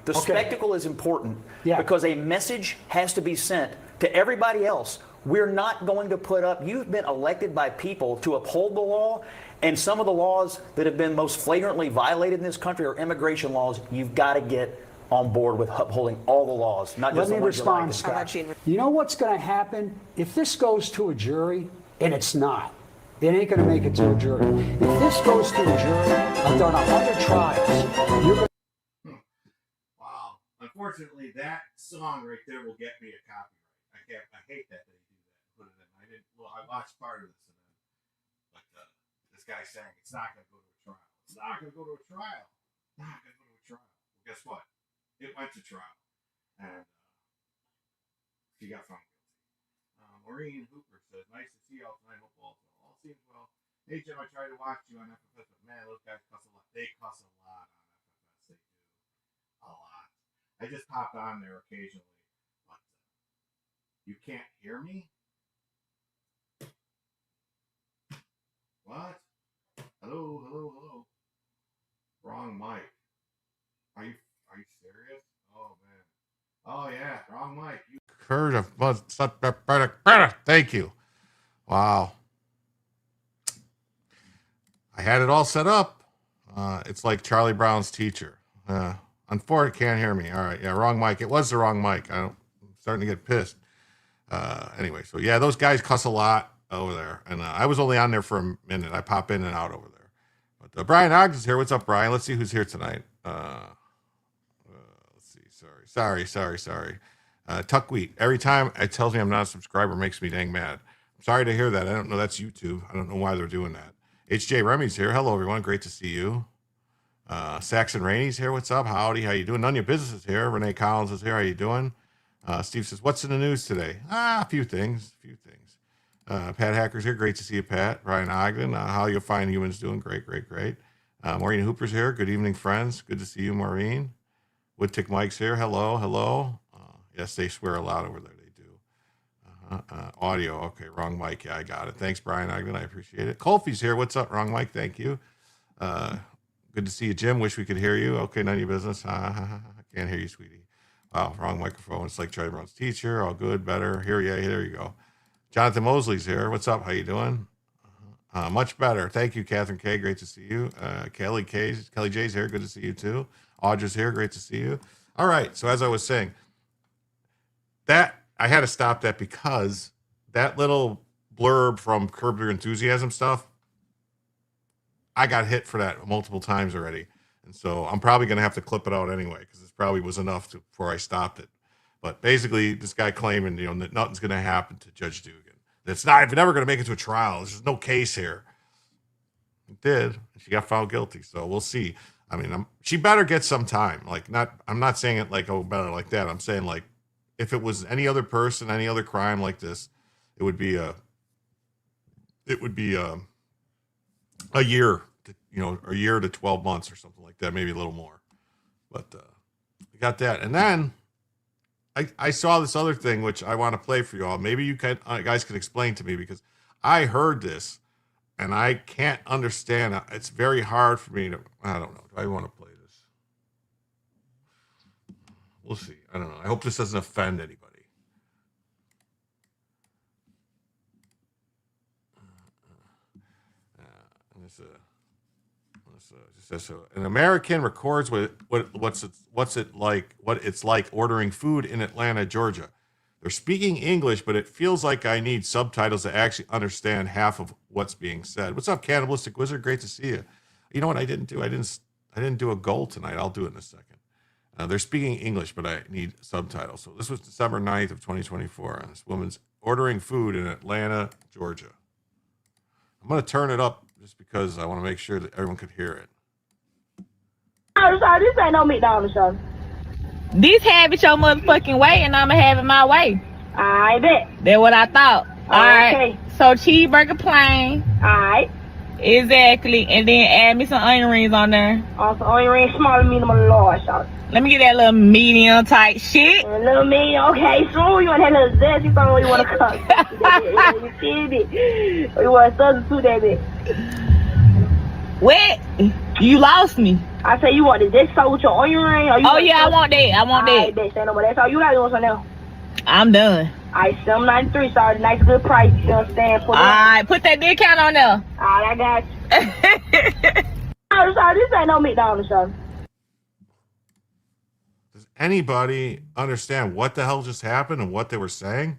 The spectacle is important because a message has to be sent to everybody else. We're not going to put up, you've been elected by people to uphold the law, and some of the laws that have been most flagrantly violated in this country are immigration laws. You've got to get on board with upholding all the laws, not just the ones you like. Let me respond, Scott. You know what's going to happen? If this goes to a jury, and it's not, it ain't going to make it to a jury. If this goes to a jury, I've done 100 trials. You're gonna Unfortunately, that song right there will get me a copyright. I hate that they do that. Put it in. I watched part of this, but this guy saying it's not going to go to a trial. It's not going to go to a trial. Not going to go to a trial. Well, guess what? It went to trial, and she got found guilty. Maureen Hooper says, "Nice to see you all tonight. Hope all seems well. Hey Jim, I tried to watch you on FFS, but man, those guys cuss a lot. They cuss a lot on FFS. They do a lot. I just pop on there occasionally, but you can't hear me? What? Hello. Wrong mic. Are you serious? Oh man. Oh yeah, wrong mic. Thank you. Wow. I had it all set up. It's like Charlie Brown's teacher. Unfortunately, can't hear me. All right, yeah, wrong mic. It was the wrong mic. I'm starting to get pissed. Anyway, so yeah, those guys cuss a lot over there, and I was only on there for a minute. I pop in and out over there. But Brian Ogden's here. What's up, Brian? Let's see who's here tonight. Let's see. Sorry. Tuckwheat. Every time it tells me I'm not a subscriber, makes me dang mad. I'm sorry to hear that. I don't know. That's YouTube. I don't know why they're doing that. HJ Remy's here. Hello, everyone. Great to see you. Saxon Rainey's here. What's up? Howdy. How you doing? None of your business is here. Renee Collins is here. How you doing? Steve says, what's in the news today? A few things. Pat Hacker's here. Great to see you, Pat. Brian Ogden. How you fine humans doing? Great. Maureen Hooper's here. Good evening, friends. Good to see you, Maureen. Woodtick Mike's here. Hello. Yes, they swear a lot over there. They do. Audio. Okay, wrong mic. Yeah, I got it. Thanks, Brian Ogden. I appreciate it. Colfie's here. What's up? Wrong mic. Thank you. Good to see you, Jim. Wish we could hear you. Okay, none of your business. I can't hear you, sweetie. Wow, wrong microphone. It's like Charlie Brown's teacher. All good, better. Here, yeah, there you go. Jonathan Mosley's here. What's up? How you doing? Much better. Thank you, Catherine K. Great to see you. Kelly J's here. Good to see you too. Audra's here. Great to see you. All right. So as I was saying, that I had to stop that because that little blurb from Curb Your Enthusiasm stuff, I got hit for that multiple times already. And so I'm probably going to have to clip it out anyway, because this probably was enough before I stopped it. But basically, this guy claiming, that nothing's going to happen to Judge Dugan. It's never going to make it to a trial. There's no case here. It did. She got found guilty. So we'll see. I mean, she better get some time. I'm not saying it like, oh, better like that. I'm saying like, if it was any other person, any other crime like this, it would be a year, a year to 12 months or something like that, maybe a little more. But we got that. And then I saw this other thing, which I want to play for you all. Maybe you guys can explain to me, because I heard this and I can't understand. It's very hard for me to, I don't know. Do I want to play this? We'll see. I don't know. I hope this doesn't offend anybody. An American records what it's like ordering food in Atlanta, Georgia. They're speaking English, but it feels like I need subtitles to actually understand half of what's being said. What's up, Cannibalistic Wizard? Great to see you. You know what I didn't do? I didn't do a goal tonight. I'll do it in a second. They're speaking English, but I need subtitles. So this was December 9th of 2024. And this woman's ordering food in Atlanta, Georgia. I'm going to turn it up just because I want to make sure that everyone could hear it. I'm sorry, this ain't no McDonald's show. This have it your motherfucking way, and I'ma have it my way. I bet. That's what I thought. All Okay. right. So cheeseburger plain. Alright. Exactly. And then add me some onion rings on there. Also, onion ring, small, medium, or large, y'all. Let me get that little medium type shit. A little medium, okay. So you want that little zesty song, or you want to cut? You feel me? Or you want to substitute that bit? What? You lost me. I say you want this so with your onion ring? Or you I want that. I want that. Bet, say no more. That's all you got to do something else. I'm done. Alright, $7.93, sorry, nice good price. You understand? Alright, put that discount on there. Alright, I got you. I'm sorry, this ain't no McDonald's show. Does anybody understand what the hell just happened and what they were saying?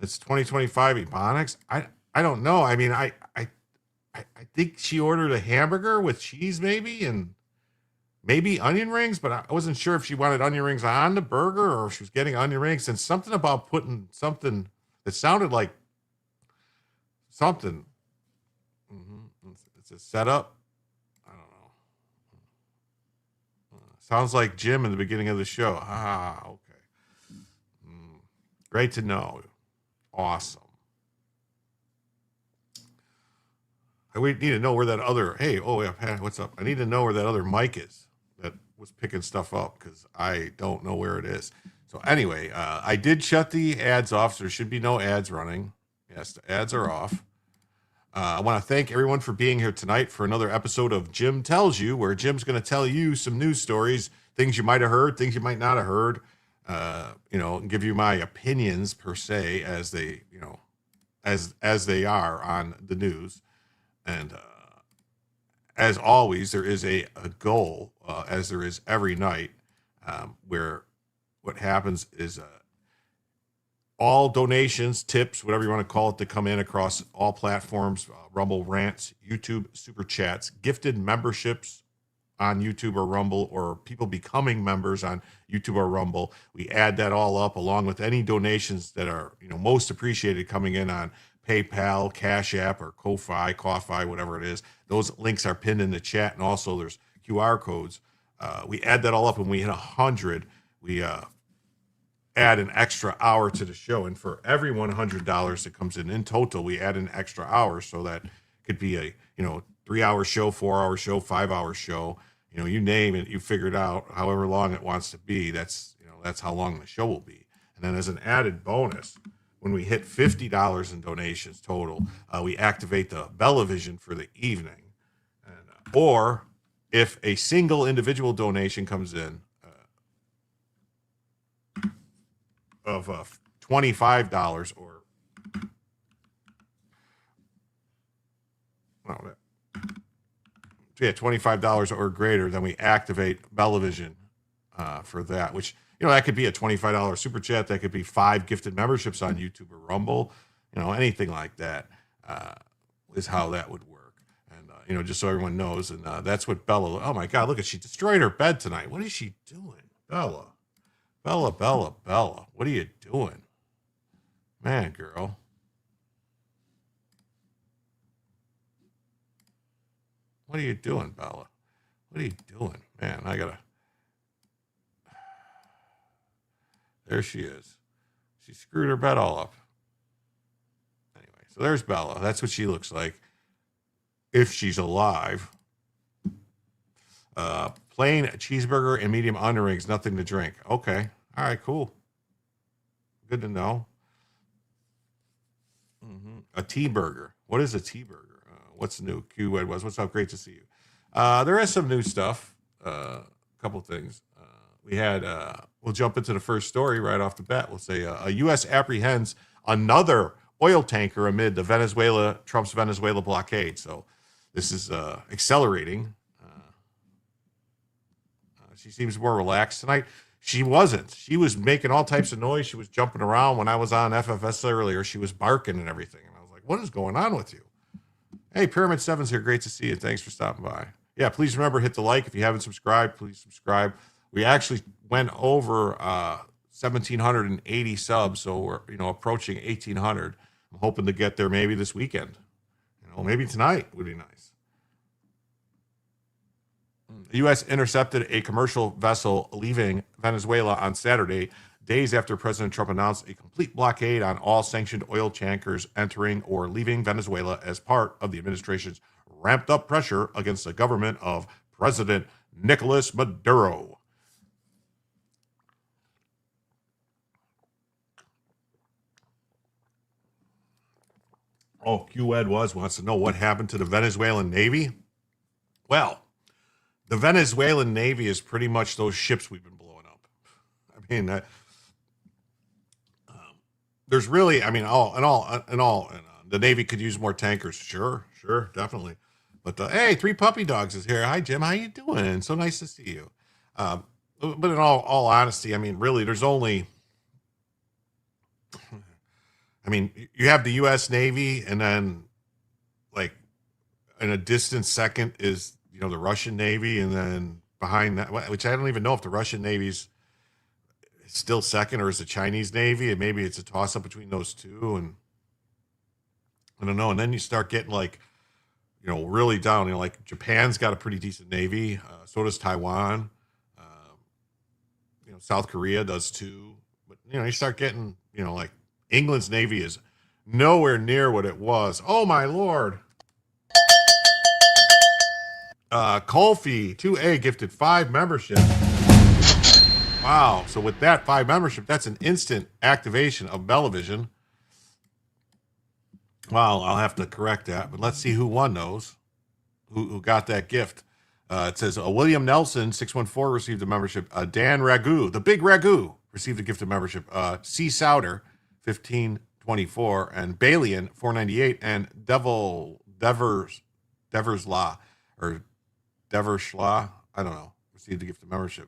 It's 2025 Ebonics. I don't know. I mean, I think she ordered a hamburger with cheese, maybe, and maybe onion rings, but I wasn't sure if she wanted onion rings on the burger or if she was getting onion rings. And something about putting something that sounded like something. It's a setup. I don't know. Sounds like Jim in the beginning of the show. Okay. Great to know. Awesome. I need to know where that other, Pat, what's up? I need to know where that other mic is that was picking stuff up, because I don't know where it is. So anyway, I did shut the ads off, so there should be no ads running. Yes, the ads are off. I want to thank everyone for being here tonight for another episode of Jim Tells You, where Jim's going to tell you some news stories, things you might have heard, things you might not have heard, and give you my opinions per se as they, as they are on the news. And as always, there is a goal, as there is every night, where what happens is all donations, tips, whatever you want to call it, that come in across all platforms, Rumble Rants, YouTube Super Chats, gifted memberships on YouTube or Rumble, or people becoming members on YouTube or Rumble. We add that all up along with any donations that are most appreciated coming in on PayPal, Cash App, or Ko-Fi, whatever it is. Those links are pinned in the chat, and also there's QR codes. We add that all up, and we hit 100. We add an extra hour to the show, and for every $100 that comes in total, we add an extra hour, so that could be a 3-hour show, 4-hour show, 5-hour show. You name it, you figure it out. However long it wants to be, that's how long the show will be. And then as an added bonus, when we hit $50 in donations total, we activate the Bella-Vision for the evening. Or if a single individual donation comes in, of $25 or $25 or greater, then we activate Bellavision for that, which, that could be a $25 super chat. That could be 5 gifted memberships on YouTube or Rumble, anything like that is how that would work. And, just so everyone knows. And that's what Bella, oh my God, look at, she destroyed her bed tonight. What is she doing? Bella, what are you doing? Man, girl. What are you doing, Bella? What are you doing? Man, there she is. She screwed her bed all up. Anyway, so there's Bella. That's what she looks like. If she's alive. Plain cheeseburger and medium onion rings, nothing to drink. Okay. All right, cool. Good to know. A tea burger. What is a tea burger? What's new? Q Ed was. What's up? Great to see you. There is some new stuff. A couple things. We'll jump into the first story right off the bat. We'll say a U.S. apprehends another oil tanker amid the Trump's Venezuela blockade. So this is accelerating. She seems more relaxed tonight. She wasn't. She was making all types of noise. She was jumping around. When I was on FFS earlier, she was barking and everything. And I was like, what is going on with you? Hey, Pyramid 7's here. Great to see you. Thanks for stopping by. Yeah, please remember, hit the like. If you haven't subscribed, please subscribe. We actually went over 1,780 subs, so we're approaching 1,800. I'm hoping to get there maybe this weekend. Maybe tonight would be nice. The U.S. intercepted a commercial vessel leaving Venezuela on Saturday, days after President Trump announced a complete blockade on all sanctioned oil tankers entering or leaving Venezuela as part of the administration's ramped-up pressure against the government of President Nicolas Maduro. Oh, Q-Ed wants to know what happened to the Venezuelan Navy. Well, the Venezuelan Navy is pretty much those ships we've been blowing up. I mean, there's really, I mean, the Navy could use more tankers. Sure, definitely. But hey, 3 puppy dogs is here. Hi, Jim. How you doing? So nice to see you. But in all honesty, I mean, really, there's only, I mean, you have the U.S. Navy, and then, like, in a distant second is, the Russian Navy, and then behind that, which I don't even know if the Russian Navy's still second or is the Chinese Navy, and maybe it's a toss-up between those two, and I don't know. And then you start getting, like, really down. Like, Japan's got a pretty decent Navy. So does Taiwan. South Korea does too. But, you start getting, like, England's Navy is nowhere near what it was. Oh, my Lord. Colfie 2A gifted 5 memberships. Wow. So with that 5 membership, that's an instant activation of Bellavision. Well, I'll have to correct that, but let's see who won those, who got that gift. It says William Nelson 614 received a membership. Dan Ragu, the big Ragu, received a gift of membership. C Souter 1524 and Balian 498 and Devers Law or Deverschla, I don't know, received a gift of membership.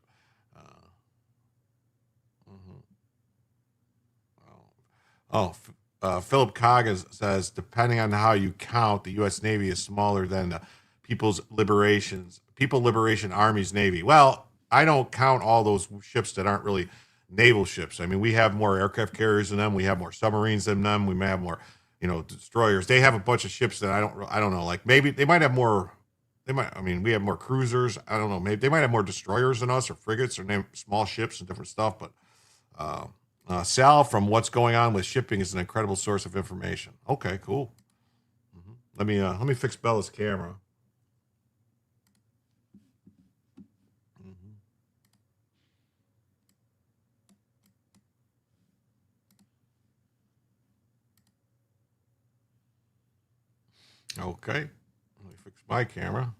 Philip Coggins says, depending on how you count, the U.S. Navy is smaller than the People Liberation Army's Navy. Well, I don't count all those ships that aren't really naval ships. I mean, we have more aircraft carriers than them. We have more submarines than them. We may have more, destroyers. They have a bunch of ships that I don't know. Like, maybe they might have more. We have more cruisers. I don't know. Maybe they might have more destroyers than us, or frigates, or small ships and different stuff. But Sal from What's Going On with Shipping is an incredible source of information. Okay, cool. Let me fix Bella's camera. Okay, let me fix my camera.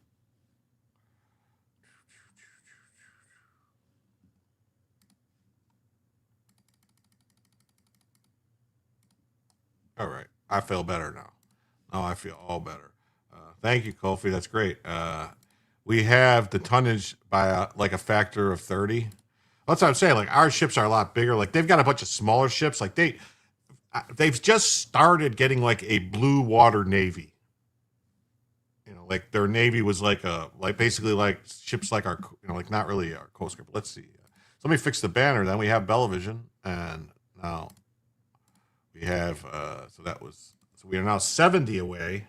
All right. I feel better now. Now I feel all better. Thank you, Kofi. That's great. We have the tonnage by like a factor of 30. That's what I'm saying. Like our ships are a lot bigger. Like they've got a bunch of smaller ships. Like they've just started getting like a blue water navy. You know, like their navy was like basically like ships like our, you know, like not really our Coast Guard. But let's see. So let me fix the banner. Then we have Bellavision, and now we have. So we are now 70 away.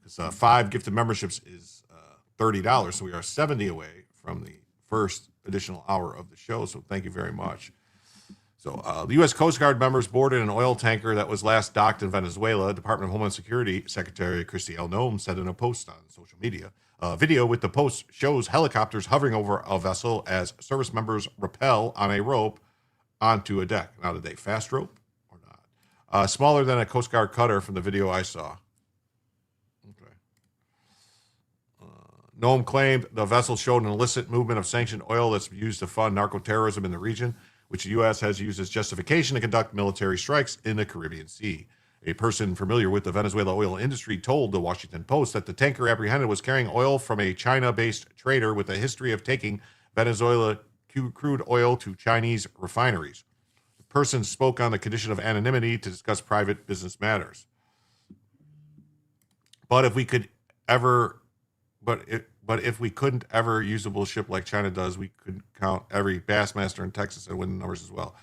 Because 5 gifted memberships is $30, so we are 70 away from the first additional hour of the show. So thank you very much. So the U.S. Coast Guard members boarded an oil tanker that was last docked in Venezuela. Department of Homeland Security Secretary Christy L. Nome said in a post on social media. A video with the post shows helicopters hovering over a vessel as service members rappel on a rope onto a deck. Now, did they fast rope or not? Smaller than a Coast Guard cutter from the video I saw. Okay. Nome claimed the vessel showed an illicit movement of sanctioned oil that's used to fund narco-terrorism in the region, which the U.S. has used as justification to conduct military strikes in the Caribbean Sea. A person familiar with the Venezuela oil industry told the Washington Post that the tanker apprehended was carrying oil from a China-based trader with a history of taking Venezuela crude oil to Chinese refineries. The person spoke on the condition of anonymity to discuss private business matters. But if we couldn't ever usable ship like China does, we could count every Bassmaster in Texas and win the numbers as well.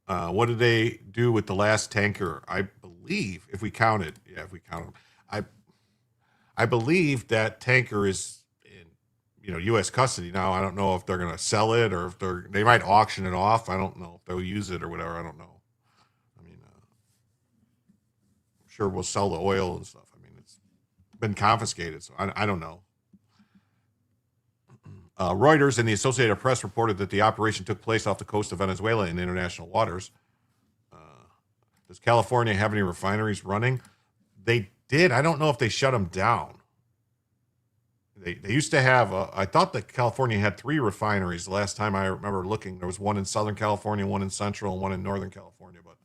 What did they do with the last tanker? I believe, if we count them, I believe that tanker is in, U.S. custody now. I don't know if they're going to sell it or if they might auction it off. I don't know if they'll use it or whatever. I don't know. I mean, I'm sure we'll sell the oil and stuff. I mean, it's been confiscated, so I don't know. Reuters and the Associated Press reported that the operation took place off the coast of Venezuela in international waters. Does California have any refineries running? They did. I don't know if they shut them down. They used to have, I thought that California had 3 refineries. The last time I remember looking, there was one in Southern California, one in Central, and one in Northern California. But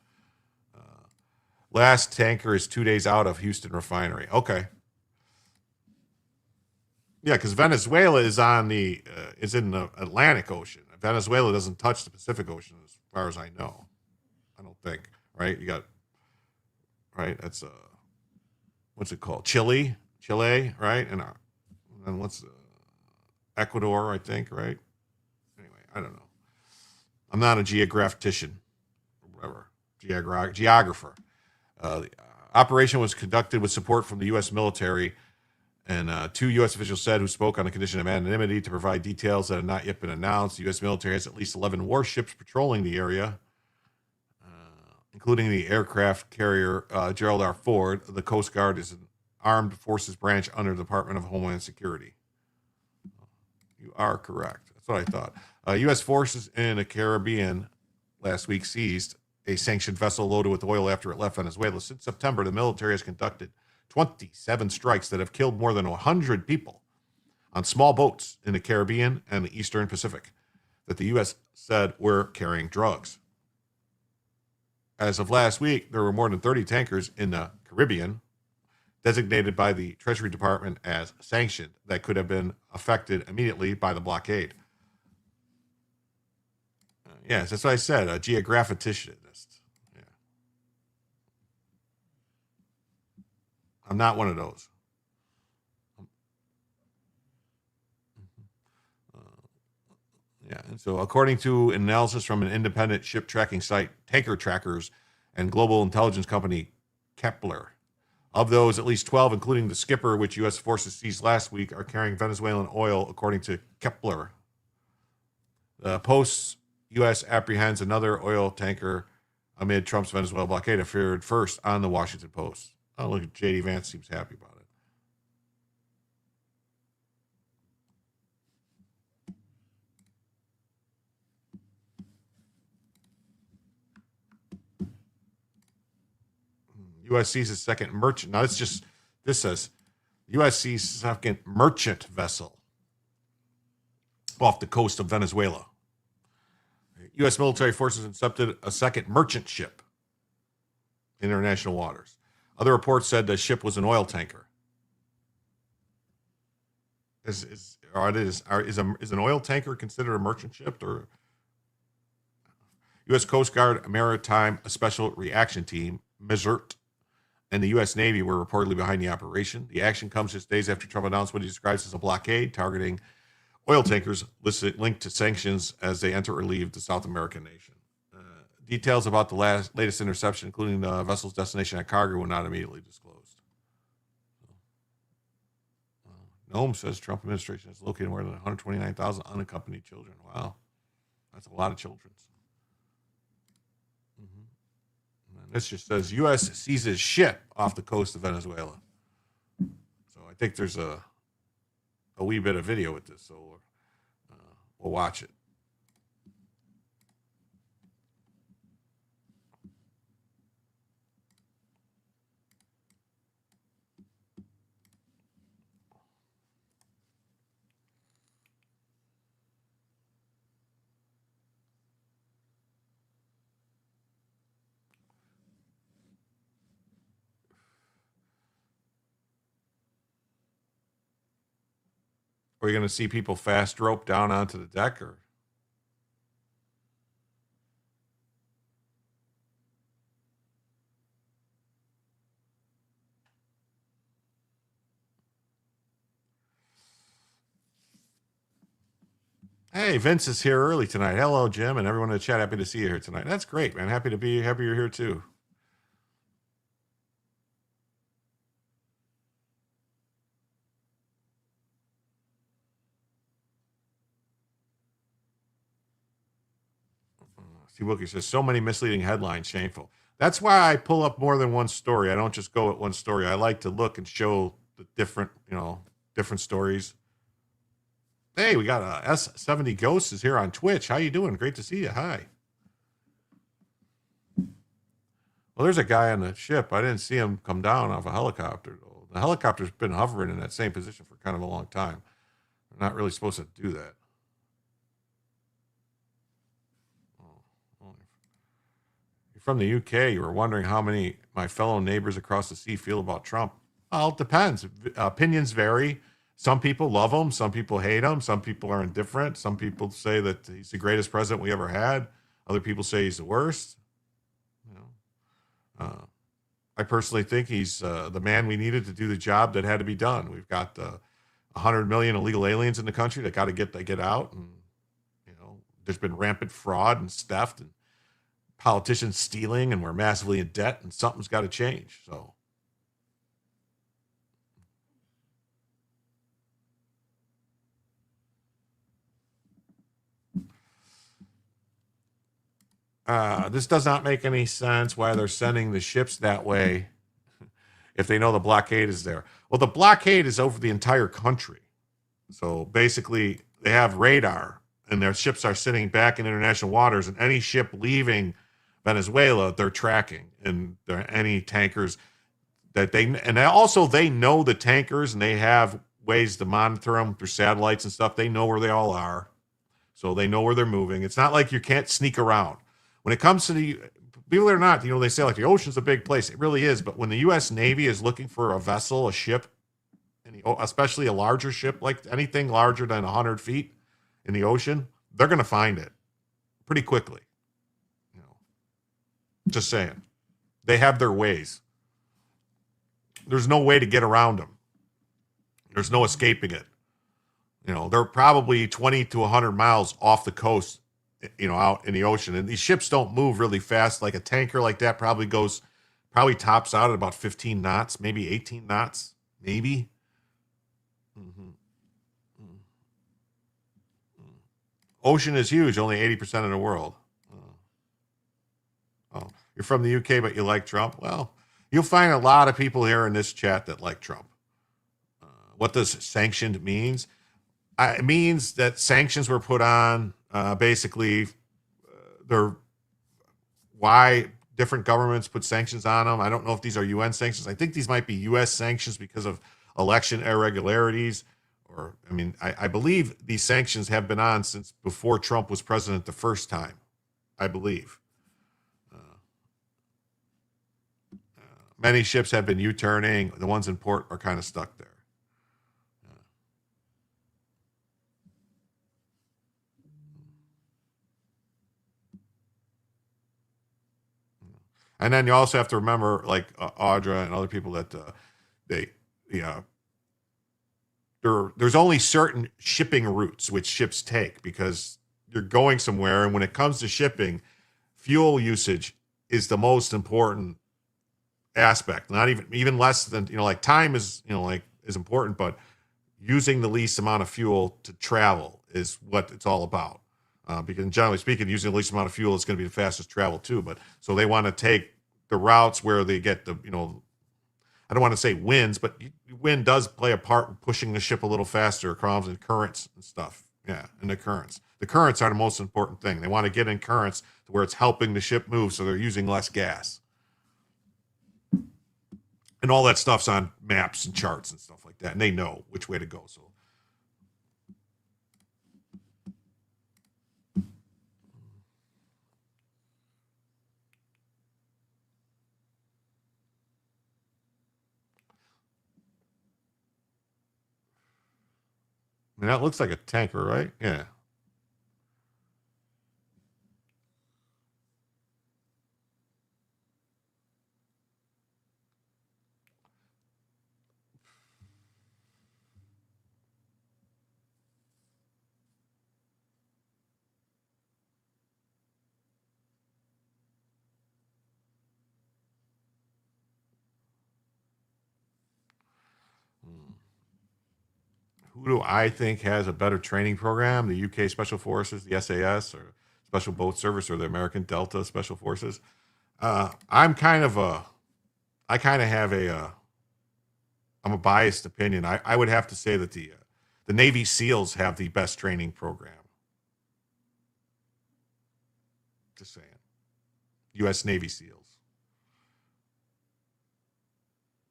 last tanker is 2 days out of Houston refinery. Okay. Yeah, because Venezuela is is in the Atlantic Ocean. Venezuela doesn't touch the Pacific Ocean, as far as I know. I don't think, right? You got, right? That's what's it called? Chile, right? And what's Ecuador? I think, right? Anyway, I don't know. I'm not a geographician, or whatever, geographer. The operation was conducted with support from the U.S. military. And 2 U.S. officials said, who spoke on the condition of anonymity to provide details that have not yet been announced. The U.S. military has at least 11 warships patrolling the area, including the aircraft carrier Gerald R. Ford. The Coast Guard is an armed forces branch under the Department of Homeland Security. You are correct. That's what I thought. U.S. forces in the Caribbean last week seized a sanctioned vessel loaded with oil after it left Venezuela. Since September, the military has conducted 27 strikes that have killed more than 100 people on small boats in the Caribbean and the Eastern Pacific that the U.S. said were carrying drugs. As of last week, there were more than 30 tankers in the Caribbean designated by the Treasury Department as sanctioned that could have been affected immediately by the blockade. Yes, that's what I said, a geographicist. I'm not one of those. And so according to analysis from an independent ship tracking site, Tanker Trackers, and global intelligence company Kepler, of those, at least 12, including the skipper, which U.S. forces seized last week, are carrying Venezuelan oil, according to Kepler. The Post U.S. apprehends another oil tanker amid Trump's Venezuela blockade, appeared first on the Washington Post. Oh, look at J.D. Vance seems happy about it. U.S. seizes second merchant. Now, this says U.S. seizes second merchant vessel off the coast of Venezuela. U.S. military forces intercepted a second merchant ship in international waters. Other reports said the ship was an oil tanker. Is an oil tanker considered a merchant ship? Or U.S. Coast Guard Maritime Special Reaction Team, MSRT, and the U.S. Navy were reportedly behind the operation. The action comes just days after Trump announced what he describes as a blockade targeting oil tankers linked to sanctions as they enter or leave the South American nation. Details about the latest interception, including the vessel's destination and cargo, were not immediately disclosed. Noam says Trump administration has located more than 129,000 unaccompanied children. Wow. That's a lot of children. And this just says U.S. seizes ship off the coast of Venezuela. So I think there's a wee bit of video with this, so we'll watch it. Are you going to see people fast rope down onto the deck, or? Hey, Vince is here early tonight. Hello, Jim, and everyone in the chat. Happy to see you here tonight. That's great, man. Happy you're here too. See, Wilkie says, so many misleading headlines, shameful. That's why I pull up more than one story. I don't just go at one story. I like to look and show the different stories. Hey, we got a S70 Ghost is here on Twitch. How you doing? Great to see you. Hi. Well, there's a guy on the ship. I didn't see him come down off a helicopter. The helicopter's been hovering in that same position for kind of a long time. They're not really supposed to do that. From the UK, you were wondering how many my fellow neighbors across the sea feel about Trump. Well, it depends. Opinions vary. Some people love him. Some people hate him. Some people are indifferent. Some people say that he's the greatest president we ever had. Other people say he's the worst. I personally think he's the man we needed to do the job that had to be done. We've got 100 million illegal aliens in the country that got to get out. And, there's been rampant fraud and theft and politicians stealing, and we're massively in debt, and something's got to change. So this does not make any sense why they're sending the ships that way if they know the blockade is there. Well, the blockade is over the entire country. So basically they have radar and their ships are sitting back in international waters, and any ship leaving Venezuela, they're tracking, and there are any tankers that they know the tankers, and they have ways to monitor them through satellites and stuff. They know where they all are. So they know where they're moving. It's not like you can't sneak around. When it comes to believe it or not, they say like the ocean's a big place. It really is. But when the U.S. Navy is looking for a vessel, a ship, especially a larger ship, like anything larger than 100 feet in the ocean, they're going to find it pretty quickly. Just saying. They have their ways. There's no way to get around them. There's no escaping it. They're probably 20 to 100 miles off the coast, out in the ocean. And these ships don't move really fast. Like a tanker like that probably tops out at about 15 knots, maybe 18 knots, maybe. Ocean is huge, only 80% of the world. Oh, you're from the UK, but you like Trump? Well, you'll find a lot of people here in this chat that like Trump. What does sanctioned means? It means that sanctions were put on, basically, why different governments put sanctions on them. I don't know if these are UN sanctions. I think these might be US sanctions because of election irregularities. I believe these sanctions have been on since before Trump was president the first time. I believe. Many ships have been U-turning. The ones in port are kind of stuck there. And then you also have to remember, like Audra and other people, that there's only certain shipping routes which ships take because you're going somewhere. And when it comes to shipping, fuel usage is the most important aspect. Not even less than, like time is, is important, but using the least amount of fuel to travel is what it's all about. Because generally speaking, using the least amount of fuel is going to be the fastest travel too. But so they want to take the routes where they get the, I don't want to say winds, but wind does play a part in pushing the ship a little faster across in currents and stuff. Yeah, and the currents. The currents are the most important thing. They want to get in currents to where it's helping the ship move, so they're using less gas. And all that stuff's on maps and charts and stuff like that, and they know which way to go. So. I mean, that looks like a tanker, right? Yeah. Who do I think has a better training program? The UK Special Forces, the SAS, or Special Boat Service, or the American Delta Special Forces? I'm kind of I'm a biased opinion. I would have to say that the Navy SEALs have the best training program. Just saying. U.S. Navy SEALs.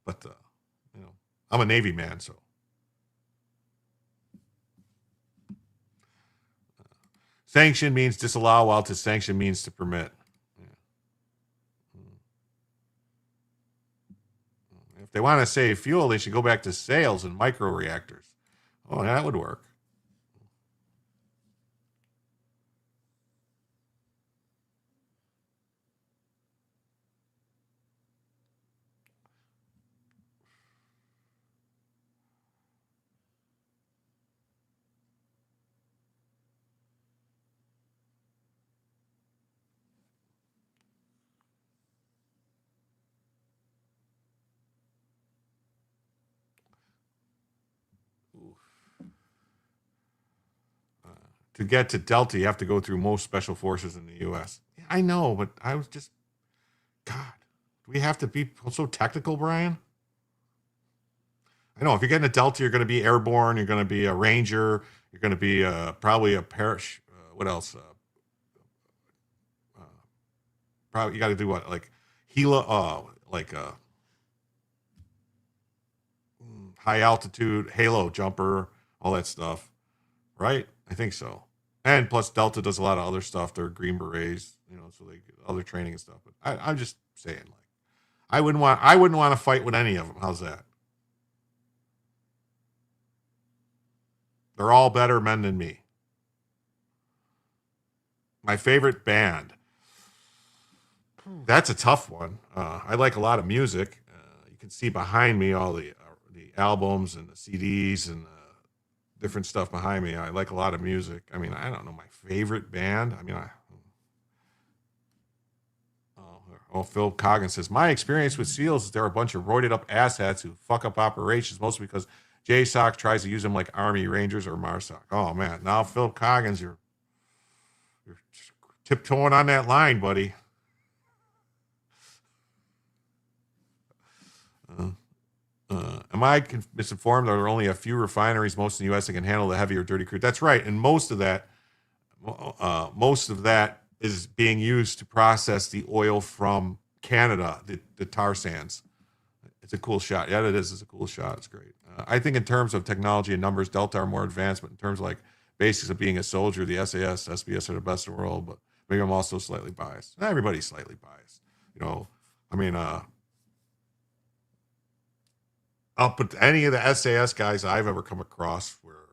But, I'm a Navy man, so. Sanction means disallow, while to sanction means to permit. Yeah. If they want to save fuel, they should go back to sails and microreactors. Oh, that would work. To get to Delta, you have to go through most special forces in the U.S. Yeah, I know, but I was just, God, do we have to be so technical, Brian? I know if you're getting a Delta, you're going to be airborne, you're going to be a Ranger, you're going to be probably a parish. What else? Probably you got to do what, like Hilo, high altitude halo jumper, all that stuff, right? I think so. And plus Delta does a lot of other stuff. They're Green Berets, so they get other training and stuff. But I'm just saying, like, I wouldn't want to fight with any of them. How's that? They're all better men than me. My favorite band. That's a tough one. I like a lot of music. You can see behind me all the albums and the CDs and different stuff behind me. I like a lot of music. I mean, I don't know my favorite band. I mean, Phil Coggin says, my experience with SEALs is they're a bunch of roided up asshats who fuck up operations, mostly because JSOC tries to use them like Army Rangers or MARSOC. Oh man, now Phil Coggins, you're tiptoeing on that line, buddy. Am I misinformed? There are only a few refineries, most in the U.S., that can handle the heavy or dirty crude. That's right, and most of that is being used to process the oil from Canada, the tar sands. It's a cool shot. Yeah, it is. It's a cool shot. It's great. I think in terms of technology and numbers, Delta are more advanced, but in terms of like basics of being a soldier, the SAS, SBS are the best in the world. Maybe I'm also slightly biased. Everybody's slightly biased. I mean, I'll put any of the SAS guys I've ever come across were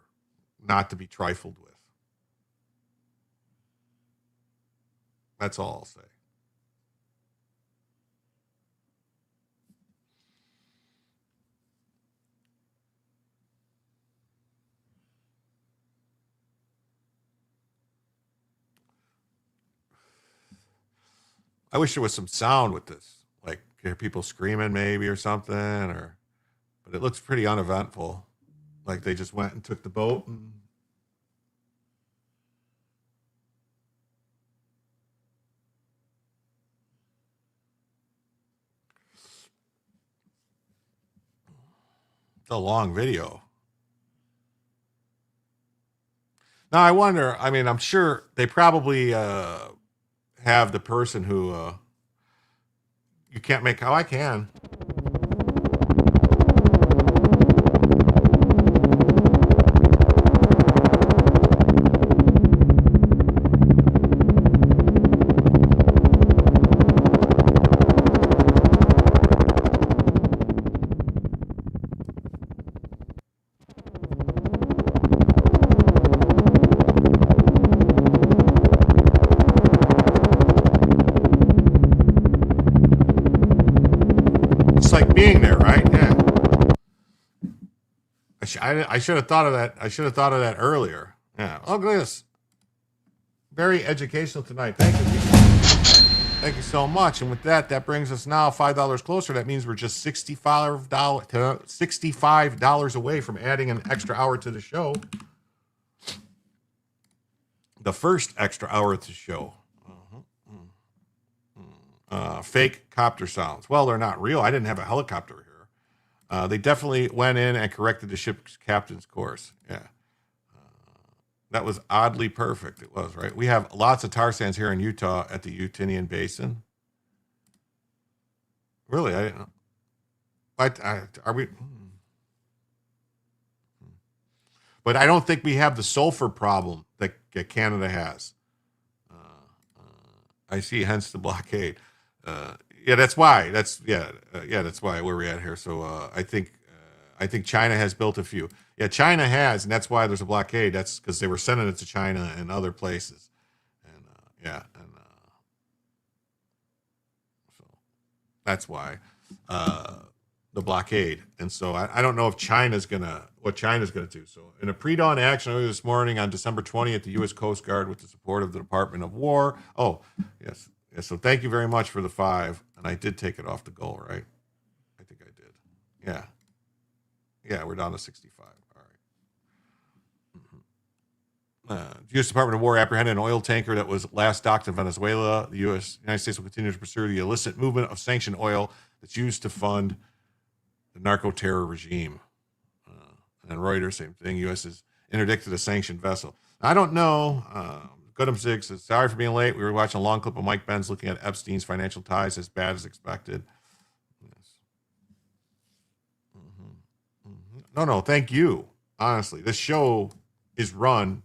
not to be trifled with. That's all I'll say. I wish there was some sound with this, like hear people screaming maybe or something, but it looks pretty uneventful. Like they just went and took the boat and it's a long video. Now I wonder, I mean, I'm sure they probably have the person who you can't make, I can. Being there, right? Yeah. I should have thought of that. I should have thought of that earlier. Yeah. Oh, look at this. Very educational tonight. Thank you. Thank you so much. And with that, that brings us now $5 closer. That means we're just $65 away from adding an extra hour to the show. The first extra hour to the show. Fake copter sounds. Well, they're not real. I didn't have a helicopter here. They definitely went in and corrected the ship's captain's course. Yeah. That was oddly perfect. It was, right? We have lots of tar sands here in Utah at the Utinian Basin. Really? I didn't know. Are we? But I don't think we have the sulfur problem that Canada has. I see, hence the blockade. Yeah, that's why. That's why where we're at here. So I think China has built a few. Yeah, China has, and that's why there's a blockade. That's because they were sending it to China and other places, and so that's why the blockade. And so I don't know if what China's gonna do. So in a pre-dawn action earlier this morning on December 20th, the U.S. Coast Guard, with the support of the Department of War. Oh, yes. Yeah, so thank you very much for the 5. And I did take it off the goal, right? I think I did. Yeah. Yeah, we're down to 65. All right. The U.S. Department of War apprehended an oil tanker that was last docked in Venezuela. The United States will continue to pursue the illicit movement of sanctioned oil that's used to fund the narco-terror regime. And Reuters, same thing. U.S. has interdicted a sanctioned vessel. I don't know. Goodham Zig says, sorry for being late. We were watching a long clip of Mike Benz looking at Epstein's financial ties, as bad as expected. Yes. No, thank you. Honestly, this show is run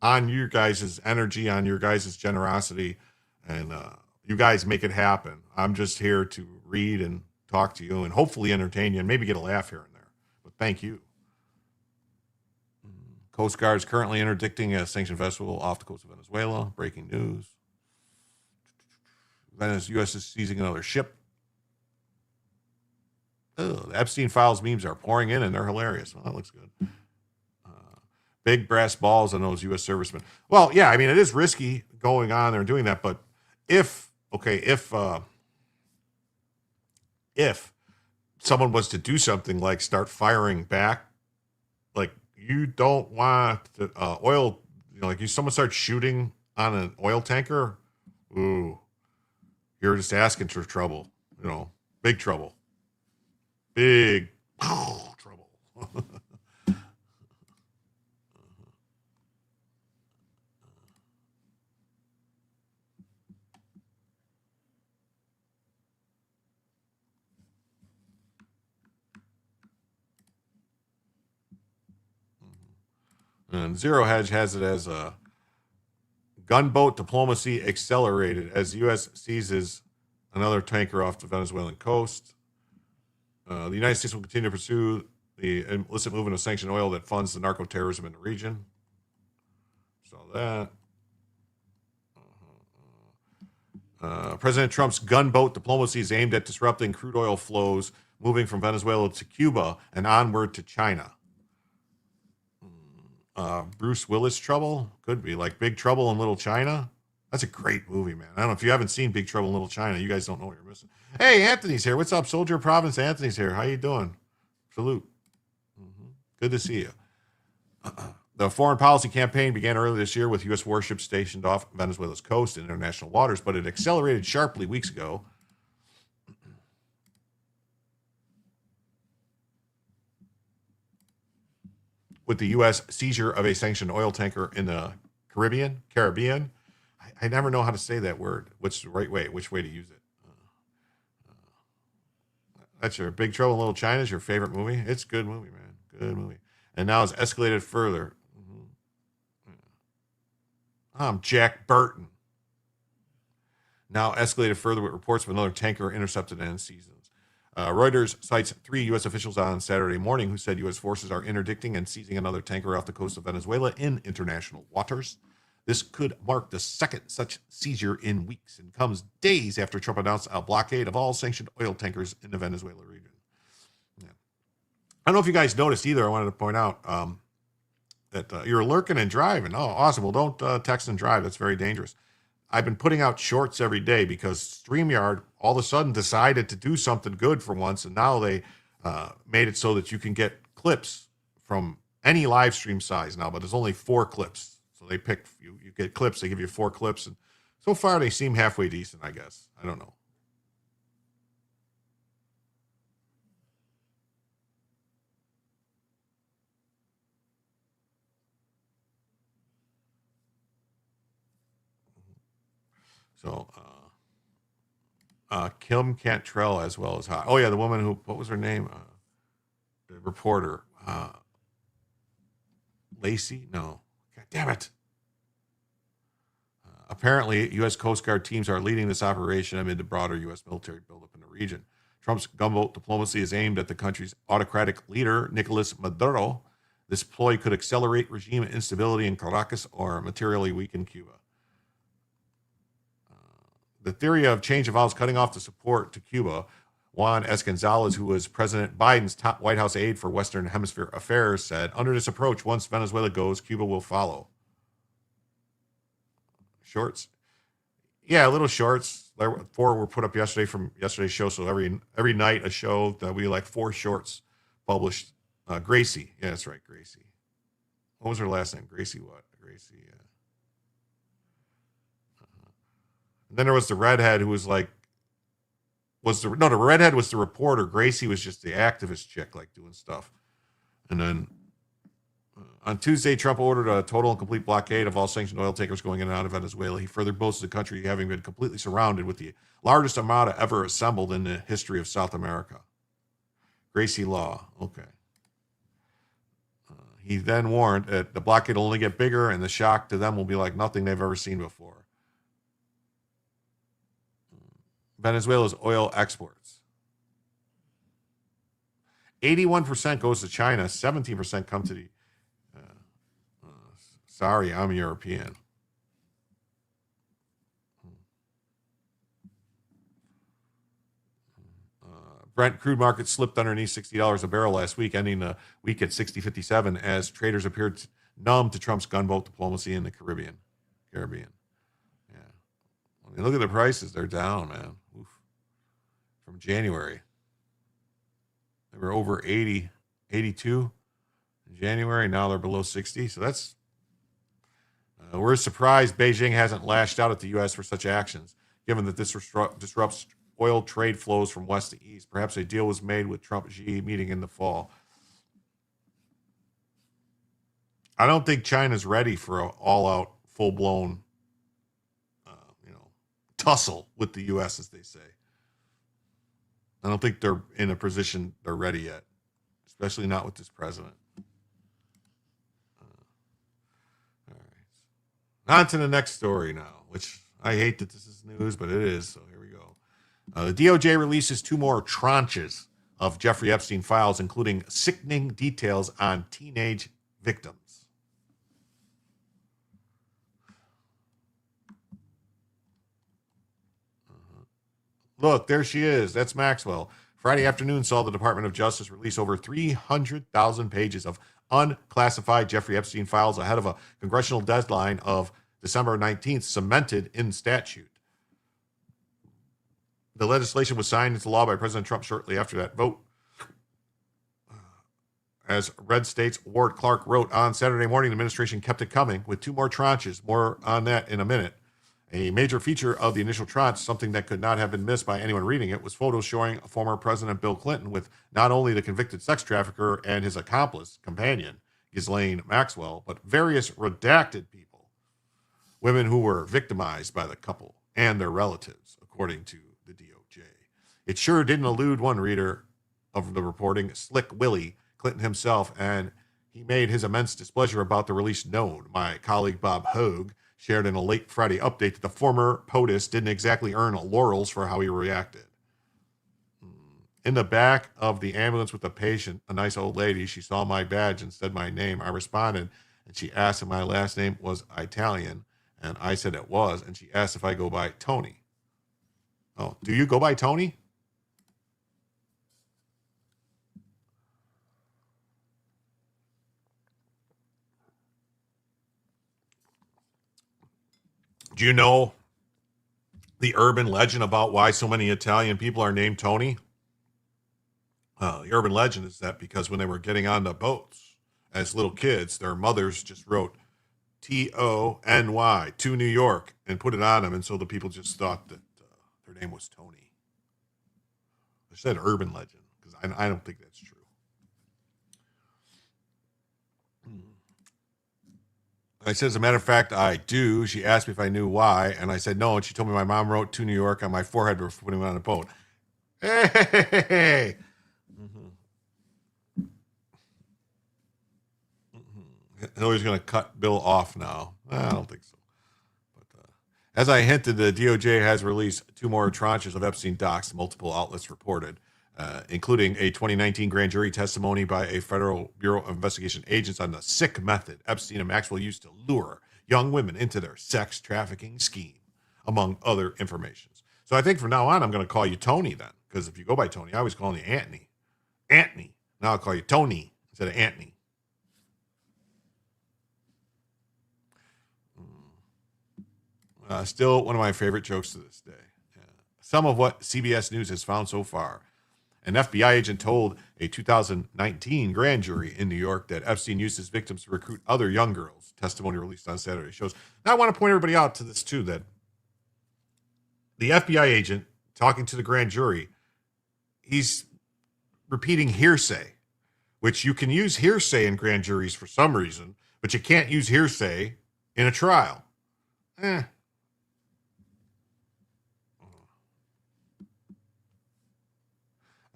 on your guys' energy, on your guys' generosity, and you guys make it happen. I'm just here to read and talk to you and hopefully entertain you and maybe get a laugh here and there. But thank you. Coast Guard is currently interdicting a sanctioned vessel off the coast of Venezuela. Breaking news. U.S. is seizing another ship. The Epstein Files memes are pouring in, and they're hilarious. Well, that looks good. Big brass balls on those U.S. servicemen. Well, yeah, I mean, it is risky going on there and doing that, but if someone was to do something like start firing back, like, you don't want the oil, someone starts shooting on an oil tanker, ooh, you're just asking for trouble, big trouble. Big trouble. And Zero Hedge has it as Gunboat diplomacy accelerated as U.S. seizes another tanker off the Venezuelan coast. The United States will continue to pursue the illicit movement of sanctioned oil that funds the narco-terrorism in the region. So that. President Trump's gunboat diplomacy is aimed at disrupting crude oil flows moving from Venezuela to Cuba and onward to China. Bruce Willis trouble? Could be like Big Trouble in Little China. That's a great movie, man. I don't know if you haven't seen Big Trouble in Little China. You guys don't know what you're missing. Hey, Anthony's here. What's up, Soldier of Providence? Anthony's here. How you doing? Salute. Good to see you. The foreign policy campaign began earlier this year with U.S. warships stationed off Venezuela's coast in international waters, but it accelerated sharply weeks ago. With the U.S. seizure of a sanctioned oil tanker in the Caribbean. I never know how to say that word. What's the right way? Which way to use it? That's your Big Trouble in Little China is your favorite movie? It's a good movie, man. Good movie. And now it's escalated further. I'm Jack Burton. Now escalated further with reports of another tanker intercepted and seized. Reuters cites 3 U.S. officials on Saturday morning who said U.S. forces are interdicting and seizing another tanker off the coast of Venezuela in international waters. This could mark the second such seizure in weeks and comes days after Trump announced a blockade of all sanctioned oil tankers in the Venezuela region. Yeah. I don't know if you guys noticed either. I wanted to point out that you're lurking and driving. Oh, awesome. Well, don't text and drive. That's very dangerous. I've been putting out shorts every day because StreamYard all of a sudden decided to do something good for once, and now they made it so that you can get clips from any live stream size now, but there's only 4 clips. So they pick, you get clips, they give you 4 clips, and so far they seem halfway decent, I guess. I don't know. So, Kim Cantrell as well as hot. Oh yeah, the woman who, what was her name? The reporter, Lacey? No, God damn it. Apparently, U.S. Coast Guard teams are leading this operation amid the broader U.S. military buildup in the region. Trump's gunboat diplomacy is aimed at the country's autocratic leader, Nicolas Maduro. This ploy could accelerate regime instability in Caracas or materially weaken Cuba. The theory of change involves cutting off the support to Cuba. Juan S. Gonzalez, who was President Biden's top White House aide for Western Hemisphere affairs, said, under this approach, once Venezuela goes, Cuba will follow. Shorts? Yeah, little shorts. 4 were put up yesterday from yesterday's show. So every night a show that we like 4 shorts published. Gracie. Yeah, that's right, Gracie. What was her last name? Gracie what? Gracie, yeah. Then there was the redhead who was like, the redhead was the reporter. Gracie was just the activist chick, like doing stuff. And then on Tuesday, Trump ordered a total and complete blockade of all sanctioned oil tankers going in and out of Venezuela. He further boasted the country having been completely surrounded with the largest armada ever assembled in the history of South America. Gracie Law, okay. He then warned that the blockade will only get bigger and the shock to them will be like nothing they've ever seen before. Venezuela's oil exports. 81% goes to China, 17% come to the... sorry, I'm European. Brent crude market slipped underneath $60 a barrel last week, ending the week at $60.57 as traders appeared numb to Trump's gunboat diplomacy in the Caribbean. Yeah. I mean, look at the prices. They're down, man. Oof. From January. They were over 80, 82 in January. Now they're below 60. So that's... we're surprised Beijing hasn't lashed out at the U.S. for such actions, given that this disrupts oil trade flows from west to east. Perhaps a deal was made with Trump-Xi meeting in the fall. I don't think China's ready for an all-out, full-blown, tussle with the U.S., as they say. I don't think they're in a position they're ready yet, especially not with this president. All right. On to the next story now, which I hate that this is news, but it is. So here we go. The DOJ releases 2 more tranches of Jeffrey Epstein files, including sickening details on teenage victims. Look, there she is. That's Maxwell. Friday afternoon saw the Department of Justice release over 300,000 pages of unclassified Jeffrey Epstein files ahead of a congressional deadline of December 19th, cemented in statute. The legislation was signed into law by President Trump shortly after that vote. As Red State's Ward Clark wrote on Saturday morning, the administration kept it coming with 2 more tranches. More on that in a minute. A major feature of the initial tranche, something that could not have been missed by anyone reading it, was photos showing former President Bill Clinton with not only the convicted sex trafficker and his accomplice, companion, Ghislaine Maxwell, but various redacted people, women who were victimized by the couple and their relatives, according to the DOJ. It sure didn't elude one reader of the reporting, Slick Willie, Clinton himself, and he made his immense displeasure about the release known. My colleague Bob Hogue shared in a late Friday update that the former POTUS didn't exactly earn laurels for how he reacted. In the back of the ambulance with the patient, a nice old lady, she saw my badge and said my name. I responded, and she asked if my last name was Italian, and I said it was, and she asked if I go by Tony. Oh, do you go by Tony? Do you know the urban legend about why so many Italian people are named Tony? The urban legend is that because when they were getting on the boats as little kids, their mothers just wrote Tony to New York and put it on them. And so the people just thought that their name was Tony. I said urban legend because I don't think that's true. I said, as a matter of fact, I do. She asked me if I knew why, and I said no, and she told me my mom wrote to New York on my forehead before putting me on a boat. Hey! Hillary's going to cut Bill off now. I don't think so. But as I hinted, the DOJ has released 2 more tranches of Epstein docs, multiple outlets reported, including a 2019 grand jury testimony by a Federal Bureau of Investigation agents on the sick method Epstein and Maxwell used to lure young women into their sex trafficking scheme, among other informations. So I think from now on, I'm going to call you Tony then, because if you go by Tony, I always call you Anthony. Anthony. Now I'll call you Tony instead of Anthony. Still one of my favorite jokes to this day. Some of what CBS News has found so far. An FBI agent told a 2019 grand jury in New York that Epstein used his victims to recruit other young girls. Testimony released on Saturday shows. Now I want to point everybody out to this too, that the FBI agent talking to the grand jury, he's repeating hearsay, which you can use hearsay in grand juries for some reason, but you can't use hearsay in a trial.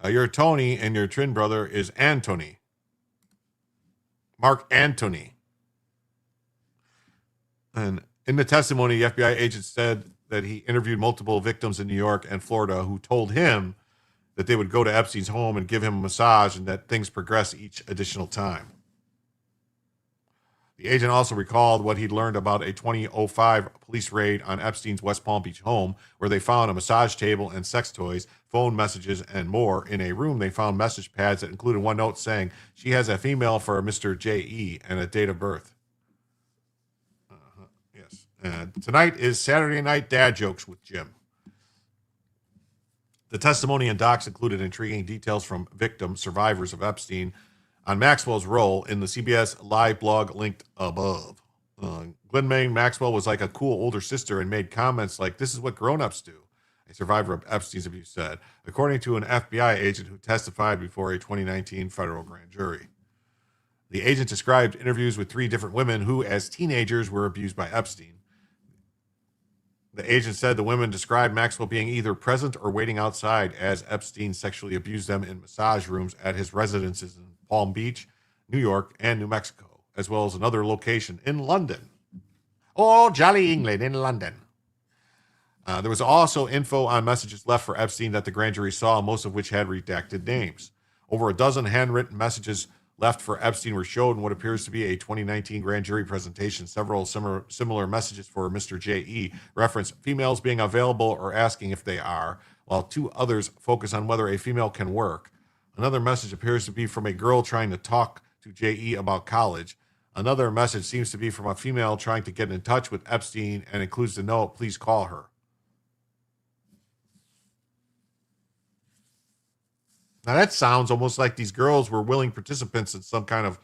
You're Tony, and your twin brother is Anthony. Mark Antony. And in the testimony, the FBI agent said that he interviewed multiple victims in New York and Florida who told him that they would go to Epstein's home and give him a massage and that things progress each additional time. The agent also recalled what he'd learned about a 2005 police raid on Epstein's West Palm Beach home, where they found a massage table and sex toys, phone messages, and more. In a room, they found message pads that included one note saying, "She has a female for Mr. J.E. and a date of birth." Yes. Tonight is Saturday Night Dad Jokes with Jim. The testimony and docs included intriguing details from victims, survivors of Epstein, on Maxwell's role in the CBS Live blog linked above. Ghislaine Maxwell was like a cool older sister and made comments like, "This is what grown-ups do," a survivor of Epstein's abuse said, according to an FBI agent who testified before a 2019 federal grand jury. The agent described interviews with 3 different women who, as teenagers, were abused by Epstein. The agent said the women described Maxwell being either present or waiting outside as Epstein sexually abused them in massage rooms at his residences in Palm Beach, New York, and New Mexico, as well as another location in London. Oh, jolly England in London. There was also info on messages left for Epstein that the grand jury saw, most of which had redacted names. Over a dozen handwritten messages left for Epstein were showed in what appears to be a 2019 grand jury presentation. Several similar messages for Mr. J.E. reference females being available or asking if they are, while 2 others focus on whether a female can work. Another message appears to be from a girl trying to talk to J.E. about college. Another message seems to be from a female trying to get in touch with Epstein and includes the note, please call her. Now that sounds almost like these girls were willing participants in some kind of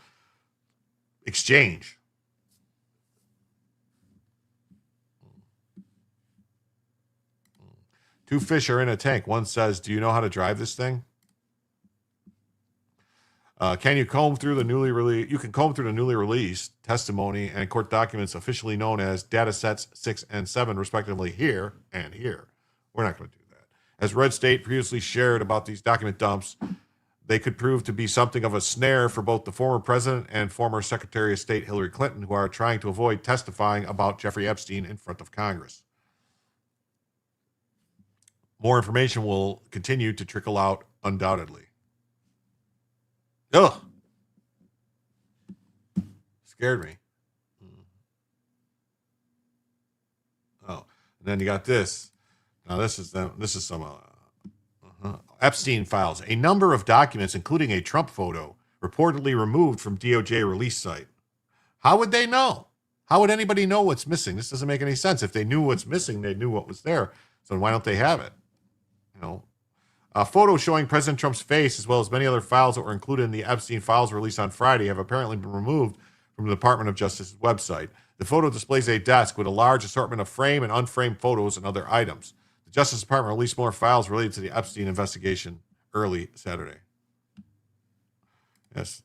exchange. Two fish are in a tank. One says, do you know how to drive this thing? Can you comb through the newly released? You can comb through the newly released testimony and court documents officially known as data sets 6 and 7, respectively, here and here. We're not going to do that. As Red State previously shared about these document dumps, they could prove to be something of a snare for both the former president and former Secretary of State Hillary Clinton, who are trying to avoid testifying about Jeffrey Epstein in front of Congress. More information will continue to trickle out, undoubtedly. Ugh. Scared me. Oh, and then you got this. Now this is some Epstein files. A number of documents, including a Trump photo, reportedly removed from DOJ release site. How would they know? How would anybody know what's missing? This doesn't make any sense. If they knew what's missing, they knew what was there. So why don't they have it? You know, a photo showing President Trump's face, as well as many other files that were included in the Epstein files released on Friday, have apparently been removed from the Department of Justice's website. The photo displays a desk with a large assortment of framed and unframed photos and other items. The Justice Department released more files related to the Epstein investigation early Saturday. Yes,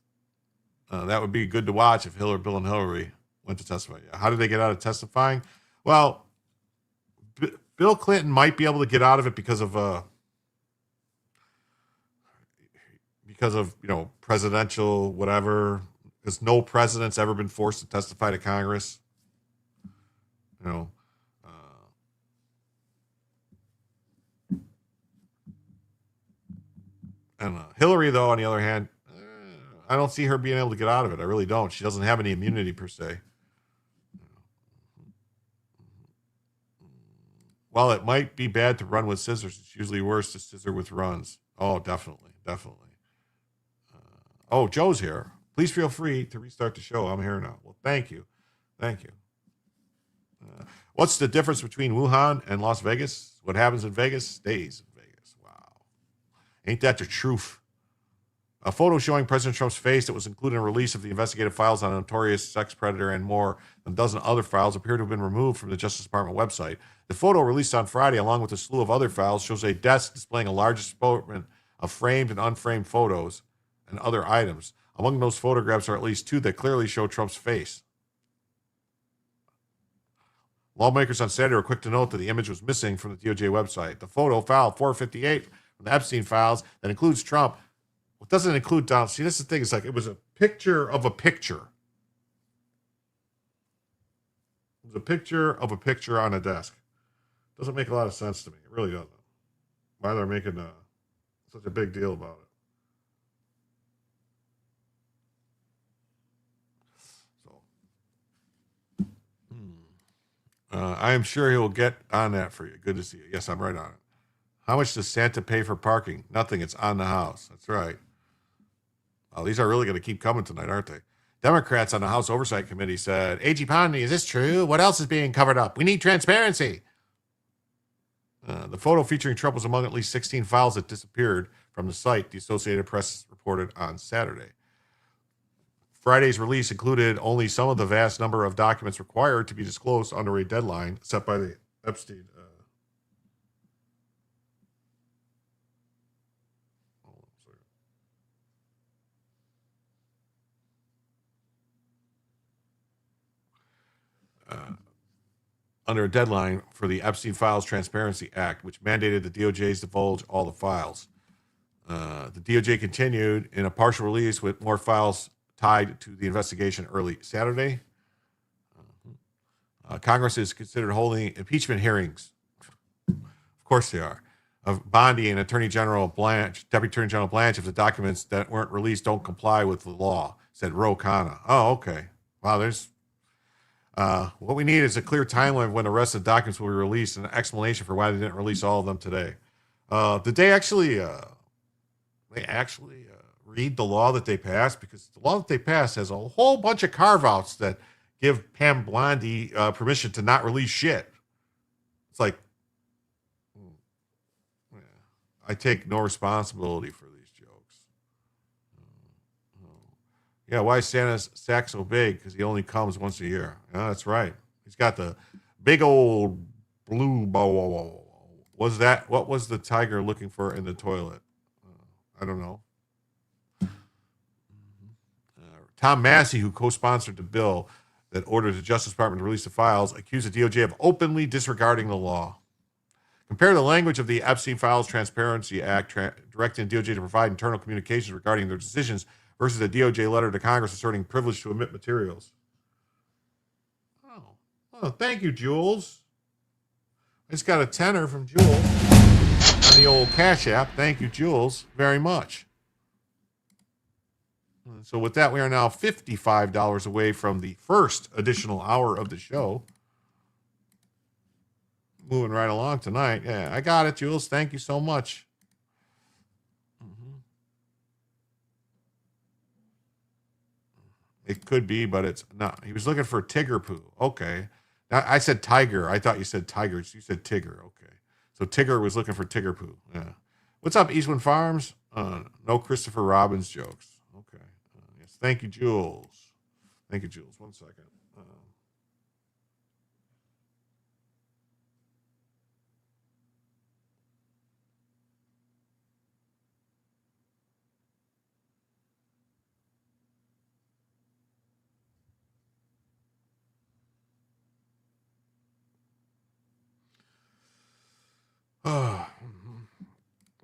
that would be good to watch if Bill and Hillary went to testify. How did they get out of testifying? Well, Bill Clinton might be able to get out of it because of presidential whatever. Because no president's ever been forced to testify to Congress. And Hillary, though, on the other hand, I don't see her being able to get out of it. I really don't. She doesn't have any immunity per se. While it might be bad to run with scissors, it's usually worse to scissor with runs. Oh, definitely. Joe's here. Please feel free to restart the show. I'm here now. Well, thank you. What's the difference between Wuhan and Las Vegas? What happens in Vegas stays in Vegas. Wow. Ain't that the truth? A photo showing President Trump's face that was included in a release of the investigative files on a notorious sex predator and more than a dozen other files appear to have been removed from the Justice Department website. The photo released on Friday, along with a slew of other files, shows a desk displaying a large assortment of framed and unframed photos and other items. Among those photographs are at least 2 that clearly show Trump's face. Lawmakers on Saturday were quick to note that the image was missing from the DOJ website. The photo, file 458 from the Epstein files, that includes Trump. What doesn't include Donald? See, this is the thing. It's like it was a picture of a picture. It was a picture of a picture on a desk. Doesn't make a lot of sense to me. It really doesn't. Why they're making such a big deal about it. I am sure he will get on that for you. Good to see you. Yes, I'm right on it. How much does Santa pay for parking? Nothing. It's on the house. That's right. Oh, these are really going to keep coming tonight, aren't they? Democrats on the House Oversight Committee said, A.G. Pondy, is this true? What else is being covered up? We need transparency. The photo featuring Trump was among at least 16 files that disappeared from the site, the Associated Press reported on Saturday. Friday's release included only some of the vast number of documents required to be disclosed under a deadline set by the Epstein. Under a deadline for the Epstein Files Transparency Act, which mandated the DOJ's divulge all the files. The DOJ continued in a partial release with more files tied to the investigation early Saturday. Congress is considered holding impeachment hearings. Of course they are. Of Bondi and Deputy Attorney General Blanche, if the documents that weren't released don't comply with the law, said Ro Khanna. Oh, okay. Wow, there's what we need is a clear timeline of when the rest of the documents will be released and an explanation for why they didn't release all of them today. Did they actually read the law that they passed? Because the law that they passed has a whole bunch of carve-outs that give Pam Bondi permission to not release shit. It's like, I take no responsibility for these jokes. Yeah, why is Santa's sack so big? Because he only comes once a year. Yeah, that's right. He's got the big old blue bow. What was the tiger looking for in the toilet? I don't know. Tom Massey, who co-sponsored the bill that ordered the Justice Department to release the files, accused the DOJ of openly disregarding the law. Compare the language of the Epstein Files Transparency Act directing the DOJ to provide internal communications regarding their decisions versus a DOJ letter to Congress asserting privilege to omit materials. Oh, thank you, Jules. I just got a tenner from Jules on the old Cash App. Thank you, Jules, very much. So with that, we are now $55 away from the first additional hour of the show. Moving right along tonight. Yeah, I got it, Jules. Thank you so much. It could be, but it's not. He was looking for Tigger poo. Okay. Now, I said tiger. I thought you said tigers. You said Tigger. Okay. So Tigger was looking for Tigger poo. Yeah. What's up, Eastwood Farms? No Christopher Robbins jokes. Okay. Yes. Thank you, Jules. Thank you, Jules. 1 second.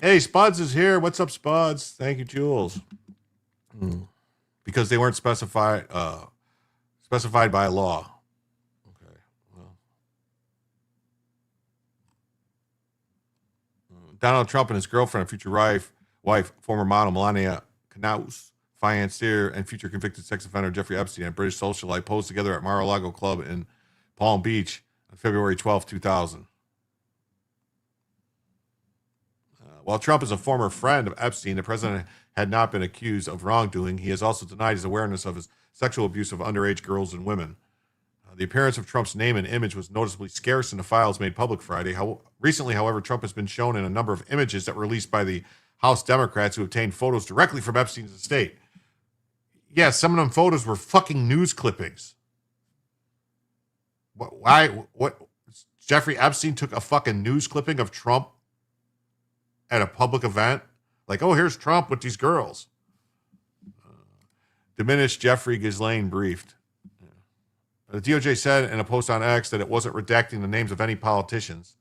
Hey, Spuds is here. What's up, Spuds? Thank you, Jules. Because they weren't specified by law. Okay. Well. Donald Trump and his girlfriend and future wife, former model Melania Knauss, financier and future convicted sex offender Jeffrey Epstein, a British socialite, posed together at Mar-a-Lago Club in Palm Beach on February 12, 2000. While Trump is a former friend of Epstein, the president had not been accused of wrongdoing. He has also denied his awareness of his sexual abuse of underage girls and women. The appearance of Trump's name and image was noticeably scarce in the files made public Friday. Recently, however, Trump has been shown in a number of images that were released by the House Democrats who obtained photos directly from Epstein's estate. Yeah, some of them photos were fucking news clippings. What? Jeffrey Epstein took a fucking news clipping of Trump at a public event, like, oh, here's Trump with these girls. Diminished Jeffrey Ghislaine briefed. The DOJ said in a post on X that it wasn't redacting the names of any politicians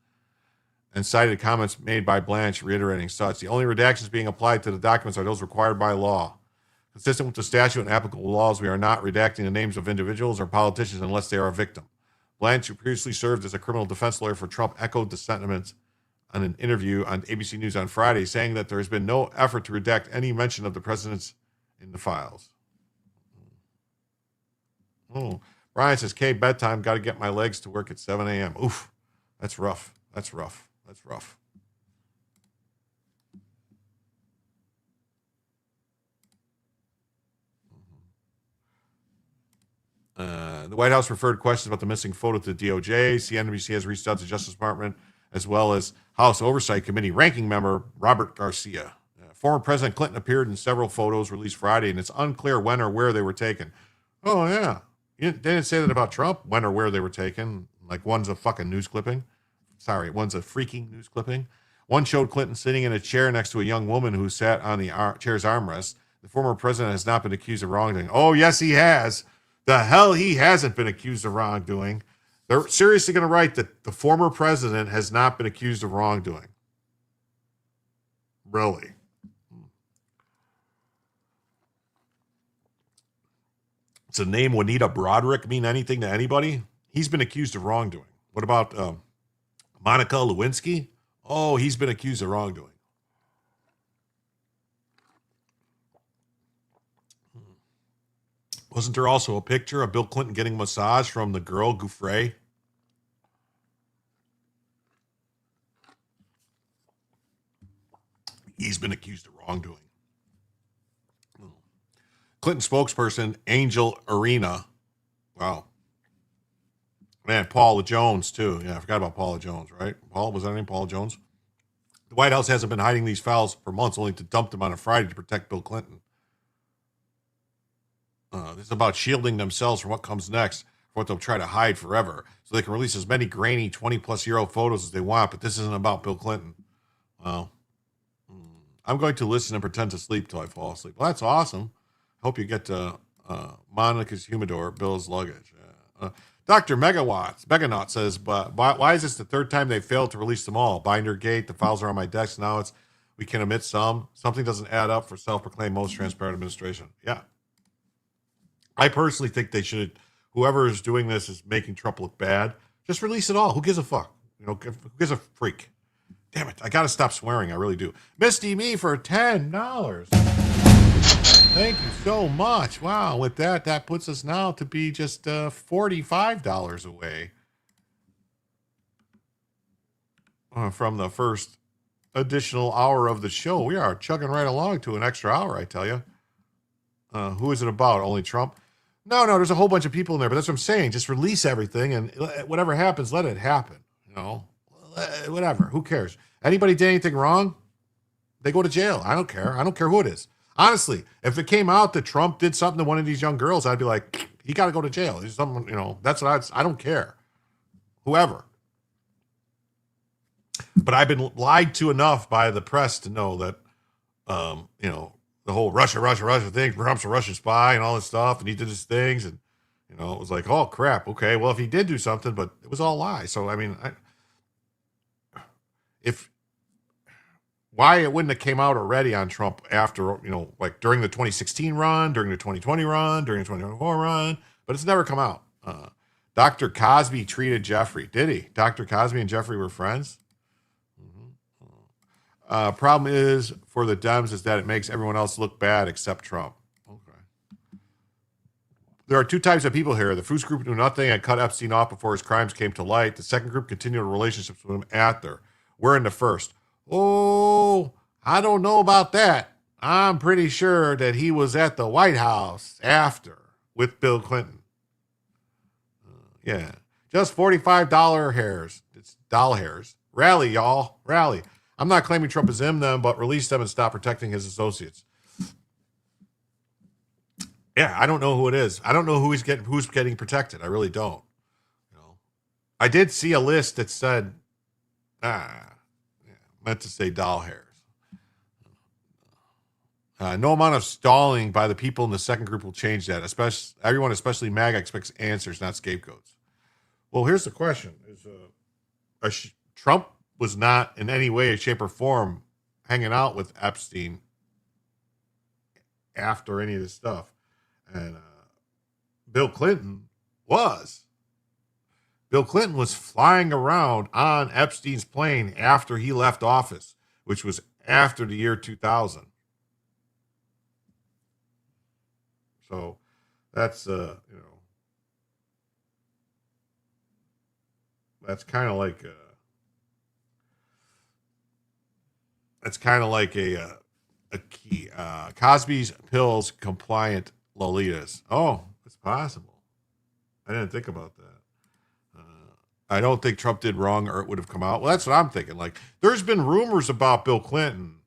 and cited comments made by Blanche reiterating such. The only redactions being applied to the documents are those required by law. Consistent with the statute and applicable laws, we are not redacting the names of individuals or politicians unless they are a victim. Blanche, who previously served as a criminal defense lawyer for Trump, echoed the sentiments on an interview on ABC News on Friday, saying that there has been no effort to redact any mention of the presidents in the files. Oh, Brian says, K, bedtime, got to get my legs to work at 7 a.m. Oof, that's rough. That's rough. That's rough. The White House referred questions about the missing photo to the DOJ. CNBC has reached out to the Justice Department as well as House Oversight Committee ranking member Robert Garcia. Former President Clinton appeared in several photos released Friday, and it's unclear when or where they were taken. Oh, yeah. They didn't say that about Trump, when or where they were taken. Like, one's a fucking news clipping. Sorry, one's a freaking news clipping. One showed Clinton sitting in a chair next to a young woman who sat on the chair's armrest. The former president has not been accused of wrongdoing. Oh, yes, he has. The hell he hasn't been accused of wrongdoing. They're seriously going to write that the former president has not been accused of wrongdoing. Really? Does the name Juanita Broderick mean anything to anybody? He's been accused of wrongdoing. What about Monica Lewinsky? Oh, he's been accused of wrongdoing. Wasn't there also a picture of Bill Clinton getting a massage from the girl, Gouffre? He's been accused of wrongdoing. Clinton spokesperson, Angel Arena. Wow. Man, Paula Jones, too. Yeah, I forgot about Paula Jones, right? Paul, was that her name? Paula Jones? The White House hasn't been hiding these files for months, only to dump them on a Friday to protect Bill Clinton. This is about shielding themselves from what comes next, for what they'll try to hide forever, so they can release as many grainy 20-plus-year-old photos as they want, but this isn't about Bill Clinton. Well, I'm going to listen and pretend to sleep till I fall asleep. Well, that's awesome. Hope you get to Monica's humidor, Bill's luggage. Dr. Meganaut says, but why is this the third time they failed to release them all? Binder Gate, the files are on my desk. Now we can omit some. Something doesn't add up for self-proclaimed most transparent administration. Yeah. I personally think they should, whoever is doing this is making Trump look bad. Just release it all. Who gives a fuck? Who gives a freak? Damn it. I got to stop swearing. I really do. Misty Me for $10. Thank you so much. Wow. With that puts us now to be just $45 away from the first additional hour of the show. We are chugging right along to an extra hour, I tell you. Who is it about? Only Trump? No, there's a whole bunch of people in there, but that's what I'm saying. Just release everything, and whatever happens, let it happen. Whatever. Who cares? Anybody did anything wrong? They go to jail. I don't care. I don't care who it is. Honestly, if it came out that Trump did something to one of these young girls, I'd be like, he got to go to jail. He's someone, that's what I don't care. Whoever. But I've been lied to enough by the press to know that, the whole Russia thing, Trump's a Russian spy and all this stuff, and he did his things, and it was like, oh crap, okay, well if he did do something, but it was all lies. So I mean, why it wouldn't have came out already on Trump after, like during the 2016 run, during the 2020 run, during the 2024 run, but it's never come out. Dr. Cosby treated Jeffrey, did he? Dr. Cosby and Jeffrey were friends. Problem is for the Dems is that it makes everyone else look bad except Trump. Okay. There are two types of people here. The first group knew nothing and cut Epstein off before his crimes came to light. The second group continued relationships with him after. We're in the first. Oh, I don't know about that. I'm pretty sure that he was at the White House after with Bill Clinton. Yeah. Just $45 hairs. It's doll hairs. Rally, y'all. Rally. I'm not claiming Trump is in them, but release them and stop protecting his associates. Yeah, I don't know who it is. I don't know who's getting protected. I really don't. I did see a list that said, meant to say doll hairs. No amount of stalling by the people in the second group will change that. Everyone, especially MAGA, expects answers, not scapegoats. Well, here's the question: Trump was not in any way, shape, or form hanging out with Epstein after any of this stuff. And Bill Clinton was. Bill Clinton was flying around on Epstein's plane after he left office, which was after the year 2000. So that's, that's kind of like a key. Cosby's pills compliant Lolitas. Oh, it's possible. I didn't think about that. I don't think Trump did wrong or it would have come out. Well, that's what I'm thinking. Like, there's been rumors about Bill Clinton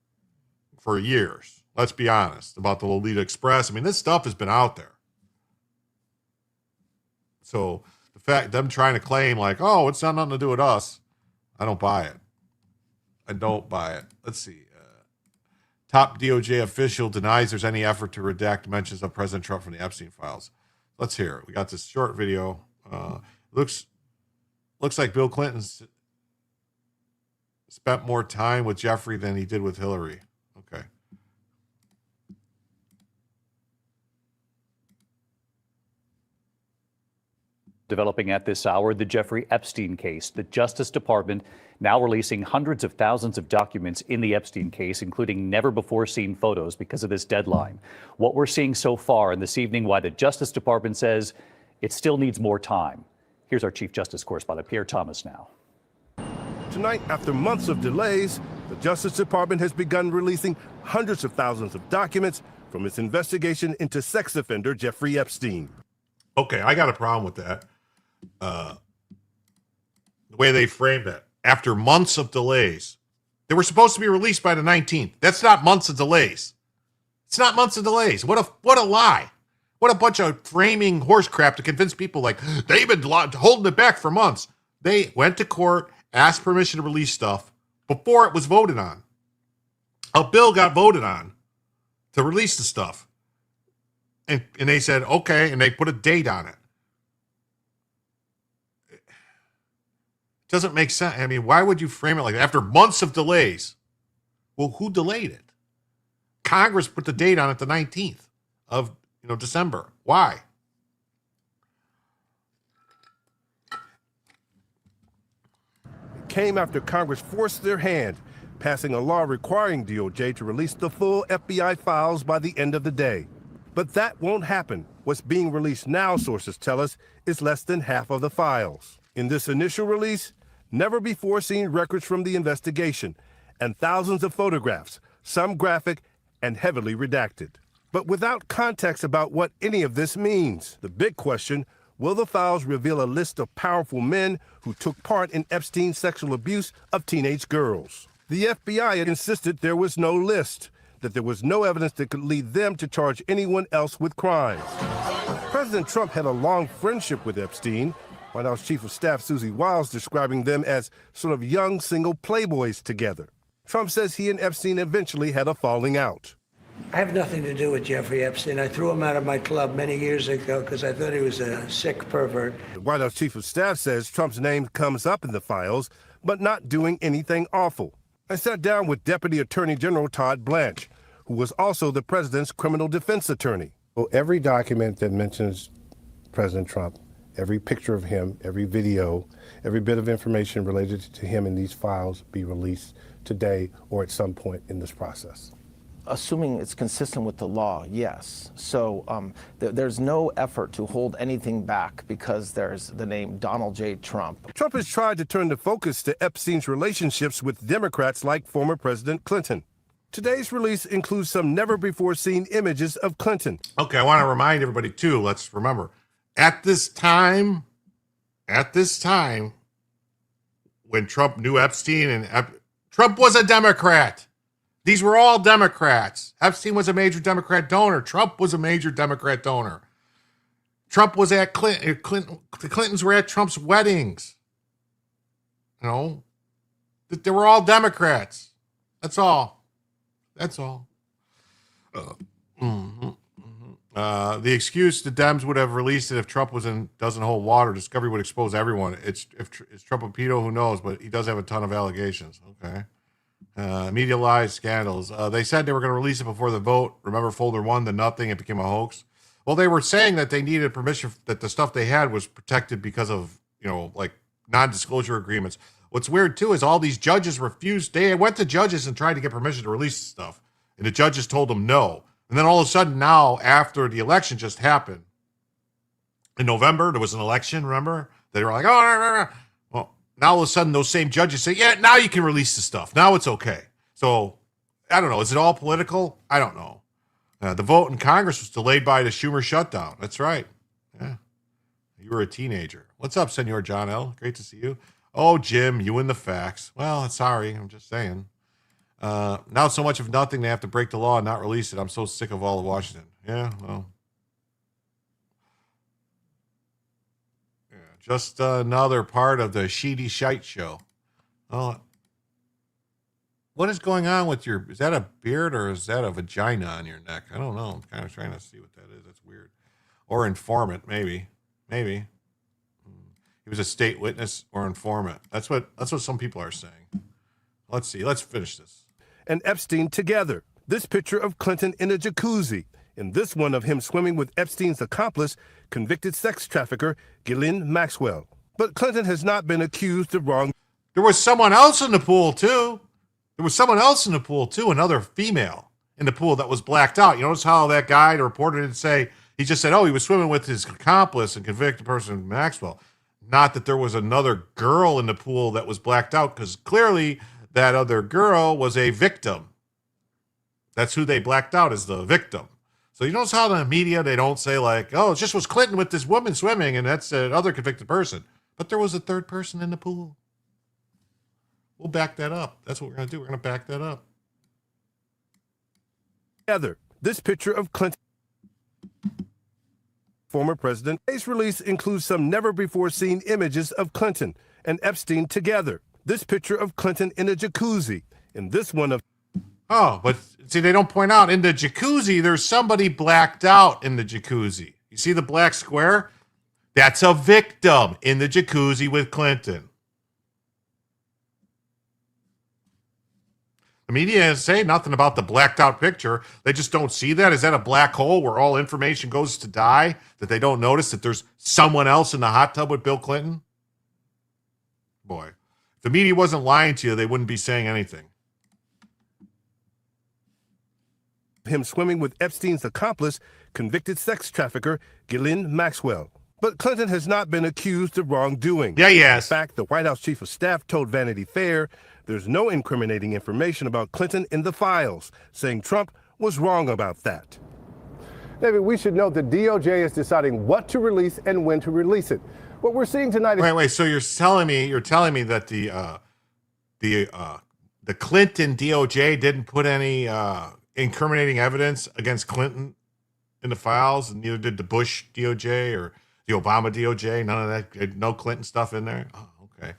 for years. Let's be honest about the Lolita Express. I mean, this stuff has been out there. So the fact them trying to claim like, oh, it's not nothing to do with us. I don't buy it. I don't buy it. Let's see. Top DOJ official denies there's any effort to redact mentions of President Trump from the Epstein files. Let's hear it. We got this short video. Looks like Bill Clinton spent more time with Jeffrey than he did with Hillary. Okay. Developing at this hour, the Jeffrey Epstein case. The Justice Department now releasing hundreds of thousands of documents in the Epstein case, including never-before-seen photos because of this deadline. What we're seeing so far, and this evening why the Justice Department says it still needs more time. Here's our Chief Justice correspondent, Pierre Thomas, now. Tonight, after months of delays, the Justice Department has begun releasing hundreds of thousands of documents from its investigation into sex offender Jeffrey Epstein. Okay, I got a problem with that. The way they framed it. After months of delays, they were supposed to be released by the 19th. That's not months of delays. It's not months of delays. What a lie. What a bunch of framing horse crap to convince people like they've been holding it back for months. They went to court, asked permission to release stuff before it was voted on. A bill got voted on to release the stuff. And they said, okay, and they put a date on it. It doesn't make sense. I mean, why would you frame it like that? After months of delays? Well, who delayed it? Congress put the date on it the 19th of December. Why? It came after Congress forced their hand, passing a law requiring DOJ to release the full FBI files by the end of the day. But that won't happen. What's being released now, sources tell us, is less than half of the files. In this initial release, never-before-seen records from the investigation and thousands of photographs, some graphic and heavily redacted. But without context about what any of this means. The big question, will the files reveal a list of powerful men who took part in Epstein's sexual abuse of teenage girls? The FBI insisted there was no list, that there was no evidence that could lead them to charge anyone else with crimes. President Trump had a long friendship with Epstein, White House Chief of Staff Susie Wiles describing them as sort of young single playboys together. Trump says he and Epstein eventually had a falling out. I have nothing to do with Jeffrey Epstein. I threw him out of my club many years ago because I thought he was a sick pervert. The White House Chief of Staff says Trump's name comes up in the files, but not doing anything awful. I sat down with Deputy Attorney General Todd Blanche, who was also the president's criminal defense attorney. Well, every document that mentions President Trump, every picture of him, every video, every bit of information related to him in these files be released today or at some point in this process. Assuming it's consistent with the law, yes. So there's no effort to hold anything back because there's the name Donald J. Trump. Trump has tried to turn the focus to Epstein's relationships with Democrats like former President Clinton. Today's release includes some never-before-seen images of Clinton. Okay, I want to remind everybody, too, let's remember, at this time, when Trump knew Epstein, and Trump was a Democrat. These were all Democrats. Epstein was a major Democrat donor. Trump was a major Democrat donor. Trump was at the Clintons were at Trump's weddings. They were all Democrats. That's all. The excuse the Dems would have released it if Trump doesn't hold water. Discovery would expose everyone. Is Trump a pedo? Who knows? But he does have a ton of allegations. Okay. Media lies, scandals. They said they were going to release it before the vote. Remember folder 1, the nothing, it became a hoax. Well, they were saying that they needed permission, that the stuff they had was protected because of, like non-disclosure agreements. What's weird, too, is all these judges refused. They went to judges and tried to get permission to release stuff. And the judges told them no. And then all of a sudden now, after the election just happened, in November, there was an election, remember? They were like, oh, well, now all of a sudden those same judges say, yeah, now you can release the stuff. Now it's okay. So, I don't know. Is it all political? I don't know. The vote in Congress was delayed by the Schumer shutdown. That's right. Yeah. You were a teenager. What's up, Senor John L? Great to see you. Oh, Jim, you and the facts. Well, sorry. I'm just saying. Now so much of nothing, they have to break the law and not release it. I'm so sick of all of Washington. Yeah, well. Yeah, just another part of the Sheedy Shite show. Oh, what is going on with is that a beard or is that a vagina on your neck? I don't know. I'm kind of trying to see what that is. That's weird. Or informant, maybe. Maybe. He was a state witness or informant. That's what some people are saying. Let's see. Let's finish this. And Epstein together. This picture of Clinton in a jacuzzi. In this one of him swimming with Epstein's accomplice, convicted sex trafficker Ghislaine Maxwell. But Clinton has not been accused of wrong. There was someone else in the pool, too. Another female in the pool that was blacked out. You notice how that guy, the reporter, didn't say, he just said, oh, he was swimming with his accomplice and convicted person, Maxwell. Not that there was another girl in the pool that was blacked out, because clearly that other girl was a victim. That's who they blacked out, as the victim. So you notice how in the media they don't say like, oh, it just was Clinton with this woman swimming and that's another convicted person. But there was a third person in the pool. We'll back that up. That's what we're going to do. We're going to back that up. Together, this picture of Clinton, former president. Today's release includes some never-before-seen images of Clinton and Epstein together. This picture of Clinton in a jacuzzi. And this one of... Oh, but see, they don't point out in the jacuzzi, there's somebody blacked out in the jacuzzi. You see the black square? That's a victim in the jacuzzi with Clinton. The media is saying nothing about the blacked out picture. They just don't see that. Is that a black hole where all information goes to die? That they don't notice that there's someone else in the hot tub with Bill Clinton? Boy, if the media wasn't lying to you, they wouldn't be saying anything. Him swimming with Epstein's accomplice, convicted sex trafficker Ghislaine Maxwell. But Clinton has not been accused of wrongdoing. Yeah, he has. In fact, the White House chief of staff told Vanity Fair there's no incriminating information about Clinton in the files, saying Trump was wrong about that. David, we should note that DOJ is deciding what to release and when to release it. What we're seeing tonight is... Wait. So you're telling me that the Clinton DOJ didn't put any incriminating evidence against Clinton in the files, and neither did the Bush DOJ or the Obama DOJ. None of that. No Clinton stuff in there. Oh, okay.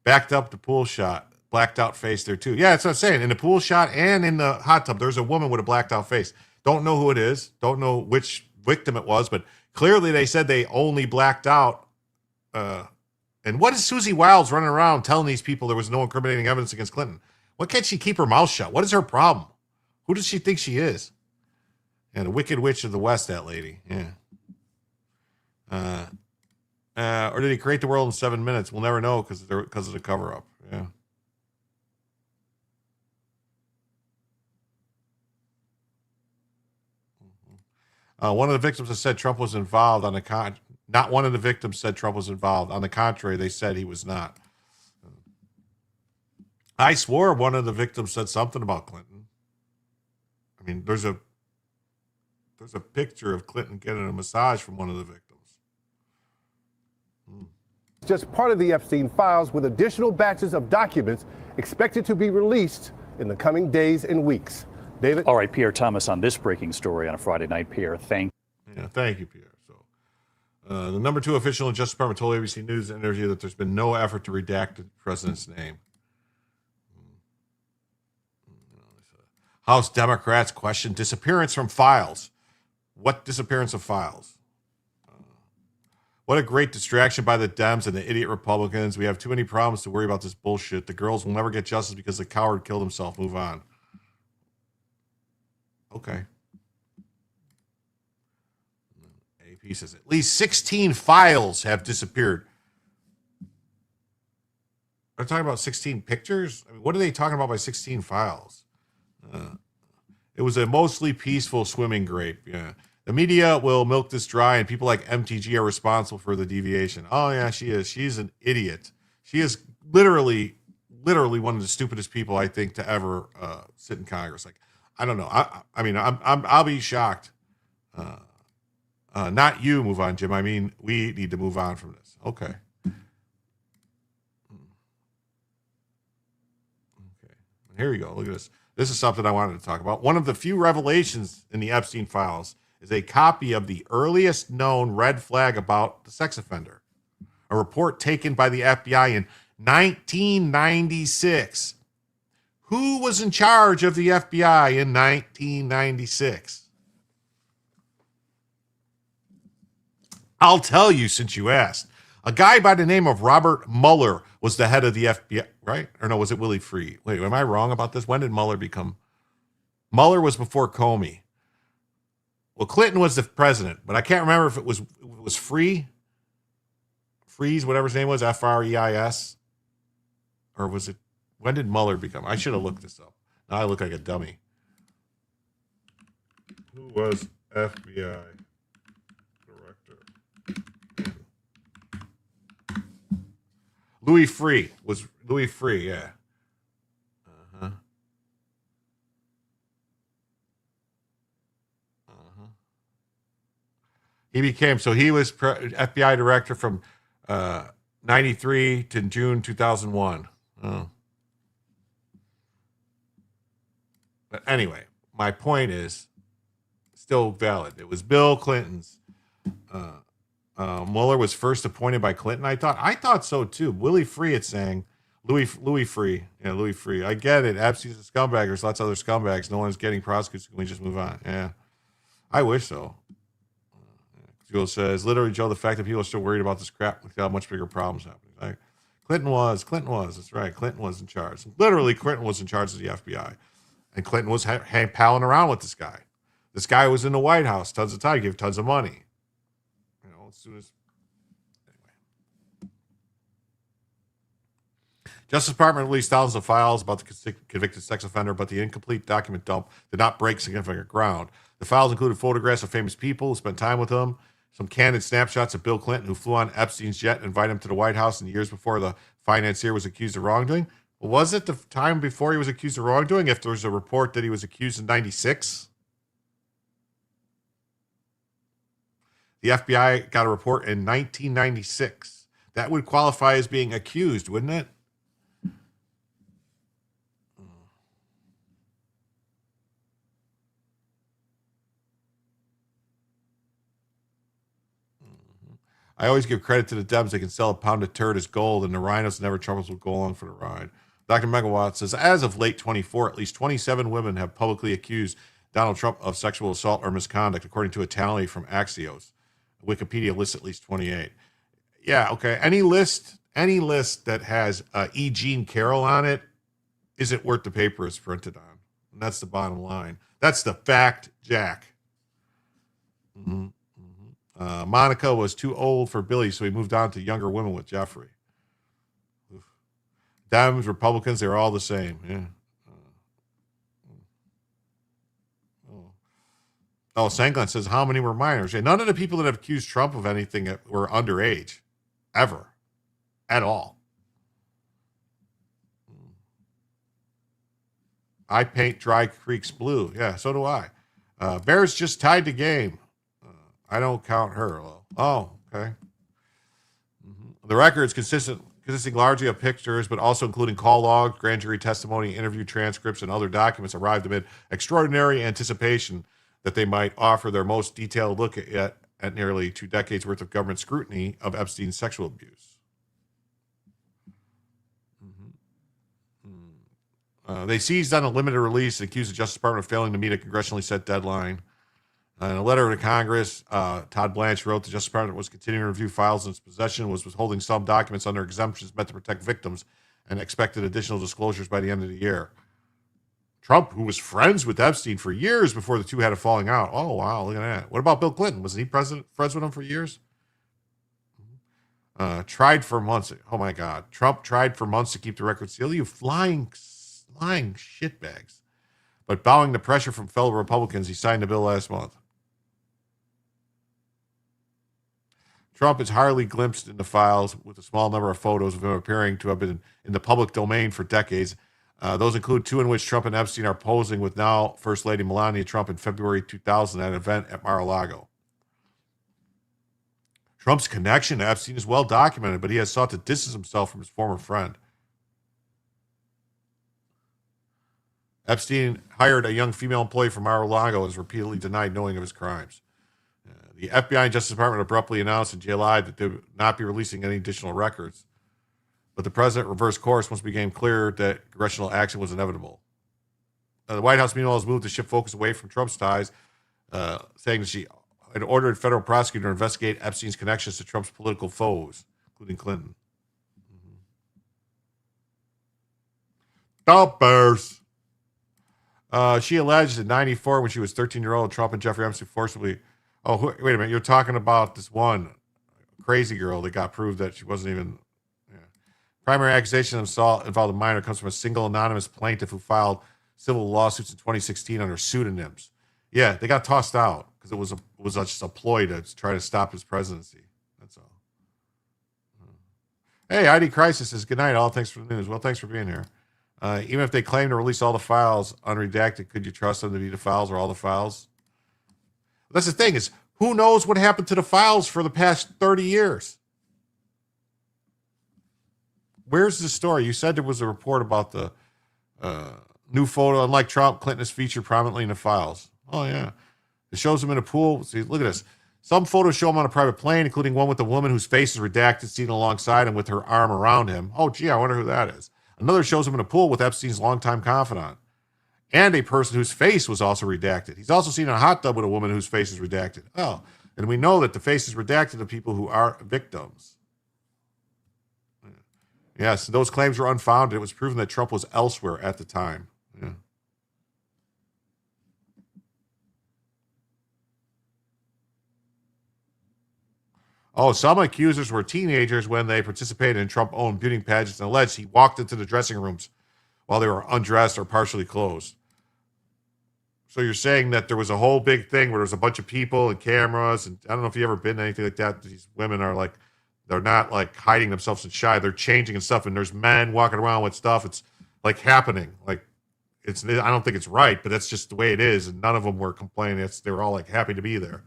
Backed up the pool shot, blacked out face there too. Yeah, that's what I'm saying. In the pool shot and in the hot tub, there's a woman with a blacked out face. Don't know who it is. Don't know which victim it was, but clearly they said they only blacked out. And what is Susie Wiles running around telling these people there was no incriminating evidence against Clinton? Why can't she keep her mouth shut? What is her problem? Who does she think she is? Yeah, the Wicked Witch of the West, that lady. Yeah. Or did he create the world in 7 minutes? We'll never know because of the cover-up. Yeah. One of the victims has said Trump was involved on the not one of the victims said Trump was involved. On the contrary, they said he was not. I swore one of the victims said something about Clinton. I mean, there's a picture of Clinton getting a massage from one of the victims. just part of the Epstein files, with additional batches of documents expected to be released in the coming days and weeks. David? All right, Pierre Thomas on this breaking story on a Friday night. Pierre, thank you, Pierre. So, the number 2 official in the Justice Department told ABC News in an interview that there's been no effort to redact the president's name. House Democrats question disappearance from files. What disappearance of files? What a great distraction by the Dems and the idiot Republicans. We have too many problems to worry about this bullshit. The girls will never get justice because the coward killed himself. Move on. Okay. AP says at least 16 files have disappeared. They're talking about 16 pictures? I mean, what are they talking about by 16 files? It was a mostly peaceful swimming grape. Yeah. The media will milk this dry, and people like MTG are responsible for the deviation. Oh, yeah, she is. She's an idiot. She is literally one of the stupidest people, I think, to ever sit in Congress. Like, I don't know. I mean, I'll be shocked. Not you, move on, Jim. I mean, we need to move on from this. Okay. Here we go. Look at this. This is something I wanted to talk about. One of the few revelations in the Epstein files is a copy of the earliest known red flag about the sex offender, a report taken by the FBI in 1996. Who was in charge of the FBI in 1996? I'll tell you since you asked. A guy by the name of Robert Mueller was the head of the FBI, right? Or no, was it Willie Free? Wait, am I wrong about this? When did Mueller become? Mueller was before Comey. Well, Clinton was the president, but I can't remember if it was Freeze, whatever his name was, Freis, or was it? When did Mueller become? I should have looked this up. Now I look like a dummy. Who was FBI director? Louis Freeh was Louis Freeh, yeah. He was FBI director from 93 to June 2001. Oh. But anyway, my point is still valid. It was Bill Clinton's. Mueller was first appointed by Clinton. I thought so too. Willie Free, it's saying. Louis Free. Yeah, Louis Free. I get it. Epstein's a scumbag. There's lots of other scumbags. No one's getting prosecuted. Can we just move on? Yeah. I wish so. Joe says, literally, Joe, the fact that people are still worried about this crap, look how much bigger problems happening. Like, Clinton was. That's right. Clinton was in charge. Literally, Clinton was in charge of the FBI. And Clinton was palling around with this guy. This guy was in the White House tons of time, gave tons of money. You know, as soon as. Anyway. Justice Department released thousands of files about the convicted sex offender, but the incomplete document dump did not break significant ground. The files included photographs of famous people who spent time with him, some candid snapshots of Bill Clinton, who flew on Epstein's jet and invited him to the White House in the years before the financier was accused of wrongdoing. Well, was it the time before he was accused of wrongdoing if there was a report that he was accused in 96? The FBI got a report in 1996. That would qualify as being accused, wouldn't it? I always give credit to the Dems. They can sell a pound of turd as gold, and the rhinos never troubles will go along for the ride. Dr. Megawatt says, as of late 24, at least 27 women have publicly accused Donald Trump of sexual assault or misconduct, according to a tally from Axios. Wikipedia lists at least 28. Yeah, okay. Any list that has E. Jean Carroll on it isn't worth the paper it's printed on. And that's the bottom line. That's the fact, Jack. Mm-hmm. Monica was too old for Billy, so he moved on to younger women with Jeffrey. Oof. Dems, Republicans, they're all the same. Yeah. Sanglan says, how many were minors? Yeah, none of the people that have accused Trump of anything were underage, ever, at all. I paint dry creeks blue. Yeah, so do I. Bears just tied the game. I don't count her. Oh, okay. The record is consisting largely of pictures, but also including call logs, grand jury testimony, interview transcripts, and other documents arrived amid extraordinary anticipation that they might offer their most detailed look at nearly 2 decades worth of government scrutiny of Epstein's sexual abuse. They seized on a limited release and accused the Justice Department of failing to meet a congressionally set deadline. In a letter to Congress, Todd Blanche wrote the Justice Department was continuing to review files in its possession, was withholding some documents under exemptions meant to protect victims, and expected additional disclosures by the end of the year. Trump, who was friends with Epstein for years before the two had a falling out. Oh, wow, look at that. What about Bill Clinton? Wasn't he friends with him for years? Tried for months. Oh, my God. Trump tried for months to keep the record sealed. You flying shitbags. But bowing to pressure from fellow Republicans, he signed the bill last month. Trump is hardly glimpsed in the files, with a small number of photos of him appearing to have been in the public domain for decades. Those include 2 in which Trump and Epstein are posing with now First Lady Melania Trump in February 2000 at an event at Mar-a-Lago. Trump's connection to Epstein is well documented, but he has sought to distance himself from his former friend. Epstein hired a young female employee from Mar-a-Lago and has repeatedly denied knowing of his crimes. The FBI and Justice Department abruptly announced in July that they would not be releasing any additional records. But the president reversed course once it became clear that congressional action was inevitable. The White House, meanwhile, has moved to shift focus away from Trump's ties, saying that she had ordered a federal prosecutor to investigate Epstein's connections to Trump's political foes, including Clinton. The Bears. She alleged in 94 when she was 13-year-old, Trump and Jeffrey Epstein forcibly. Oh, wait a minute. You're talking about this one crazy girl that got proved that she wasn't even. Yeah. Primary accusation of assault involved a minor comes from a single anonymous plaintiff who filed civil lawsuits in 2016 under pseudonyms. Yeah, they got tossed out because it was just a ploy to try to stop his presidency. That's all. Hey, ID Crisis says, good night, all. Thanks for the news. Well, thanks for being here. Even if they claim to release all the files unredacted, could you trust them to be the files or all the files? That's the thing is, who knows what happened to the files for the past 30 years? Where's the story? You said there was a report about the new photo. Unlike Trump, Clinton is featured prominently in the files. Oh, yeah. It shows him in a pool. See, look at this. Some photos show him on a private plane, including one with a woman whose face is redacted, seen alongside him with her arm around him. Oh, gee, I wonder who that is. Another shows him in a pool with Epstein's longtime confidant and a person whose face was also redacted. He's also seen in a hot tub with a woman whose face is redacted. Oh, and we know that the face is redacted of people who are victims. Yes, those claims were unfounded. It was proven that Trump was elsewhere at the time. Yeah. Oh, some accusers were teenagers when they participated in Trump-owned beauty pageants and alleged he walked into the dressing rooms while they were undressed or partially clothed. So you're saying that there was a whole big thing where there was a bunch of people and cameras, and I don't know if you've ever been to anything like that. These women are like, they're not like hiding themselves and shy. They're changing and stuff, and there's men walking around with stuff. It's like happening. Like I don't think it's right, but that's just the way it is. And none of them were complaining. They were all like happy to be there.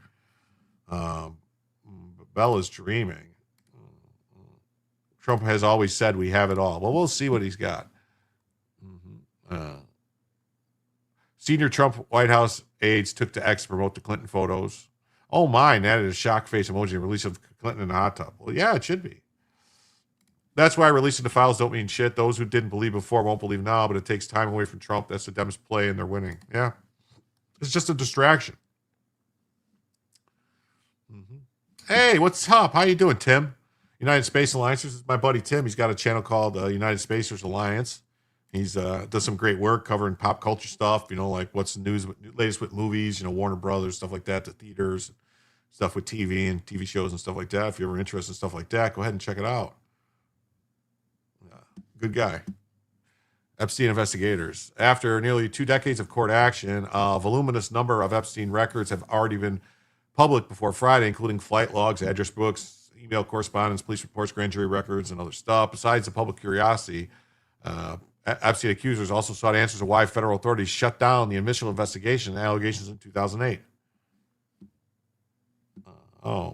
Bella's dreaming. Trump has always said we have it all. Well, we'll see what he's got. Senior Trump White House aides took to X to promote the Clinton photos. Oh my, and added a shock face emoji and release of Clinton in the hot tub. Well, yeah, it should be. That's why releasing the files don't mean shit. Those who didn't believe before won't believe now, but it takes time away from Trump. That's the dumbest play, and they're winning. Yeah. It's just a distraction. Hey, what's up? How you doing, Tim? United Space Alliance. This is my buddy Tim. He's got a channel called United Spacers Alliance. He's does some great work covering pop culture stuff, like what's the news, latest with movies, Warner Brothers, stuff like that, the theaters, stuff with TV and TV shows and stuff like that. If you're ever interested in stuff like that, go ahead and check it out. Good guy. Epstein investigators. After nearly 2 decades of court action, a voluminous number of Epstein records have already been public before Friday, including flight logs, address books, email correspondence, police reports, grand jury records, and other stuff. Besides the public curiosity, Epstein accusers also sought answers to why federal authorities shut down the initial investigation and allegations in 2008.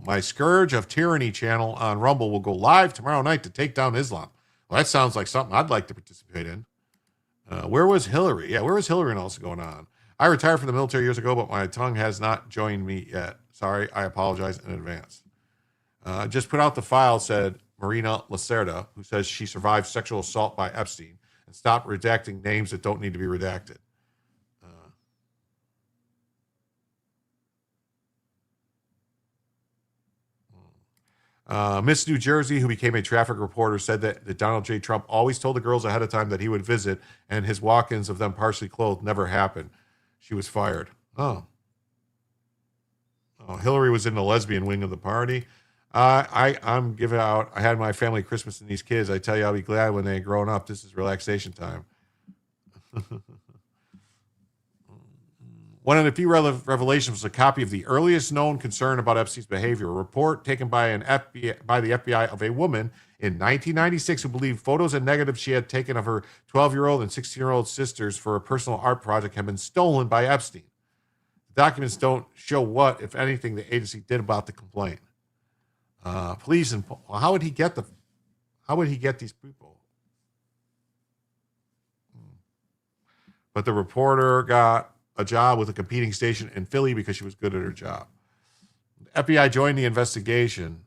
My Scourge of Tyranny channel on Rumble will go live tomorrow night to take down Islam. Well, that sounds like something I'd like to participate in. Where was Hillary? Yeah, where was Hillary and all this going on? I retired from the military years ago, but my tongue has not joined me yet. Sorry, I apologize in advance. Just put out the file, said Marina Lacerda, who says she survived sexual assault by Epstein, and stop redacting names that don't need to be redacted. Miss New Jersey, who became a traffic reporter, said that Donald J. Trump always told the girls ahead of time that he would visit, and his walk-ins of them partially clothed never happened. She was fired. Oh, Hillary was in the lesbian wing of the party. I'm giving out. I had my family Christmas and these kids. I tell you, I'll be glad when they're grown up. This is relaxation time. One of the few revelations was a copy of the earliest known concern about Epstein's behavior, a report taken by the FBI of a woman in 1996 who believed photos and negatives she had taken of her 12-year-old and 16-year-old sisters for a personal art project had been stolen by Epstein. The documents don't show what, if anything, the agency did about the complaint. Police and how would he get these people? But the reporter got a job with a competing station in Philly because she was good at her job. The FBI joined the investigation.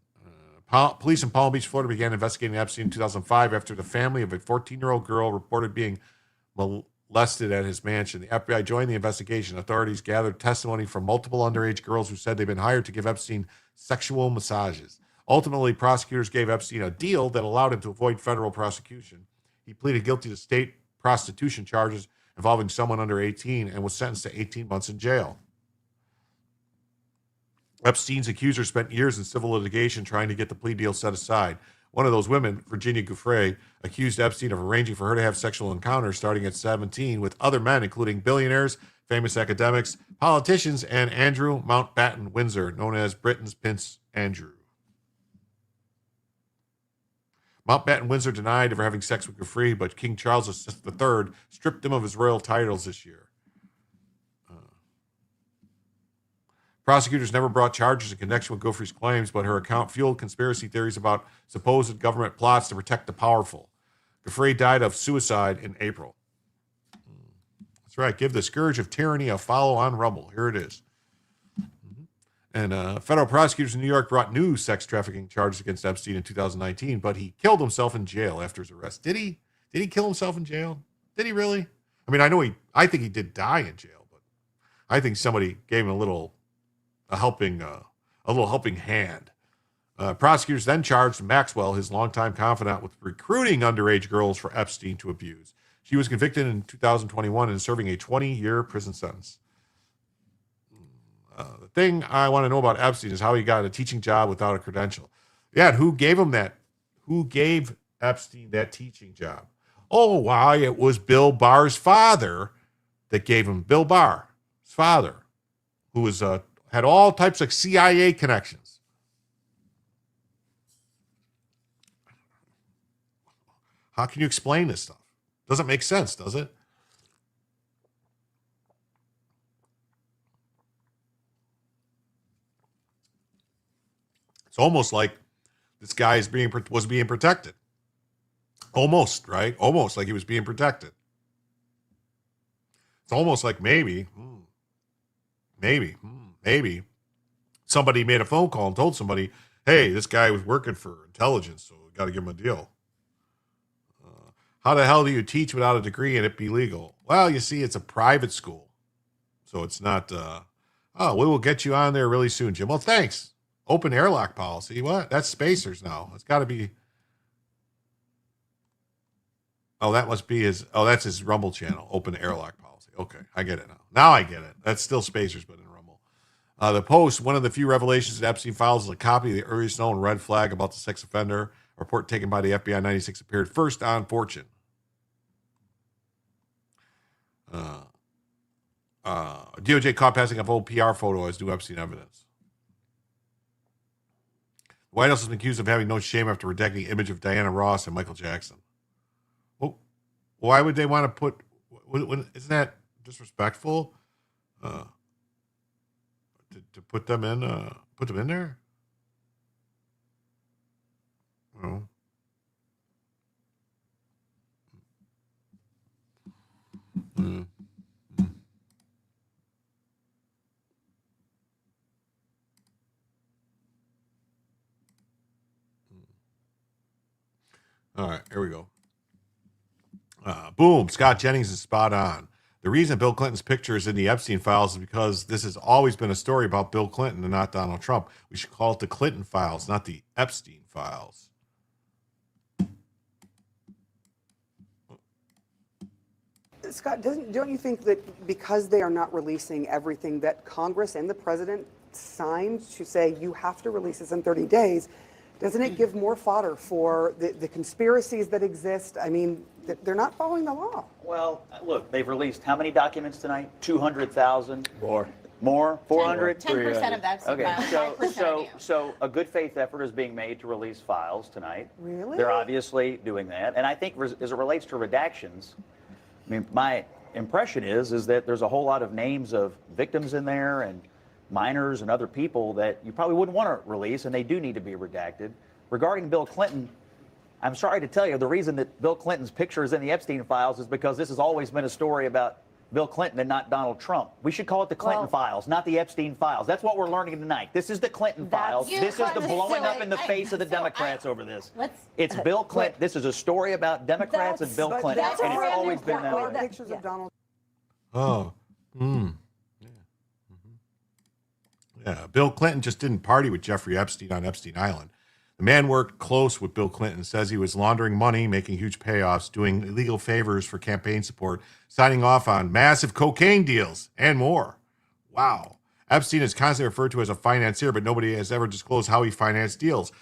Police in Palm Beach, Florida began investigating Epstein in 2005 after the family of a 14-year-old girl reported being molested at his mansion. The FBI joined the investigation. Authorities gathered testimony from multiple underage girls who said they'd been hired to give Epstein sexual massages. Ultimately, prosecutors gave Epstein a deal that allowed him to avoid federal prosecution. He pleaded guilty to state prostitution charges involving someone under 18 and was sentenced to 18 months in jail. Epstein's accuser spent years in civil litigation trying to get the plea deal set aside. One of those women, Virginia Giuffre, accused Epstein of arranging for her to have sexual encounters starting at 17 with other men, including billionaires, famous academics, politicians, and Andrew Mountbatten Windsor, known as Britain's Prince Andrew. Mountbatten Windsor denied ever having sex with Giuffre, but King Charles III stripped him of his royal titles this year. Prosecutors never brought charges in connection with Giuffre's claims, but her account fueled conspiracy theories about supposed government plots to protect the powerful. Giuffre died of suicide in April. That's right. Give the scourge of tyranny a follow on Rumble. Here it is. And federal prosecutors in New York brought new sex trafficking charges against Epstein in 2019, but he killed himself in jail after his arrest. Did he? Did he kill himself in jail? Did he really? I mean, I think he did die in jail, but I think somebody gave him a little helping hand. Prosecutors then charged Maxwell, his longtime confidant, with recruiting underage girls for Epstein to abuse. She was convicted in 2021 and is serving a 20-year prison sentence. The thing I want to know about Epstein is how he got a teaching job without a credential. Yeah, and who gave him that? Who gave Epstein that teaching job? Oh, why, it was Bill Barr's father that gave him. Bill Barr's father, who was had all types of CIA connections. How can you explain this stuff? Doesn't make sense, does it? It's almost like this guy was being protected. Almost, right? Almost like he was being protected. It's almost like maybe somebody made a phone call and told somebody, hey, this guy was working for intelligence, so we got to give him a deal. How the hell do you teach without a degree and it be legal? Well, you see, it's a private school. So it's not, we will get you on there really soon, Jim. Well, thanks. Open airlock policy. What? That's spacers now. It's got to be. Oh, that must be that's his Rumble channel. Open airlock policy. Okay, I get it now. Now I get it. That's still spacers, but in Rumble. The Post, one of the few revelations in Epstein files, is a copy of the earliest known red flag about the sex offender. A report taken by the FBI in 96 appeared first on Fortune. DOJ caught passing up old PR photo as new Epstein evidence. The White House has been accused of having no shame after redacting the image of Diana Ross and Michael Jackson. Well, why would they want to put? Isn't that disrespectful? To put them in there? No. All right, here we go. Boom, Scott Jennings is spot on. The reason Bill Clinton's picture is in the Epstein files is because this has always been a story about Bill Clinton and not Donald Trump. We should call it the Clinton files, not the Epstein files. Scott, don't you think that because they are not releasing everything that Congress and the president signed to say you have to release this in 30 days, doesn't it give more fodder for the conspiracies that exist? I mean, they're not following the law. Well, look, they've released how many documents tonight? 200,000? More? 400? 10% of that's Okay, about 5% so a good faith effort is being made to release files tonight. Really? They're obviously doing that. And I think as it relates to redactions, I mean, my impression is that there's a whole lot of names of victims in there and minors and other people that you probably wouldn't want to release, and they do need to be redacted. Regarding Bill Clinton, I'm sorry to tell you, the reason that Bill Clinton's picture is in the Epstein files is because this has always been a story about Bill Clinton and not Donald Trump. We should call it the Clinton files, not the Epstein files. That's what we're learning tonight. This is the Clinton files. This is the blowing up in the face of the Democrats over this. It's Bill Clinton. This is a story about Democrats and Bill Clinton, and it's always been that way. Pictures of Donald. Oh. Yeah, Bill Clinton just didn't party with Jeffrey Epstein on Epstein Island. The man worked close with Bill Clinton, says he was laundering money, making huge payoffs, doing illegal favors for campaign support, signing off on massive cocaine deals, and more. Wow. Epstein is constantly referred to as a financier, but nobody has ever disclosed how he financed deals,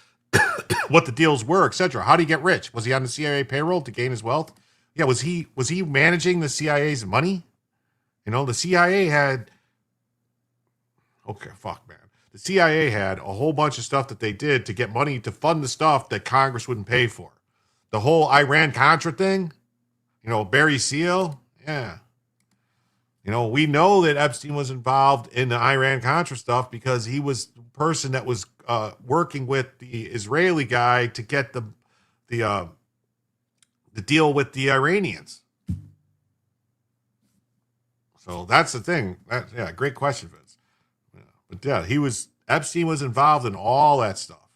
what the deals were, etc. How did he get rich? Was he on the CIA payroll to gain his wealth? Yeah, was he managing the CIA's money? You know, the CIA had... Okay, fuck, man. The CIA had a whole bunch of stuff that they did to get money to fund the stuff that Congress wouldn't pay for. The whole Iran-Contra thing, you know, Barry Seal, yeah. You know, we know that Epstein was involved in the Iran-Contra stuff because he was the person that was working with the Israeli guy to get the deal with the Iranians. So that's the thing. Yeah, great question, Vince. Yeah. But yeah, Epstein was involved in all that stuff.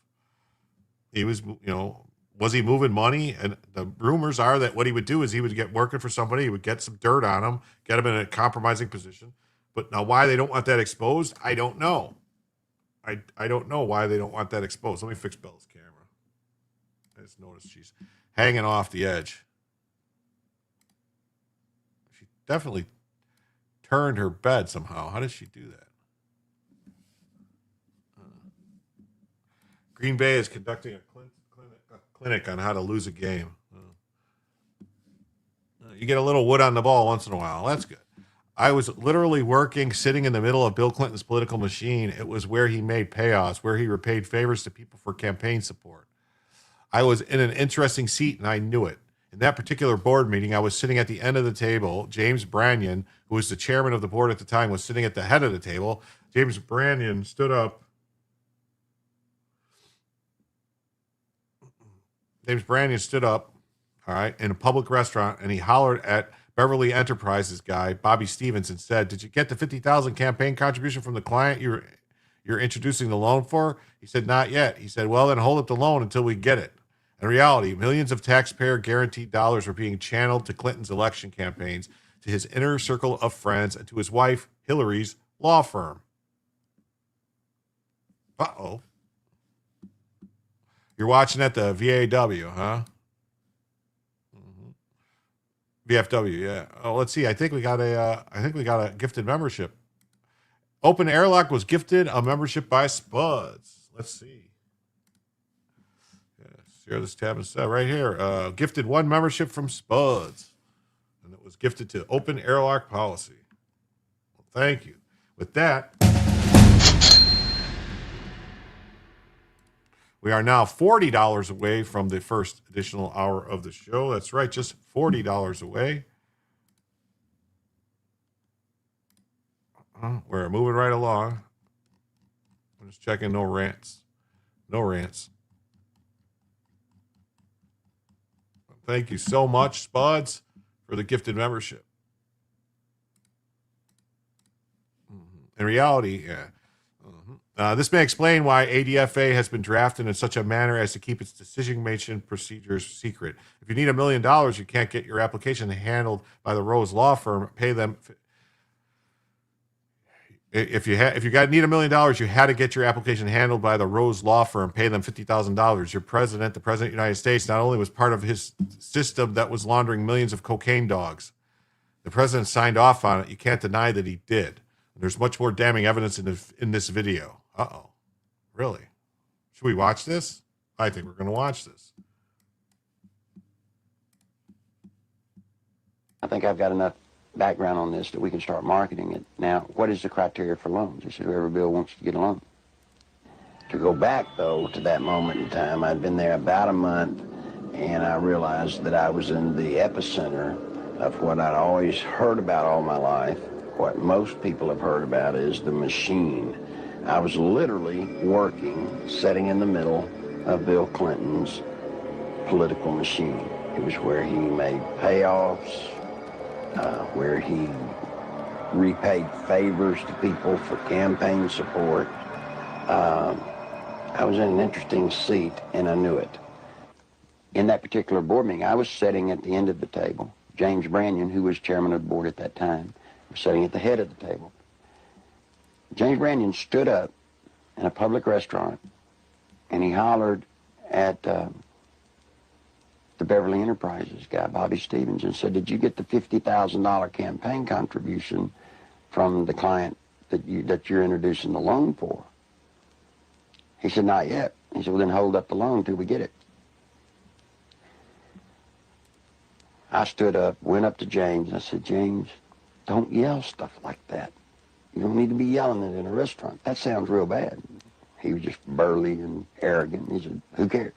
He was, you know, was he moving money? And the rumors are that what he would do is he would get working for somebody, he would get some dirt on him, get him in a compromising position. But now why they don't want that exposed, I don't know. I don't know why they don't want that exposed. Let me fix Bella's camera. I just noticed she's hanging off the edge. She definitely turned her bed somehow. How did she do that? Green Bay is conducting a clinic on how to lose a game. You get a little wood on the ball once in a while. That's good. I was literally sitting in the middle of Bill Clinton's political machine. It was where he made payoffs, where he repaid favors to people for campaign support. I was in an interesting seat, and I knew it. In that particular board meeting, I was sitting at the end of the table. James Brannion, who was the chairman of the board at the time, was sitting at the head of the table. James Brannion stood up. All right, in a public restaurant, and he hollered at Beverly Enterprises guy, Bobby Stevens, and said, "Did you get the $50,000 campaign contribution from the client you're introducing the loan for?" He said, "Not yet." He said, "Well, then hold up the loan until we get it." In reality, millions of taxpayer guaranteed dollars were being channeled to Clinton's election campaigns, to his inner circle of friends, and to his wife, Hillary's law firm. Uh-oh. You're watching at the VAW, huh? VFW, yeah. Oh, let's see. I think we got a gifted membership. Open Airlock was gifted a membership by Spuds. Let's see. Yeah, share this tab instead right here. Gifted one membership from Spuds, and it was gifted to Open Airlock Policy. Well, thank you. With that, we are now $40 away from the first additional hour of the show. That's right, just $40 away. We're moving right along. I'm just checking no rants. No rants. Thank you so much, Spuds, for the gifted membership. In reality, yeah. This may explain why ADFA has been drafted in such a manner as to keep its decision-making procedures secret. If you need $1 million, you can't get your application handled by the Rose Law Firm. Pay them. If you need $1 million, you had to get your application handled by the Rose Law Firm. Pay them $50,000. Your president, the president of the United States, not only was part of his system that was laundering millions of cocaine dogs, the president signed off on it. You can't deny that he did. There's much more damning evidence in this video. Uh-oh. Really? Should we watch this? I think we're going to watch this. I think I've got enough background on this that we can start marketing it. Now, what is the criteria for loans? It's whoever Bill wants to get a loan. To go back, though, to that moment in time, I'd been there about a month, and I realized that I was in the epicenter of what I'd always heard about all my life. What most people have heard about is the machine. I was literally working, sitting in the middle of Bill Clinton's political machine. It was where he made payoffs, where he repaid favors to people for campaign support. I was in an interesting seat, and I knew it. In that particular board meeting, I was sitting at the end of the table. James Brannion, who was chairman of the board at that time, was sitting at the head of the table. James Brannion stood up in a public restaurant, and he hollered at the Beverly Enterprises guy, Bobby Stevens, and said, "Did you get the $50,000 campaign contribution from the client that you're introducing the loan for?" He said, "Not yet." He said, "Well, then hold up the loan till we get it." I stood up, went up to James, and I said, "James, don't yell stuff like that. You don't need to be yelling it in a restaurant. That sounds real bad." He was just burly and arrogant. He said, "Who cares?"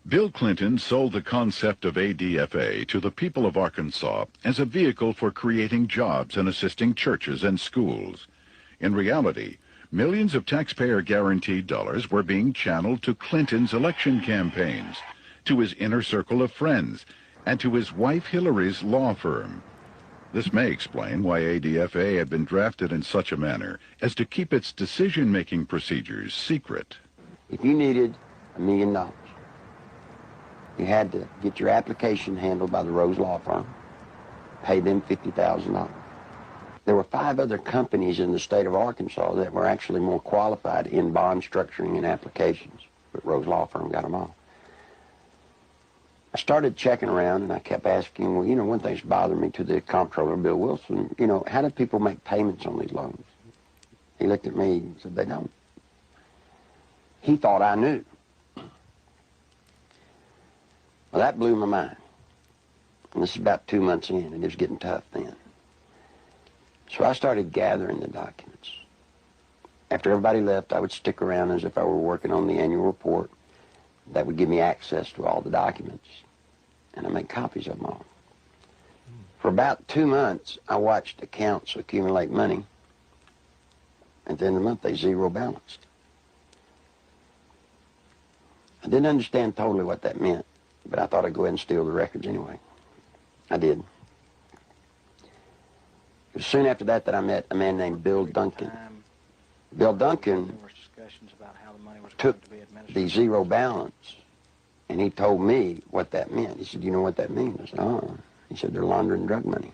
Bill Clinton sold the concept of ADFA to the people of Arkansas as a vehicle for creating jobs and assisting churches and schools. In reality, millions of taxpayer-guaranteed dollars were being channeled to Clinton's election campaigns, to his inner circle of friends, and to his wife Hillary's law firm. This may explain why ADFA had been drafted in such a manner as to keep its decision-making procedures secret. If you needed $1 million, you had to get your application handled by the Rose Law Firm, pay them $50,000. There were 5 other companies in the state of Arkansas that were actually more qualified in bond structuring and applications, but Rose Law Firm got them all. I started checking around, and I kept asking, well, one thing's bothering me, to the comptroller, Bill Wilson, how do people make payments on these loans? He looked at me and said, "They don't." He thought I knew. Well, that blew my mind. And this is about 2 months in, and it was getting tough then. So I started gathering the documents. After everybody left, I would stick around as if I were working on the annual report. That would give me access to all the documents, and I make copies of them all. For about 2 months, I watched accounts accumulate money. At the end of the month, they zero balanced. I didn't understand totally what that meant, but I thought I'd go ahead and steal the records anyway. I did. It was soon after that I met a man named Bill Duncan. Bill Duncan took the zero balance, and he told me what that meant. He said, "You know what that means?" I said, "Oh." He said, "They're laundering drug money."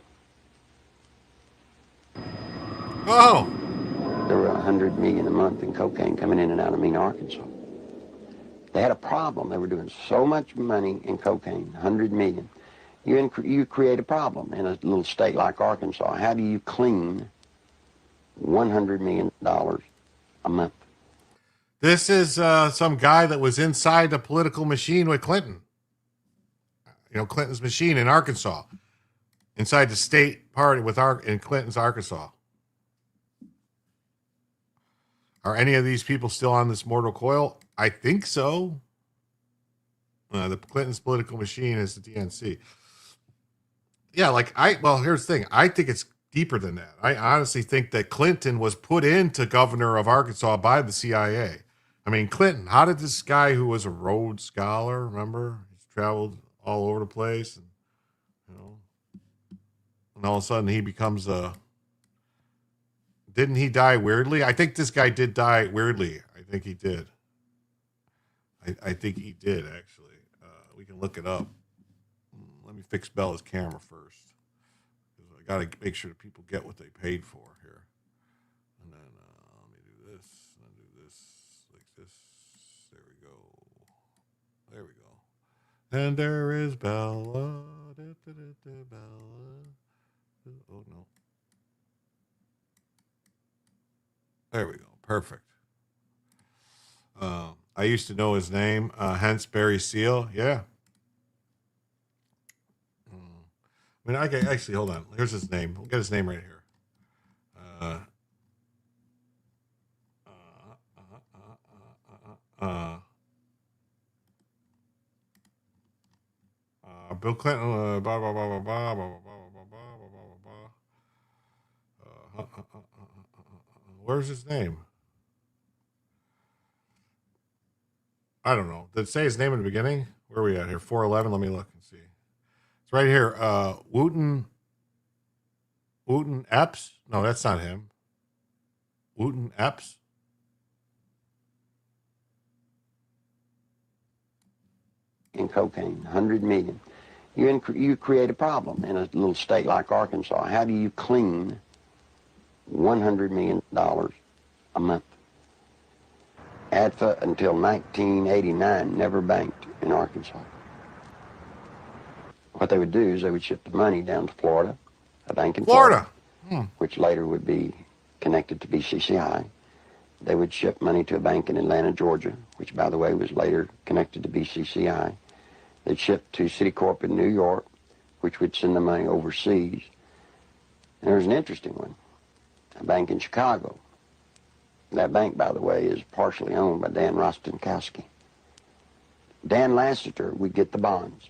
Oh! There were $100 million a month in cocaine coming in and out of Mena, Arkansas. They had a problem. They were doing so much money in cocaine, $100 million. You create a problem in a little state like Arkansas. How do you clean $100 million a month? This is some guy that was inside the political machine with Clinton. Clinton's machine in Arkansas, inside the state party in Clinton's Arkansas. Are any of these people still on this mortal coil? I think so. The Clinton's political machine is the DNC. Yeah, here's the thing. I think it's deeper than that. I honestly think that Clinton was put into governor of Arkansas by the CIA. I mean, Clinton, how did this guy who was a Rhodes Scholar, remember? He's traveled all over the place. And, and all of a sudden he becomes didn't he die weirdly? I think this guy did die weirdly. I think he did. I think he did, actually. We can look it up. Let me fix Bella's camera first. I got to make sure that people get what they paid for here. And then let me do this. And do this like this. There we go. There we go. And there is Bella. Bella. Oh, no. There we go. Perfect. I used to know his name, hence Barry Seal. Yeah. I mean, I can actually, hold on. Here's his name. We'll get his name right here. Bill Clinton. Where's his name? I don't know. Did it say his name in the beginning? Where are we at here? 411. Let me look and see. It's right here. Wooten Epps? No, that's not him. Wooten Epps? In cocaine, $100 million. You create a problem in a little state like Arkansas. How do you clean $100 million a month? ADFA until 1989 never banked in Arkansas. What they would do is they would ship the money down to Florida, a bank in Florida, which later would be connected to BCCI. They would ship money to a bank in Atlanta, Georgia, which, by the way, was later connected to BCCI. They'd ship to Citicorp in New York, which would send the money overseas. And there's an interesting one, a bank in Chicago. That bank, by the way, is partially owned by Dan Rostenkowski. Dan Lassiter would get the bonds.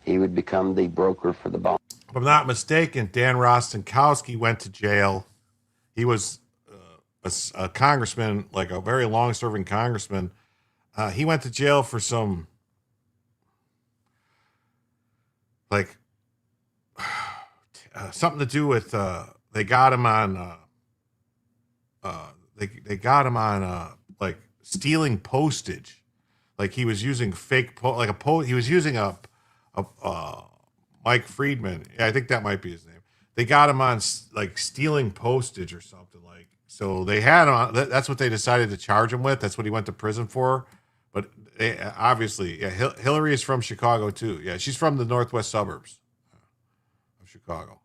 He would become the broker for the bonds. If I'm not mistaken, Dan Rostenkowski went to jail. He was a congressman, like a very long-serving congressman. He went to jail for some, like, something to do with. They got him on. They got him on like stealing postage. Like he was using fake he was using a Mike Friedman. Yeah, I think that might be his name. They got him on like stealing postage or something like. So they had him on. That's what they decided to charge him with. That's what he went to prison for. But obviously, yeah, Hillary is from Chicago too. Yeah, she's from the northwest suburbs of Chicago.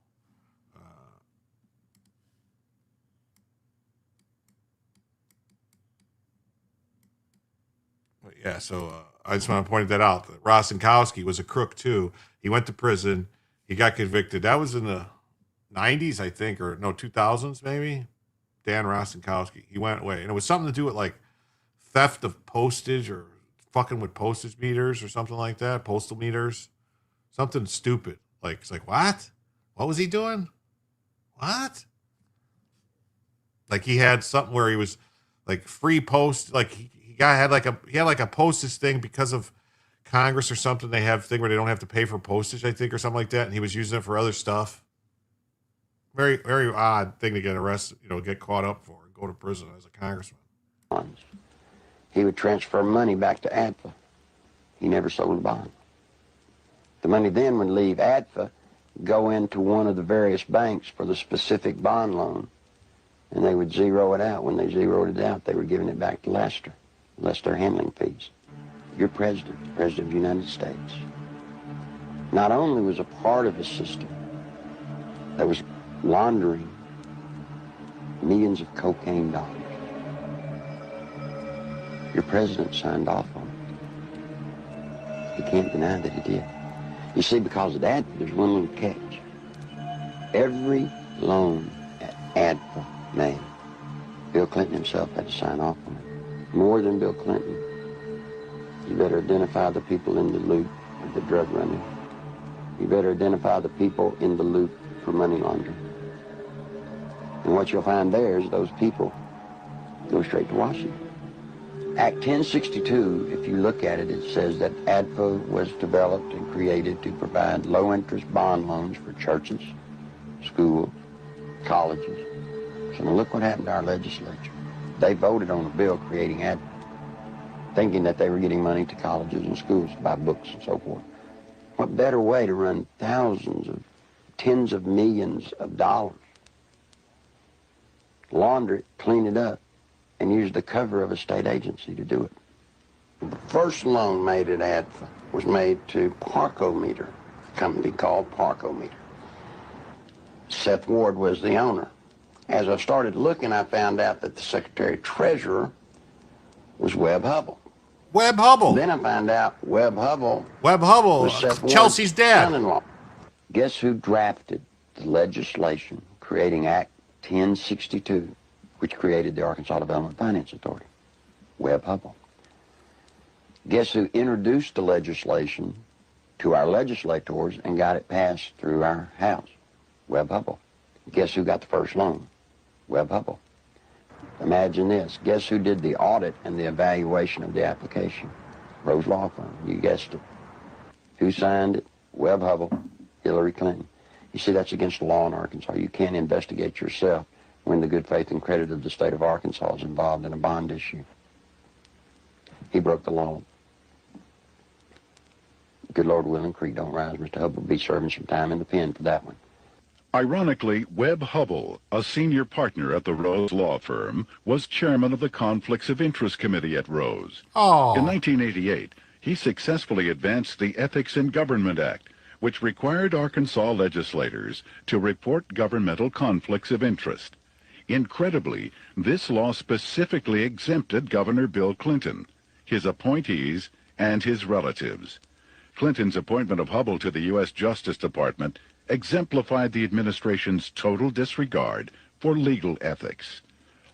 Yeah, so I just want to point that out. Rostenkowski was a crook too. He went to prison. He got convicted. That was in the 90s, I think, or no, 2000s maybe. Dan Rostenkowski. He went away. And it was something to do with like theft of postage or fucking with postage meters or something like that. Postal meters. Something stupid. Like, it's like, what? What was he doing? What? Like he had something where he was like free post, like he had like a postage thing because of Congress or something. They have a thing where they don't have to pay for postage, I think, or something like that. And he was using it for other stuff. Very, very odd thing to get arrested, get caught up for and go to prison as a congressman. He would transfer money back to ADFA. He never sold a bond. The money then would leave ADFA, go into one of the various banks for the specific bond loan, and they would zero it out. When they zeroed it out, they were giving it back to Lester, less their handling fees. Your president, the President of the United States, not only was a part of a system that was laundering millions of cocaine dollars, your president signed off on it. He can't deny that he did. You see, because of that, there's one little catch. Every loan that ADFA made, Bill Clinton himself had to sign off on it. More than Bill Clinton. You better identify the people in the loop of the drug running. You better identify the people in the loop for money laundering. And what you'll find there is those people go straight to Washington. Act 1062, if you look at it, it says that ADFA was developed and created to provide low-interest bond loans for churches, schools, colleges. So now look what happened to our legislature. They voted on a bill creating ADFA, thinking that they were getting money to colleges and schools to buy books and so forth. What better way to run thousands of, tens of millions of dollars, launder it, clean it up, and use the cover of a state agency to do it. The first loan made at ADFA was made to Parkometer, a company called Parkometer. Seth Ward was the owner. As I started looking, I found out that the Secretary Treasurer was Webb Hubbell. Webb Hubbell. Then I found out Webb Hubbell was Seth Chelsea's Ward's dad. son-in-law. Guess who drafted the legislation creating Act 1062, which created the Arkansas Development Finance Authority? Webb Hubbell. Guess who introduced the legislation to our legislators and got it passed through our House? Webb Hubbell. Guess who got the first loan? Webb Hubbell. Imagine this. Guess who did the audit and the evaluation of the application? Rose Law Firm. You guessed it. Who signed it? Webb Hubbell, Hillary Clinton. You see, that's against the law in Arkansas. You can't investigate yourself when the good faith and credit of the state of Arkansas is involved in a bond issue. He broke the law. Good Lord willing, creek don't rise. Mr. Hubbell will be serving some time in the pen for that one. Ironically, Webb Hubble, a senior partner at the Rose law firm, was chairman of the Conflicts of Interest Committee at Rose. Oh. In 1988, he successfully advanced the Ethics in Government Act, which required Arkansas legislators to report governmental conflicts of interest. Incredibly, this law specifically exempted Governor Bill Clinton, his appointees, and his relatives. Clinton's appointment of Hubble to the U.S. Justice Department exemplified the administration's total disregard for legal ethics.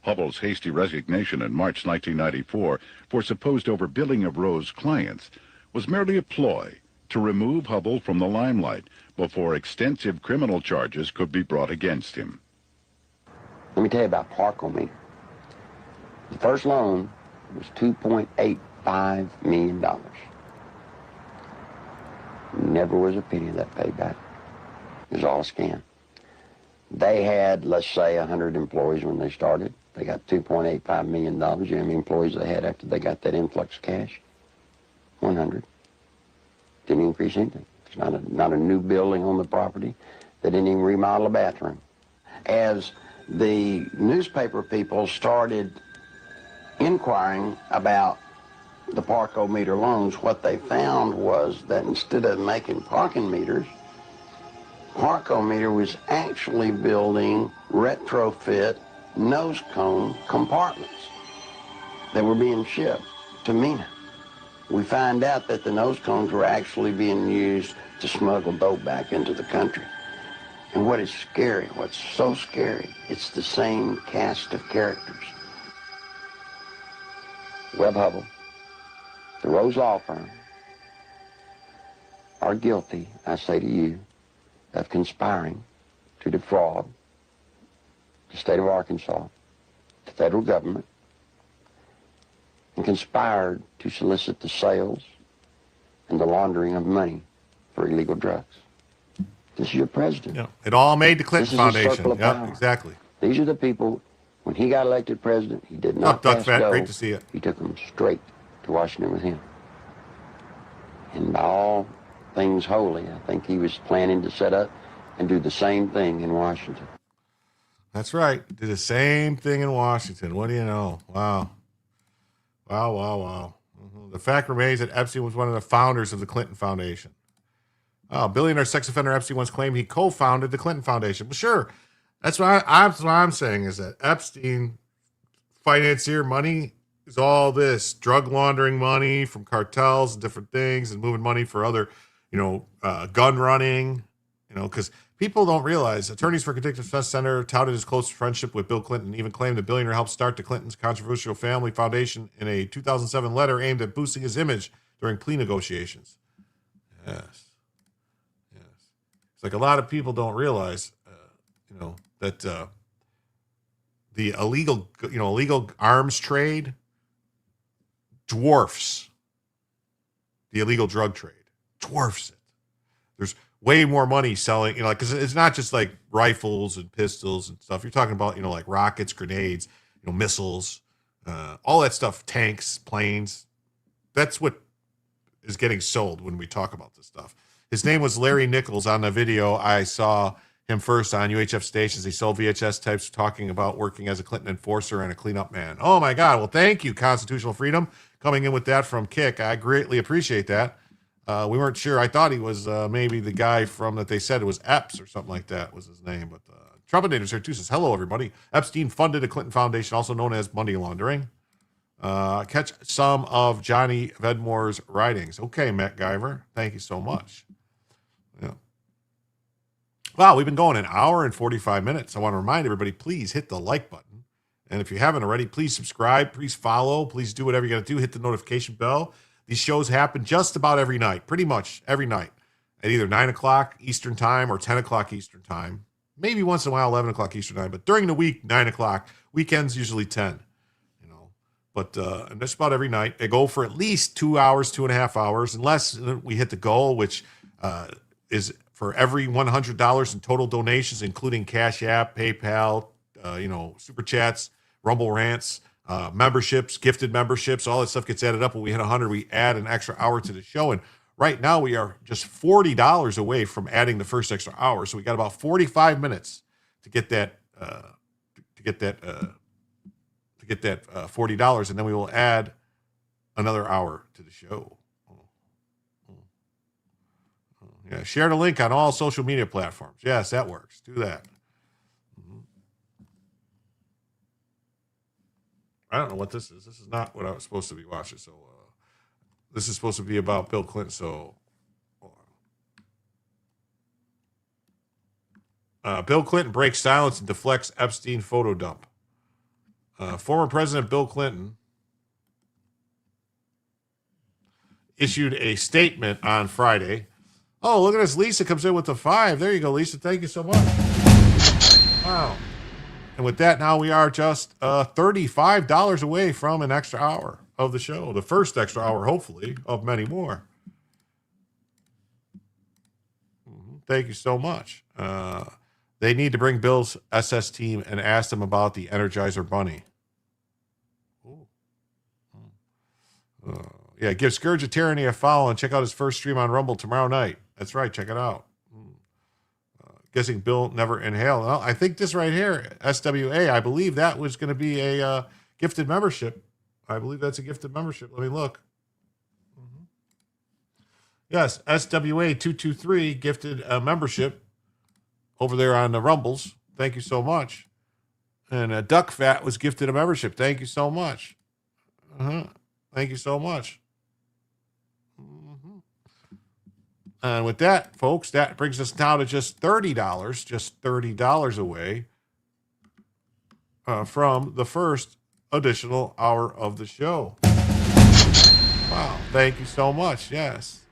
Hubble's hasty resignation in March 1994 for supposed overbilling of Rose's clients was merely a ploy to remove Hubble from the limelight before extensive criminal charges could be brought against him. Let me tell you about Parkometer. The first loan was $2.85 million. Never was a penny of that paid back. It was all a scam. They had, let's say, 100 employees when they started. They got $2.85 million. You know how many employees they had after they got that influx of cash? 100. Didn't increase anything. It's not a new building on the property. They didn't even remodel a bathroom. As the newspaper people started inquiring about the Parkometer loans, what they found was that instead of making parking meters, Parkometer was actually building retrofit nose cone compartments that were being shipped to MENA. We find out that the nose cones were actually being used to smuggle dope back into the country. And what is scary, what's so scary, it's the same cast of characters. Webb Hubble, the Rose Law Firm, are guilty, I say to you, of conspiring to defraud the state of Arkansas, the federal government, and conspired to solicit the sales and the laundering of money for illegal drugs. This is your president. Yeah. It all made the Clinton This is a Foundation. circle of Yeah, power. exactly. These are the people, when he got elected president, he did not Duck pass Fat, go. great to see you. He took them straight to Washington with him. And by all things holy, I think he was planning to set up and do the same thing in Washington. That's right. Did the same thing in Washington. What do you know? Wow. Wow, wow, wow. The fact remains that Epstein was one of the founders of the Clinton Foundation. Billionaire sex offender Epstein once claimed he co-founded the Clinton Foundation. Well, sure. That's what I'm saying is that Epstein financier money is all this drug laundering money from cartels and different things and moving money for other, gun running, because people don't realize attorneys for convicted defense senator touted his close friendship with Bill Clinton, even claimed the billionaire helped start the Clintons' controversial family foundation in a 2007 letter aimed at boosting his image during plea negotiations. Yes. It's like a lot of people don't realize, that the illegal arms trade dwarfs the illegal drug trade. Dwarfs it. There's way more money selling, because it's not just like rifles and pistols and stuff. You're talking about, like rockets, grenades, missiles, all that stuff, tanks, planes. That's what is getting sold when we talk about this stuff. His name was Larry Nichols. On the video, I saw him first on UHF stations. He sold VHS tapes talking about working as a Clinton enforcer and a cleanup man. Oh my God. Well, thank you, Constitutional Freedom, coming in with that from Kick. I greatly appreciate that. We weren't sure. I thought he was maybe the guy from that they said it was Epps or something like that was his name. But Trumpinator's here too. Says, hello, everybody. Epstein funded a Clinton Foundation, also known as money laundering. Catch some of Johnny Vedmore's writings. Okay, Matt Guyver. Thank you so much. Yeah. Wow, we've been going an hour and 45 minutes. I want to remind everybody, please hit the like button. And if you haven't already, please subscribe, please follow, please do whatever you got to do. Hit the notification bell. These shows happen just about every night, pretty much every night, at either 9 o'clock Eastern time or 10 o'clock Eastern time. Maybe once in a while, 11 o'clock Eastern time. But during the week, 9 o'clock. Weekends, usually 10. But and that's about every night. They go for at least 2 hours, 2.5 hours, unless we hit the goal, which is for every $100 in total donations, including Cash App, PayPal, Super Chats, Rumble Rants, memberships, gifted memberships, all that stuff gets added up. When we hit 100, we add an extra hour to the show. And Right now, we are just $40 away from adding the first extra hour. So we got about 45 minutes to get that $40, and then we will add another hour to the show. Yeah, share the link on all social media platforms. Yes, that works. Do that. I don't know what this is. This is not what I was supposed to be watching. So this is supposed to be about Bill Clinton. So Bill Clinton breaks silence and deflects Epstein photo dump. Former President Bill Clinton issued a statement on Friday. Oh, look at this. Lisa comes in with the 5. There you go, Lisa. Thank you so much. Wow. And with that, now we are just $35 away from an extra hour of the show. The first extra hour, hopefully, of many more. Thank you so much. They need to bring Bill's SS team and ask them about the Energizer Bunny. Yeah, give Scourge of Tyranny a follow and check out his first stream on Rumble tomorrow night. That's right, check it out. Guessing Bill never inhaled. Well, I think this right here, SWA, I believe that was going to be a gifted membership. I believe that's a gifted membership. Let me look. Yes, SWA 223 gifted a membership over there on the Rumbles. Thank you so much. And Duck Fat was gifted a membership. Thank you so much. Thank you so much. And with that, folks, that brings us now to just $30 away from the first additional hour of the show. Wow. Thank you so much. Yes.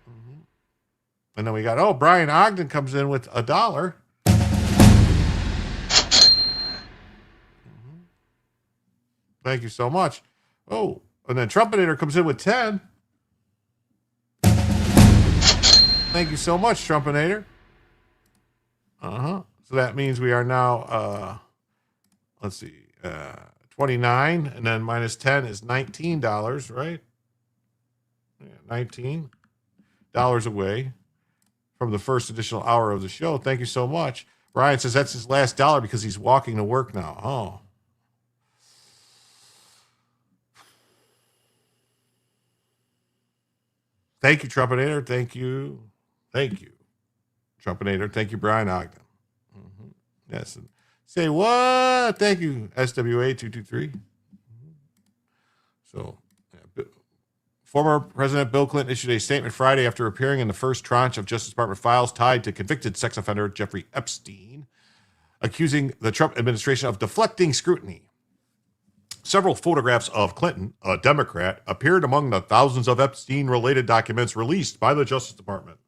And then we got, Brian Ogden comes in with $1. Thank you so much. Oh, and then Trumpinator comes in with 10. Thank you so much, Trumpinator. So that means we are now, let's see, 29, and then minus 10 is $19, right? Yeah, $19 away from the first additional hour of the show. Thank you so much. Ryan says that's his last dollar because he's walking to work now. Oh. Thank you, Trumpinator. Thank you. Thank you, Trumpinator. Thank you, Brian Ogden. Yes. And say what? Thank you, SWA 223. So, former President Bill Clinton issued a statement Friday after appearing in the first tranche of Justice Department files tied to convicted sex offender Jeffrey Epstein, accusing the Trump administration of deflecting scrutiny. Several photographs of Clinton, a Democrat, appeared among the thousands of Epstein-related documents released by the Justice Department.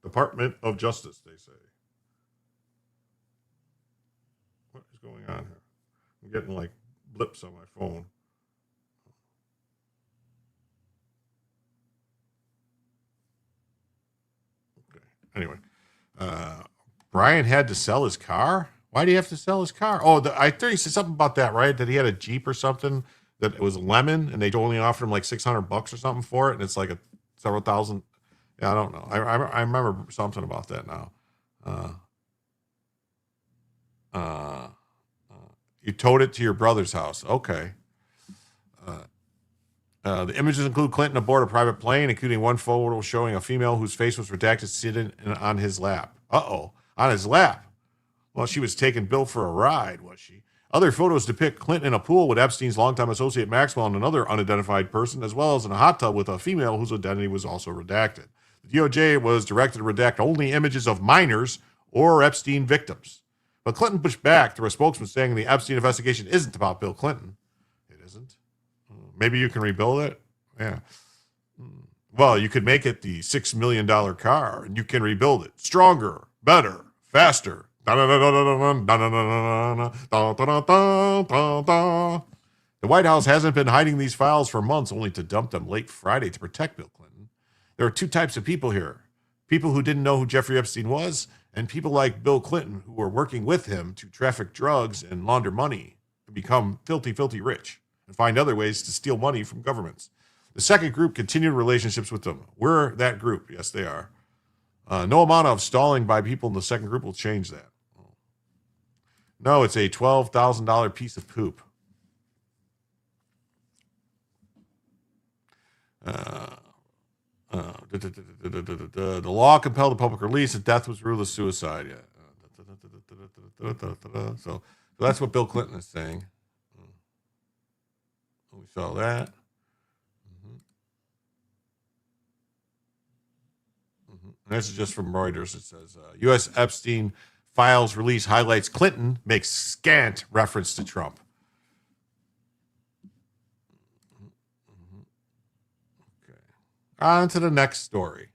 Department of Justice, they say. What is going on here? I'm getting like blips on my phone. Okay. Anyway, Brian had to sell his car. Why do you have to sell his car? Oh, I think he said something about that, right? That he had a Jeep or something that it was lemon, and they only offered him like $600 or something for it, and it's like several thousand. Yeah, I don't know. I remember something about that now. You towed it to your brother's house. Okay. The images include Clinton aboard a private plane, including one photo showing a female whose face was redacted sitting on his lap. On his lap. Well, she was taking Bill for a ride, was she? Other photos depict Clinton in a pool with Epstein's longtime associate Maxwell and another unidentified person, as well as in a hot tub with a female whose identity was also redacted. The DOJ was directed to redact only images of minors or Epstein victims. But Clinton pushed back through a spokesman saying the Epstein investigation isn't about Bill Clinton. It isn't. Maybe you can rebuild it? Yeah. Well, you could make it the $6 million car, and you can rebuild it. Stronger, better, faster. The White House hasn't been hiding these files for months, only to dump them late Friday to protect Bill Clinton. There are two types of people here. People who didn't know who Jeffrey Epstein was, and people like Bill Clinton who were working with him to traffic drugs and launder money and become filthy, filthy rich and find other ways to steal money from governments. The second group continued relationships with them. We're that group. Yes, they are. No amount of stalling by people in the second group will change that. No, it's a $12,000 piece of poop. The law compelled the public release, and death was ruled as suicide. Yeah. So that's what Bill Clinton is saying. We saw that. This is just from Reuters. It says U.S. Epstein files release highlights Clinton makes scant reference to Trump. Okay. On to the next story.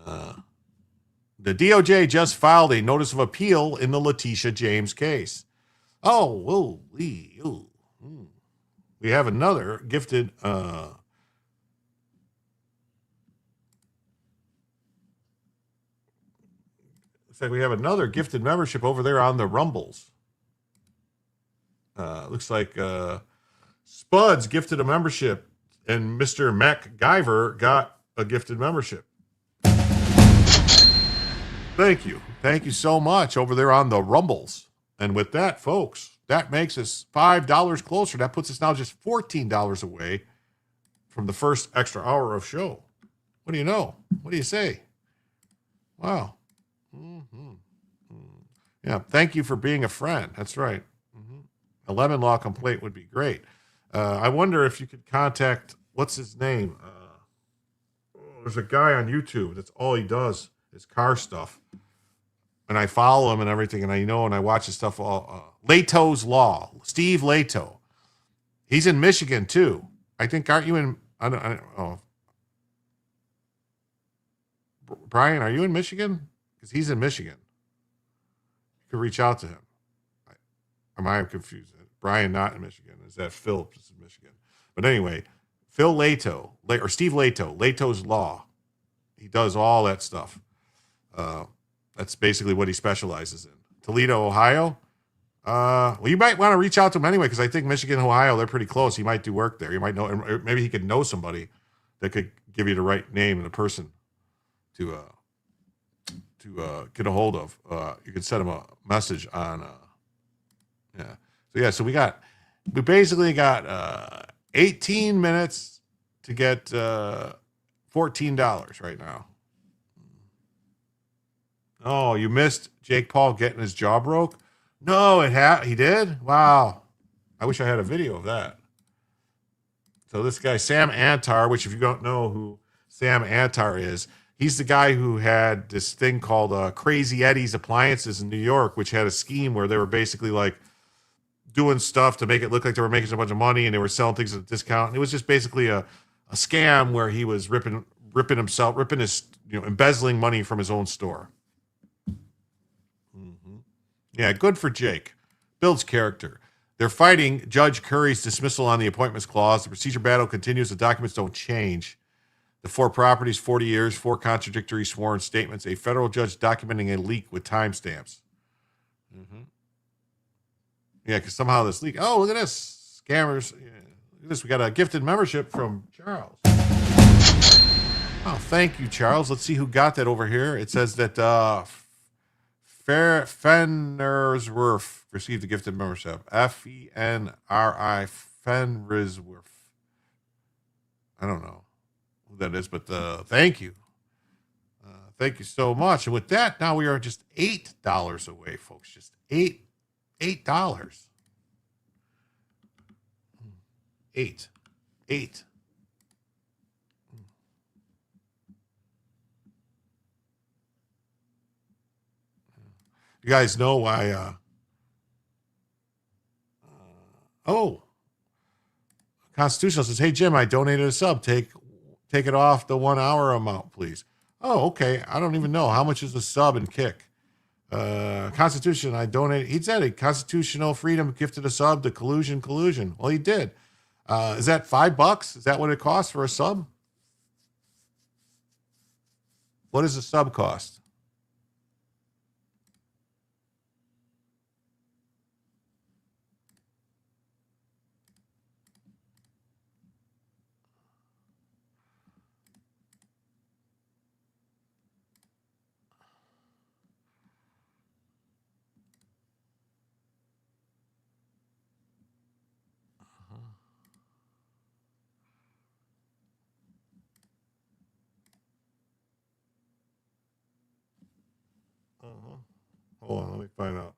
The DOJ just filed a notice of appeal in the Letitia James case. We have another gifted looks like we have another gifted membership over there on the Rumbles. Looks like Spuds gifted a membership, and Mr. MacGyver got a gifted membership. Thank you. Thank you so much over there on the Rumbles. And with that, folks, that makes us $5 closer. That puts us now just $14 away from the first extra hour of show. What do you know? What do you say? Wow. Yeah, thank you for being a friend. That's right. A lemon law complaint would be great. I wonder if you could contact, what's his name? There's a guy on YouTube. That's all he does is car stuff. And I follow him and everything, and I know and I watch his stuff all. Leto's Law. Steve Leto. He's in Michigan, too. I think, aren't you in, I don't know. Brian, are you in Michigan? Because he's in Michigan. You could reach out to him. Am I confused? Brian not in Michigan. Is that Phil is in Michigan? But anyway, Phil Leto, or Steve Leto, Leto's Law. He does all that stuff. That's basically what he specializes in. Toledo, Ohio. Well, you might want to reach out to him anyway, because I think Michigan and Ohio, they're pretty close. He might do work there. You might know, maybe he could know somebody that could give you the right name and the person to get a hold of. You could send him a message on, So we basically got 18 minutes to get $14 right now. Oh, you missed Jake Paul getting his jaw broke? No, he did? Wow. I wish I had a video of that. So this guy, Sam Antar, which if you don't know who Sam Antar is, he's the guy who had this thing called Crazy Eddie's Appliances in New York, which had a scheme where they were basically like doing stuff to make it look like they were making a bunch of money, and they were selling things at a discount. And it was just basically a scam where he was ripping embezzling money from his own store. Yeah, good for Jake. Builds character. They're fighting Judge Curry's dismissal on the appointments clause. The procedure battle continues. The documents don't change. The 4 properties, 40 years, 4 contradictory sworn statements, a federal judge documenting a leak with timestamps. Yeah, because somehow this leak. Oh, look at this. Scammers. Yeah, look at this. We got a gifted membership from Charles. Oh, thank you, Charles. Let's see who got that over here. It says that Fennersworth received a gifted membership. Fenri Fenrisworth. I don't know who that is, but thank you. Thank you so much. And with that, now we are just $8 away, folks. Just $8. $8. You guys know why? Constitutional says, "Hey Jim, I donated a sub. Take it off the 1 hour amount, please." Oh, okay. I don't even know how much is a sub and kick. Constitution, I donated. He said it. Constitutional Freedom gifted a sub to Collusion. Well, he did. Is that $5? Is that what it costs for a sub? What does a sub cost? find out.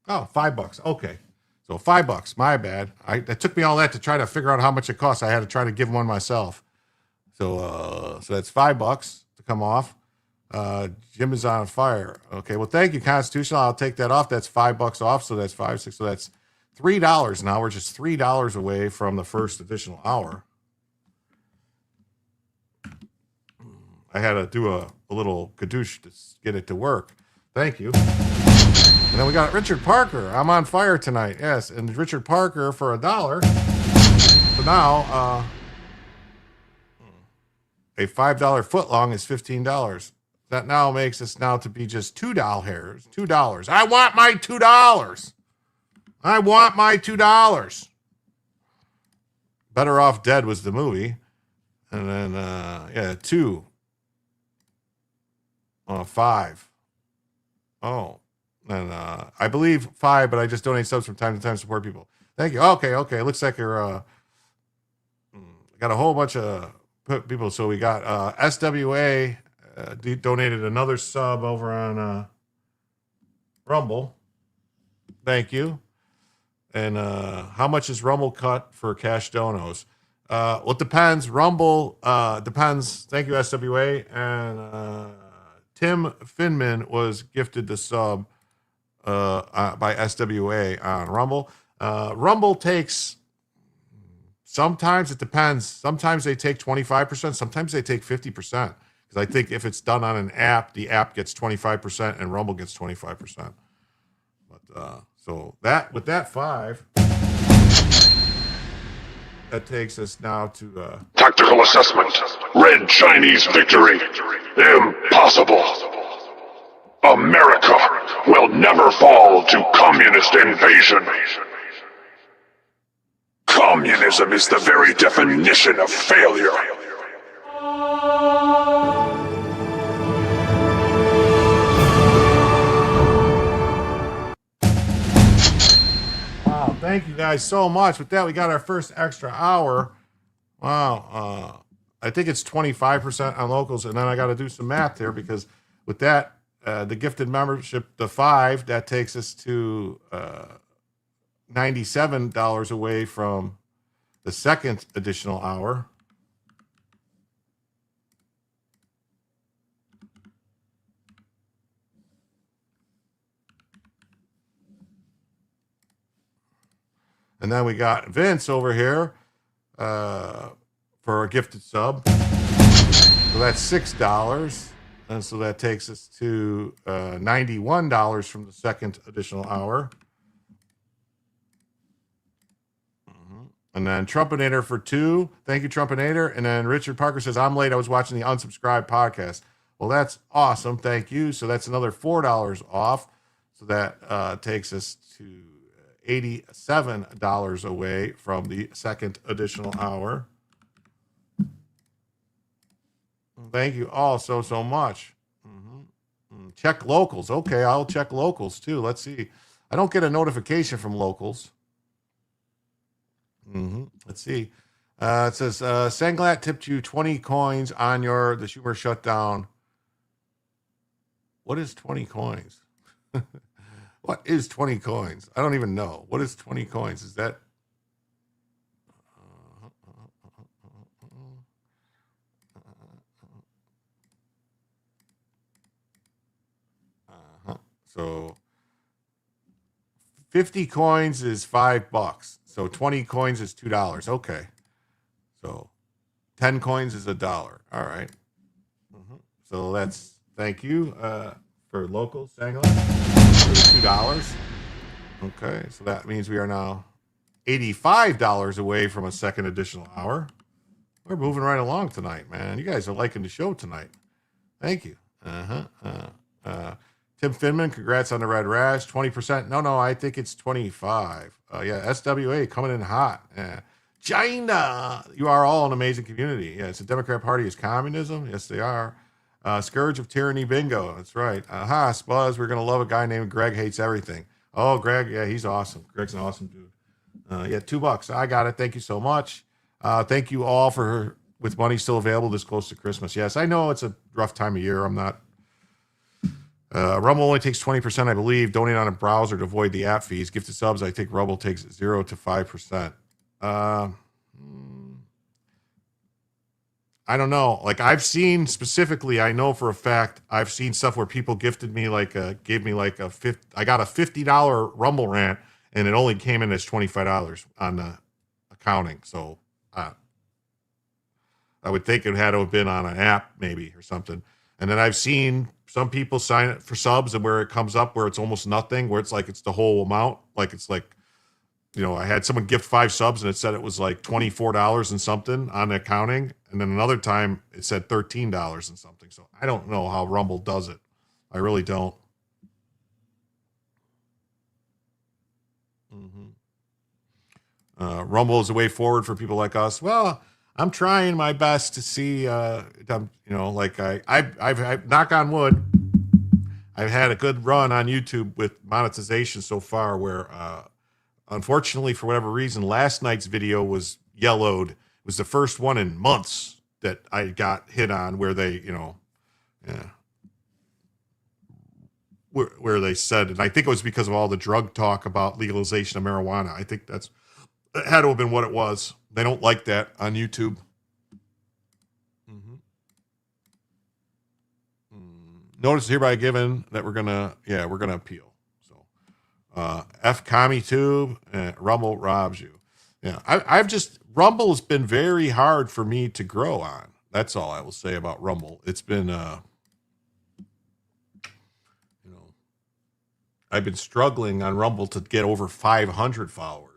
Oh, $5. Okay. So $5. My bad. It took me all that to try to figure out how much it costs. I had to try to give one myself. So that's $5 to come off. Jim is on fire. Okay. Well, thank you, Constitutional. I'll take that off. That's $5 off. So that's 5, 6. So that's $3 now. We're just $3 away from the first additional hour. I had to do a little kadoosh to get it to work. Thank you. And then we got Richard Parker. I'm on fire tonight. Yes. And Richard Parker for $1. So now, a $5 footlong is $15. That now makes us now to be just $2. I want my $2. I want my $2. Better Off Dead was the movie. And then, 2. 5. Oh. And I believe 5, but I just donate subs from time to time to support people. Thank you. Okay. Looks like you're got a whole bunch of people. So we got SWA donated another sub over on Rumble. Thank you. And how much is Rumble cut for cash donos? Well, it depends. Rumble depends. Thank you, SWA. And Tim Finman was gifted the sub by SWA on Rumble. Rumble takes, sometimes it depends. Sometimes they take 25%. Sometimes they take 50%. Because I think if it's done on an app, the app gets 25% and Rumble gets 25%. But so that with that 5, that takes us now to tactical assessment. Red Chinese victory. Impossible. America will never fall to communist invasion. Communism is the very definition of failure. Wow, thank you guys so much. With that, we got our first extra hour. Wow, I think it's 25% on locals, and then I got to do some math here because with that, the gifted membership, the 5, that takes us to $97 away from the second additional hour. And then we got Vince over here for a gifted sub. So that's $6. And so that takes us to $91 from the second additional hour. And then Trumpinator for 2. Thank you, Trumpinator. And then Richard Parker says, I'm late. I was watching the Unsubscribed podcast. Well, that's awesome. Thank you. So that's another $4 off. So that takes us to $87 away from the second additional hour. Thank you all so much. Check locals. Okay, I'll check locals too. Let's see. I don't get a notification from locals. Let's see. It says, Sanglat tipped you 20 coins on the Schumer shutdown. What is 20 coins? What is 20 coins? I don't even know. What is 20 coins? Is that? So 50 coins is $5. So 20 coins is $2. Okay. So 10 coins is $1. All right. So that's, thank you for local Sangla for $2. Okay. So that means we are now $85 away from a second additional hour. We're moving right along tonight, man. You guys are liking the show tonight. Thank you. Tim Finman, congrats on the red rash. 20%. No, I think it's 25. Yeah, SWA coming in hot. China. You are all an amazing community. Yeah, it's the Democrat Party is communism. Yes, they are. Scourge of tyranny bingo. That's right. Aha, Spuzz, we're going to love a guy named Greg Hates Everything. Oh, Greg, yeah, he's awesome. Greg's an awesome dude. Yeah, $2. I got it. Thank you so much. Thank you all for with money still available this close to Christmas. Yes, I know it's a rough time of year. I'm not. Rumble only takes 20%, I believe. Donate on a browser to avoid the app fees. Gifted subs, I think Rumble takes 0 to 5%. I don't know. Like I've seen specifically, I know for a fact, I've seen stuff where people gifted me gave me like I got a $50 Rumble rant and it only came in as $25 on the accounting. So I would think it had to have been on an app maybe or something. And then I've seen some people sign it for subs and where it comes up where it's almost nothing, where it's like it's the whole amount. Like it's like, I had someone gift 5 subs and it said it was like $24 and something on the accounting. And then another time it said $13 and something. So I don't know how Rumble does it. I really don't. Rumble is a way forward for people like us. Well, I'm trying my best to see, I've knock on wood. I've had a good run on YouTube with monetization so far where, unfortunately, for whatever reason, last night's video was yellowed. It was the first one in months that I got hit on where they, where they said, and I think it was because of all the drug talk about legalization of marijuana. I think that had to have been what it was. They don't like that on YouTube. Notice hereby given that we're gonna appeal. So F Commie Tube, Rumble robs you. Yeah, Rumble has been very hard for me to grow on. That's all I will say about Rumble. It's been I've been struggling on Rumble to get over 500 followers.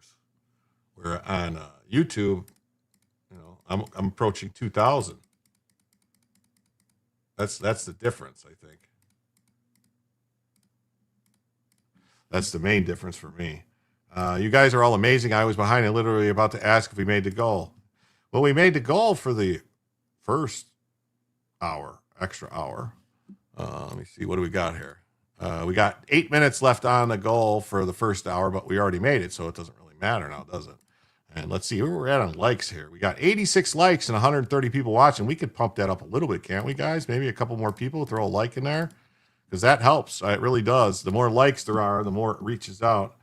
Where on YouTube, I'm approaching 2,000. That's the difference, I think. That's the main difference for me. You guys are all amazing. I was behind and literally about to ask if we made the goal. Well, we made the goal for the first extra hour. Let me see. What do we got here? We got 8 minutes left on the goal for the first hour, but we already made it, so it doesn't really matter now, does it? And let's see where we're at on likes here. We got 86 likes and 130 people watching. We could pump that up a little bit, can't we, guys? Maybe a couple more people, throw a like in there, because that helps. It really does. The more likes there are, the more it reaches out.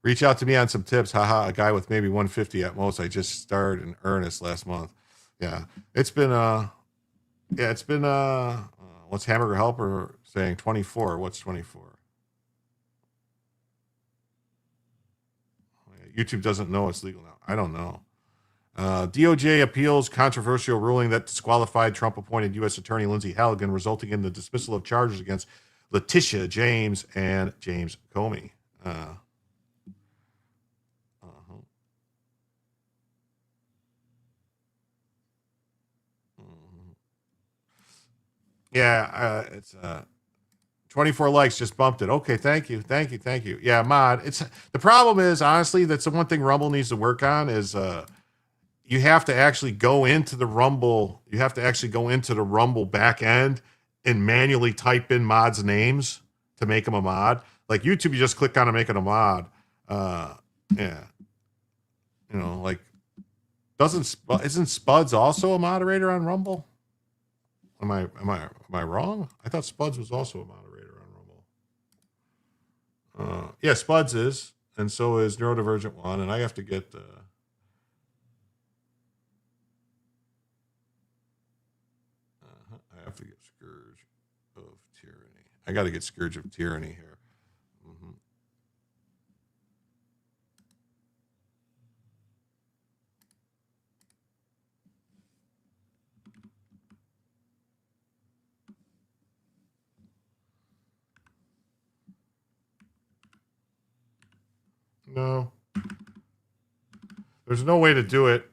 Reach out to me on some tips. Haha, a guy with maybe 150 at most. I just started in earnest last month. Yeah, it's been what's Hamburger Helper saying? 24. What's 24? YouTube doesn't know it's legal now. I don't know. DOJ appeals controversial ruling that disqualified Trump-appointed U.S. Attorney Lindsey Halligan, resulting in the dismissal of charges against Letitia James and James Comey. Yeah, it's 24 likes, just bumped it. Okay, thank you. Yeah, Mod. It's the problem is honestly that's the one thing Rumble needs to work on is you have to actually go into the Rumble. You have to actually go into the Rumble back end and manually type in mods' names to make them a mod. Like YouTube, you just click on to make it a mod. Yeah, isn't Spuds also a moderator on Rumble? Am I wrong? I thought Spuds was also a moderator on Rumble. Yeah, Spuds is, and so is Neurodivergent One, and I have to get I have to get Scourge of Tyranny. I got to get Scourge of Tyranny here. No. There's no way to do it.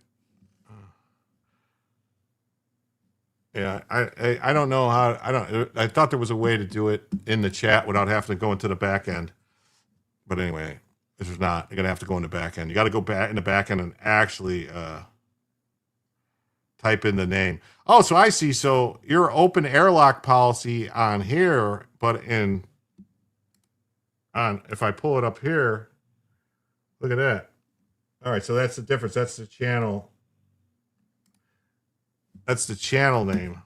Yeah, I don't know how. I thought there was a way to do it in the chat without having to go into the back end. But anyway, there's not. You're gonna have to go in the back end. You got to go back in the back end and actually type in the name. Oh, so I see. So your open airlock policy on here, but if I pull it up here, look at that. All right, so that's the difference. That's the channel. That's the channel name.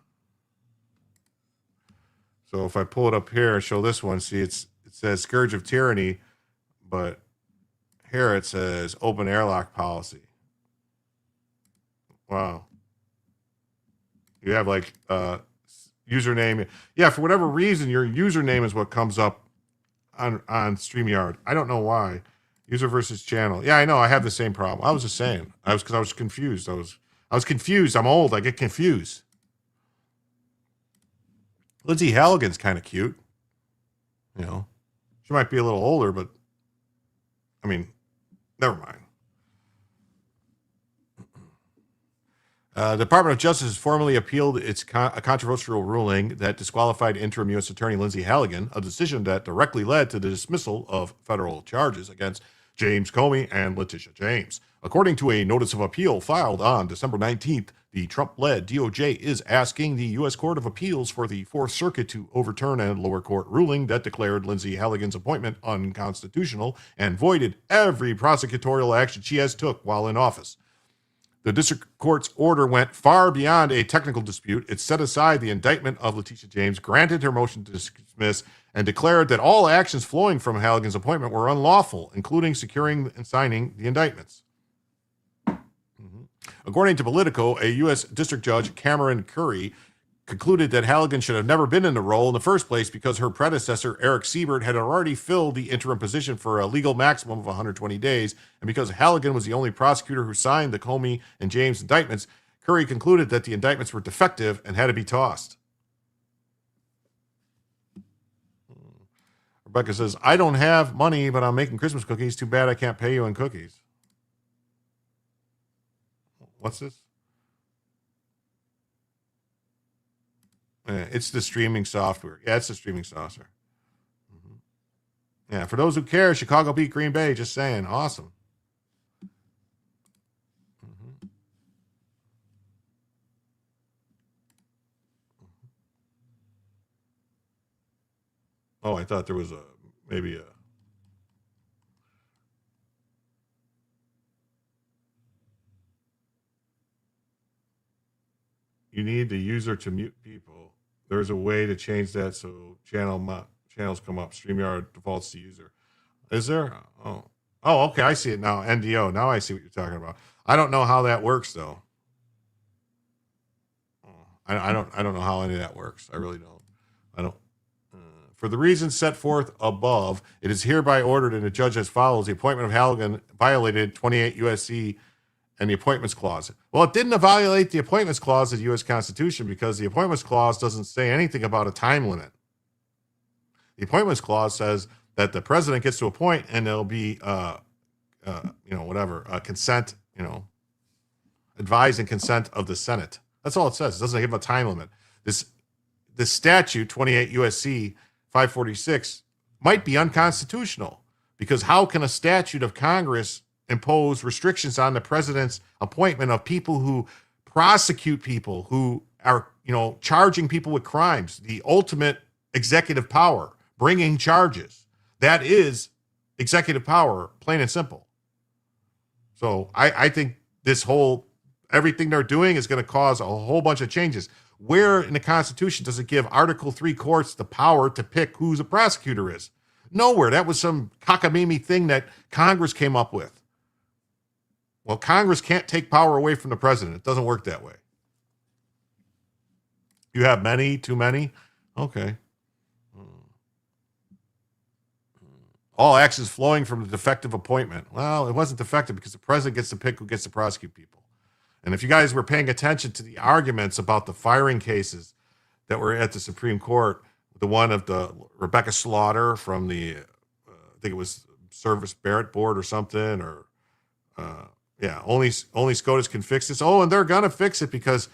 So if I pull it up here, show this one. See, it says Scourge of Tyranny, but here it says Open Airlock Policy. Wow. You have like username. Yeah, for whatever reason, your username is what comes up on StreamYard. I don't know why. User versus channel. Yeah, I know. I have the same problem. I was just saying. I was confused. I was confused. I'm old. I get confused. Lindsay Halligan's kind of cute. You know, she might be a little older, but I mean, never mind. The Department of Justice has formally appealed a controversial ruling that disqualified interim U.S. Attorney Lindsay Halligan, a decision that directly led to the dismissal of federal charges against James Comey and Letitia James. According to a notice of appeal filed on December 19th, the Trump-led DOJ is asking the U.S. Court of Appeals for the Fourth Circuit to overturn a lower court ruling that declared Lindsay Halligan's appointment unconstitutional and voided every prosecutorial action she has took while in office. The district court's order went far beyond a technical dispute. It set aside the indictment of Letitia James, granted her motion to dismiss, and declared that all actions flowing from Halligan's appointment were unlawful, including securing and signing the indictments. According to Politico, a U.S. District Judge, Cameron Curry, concluded that Halligan should have never been in the role in the first place because her predecessor, Eric Siebert, had already filled the interim position for a legal maximum of 120 days, and because Halligan was the only prosecutor who signed the Comey and James indictments, Curry concluded that the indictments were defective and had to be tossed. Rebecca says, I don't have money, but I'm making Christmas cookies. Too bad I can't pay you in cookies. What's this? It's the streaming software. Yeah, it's the streaming software. Yeah, for those who care, Chicago beat Green Bay. Just saying. Awesome. Oh, I thought there was maybe a. You need the user to mute people. There's a way to change that so channels come up. StreamYard defaults to user. Is there? Oh, okay. I see it now. NDO. Now I see what you're talking about. I don't know how that works though. I don't know how any of that works. I really don't. I don't. For the reasons set forth above, it is hereby ordered and the judge as follows: the appointment of Halligan violated 28 U.S.C. and the Appointments Clause. Well, it didn't violate the Appointments Clause of the U.S. Constitution because the Appointments Clause doesn't say anything about a time limit. The Appointments Clause says that the president gets to appoint and there'll be, consent, advise and consent of the Senate. That's all it says. It doesn't give a time limit. This statute, 28 U.S.C. 546, might be unconstitutional because how can a statute of Congress impose restrictions on the president's appointment of people who prosecute people who are, charging people with crimes, the ultimate executive power, bringing charges. That is executive power, plain and simple. So I think everything they're doing is going to cause a whole bunch of changes. Where in the Constitution does it give Article 3 courts the power to pick who the prosecutor is? Nowhere. That was some cockamamie thing that Congress came up with. Well, Congress can't take power away from the president. It doesn't work that way. You have many, too many? Okay. All actions flowing from the defective appointment. Well, it wasn't defective because the president gets to pick who gets to prosecute people. And if you guys were paying attention to the arguments about the firing cases that were at the Supreme Court, the one of the Rebecca Slaughter from the, I think it was Service Barrett Board or something, or only SCOTUS can fix this. Oh, and they're gonna fix it because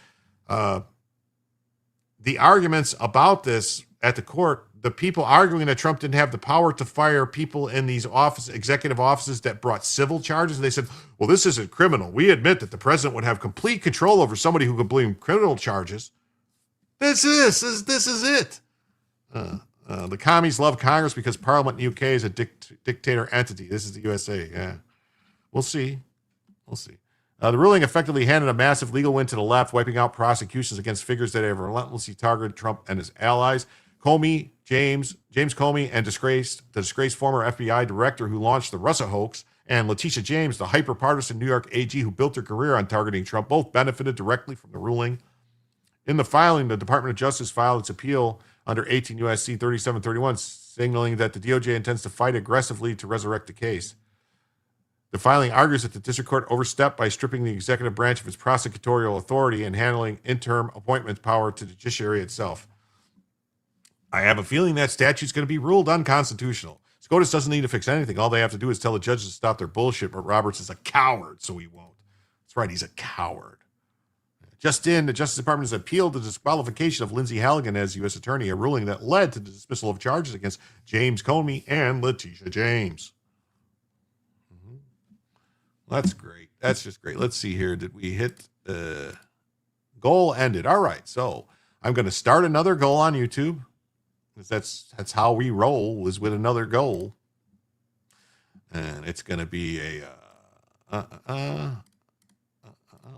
the arguments about this at the court, the people arguing that Trump didn't have the power to fire people in these executive offices that brought civil charges, they said, well, this isn't criminal. We admit that the president would have complete control over somebody who could bring criminal charges. This is it. The commies love Congress because Parliament in the UK is a dictator entity. This is the USA. Yeah, we'll see. The ruling effectively handed a massive legal win to the left, wiping out prosecutions against figures that have relentlessly targeted Trump and his allies. James Comey, and the disgraced former FBI director who launched the Russia hoax, and Letitia James, the hyper-partisan New York AG who built her career on targeting Trump, both benefited directly from the ruling. In the filing, the Department of Justice filed its appeal under 18 U.S.C. 3731, signaling that the DOJ intends to fight aggressively to resurrect the case. The filing argues that the district court overstepped by stripping the executive branch of its prosecutorial authority and handling interim appointment power to the judiciary itself. I have a feeling that statute's going to be ruled unconstitutional. SCOTUS doesn't need to fix anything. All they have to do is tell the judges to stop their bullshit, but Roberts is a coward, so he won't. That's right, he's a coward. Just in, the Justice Department has appealed the disqualification of Lindsey Halligan as U.S. Attorney, a ruling that led to the dismissal of charges against James Comey and Letitia James. That's great. That's just great. Let's see here. Did we hit goal ended? All right. So I'm going to start another goal on YouTube. Because that's how we roll, is with another goal. And it's going to be a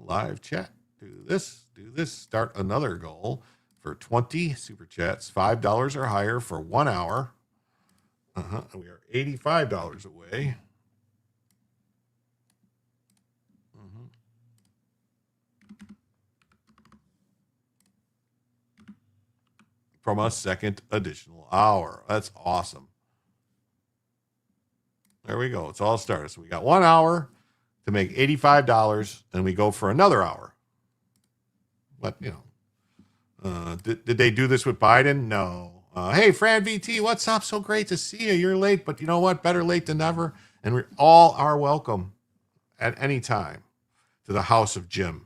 live chat. Do this, start another goal for 20 super chats, $5 or higher for 1 hour. We are $85 away. From a second additional hour. That's awesome. There we go. It's all started. So we got 1 hour to make $85, and we go for another hour. But, did they do this with Biden? No. Hey, Fran VT, what's up? So great to see you. You're late, but you know what? Better late than never. And we all are welcome at any time to the House of Jim.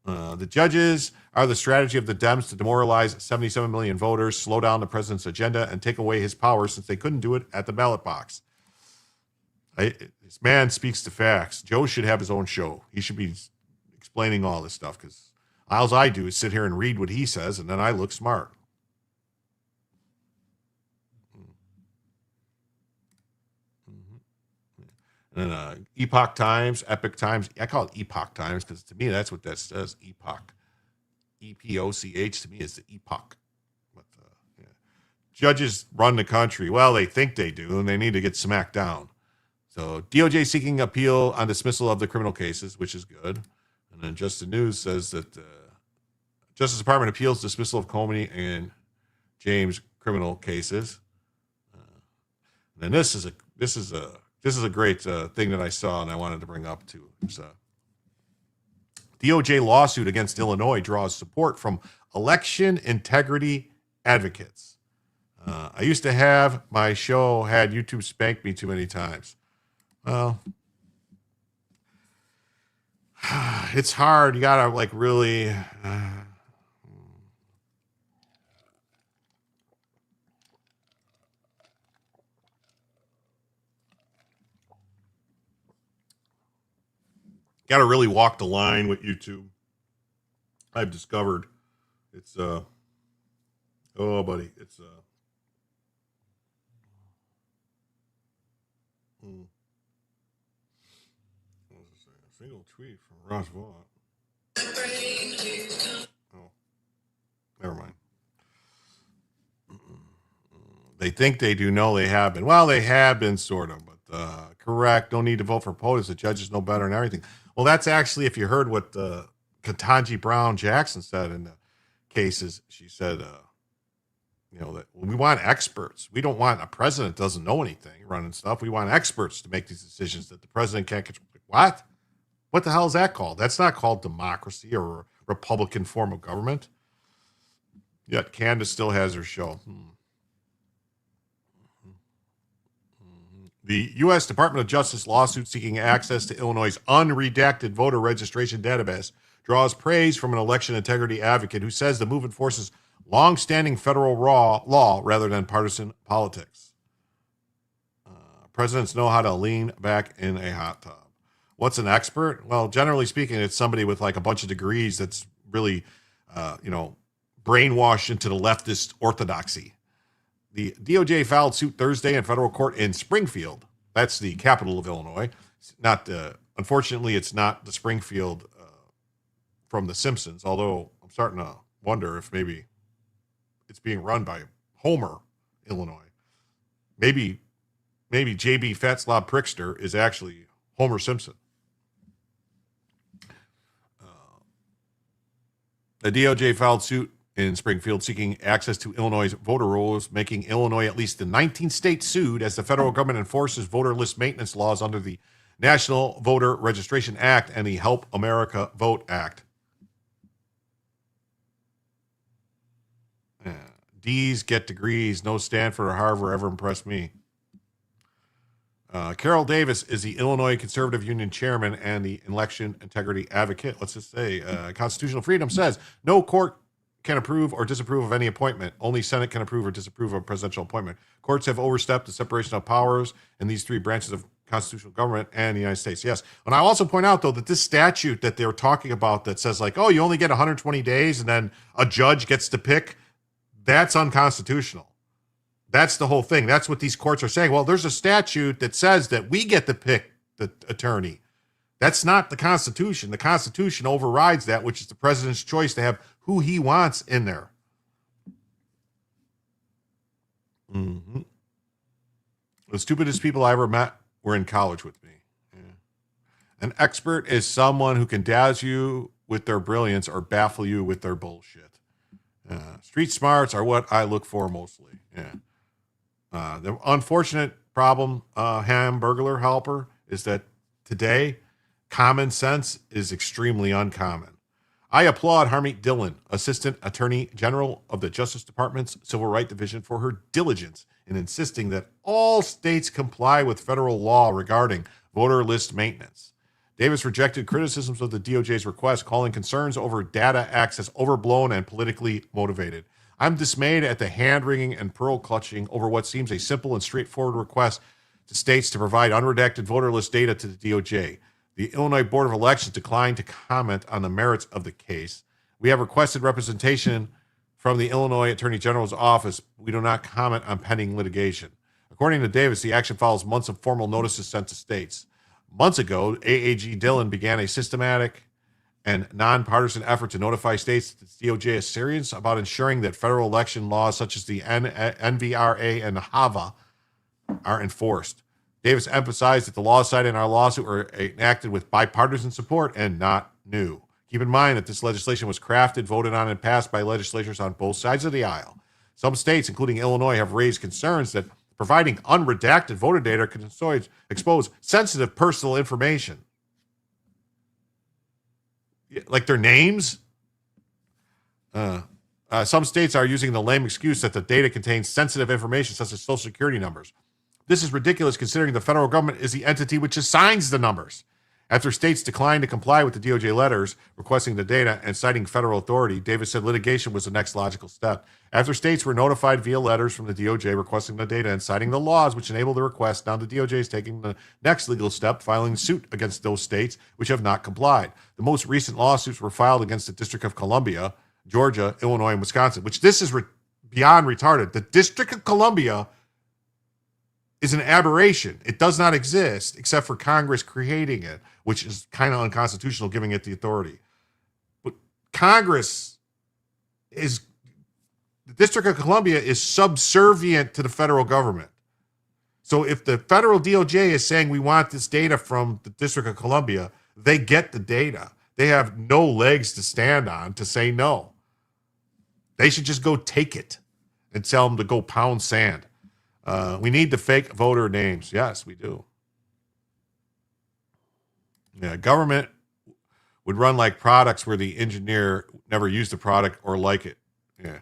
The judges are the strategy of the Dems to demoralize 77 million voters, slow down the president's agenda, and take away his power since they couldn't do it at the ballot box. This man speaks the facts. Joe should have his own show. He should be explaining all this stuff because all I do is sit here and read what he says, and then I look smart. And then Epoch Times, Epic Times. I call it Epoch Times because to me that's what that says. Epoch, EPOCH. To me is the epoch. But judges run the country. Well, they think they do, and they need to get smacked down. So DOJ seeking appeal on dismissal of the criminal cases, which is good. And then Just the News says that Justice Department appeals dismissal of Comey and James criminal cases. And this is a great thing that I saw and I wanted to bring up too. It's DOJ lawsuit against Illinois draws support from election integrity advocates. I used to have my show had YouTube spanked me too many times. Well, it's hard. You gotta really. Got to really walk the line with YouTube. I've discovered it's buddy, it's a single tweet from Ross Vaught. Oh, never mind. They think they do. No, they have been. Well, they have been sort of, but correct. Don't need to vote for POTUS. The judges know better and everything. Well, that's actually, if you heard what Ketanji Brown Jackson said in the cases, she said, that we want experts. We don't want a president that doesn't know anything running stuff. We want experts to make these decisions that the president can't control. What? What the hell is that called? That's not called democracy or a Republican form of government. Yet Candace still has her show. The U.S. Department of Justice lawsuit seeking access to Illinois' unredacted voter registration database draws praise from an election integrity advocate who says the move enforces long-standing federal law rather than partisan politics. Presidents know how to lean back in a hot tub. What's an expert? Well, generally speaking, it's somebody with like a bunch of degrees that's really, brainwashed into the leftist orthodoxy. The DOJ filed suit Thursday in federal court in Springfield. That's the capital of Illinois. Unfortunately, it's not the Springfield from The Simpsons, although I'm starting to wonder if maybe it's being run by Homer, Illinois. Maybe JB Fat Slob Prickster is actually Homer Simpson. The DOJ filed suit in Springfield seeking access to Illinois' voter rolls, making Illinois at least the 19th state sued as the federal government enforces voter list maintenance laws under the National Voter Registration Act and the Help America Vote Act. D's get degrees. No Stanford or Harvard ever impressed me. Carol Davis is the Illinois Conservative Union chairman and the election integrity advocate. Let's just say constitutional freedom says no court can approve or disapprove of any appointment. Only Senate can approve or disapprove of a presidential appointment. Courts have overstepped the separation of powers in these three branches of constitutional government and the United States. Yes. And I also point out, though, that this statute that they're talking about that says like, oh, you only get 120 days and then a judge gets to pick, that's unconstitutional. That's the whole thing. That's what these courts are saying. Well, there's a statute that says that we get to pick the attorney. That's not the Constitution. The Constitution overrides that, which is the president's choice to have who he wants in there. Mm-hmm. The stupidest people I ever met were in college with me. Yeah. An expert is someone who can dazzle you with their brilliance or baffle you with their bullshit. Street smarts are what I look for mostly. Yeah. The unfortunate problem, Hamburglar helper, is that today common sense is extremely uncommon. I applaud Harmeet Dillon, Assistant Attorney General of the Justice Department's Civil Rights Division, for her diligence in insisting that all states comply with federal law regarding voter list maintenance. Davis rejected criticisms of the DOJ's request, calling concerns over data access overblown and politically motivated. I'm dismayed at the hand-wringing and pearl-clutching over what seems a simple and straightforward request to states to provide unredacted voter list data to the DOJ. The Illinois Board of Elections declined to comment on the merits of the case. We have requested representation from the Illinois Attorney General's office. We do not comment on pending litigation. According to Davis, the action follows months of formal notices sent to states. Months ago, AAG Dillon began a systematic and nonpartisan effort to notify states that the DOJ is serious about ensuring that federal election laws such as the NVRA and HAVA are enforced. Davis emphasized that the laws cited in our lawsuit were enacted with bipartisan support and not new. Keep in mind that this legislation was crafted, voted on, and passed by legislatures on both sides of the aisle. Some states, including Illinois, have raised concerns that providing unredacted voter data can expose sensitive personal information, like their names. Some states are using the lame excuse that the data contains sensitive information such as social security numbers. This is ridiculous considering the federal government is the entity which assigns the numbers. After states declined to comply with the DOJ letters requesting the data and citing federal authority, Davis said litigation was the next logical step. After states were notified via letters from the DOJ requesting the data and citing the laws which enable the request, now the DOJ is taking the next legal step, filing suit against those states which have not complied. The most recent lawsuits were filed against the District of Columbia, Georgia, Illinois, and Wisconsin, which this is beyond retarded. The District of Columbia is an aberration. It does not exist except for Congress creating it, which is kind of unconstitutional, giving it the authority. But Congress is, the District of Columbia is subservient to the federal government. So if the federal DOJ is saying we want this data from the District of Columbia, they get the data. They have no legs to stand on to say no. They should just go take it and tell them to go pound sand. We need the fake voter names. Yes, we do. Yeah, government would run like products where the engineer never used the product or like it. Yeah.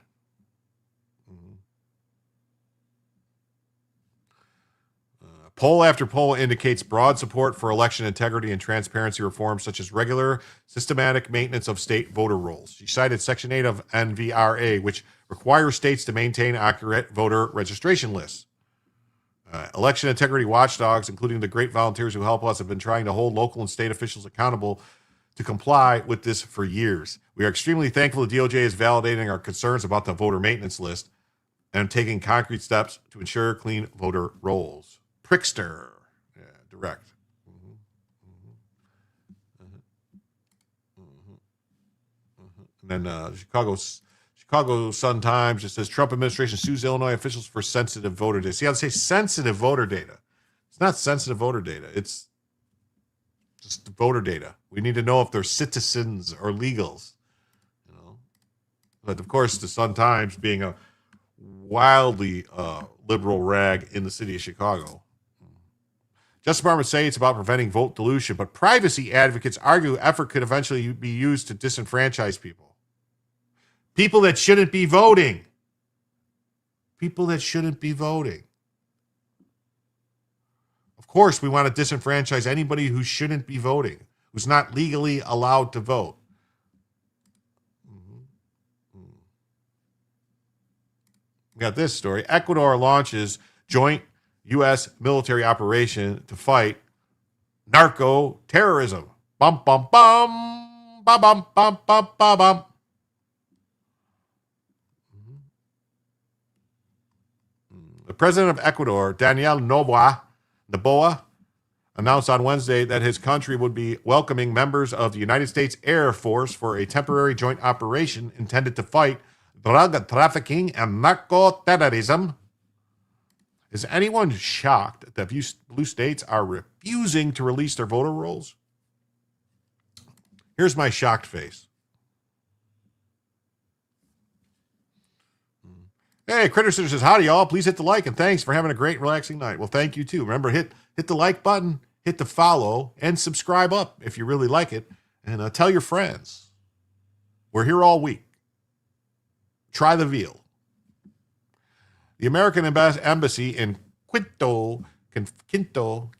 Poll after poll indicates broad support for election integrity and transparency reforms, such as regular, systematic maintenance of state voter rolls. She cited Section 8 of NVRA, which requires states to maintain accurate voter registration lists. Election integrity watchdogs, including the great volunteers who help us, have been trying to hold local and state officials accountable to comply with this for years. We are extremely thankful the DOJ is validating our concerns about the voter maintenance list and taking concrete steps to ensure clean voter rolls. Prickster. Yeah, direct. And then Chicago Sun-Times just says Trump administration sues Illinois officials for sensitive voter data. See how they say sensitive voter data? It's not sensitive voter data. It's just voter data. We need to know if they're citizens or legals. You know, but of course, the Sun-Times being a wildly liberal rag in the city of Chicago. Justice Department say it's about preventing vote dilution, but privacy advocates argue effort could eventually be used to disenfranchise people. People that shouldn't be voting. People that shouldn't be voting. Of course, we want to disenfranchise anybody who shouldn't be voting, who's not legally allowed to vote. We got this story. Ecuador launches joint U.S. military operation to fight narco terrorism. Bum, bum, bum. Ba, bum, bum, bum, ba, bum. The president of Ecuador, Daniel Noboa, announced on Wednesday that his country would be welcoming members of the United States Air Force for a temporary joint operation intended to fight drug trafficking and narco-terrorism. Is anyone shocked that blue states are refusing to release their voter rolls? Here's my shocked face. Hey, Critter Sitter says, howdy, y'all. Please hit the like and thanks for having a great, relaxing night. Well, thank you, too. Remember, hit the like button, hit the follow, and subscribe up if you really like it. And tell your friends. We're here all week. Try the veal. The American embassy in Quito, Ecuador,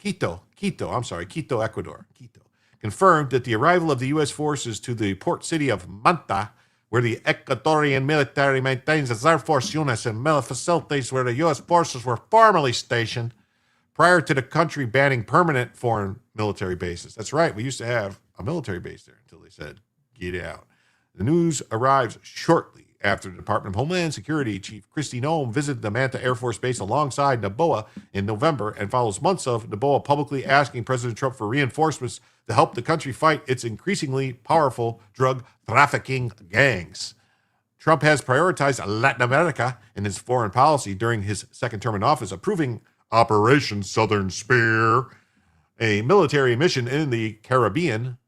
confirmed that the arrival of the U.S. forces to the port city of Manta, where the Ecuadorian military maintains its Air Force units and facilities where the U.S. forces were formerly stationed prior to the country banning permanent foreign military bases. That's right, we used to have a military base there until they said, get out. The news arrives shortly after the Department of Homeland Security Chief Kristi Noem visited the Manta Air Force Base alongside Noboa in November and follows months of Noboa publicly asking President Trump for reinforcements to help the country fight its increasingly powerful drug trafficking gangs. Trump has prioritized Latin America in his foreign policy during his second term in office, approving Operation Southern Spear, a military mission in the Caribbean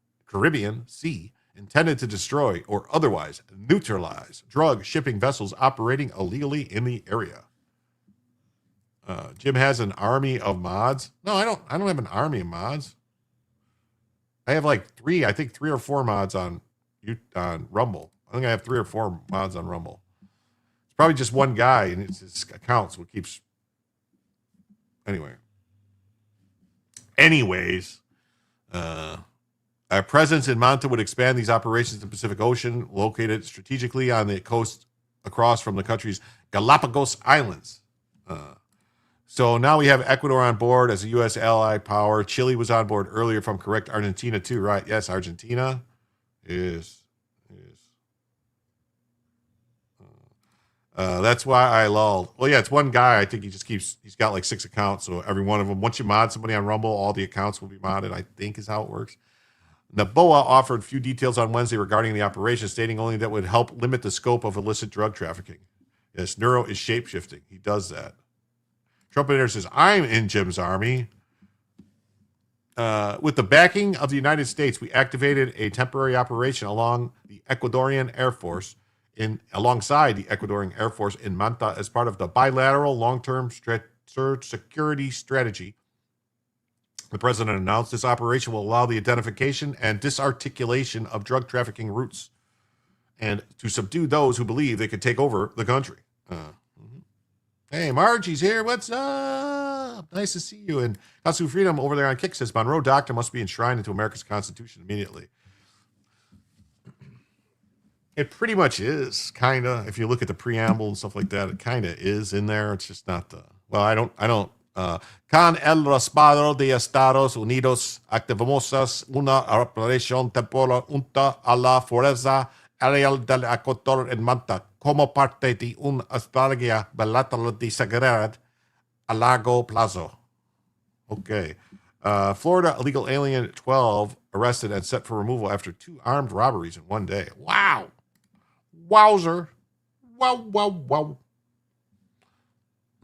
Sea intended to destroy or otherwise neutralize drug shipping vessels operating illegally in the area. Jim has an army of mods. No, I don't have an army of mods. I have like three or four mods on Rumble. I think I have 3 or 4 mods on Rumble. It's probably just one guy and it's his account, so it keeps. Anyways, our presence in Manta would expand these operations to the Pacific Ocean, located strategically on the coast across from the country's Galapagos Islands. So now we have Ecuador on board as a U.S. ally power. Chile was on board earlier, if I'm correct. Argentina too, right? Yes, Argentina is. That's why I lulled. Well, yeah, it's one guy. I think he's got like 6 accounts. So every one of them, once you mod somebody on Rumble, all the accounts will be modded, I think is how it works. Noboa offered few details on Wednesday regarding the operation, stating only that would help limit the scope of illicit drug trafficking. Yes, Neuro is shape-shifting. He does that. Trumpeter says, I'm in Jim's army. With the backing of the United States, we activated a temporary operation alongside the Ecuadorian Air Force in Manta as part of the bilateral long-term security strategy. The president announced this operation will allow the identification and disarticulation of drug trafficking routes and to subdue those who believe they could take over the country. Hey, Margie's here. What's up? up? Nice to see you. And Constitutional Freedom over there on Kick says Monroe Doctrine must be enshrined into America's Constitution immediately. It pretty much is, kind of. If you look at the preamble and stuff like that, it kind of is in there. It's just not the. Well, I don't. Con el respaldo de Estados Unidos activamos una operación temporal junto a la Fuerza Aérea del Ecuador en Manta como parte de una estrategia bilateral de seguridad a largo plazo. Okay. Florida illegal alien 12 arrested and set for removal after 2 armed robberies in one day. Wow. Wowzer. Wow.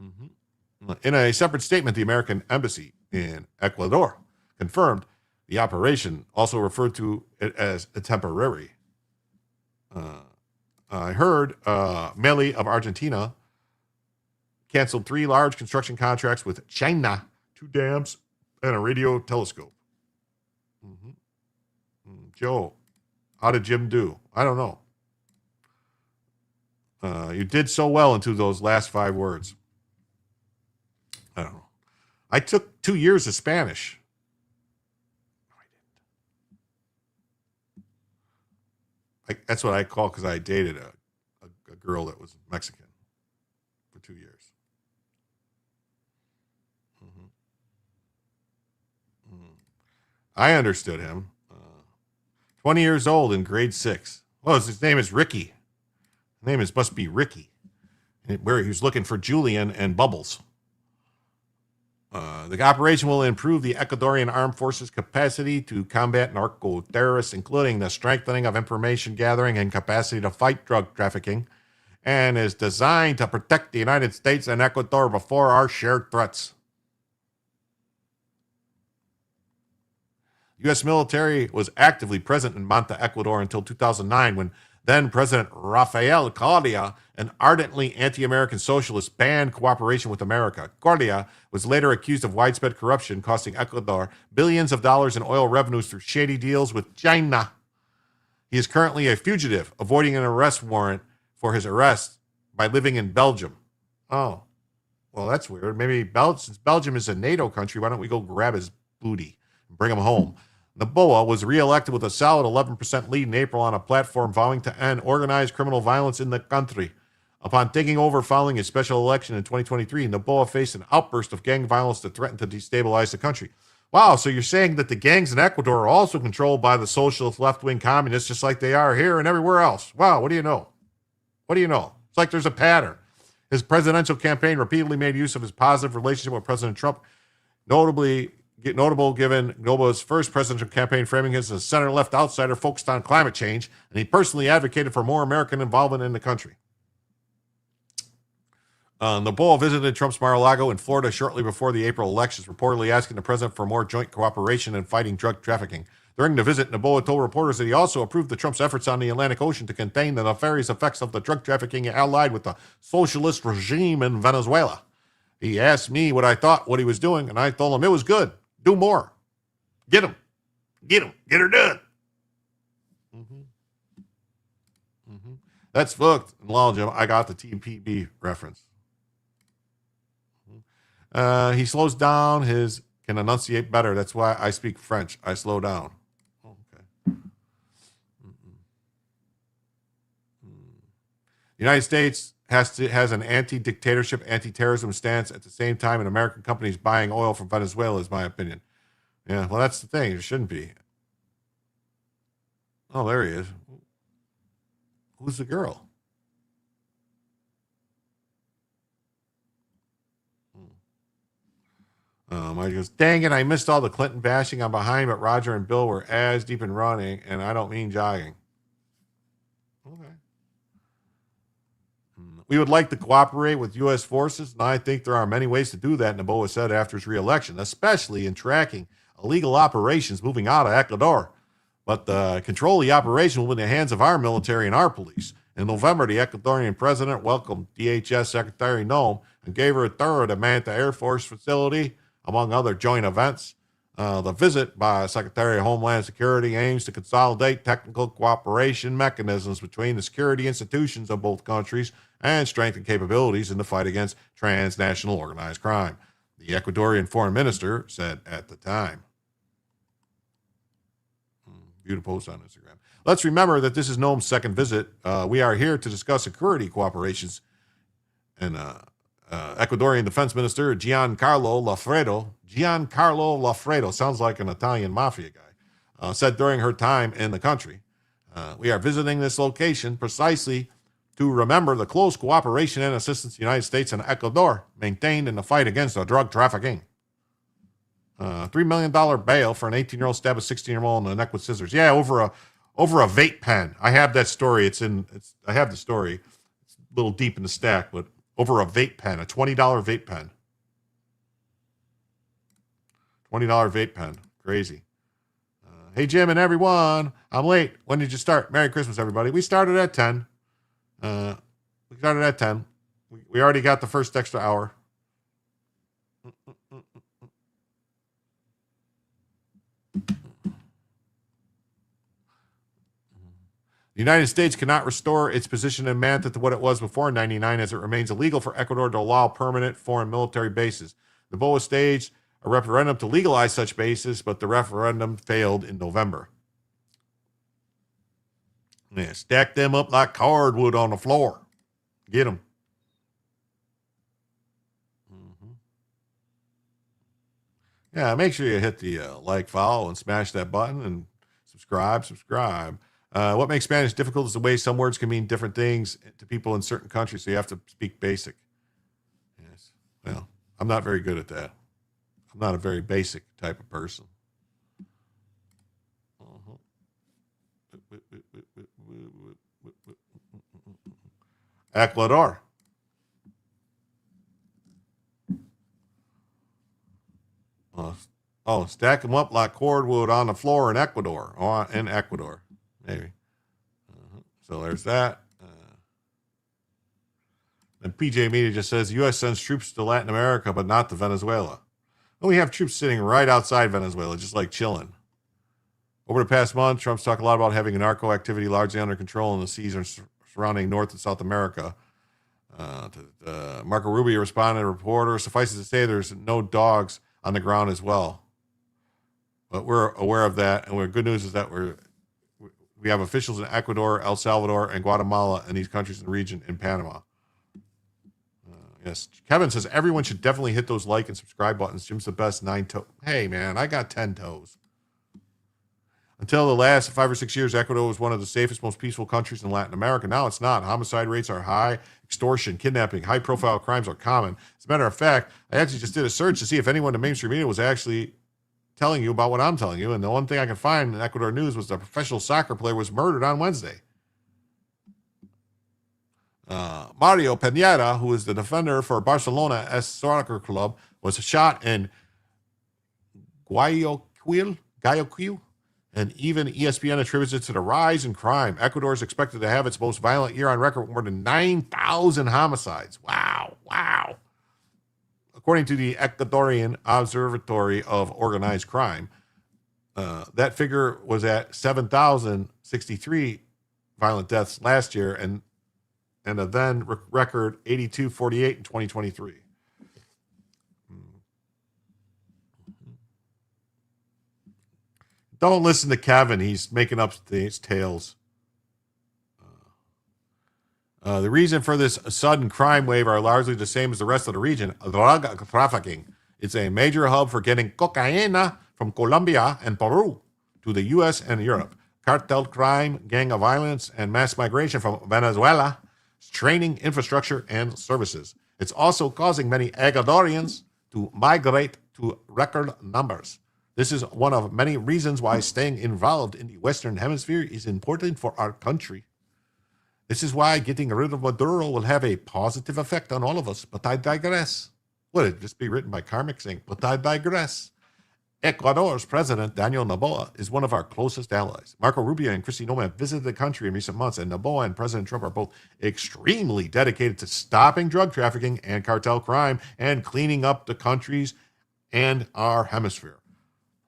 Mm-hmm. In a separate statement, the American Embassy in Ecuador confirmed the operation, also referred to it as a temporary. I heard Meli of Argentina canceled 3 large construction contracts with China, 2 dams, and a radio telescope. Mm-hmm. Joe, how did Jim do? I don't know. You did so well into those last 5 words. I don't know. I took 2 years of Spanish. No, I didn't. That's what I call, because I dated a girl that was Mexican for 2 years. I understood him. 20 years old in grade 6. Well, his name is Ricky. His name must be Ricky. Where he was looking for Julian and Bubbles. The operation will improve the Ecuadorian Armed Forces' capacity to combat narco-terrorists, including the strengthening of information gathering and capacity to fight drug trafficking, and is designed to protect the United States and Ecuador before our shared threats. U.S. military was actively present in Manta, Ecuador until 2009, when then-President Rafael Correa, an ardently anti-American socialist, banned cooperation with America. Correa was later accused of widespread corruption, costing Ecuador billions of dollars in oil revenues through shady deals with China. He is currently a fugitive, avoiding an arrest warrant for his arrest by living in Belgium. Oh, well, that's weird. Maybe since Belgium is a NATO country, why don't we go grab his booty and bring him home? Noboa was reelected with a solid 11% lead in April on a platform vowing to end organized criminal violence in the country. Upon taking over following his special election in 2023, Noboa faced an outburst of gang violence that threatened to destabilize the country. Wow, so you're saying that the gangs in Ecuador are also controlled by the socialist left-wing communists, just like they are here and everywhere else. Wow, what do you know? What do you know? It's like there's a pattern. His presidential campaign repeatedly made use of his positive relationship with President Trump, notable given Noboa's first presidential campaign framing him as a center-left outsider focused on climate change, and he personally advocated for more American involvement in the country. Noboa visited Trump's Mar-a-Lago in Florida shortly before the April elections, reportedly asking the president for more joint cooperation in fighting drug trafficking. During the visit, Noboa told reporters that he also approved of Trump's efforts on the Atlantic Ocean to contain the nefarious effects of the drug trafficking allied with the socialist regime in Venezuela. He asked me what I thought what he was doing, and I told him it was good. Do more. Get him. Get him. Get her done. That's fucked. Jim, I got the TPB reference. He slows down. Can enunciate better. That's why I speak French. I slow down. Okay. The United States has an anti-dictatorship, anti-terrorism stance at the same time, and American companies buying oil from Venezuela, is my opinion. Yeah, well, that's the thing. It shouldn't be. Oh, there he is. Who's the girl? I goes, dang it, I missed all the Clinton bashing. I'm behind, but Roger and Bill were as deep in running, and I don't mean jogging. Okay. We would like to cooperate with U.S. forces, and I think there are many ways to do that, Noboa said after his reelection, especially in tracking illegal operations moving out of Ecuador. But the control of the operation will be in the hands of our military and our police. In November, the Ecuadorian president welcomed DHS Secretary Nome and gave her a tour of the Manta Air Force facility, among other joint events. The visit by Secretary of Homeland Security aims to consolidate technical cooperation mechanisms between the security institutions of both countries and strengthen capabilities in the fight against transnational organized crime. the Ecuadorian foreign minister said at the time. Beautiful post on Instagram. Let's remember that this is Noam's second visit. We are here to discuss security cooperations. And Ecuadorian Defense Minister Giancarlo Lafredo, sounds like an Italian mafia guy, said during her time in the country, we are visiting this location precisely to remember the close cooperation and assistance the United States and Ecuador maintained in the fight against drug trafficking. $3 million bail for an 18-year-old stabbed a 16-year-old in the neck with scissors. Yeah, over a vape pen. I have that story. I have the story. It's a little deep in the stack, but over a vape pen, a $20 vape pen. $20 vape pen. Crazy. Hey, Jim and everyone. I'm late. When did you start? Merry Christmas, everybody. We started at 10. We already got the first extra hour. The United States cannot restore its position in Manta to what it was before 1999, as it remains illegal for Ecuador to allow permanent foreign military bases. The BOA staged a referendum to legalize such bases, but the referendum failed in November. Yeah, stack them up like cardwood on the floor. Get them. Yeah, make sure you hit the like, follow, and smash that button, and subscribe. What makes Spanish difficult is the way some words can mean different things to people in certain countries, so you have to speak basic. Yes. Well, I'm not very good at that. I'm not a very basic type of person. Ecuador. Stack them up like cordwood on the floor in Ecuador. Maybe. So there's that. And PJ Media just says, the U.S. sends troops to Latin America, but not to Venezuela. Well, we have troops sitting right outside Venezuela, just like chilling. Over the past month, Trump's talked a lot about having narco activity largely under control in the seas surrounding North and South America. Marco Rubio responded to a reporter. Suffice it to say, there's no dogs on the ground as well. But we're aware of that, and good news is that we have officials in Ecuador, El Salvador, and Guatemala, and these countries in the region, in Panama. Yes. Kevin says everyone should definitely hit those like and subscribe buttons. Jim's the best 9 toes. Hey, man, I got 10 toes. Until the last 5 or 6 years, Ecuador was one of the safest, most peaceful countries in Latin America. Now it's not. Homicide rates are high. Extortion, kidnapping, high-profile crimes are common. As a matter of fact, I actually just did a search to see if anyone in mainstream media was actually telling you about what I'm telling you, and the one thing I could find in Ecuador news was a professional soccer player was murdered on Wednesday. Mario Pineda, who is the defender for Barcelona Soccer Club, was shot in Guayaquil, and even ESPN attributes it to the rise in crime. Ecuador is expected to have its most violent year on record with more than 9,000 homicides. Wow. According to the Ecuadorian Observatory of Organized Crime, that figure was at 7,063 violent deaths last year, and a then record 8,248 in 2023. Don't listen to Kevin. He's making up these tales. The reason for this sudden crime wave are largely the same as the rest of the region. Drug trafficking. It's a major hub for getting cocaine from Colombia and Peru to the U.S. and Europe. Cartel crime, gang of violence, and mass migration from Venezuela, straining infrastructure and services. It's also causing many Ecuadorians to migrate to record numbers. This is one of many reasons why staying involved in the Western Hemisphere is important for our country. This is why getting rid of Maduro will have a positive effect on all of us. But I digress. Would it just be written by Karmic saying, but I digress? Ecuador's president, Daniel Noboa, is one of our closest allies. Marco Rubio and Kristi Noem have visited the country in recent months, and Noboa and President Trump are both extremely dedicated to stopping drug trafficking and cartel crime and cleaning up the countries and our hemisphere.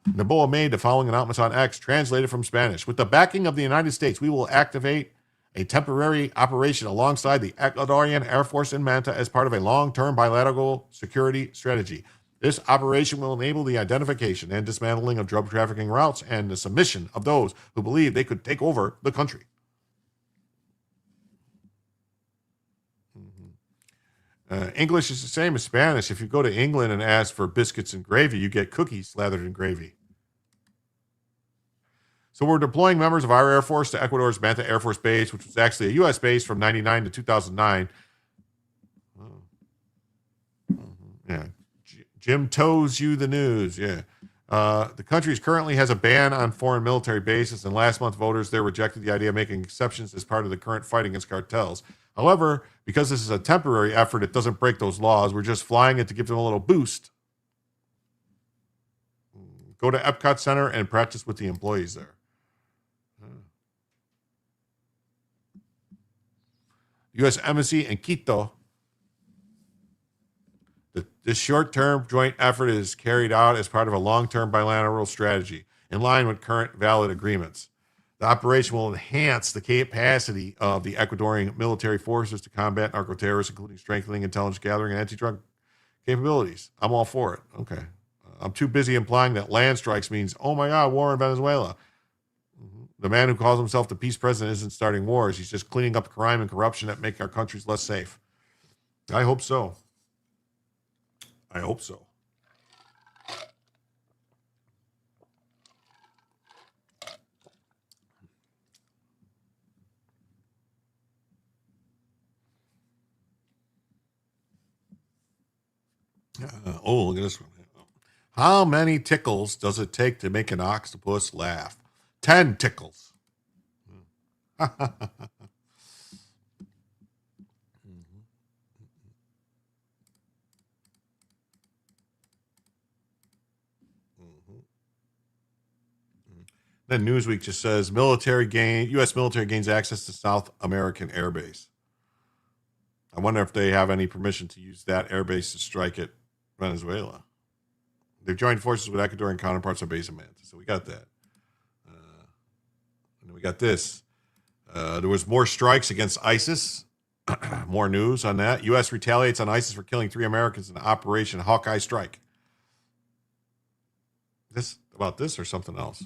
Noboa made the following announcements on X, translated from Spanish. With the backing of the United States, we will activate a temporary operation alongside the Ecuadorian Air Force in Manta as part of a long-term bilateral security strategy. This operation will enable the identification and dismantling of drug trafficking routes and the submission of those who believe they could take over the country. English is the same as Spanish. If you go to England and ask for biscuits and gravy, you get cookies slathered in gravy. So we're deploying members of our Air Force to Ecuador's Manta Air Force Base, which was actually a U.S. base from 99 to 2009. Yeah. Jim tows you the news. Yeah. The country currently has a ban on foreign military bases, and last month voters there rejected the idea of making exceptions as part of the current fight against cartels. However, because this is a temporary effort, it doesn't break those laws. We're just flying it to give them a little boost. Go to Epcot Center and practice with the employees there. U.S. Embassy in Quito. This short-term joint effort is carried out as part of a long-term bilateral strategy in line with current valid agreements. The operation will enhance the capacity of the Ecuadorian military forces to combat narco-terrorists, including strengthening intelligence gathering and anti-drug capabilities. I'm all for it. Okay. I'm too busy implying that land strikes means, oh my God, war in Venezuela. The man who calls himself the peace president isn't starting wars. He's just cleaning up crime and corruption that make our countries less safe. I hope so. I hope so. Look at this one. How many tickles does it take to make an octopus laugh? 10 tickles. Then Newsweek just says U.S. military gains access to South American airbase. I wonder if they have any permission to use that airbase to strike at Venezuela. They've joined forces with Ecuadorian counterparts on base of Manta. So we got that. And then we got this. There was more strikes against ISIS. More news on that. U.S. retaliates on ISIS for killing 3 Americans in Operation Hawkeye Strike. This about this or something else?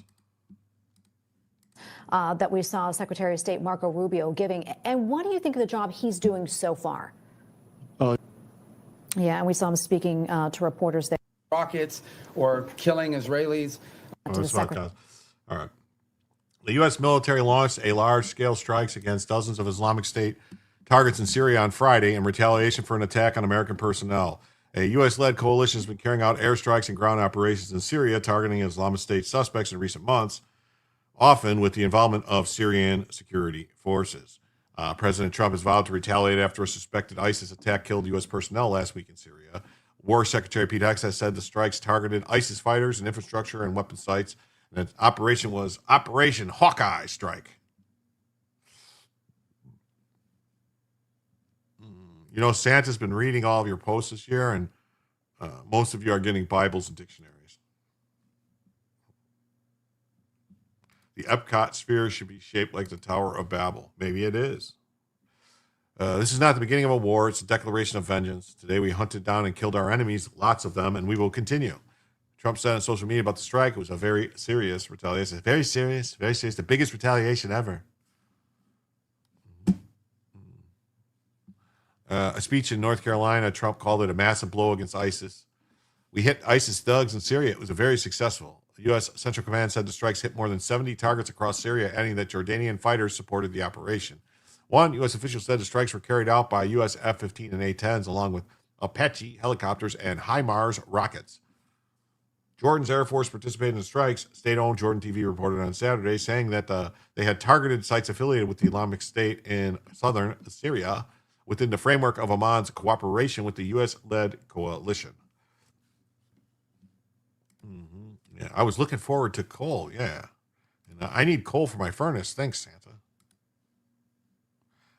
That we saw Secretary of State Marco Rubio giving. And what do you think of the job he's doing so far? Yeah, and we saw him speaking to reporters there. Rockets or killing Israelis. All right. The U.S. military launched a large-scale strikes against dozens of Islamic State targets in Syria on Friday in retaliation for an attack on American personnel. A U.S.-led coalition has been carrying out airstrikes and ground operations in Syria, targeting Islamic State suspects in recent months, often with the involvement of Syrian security forces. President Trump has vowed to retaliate after a suspected ISIS attack killed U.S. personnel last week in Syria. War Secretary Pete Hegseth said the strikes targeted ISIS fighters and infrastructure and weapon sites, and the operation was Operation Hawkeye Strike. You know, Santa's been reading all of your posts this year, and most of you are getting Bibles and dictionaries. The Epcot sphere should be shaped like the Tower of Babel. Maybe it is. This is not the beginning of a war. It's a declaration of vengeance. Today we hunted down and killed our enemies, lots of them, and we will continue. Trump said on social media about the strike it was a very serious retaliation. Very serious, the biggest retaliation ever. A speech in North Carolina, Trump called it a massive blow against ISIS. We hit ISIS thugs in Syria. It was a very successful. The U.S. Central Command said the strikes hit more than 70 targets across Syria, adding that Jordanian fighters supported the operation. One U.S. official said the strikes were carried out by U.S. F-15 and A-10s, along with Apache helicopters and HIMARS rockets. Jordan's Air Force participated in the strikes. State-owned Jordan TV reported on Saturday, saying that they had targeted sites affiliated with the Islamic State in southern Syria within the framework of Oman's cooperation with the U.S.-led coalition. Yeah, I was looking forward to coal, yeah. And I need coal for my furnace. Thanks, Santa.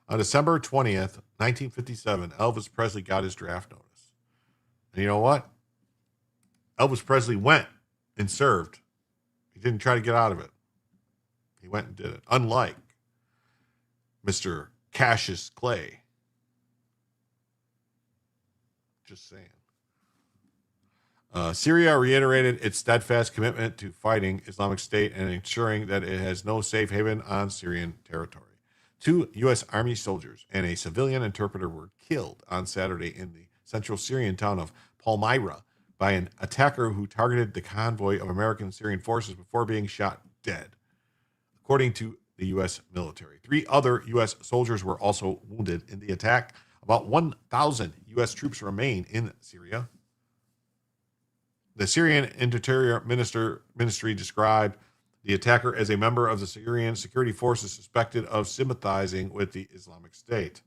On December 20th, 1957, Elvis Presley got his draft notice. And you know what? Elvis Presley went and served. He didn't try to get out of it. He went and did it. Unlike Mr. Cassius Clay. Just saying. Syria reiterated its steadfast commitment to fighting Islamic State and ensuring that it has no safe haven on Syrian territory. 2 U.S. Army soldiers and a civilian interpreter were killed on Saturday in the central Syrian town of Palmyra by an attacker who targeted the convoy of American and Syrian forces before being shot dead, according to the U.S. military. 3 other U.S. soldiers were also wounded in the attack. About 1,000 U.S. troops remain in Syria. The Syrian Interior Ministry described the attacker as a member of the Syrian security forces suspected of sympathizing with the Islamic State.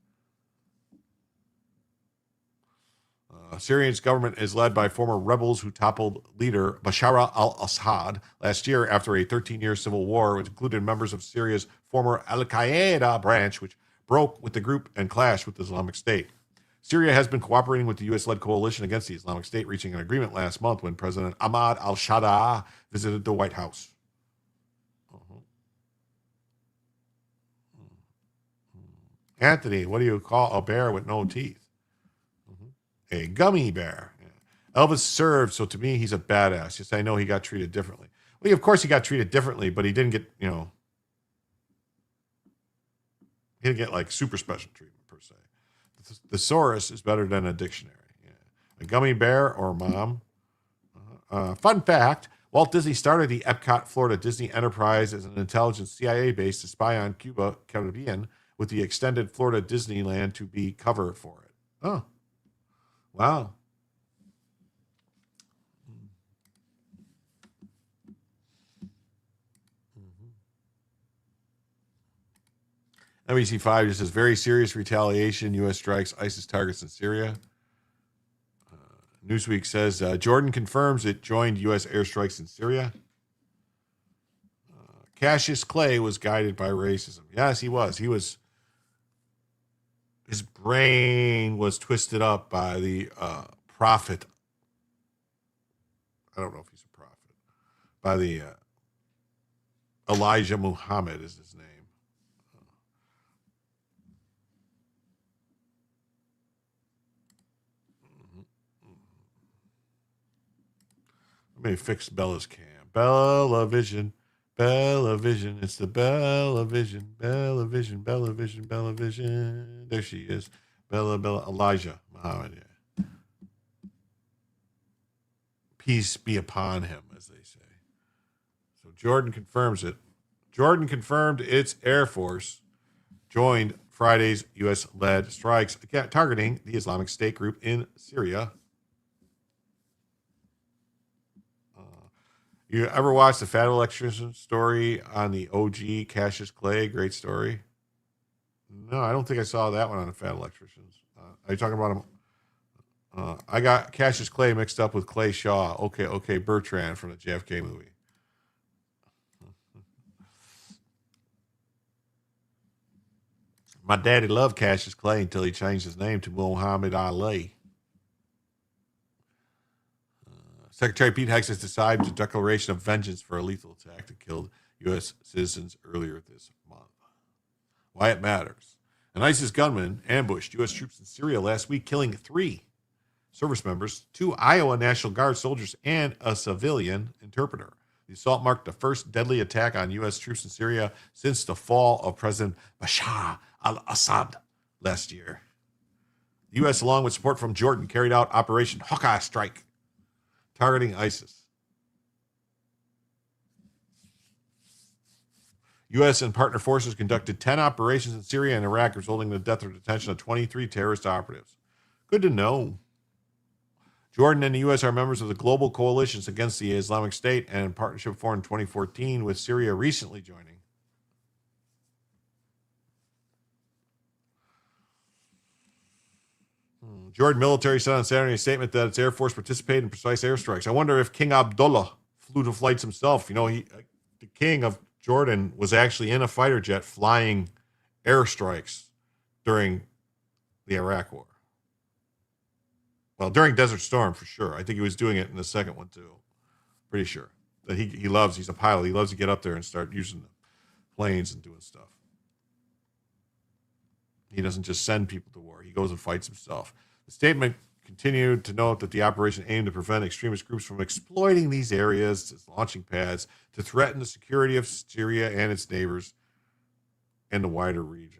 Syria's government is led by former rebels who toppled leader Bashar al-Assad last year after a 13-year civil war, which included members of Syria's former al-Qaeda branch, which broke with the group and clashed with the Islamic State. Syria has been cooperating with the U.S.-led coalition against the Islamic State, reaching an agreement last month when President Ahmad al-Shadaa visited the White House. Anthony, what do you call a bear with no teeth? A gummy bear. Yeah. Elvis served, so to me, he's a badass. Yes, I know he got treated differently. Well, of course he got treated differently, but he didn't get, he didn't get like super special treatment per se. The thesaurus is better than a dictionary. Yeah. A gummy bear or mom. Fun fact, Walt Disney started the Epcot, Florida Disney Enterprise as an intelligence CIA base to spy on Cuba, Caribbean, with the extended Florida Disneyland to be cover for it. Oh, wow. NBC5 just says, very serious retaliation. U.S. strikes ISIS targets in Syria. Newsweek says, Jordan confirms it joined U.S. airstrikes in Syria. Cassius Clay was guided by racism. Yes, he was. His brain was twisted up by the prophet. I don't know if he's a prophet. By the Elijah Muhammad is his name. Let me fix Bella's cam. Bella Vision. Bella Vision. It's the Bella Vision. Bella Vision. Bella Vision. Bella Vision. There she is. Bella Elijah Muhammad. Yeah. Peace be upon him, as they say. So Jordan confirms it. Jordan confirmed its Air Force joined Friday's U.S.-led strikes targeting the Islamic State group in Syria. You ever watch the Fat Electrician story on the OG Cassius Clay? Great story. No, I don't think I saw that one on the Fat Electricians. Are you talking about him? I got Cassius Clay mixed up with Clay Shaw. Okay, Bertrand from the JFK movie. My daddy loved Cassius Clay until he changed his name to Muhammad Ali. Secretary Pete Hegseth has decided a declaration of vengeance for a lethal attack that killed U.S. citizens earlier this month. Why it matters. An ISIS gunman ambushed U.S. troops in Syria last week, killing 3 service members, 2 Iowa National Guard soldiers, and a civilian interpreter. The assault marked the first deadly attack on U.S. troops in Syria since the fall of President Bashar al-Assad last year. The U.S., along with support from Jordan, carried out Operation Hawkeye Strike, targeting ISIS. U.S. and partner forces conducted 10 operations in Syria and Iraq, resulting in the death or detention of 23 terrorist operatives. Good to know. Jordan and the U.S. are members of the global coalitions against the Islamic State and in partnership formed in 2014, with Syria recently joining. Jordan military said on Saturday in a statement that its Air Force participated in precise airstrikes. I wonder if King Abdullah flew to flights himself. The king of Jordan was actually in a fighter jet flying airstrikes during the Iraq War. Well, during Desert Storm, for sure. I think he was doing it in the second one, too. Pretty sure. That he's a pilot. He loves to get up there and start using the planes and doing stuff. He doesn't just send people to war. He goes and fights himself. The statement continued to note that the operation aimed to prevent extremist groups from exploiting these areas as launching pads to threaten the security of Syria and its neighbors and the wider region.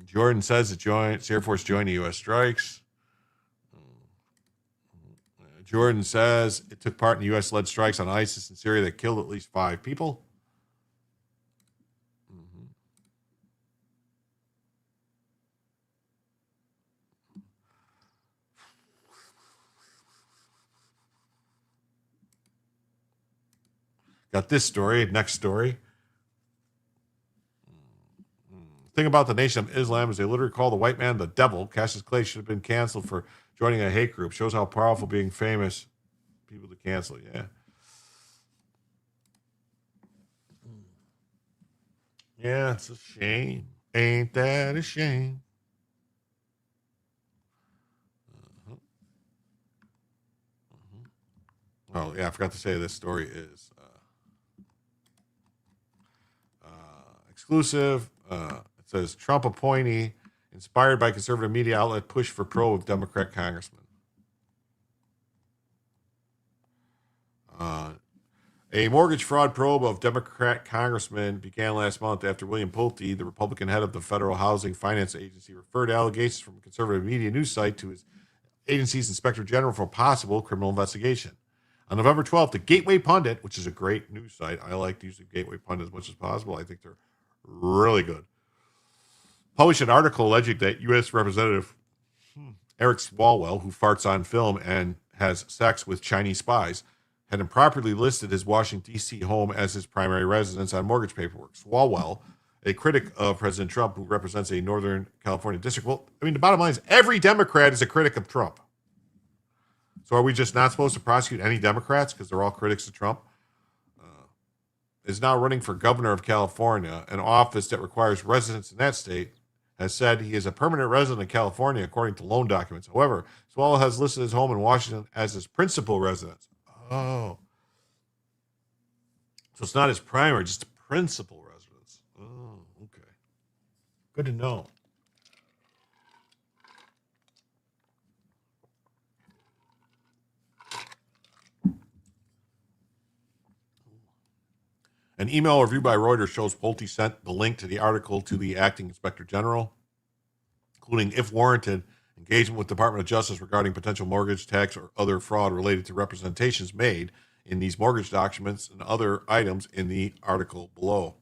Jordan says the Air Force joined the U.S. strikes. Jordan says it took part in U.S.-led strikes on ISIS in Syria that killed at least 5 people. Got this story. Next story. Thing about the Nation of Islam is they literally call the white man the devil. Cassius Clay should have been canceled for joining a hate group. Shows how powerful being famous people to cancel. Yeah. Yeah, it's a shame. Ain't that a shame? Oh, yeah, I forgot to say this story is exclusive. It says Trump appointee inspired by conservative media outlet push for probe of Democrat congressman. A mortgage fraud probe of Democrat congressman began last month after William Pulte, the Republican head of the Federal Housing Finance Agency, referred allegations from a conservative media news site to his agency's inspector general for a possible criminal investigation. On November 12th, the Gateway Pundit, which is a great news site, I like to use the Gateway Pundit as much as possible. I think they're really good, published an article alleging that U.S. Representative Eric Swalwell, who farts on film and has sex with Chinese spies, had improperly listed his Washington, D.C. home as his primary residence on mortgage paperwork. Swalwell, a critic of President Trump who represents a Northern California district. Well, I mean, the bottom line is every Democrat is a critic of Trump. So are we just not supposed to prosecute any Democrats because they're all critics of Trump? Is now running for governor of California, an office that requires residents in that state, has said he is a permanent resident of California according to loan documents. However, Swalwell has listed his home in Washington as his principal residence. Oh. So it's not his primary, just a principal residence. Oh, okay. Good to know. An email review by Reuters shows Pulte sent the link to the article to the acting inspector general, including, if warranted, engagement with the Department of Justice regarding potential mortgage, tax, or other fraud related to representations made in these mortgage documents and other items in the article below.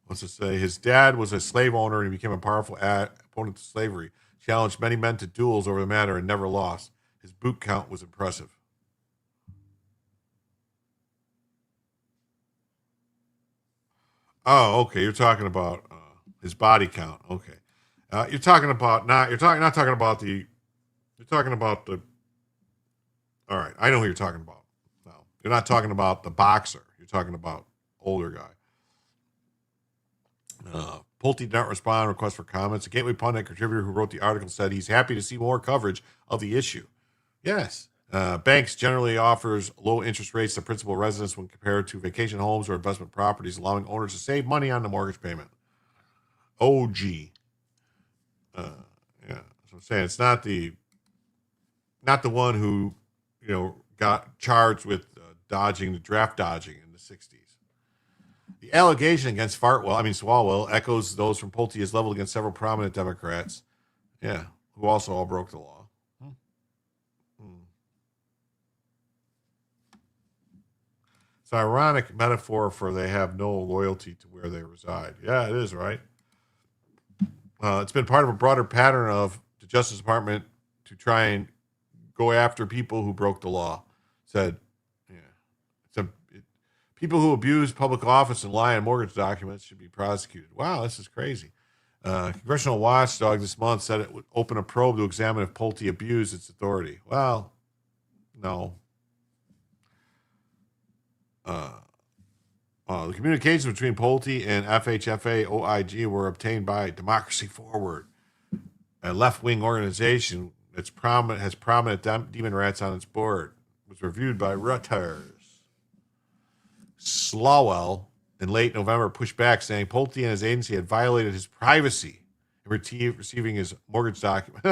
What's it say? His dad was a slave owner and he became a powerful opponent to slavery. Challenged many men to duels over the matter and never lost. His boot count was impressive. Oh, okay. You're talking about his body count. Okay. You're talking about You're talking about the. All right, I know who you're talking about. No, you're not talking about the boxer. You're talking about older guy. Pulte did not respond to requests for comments. A Gateway Pundit contributor who wrote the article said he's happy to see more coverage of the issue. Yes. Banks generally offers low interest rates to principal residents when compared to vacation homes or investment properties, allowing owners to save money on the mortgage payment. OG. Yeah. So I'm saying it's not the one who, got charged with draft dodging in the 60s. The allegation against Swalwell echoes those from Pulte is leveled against several prominent Democrats, who also all broke the law. It's an ironic metaphor for they have no loyalty to where they reside. Yeah, it is, right? It's been part of a broader pattern of the Justice Department to try and go after people who broke the law. People who abuse public office and lie on mortgage documents should be prosecuted. Wow, this is crazy. Congressional Watchdog this month said it would open a probe to examine if Pulte abused its authority. Well, no. The communications between Pulte and FHFA OIG were obtained by Democracy Forward, a left-wing organization has prominent demon rats on its board. It was reviewed by Reuters. Slawell in late November pushed back, saying Pulte and his agency had violated his privacy in receiving his mortgage document.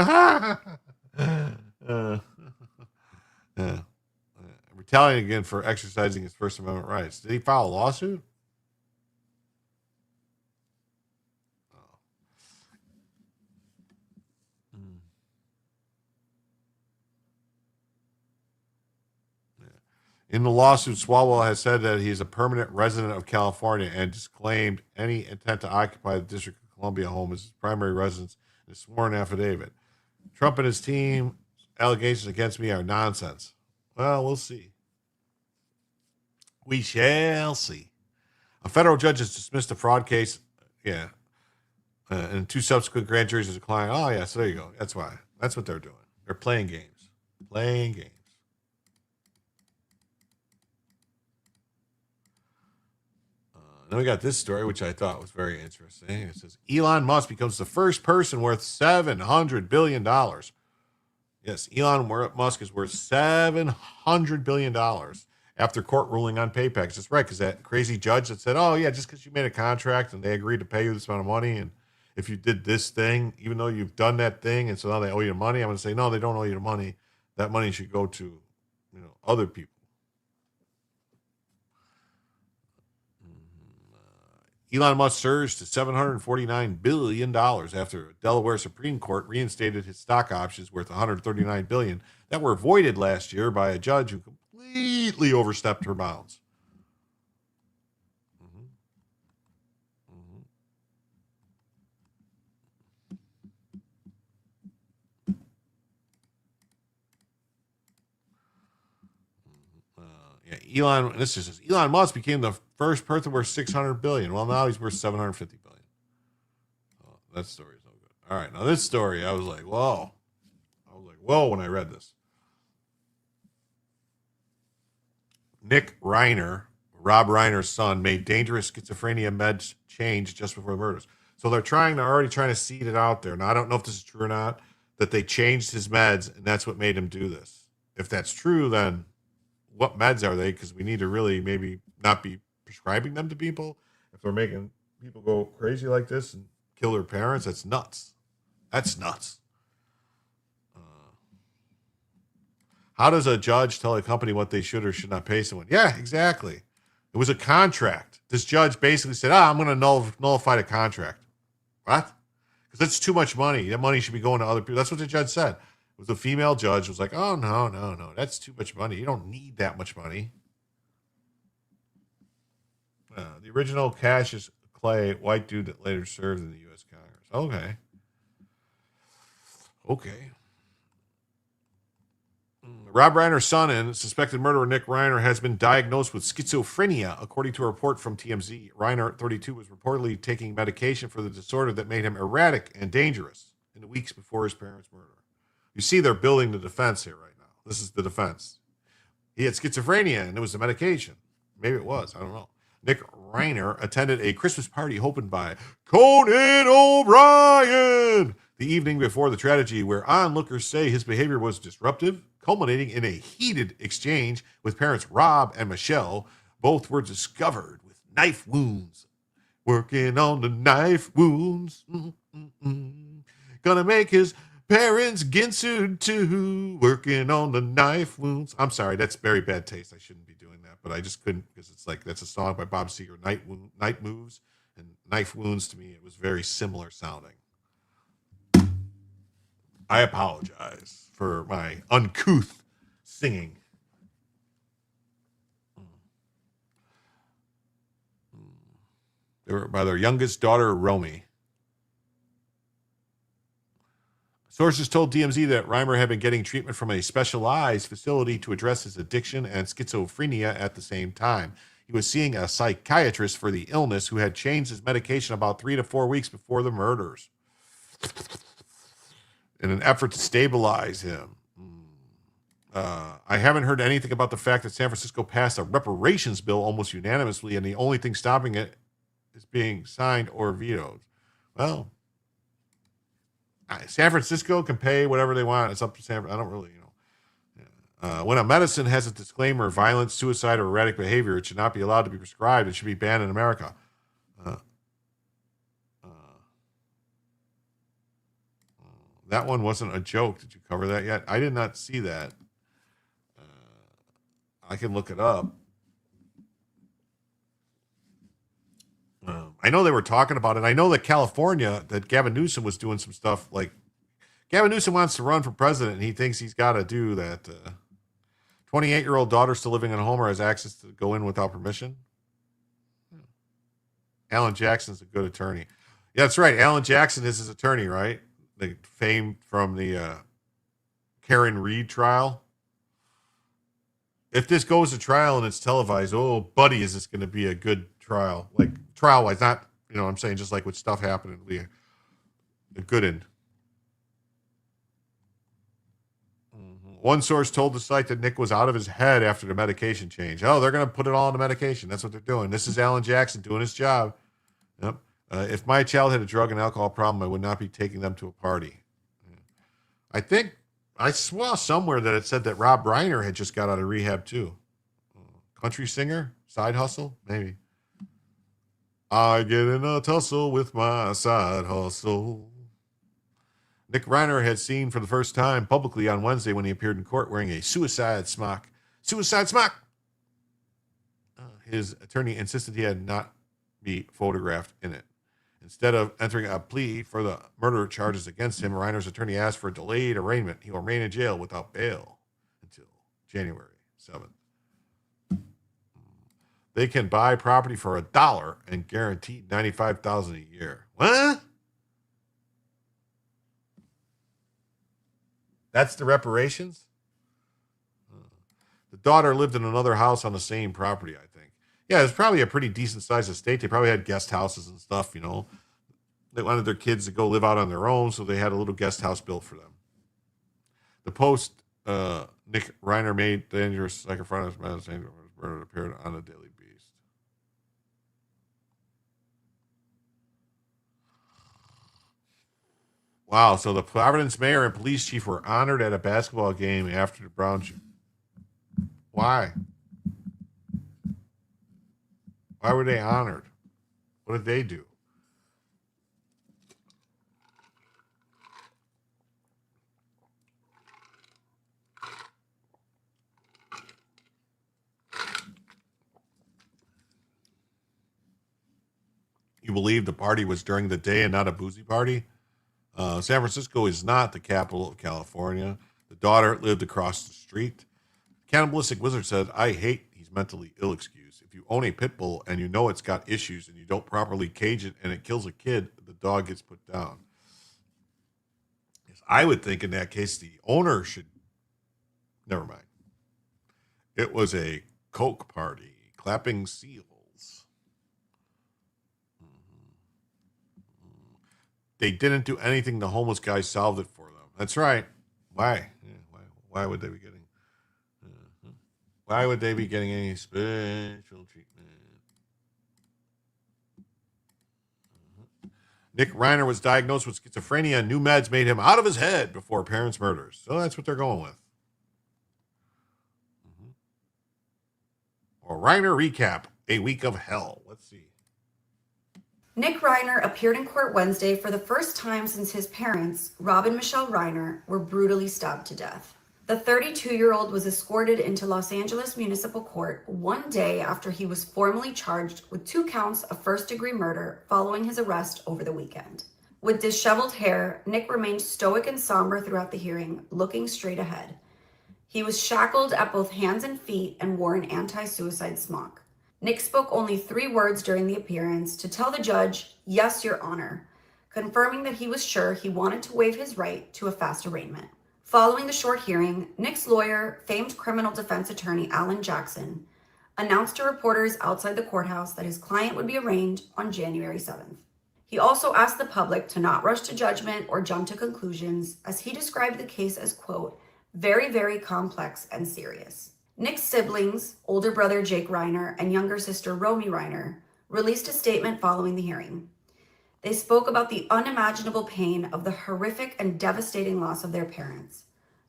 Retaliating again for exercising his First Amendment rights. Did he file a lawsuit? In the lawsuit, Swalwell has said that he is a permanent resident of California and disclaimed any intent to occupy the District of Columbia home as his primary residence in a sworn affidavit. Trump and his team allegations against me are nonsense. Well, we'll see. We shall see. A federal judge has dismissed a fraud case. Yeah. And 2 subsequent grand juries are declining. Oh, yeah, so there you go. That's why. That's what they're doing. They're playing games. Playing games. Then we got this story, which I thought was very interesting. It says Elon Musk becomes the first person worth $700 billion. Yes, Elon Musk is worth $700 billion after court ruling on pay packages. That's right, because that crazy judge that said, oh, yeah, just because you made a contract and they agreed to pay you this amount of money, and if you did this thing, even though you've done that thing, and so now they owe you money, I'm going to say, no, they don't owe you the money. That money should go to other people. Elon Musk surged to $749 billion after Delaware Supreme Court reinstated his stock options worth $139 billion that were voided last year by a judge who completely overstepped her bounds. Elon Musk became the first person worth $600 billion. Well, now he's worth $750 billion. Oh, that story is no good. All right, now this story, I was like, whoa. When I read this. Nick Reiner, Rob Reiner's son, made dangerous schizophrenia meds change just before the murders. So they're already trying to seed it out there. Now, I don't know if this is true or not, that they changed his meds, and that's what made him do this. If that's true, then what meds are they? Because we need to really maybe not be prescribing them to people. If they're making people go crazy like this and kill their parents, that's nuts. That's nuts. How does a judge tell a company what they should or should not pay someone? Yeah, exactly. It was a contract. This judge basically said, I'm going to nullify the contract. What? Because that's too much money. That money should be going to other people. That's what the judge said. It was a female judge who was like, oh, no. That's too much money. You don't need that much money. The original Cassius Clay, white dude that later served in the U.S. Congress. Okay. Rob Reiner's son and suspected murderer Nick Reiner has been diagnosed with schizophrenia, according to a report from TMZ. Reiner, 32, was reportedly taking medication for the disorder that made him erratic and dangerous in the weeks before his parents' murder. You see, they're building the defense here right now. This is the defense. He had schizophrenia, and it was the medication. Maybe it was. I don't know. Nick Reiner attended a Christmas party hosted by Conan O'Brien the evening before the tragedy, where onlookers say his behavior was disruptive, culminating in a heated exchange with parents Rob and Michelle. Both were discovered with knife wounds. Working on the knife wounds. Gonna make his parents Ginsu too. Working on the knife wounds. I'm sorry, that's very bad taste. I shouldn't be doing that, but I just couldn't, because it's like, that's a song by Bob Seger, Night Moves, and Knife Wounds. To me, it was very similar sounding. I apologize for my uncouth singing. They were by their youngest daughter, Romy. Sources told TMZ that Reimer had been getting treatment from a specialized facility to address his addiction and schizophrenia at the same time. He was seeing a psychiatrist for the illness who had changed his medication about 3 to 4 weeks before the murders in an effort to stabilize him. I haven't heard anything about the fact that San Francisco passed a reparations bill almost unanimously, and the only thing stopping it is being signed or vetoed. Well, San Francisco can pay whatever they want. It's up to I don't really, When a medicine has a disclaimer of violence, suicide, or erratic behavior, it should not be allowed to be prescribed. It should be banned in America. That one wasn't a joke. Did you cover that yet? I did not see that. I can look it up. I know they were talking about it. I know that California, that Gavin Newsom was doing some stuff. Like, Gavin Newsom wants to run for president, and he thinks he's got to do that. 28-year-old daughter still living in a home or has access to go in without permission. Alan Jackson's a good attorney. Yeah, that's right. Alan Jackson is his attorney, right? The fame from the Karen Reed trial. If this goes to trial and it's televised, oh, buddy, is this going to be a good trial? Like, trial-wise, not, you know what I'm saying, just like with stuff happening, a good end. One source told the site that Nick was out of his head after the medication change. Oh, they're going to put it all on the medication. That's what they're doing. This is Alan Jackson doing his job. Yep. If my child had a drug and alcohol problem, I would not be taking them to a party. I think I saw somewhere that it said that Rob Reiner had just got out of rehab too. Country singer, side hustle, maybe. I get in a tussle with my side hustle. Nick Reiner had seen for the first time publicly on Wednesday when he appeared in court wearing a suicide smock. Suicide smock! His attorney insisted he had not be photographed in it. Instead of entering a plea for the murder charges against him, Reiner's attorney asked for a delayed arraignment. He will remain in jail without bail until January 7th. They can buy property for $1 and guaranteed $95,000 a year. What? That's the reparations? The daughter lived in another house on the same property, I think. Yeah, it's probably a pretty decent sized estate. They probably had guest houses and stuff, you know. They wanted their kids to go live out on their own, so they had a little guest house built for them. The post Nick Reiner made dangerous sacrifice murder appeared on the Daily Beast. Wow, so the Providence mayor and police chief were honored at a basketball game after the Browns. Why? Why were they honored? What did they do? You believe the party was during the day and not a boozy party? San Francisco is not the capital of California. The daughter lived across the street. Cannibalistic Wizard said, I hate he's mentally ill excuse. If you own a pit bull and you know it's got issues and you don't properly cage it and it kills a kid, the dog gets put down. Yes, I would think in that case the owner should. Never mind. It was a Coke party. Clapping seals. They didn't do anything. The homeless guy solved it for them. That's right. Why? Yeah, why would they be getting? Why would they be getting any special treatment? Nick Reiner was diagnosed with schizophrenia, and new meds made him out of his head before parents' murders. So that's what they're going with. Or Reiner recap: a week of hell. Let's see. Nick Reiner appeared in court Wednesday for the first time since his parents, Rob and Michelle Reiner, were brutally stabbed to death. The 32-year-old was escorted into Los Angeles Municipal Court one day after he was formally charged with 2 counts of first-degree murder following his arrest over the weekend. With disheveled hair, Nick remained stoic and somber throughout the hearing, looking straight ahead. He was shackled at both hands and feet and wore an anti-suicide smock. Nick spoke only 3 words during the appearance to tell the judge, "Yes, Your Honor," confirming that he was sure he wanted to waive his right to a fast arraignment. Following the short hearing, Nick's lawyer, famed criminal defense attorney Alan Jackson, announced to reporters outside the courthouse that his client would be arraigned on January 7th. He also asked the public to not rush to judgment or jump to conclusions, as he described the case as, quote, very, very complex and serious. Nick's siblings, older brother Jake Reiner and younger sister Romy Reiner, released a statement following the hearing. They spoke about the unimaginable pain of the horrific and devastating loss of their parents.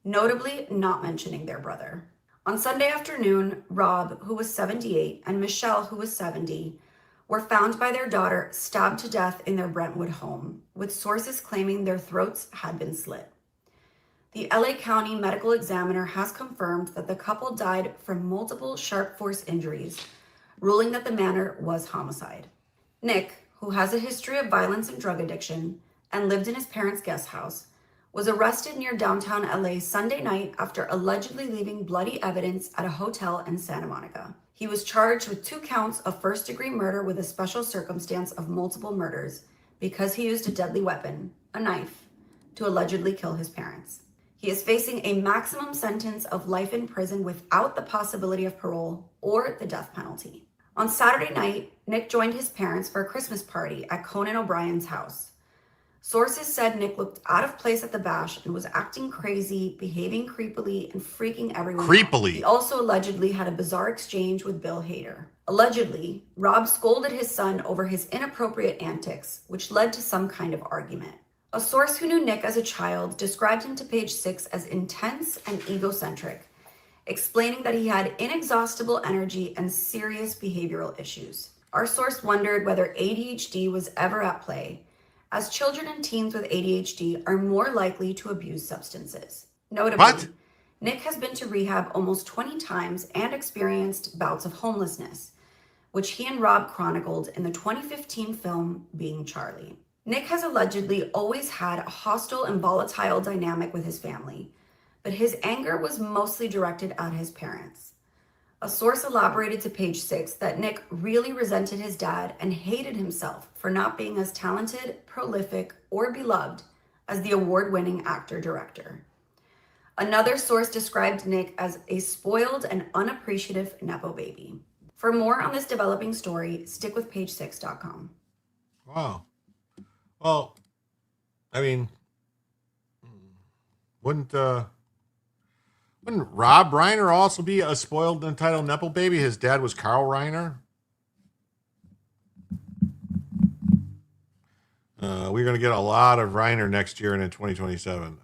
notably not mentioning their brother. On Sunday afternoon, Rob, who was 78, and Michelle, who was 70, were found by their daughter stabbed to death in their Brentwood home, with sources claiming their throats had been slit. The LA County Medical Examiner has confirmed that the couple died from multiple sharp force injuries, ruling that the manner was homicide. Nick, who has a history of violence and drug addiction and lived in his parents' guest house, was arrested near downtown LA Sunday night after allegedly leaving bloody evidence at a hotel in Santa Monica. He was charged with 2 counts of first-degree murder with a special circumstance of multiple murders because he used a deadly weapon, a knife, to allegedly kill his parents. He is facing a maximum sentence of life in prison without the possibility of parole or the death penalty. On Saturday night, Nick joined his parents for a Christmas party at Conan O'Brien's house. Sources said Nick looked out of place at the bash and was acting crazy, behaving creepily, and freaking everyone out. Creepily. He also allegedly had a bizarre exchange with Bill Hader. Allegedly, Rob scolded his son over his inappropriate antics, which led to some kind of argument. A source who knew Nick as a child described him to Page 6 as intense and egocentric, explaining that he had inexhaustible energy and serious behavioral issues. Our source wondered whether ADHD was ever at play, as children and teens with ADHD are more likely to abuse substances. Notably, Nick has been to rehab almost 20 times and experienced bouts of homelessness, which he and Rob chronicled in the 2015 film Being Charlie. Nick has allegedly always had a hostile and volatile dynamic with his family, but his anger was mostly directed at his parents. A source elaborated to Page 6 that Nick really resented his dad and hated himself for not being as talented, prolific, or beloved as the award-winning actor-director. Another source described Nick as a spoiled and unappreciative Nepo baby. For more on this developing story, stick with page6.com. Wow. Well, I mean, wouldn't Rob Reiner also be a spoiled and entitled Nepo baby? His dad was Carl Reiner. We're going to get a lot of Reiner next year and in 2027.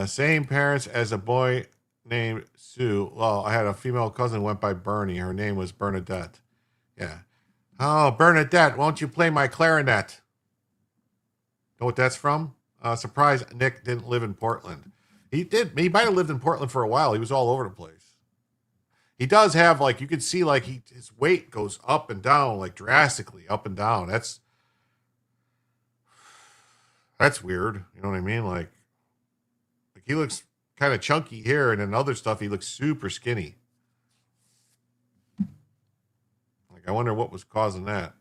Same parents as a boy named Sue. Well, I had a female cousin who went by Bernie. Her name was Bernadette. Yeah. Oh, Bernadette, won't you play my clarinet? Know what that's from? Surprise, Nick didn't live in Portland. He did. He might have lived in Portland for a while. He was all over the place. He does have, like, you can see, like, his weight goes up and down, like, drastically up and down. That's weird. You know what I mean? Like he looks kind of chunky here, and in other stuff, he looks super skinny. Like, I wonder what was causing that.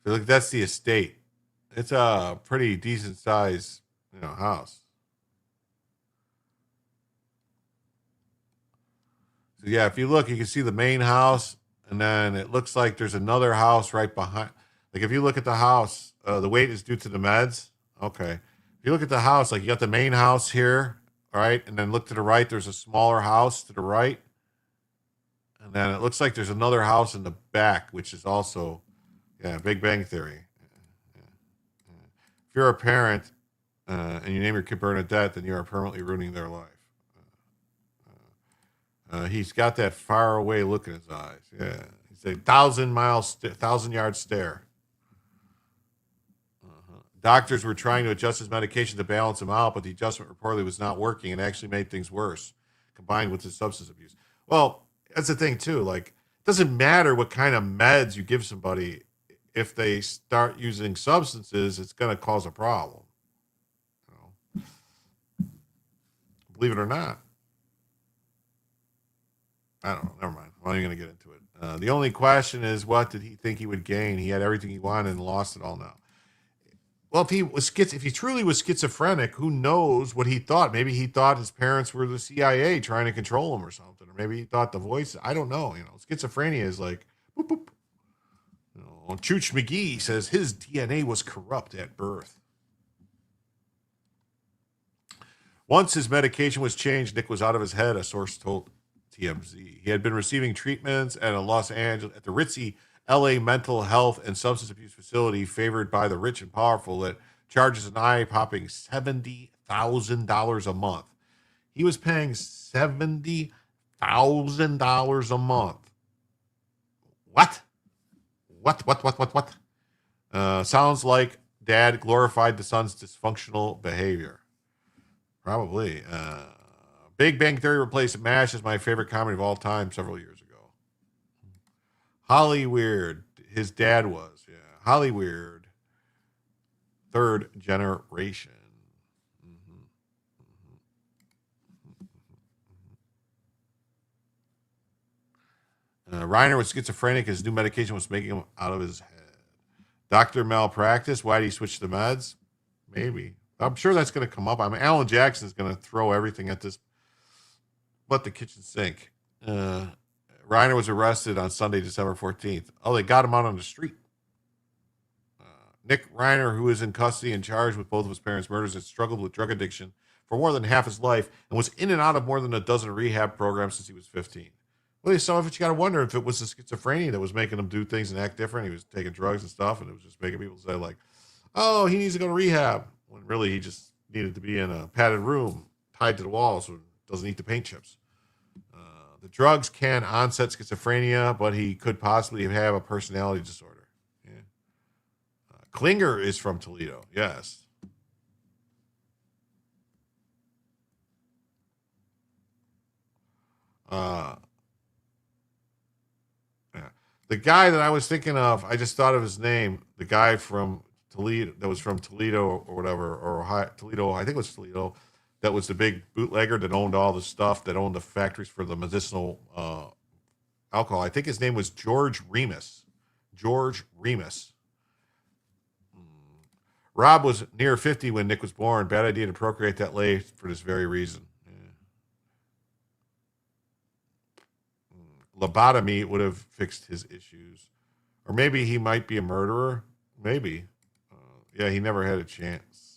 So look, that's the estate. It's a pretty decent size, house. So yeah, if you look, you can see the main house, and then it looks like there's another house right behind. Like, if you look at the house, the weight is due to the meds. Okay. If you look at the house, like, you got the main house here, all right, and then look to the right, there's a smaller house to the right. And then it looks like there's another house in the back, which is also, Big Bang Theory. If you're a parent and you name your kid Bernadette, then you are permanently ruining their life. He's got that far away look in his eyes. Yeah. He's a 1,000-yard stare. Doctors were trying to adjust his medication to balance him out, but the adjustment reportedly was not working and actually made things worse, combined with his substance abuse. Well, that's the thing, too. Like, it doesn't matter what kind of meds you give somebody. If they start using substances, it's going to cause a problem. Believe it or not. I don't know. Never mind. I'm not even going to get into it. The only question is, what did he think he would gain? He had everything he wanted and lost it all now. Well, if he truly was schizophrenic, who knows what he thought? Maybe he thought his parents were the CIA trying to control him or something. Or maybe he thought the voice. I don't know. Schizophrenia is like, boop, boop. Chooch McGee says his DNA was corrupt at birth. Once his medication was changed, Nick was out of his head, a source told TMZ. He had been receiving treatments at the ritzy LA mental health and substance abuse facility favored by the rich and powerful that charges an eye-popping $70,000 a month. He was paying $70,000 a month. What? What? Sounds like dad glorified the son's dysfunctional behavior. Probably. Big Bang Theory replaced MASH as my favorite comedy of all time several years ago. Hollyweird. His dad was. Yeah. Hollyweird. Third generation. Reiner was schizophrenic. His new medication was making him out of his head. Doctor malpractice. Why did he switch the meds? Maybe. I'm sure that's going to come up. I mean, Alan Jackson is going to throw everything at this, but the kitchen sink. Reiner was arrested on Sunday, December 14th. Oh, they got him out on the street. Nick Reiner, who is in custody and charged with both of his parents' murders, had struggled with drug addiction for more than half his life and was in and out of more than a dozen rehab programs since he was 15. Well, some of it, you got to wonder if it was the schizophrenia that was making him do things and act different. He was taking drugs and stuff, and it was just making people say, like, oh, he needs to go to rehab, when really he just needed to be in a padded room tied to the wall so he doesn't eat the paint chips. The drugs can onset schizophrenia, but he could possibly have a personality disorder. Yeah. Klinger is from Toledo. Yes. Yeah. The guy that I was thinking of, I just thought of his name. The guy from Toledo, that was from Toledo or whatever, or Ohio, Toledo, I think it was Toledo, that was the big bootlegger that owned all the stuff, that owned the factories for the medicinal alcohol. I think his name was George Remus. George Remus. Rob was near 50 when Nick was born. Bad idea to procreate that late for this very reason. Lobotomy would have fixed his issues. Or maybe he might be a murderer. Maybe. Yeah, he never had a chance.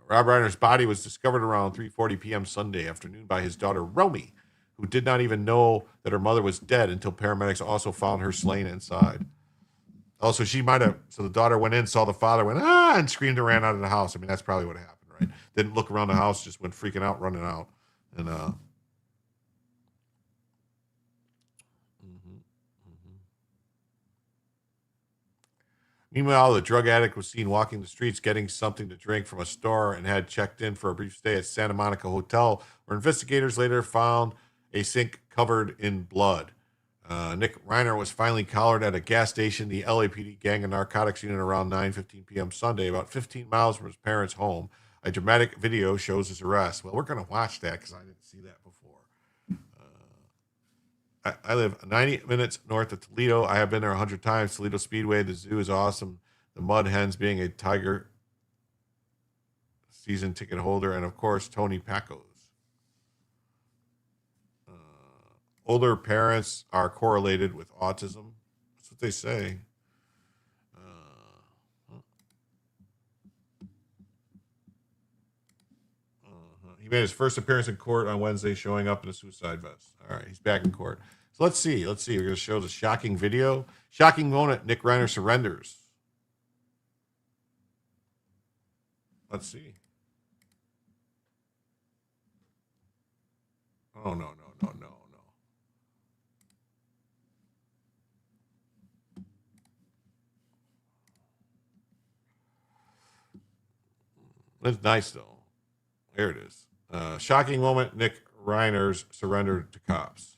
Rob Reiner's body was discovered around 3:40 p.m. Sunday afternoon by his daughter, Romy, who did not even know that her mother was dead until paramedics also found her slain inside. Also, so the daughter went in, saw the father, went, ah, and screamed and ran out of the house. I mean, that's probably what happened, right? Didn't look around the house, just went freaking out, running out. And, Meanwhile, the drug addict was seen walking the streets getting something to drink from a store and had checked in for a brief stay at Santa Monica Hotel, where investigators later found a sink covered in blood. Nick Reiner was finally collared at a gas station, the LAPD Gang and Narcotics Unit, around 9:15 p.m. Sunday, about 15 miles from his parents' home. A dramatic video shows his arrest. Well, we're going to watch that because I didn't see that before. I live 90 minutes north of Toledo. I have been there 100 times. Toledo Speedway, the zoo is awesome. The Mud Hens being a Tiger season ticket holder, and of course, Tony Pacos. Older parents are correlated with autism. That's what they say. He made his first appearance in court on Wednesday, showing up in a suicide vest. All right, he's back in court. So let's see. We're going to show the shocking video. Shocking moment. Nick Reiner surrenders. Let's see. Oh, no. It's nice, though. There it is. Shocking moment. Nick Reiner's surrender to cops.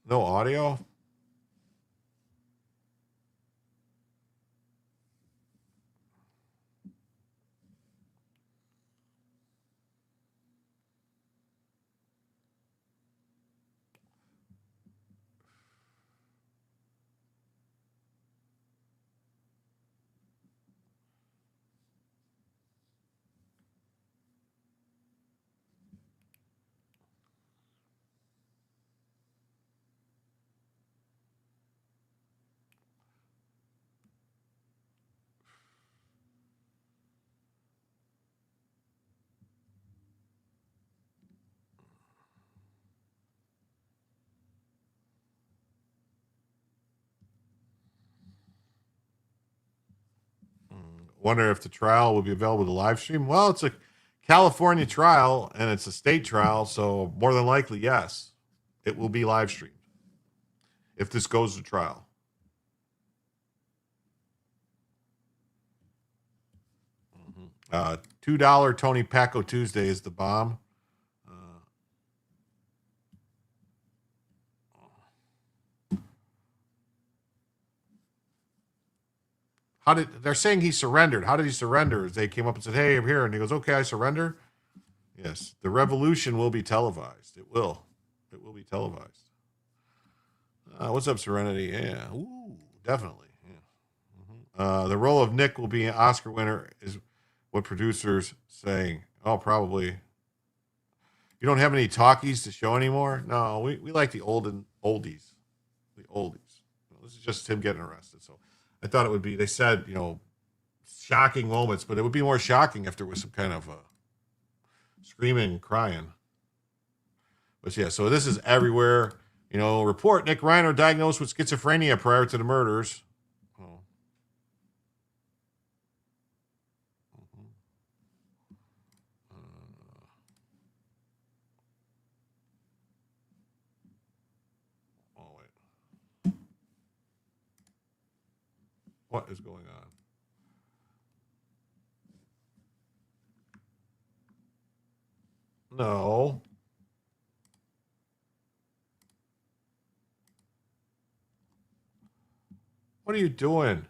No audio? wonder if the trial will be available to live stream. Well, it's a California trial and it's a state trial, so more than likely, yes, it will be live streamed if this goes to trial. $2 Tony Paco Tuesday is the bomb. They're saying he surrendered? How did he surrender? They came up and said, "Hey, I'm here," and he goes, "Okay, I surrender." Yes, the revolution will be televised. It will. It will be televised. What's up, Serenity? Yeah, ooh, definitely. Yeah. The role of Nick will be an Oscar winner, is what producers saying. Oh, probably. You don't have any talkies to show anymore? No, we like the oldies. The oldies. This is just him getting arrested. So I thought it would be, they said, shocking moments, but it would be more shocking if there was some kind of screaming and crying. But yeah, so this is everywhere. Report Nick Reiner diagnosed with schizophrenia prior to the murders. Oh. Wait. What is going on? No. What are you doing?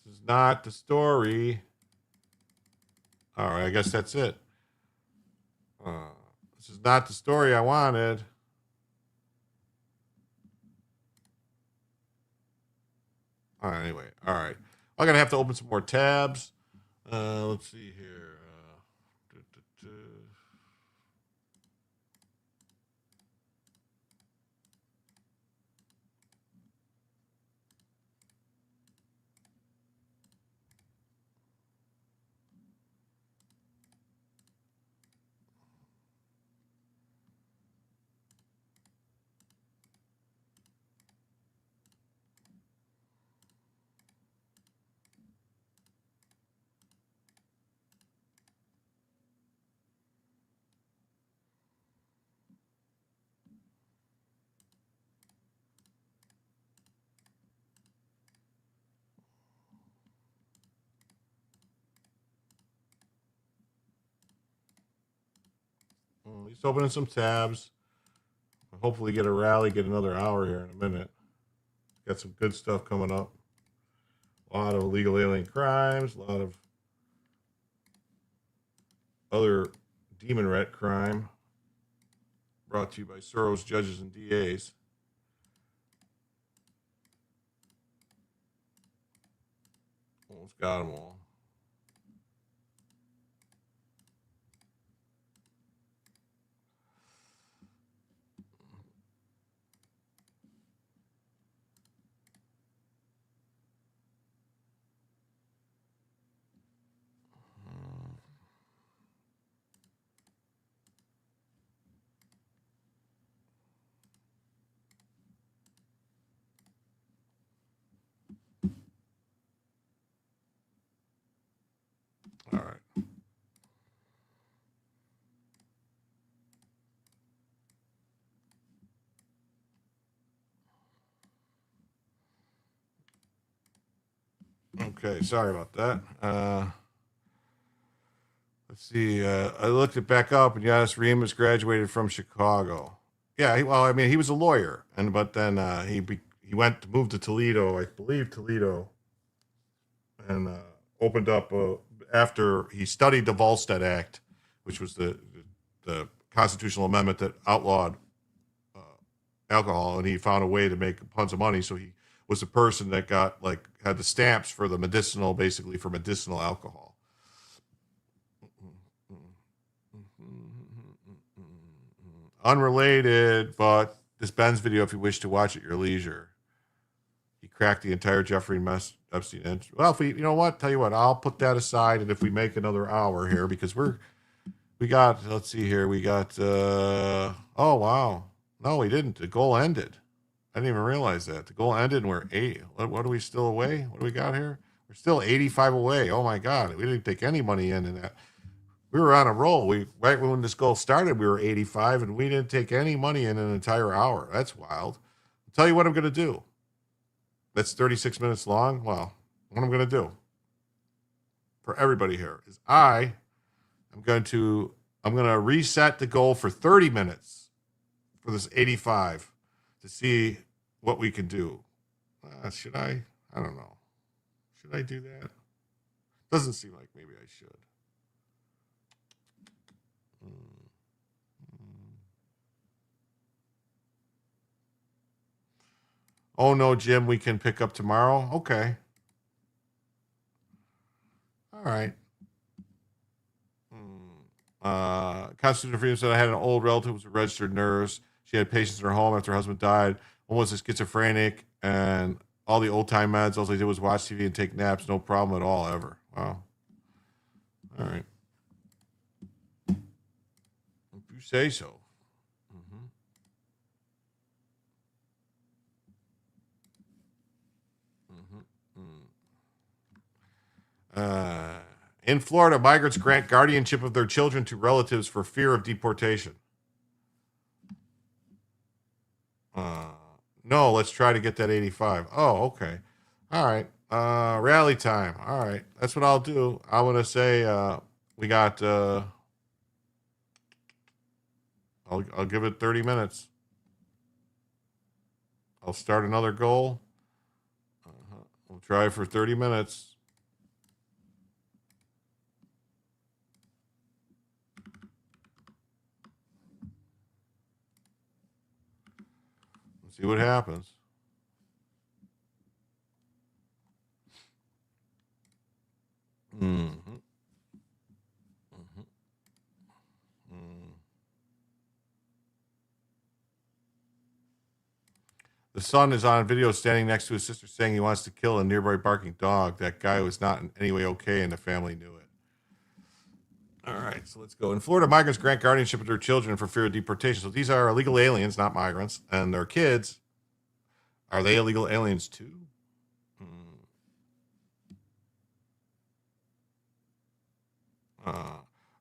This is not the story. All right, I guess that's it. This is not the story I wanted. All right, anyway. All right. I'm going to have to open some more tabs. Let's see here. Just opening some tabs. Hopefully get a rally, get another hour here in a minute. Got some good stuff coming up. A lot of illegal alien crimes, a lot of other demon rat crime. Brought to you by Soros judges and DAs. Almost got them all. All right. Okay, sorry about that. Let's see. I looked it back up, and Giannis Remus graduated from Chicago. Yeah, he was a lawyer, but then he moved to Toledo, I believe Toledo, and opened up after he studied the Volstead Act, which was the constitutional amendment that outlawed alcohol, and he found a way to make tons of money. So he was the person that had the stamps for the medicinal alcohol. Unrelated, but this Ben's video, if you wish to watch at your leisure. He cracked the entire Jeffrey Epstein. Well, if we, tell you what, I'll put that aside, and if we make another hour here, because let's see here, we got, oh wow, no, we didn't. The goal ended. didn't even realize that. The goal ended and we're 8. What are we still away? What do we got here? We're still 85 away. Oh my God. We didn't take any money in that. We were on a roll. Right when this goal started, we were 85 and we didn't take any money in an entire hour. That's wild. I'll tell you what I'm going to do. That's 36 minutes long. Well, what I'm going to do for everybody here is I'm going to reset the goal for 30 minutes for this 85 to see what we can do. Should I? I don't know. Should I do that? Doesn't seem like maybe I should. Oh no, Jim, we can pick up tomorrow. Okay. All right. Constitution of Freedom said I had an old relative who was a registered nurse. She had patients in her home after her husband died. One was a schizophrenic, and all the old time meds. All they did was watch TV and take naps. No problem at all, ever. Wow. All right. If you say so. In Florida, migrants grant guardianship of their children to relatives for fear of deportation. No, let's try to get that 85. Oh, okay. All right. Rally time. All right. That's what I'll do. I want to say we got, I'll give it 30 minutes. I'll start another goal. We'll try for 30 minutes. See what happens. The son is on video standing next to his sister saying he wants to kill a nearby barking dog. That guy was not in any way okay, and the family knew it. All right, so let's go. In Florida, migrants grant guardianship of their children for fear of deportation. So these are illegal aliens, not migrants, and their kids. Are they illegal aliens too?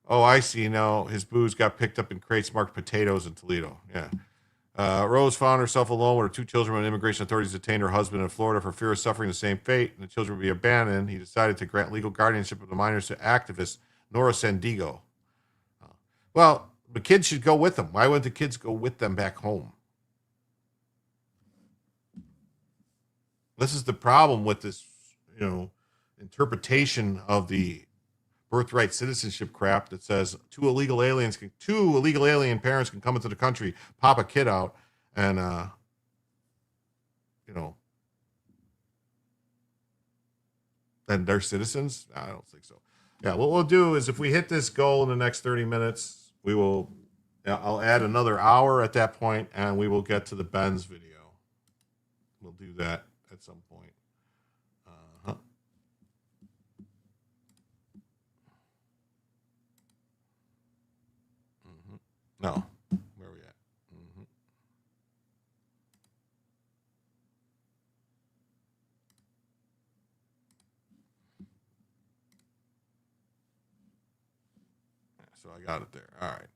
Oh, I see. No, his booze got picked up in crates marked potatoes in Toledo. Yeah. Rose found herself alone with her 2 children when immigration authorities detained her husband in Florida for fear of suffering the same fate, and the children would be abandoned. He decided to grant legal guardianship of the minors to activist Nora Sandiego. Well, the kids should go with them. Why wouldn't the kids go with them back home? This is the problem with this, interpretation of the birthright citizenship crap that says two illegal alien parents can come into the country, pop a kid out, and then they're citizens. I don't think so. Yeah, what we'll do is if we hit this goal in the next 30 minutes, I'll add another hour at that point, and we will get to the Benz video. We'll do that at some point. No, where are we at? So I got it there. All right.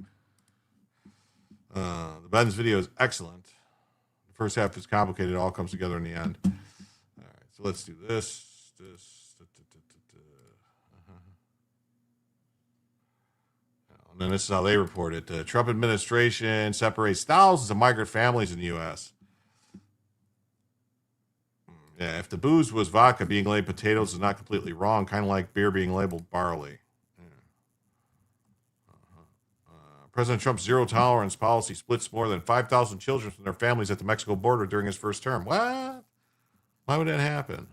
The Ben's video is excellent. The first half is complicated. It all comes together in the end. All right. So let's do this. And then this is how they report it. The Trump administration separates thousands of migrant families in the U.S. Yeah, if the booze was vodka, being labeled potatoes is not completely wrong, kind of like beer being labeled barley. President Trump's zero tolerance policy splits more than 5,000 children from their families at the Mexico border during his first term. What? Why would that happen?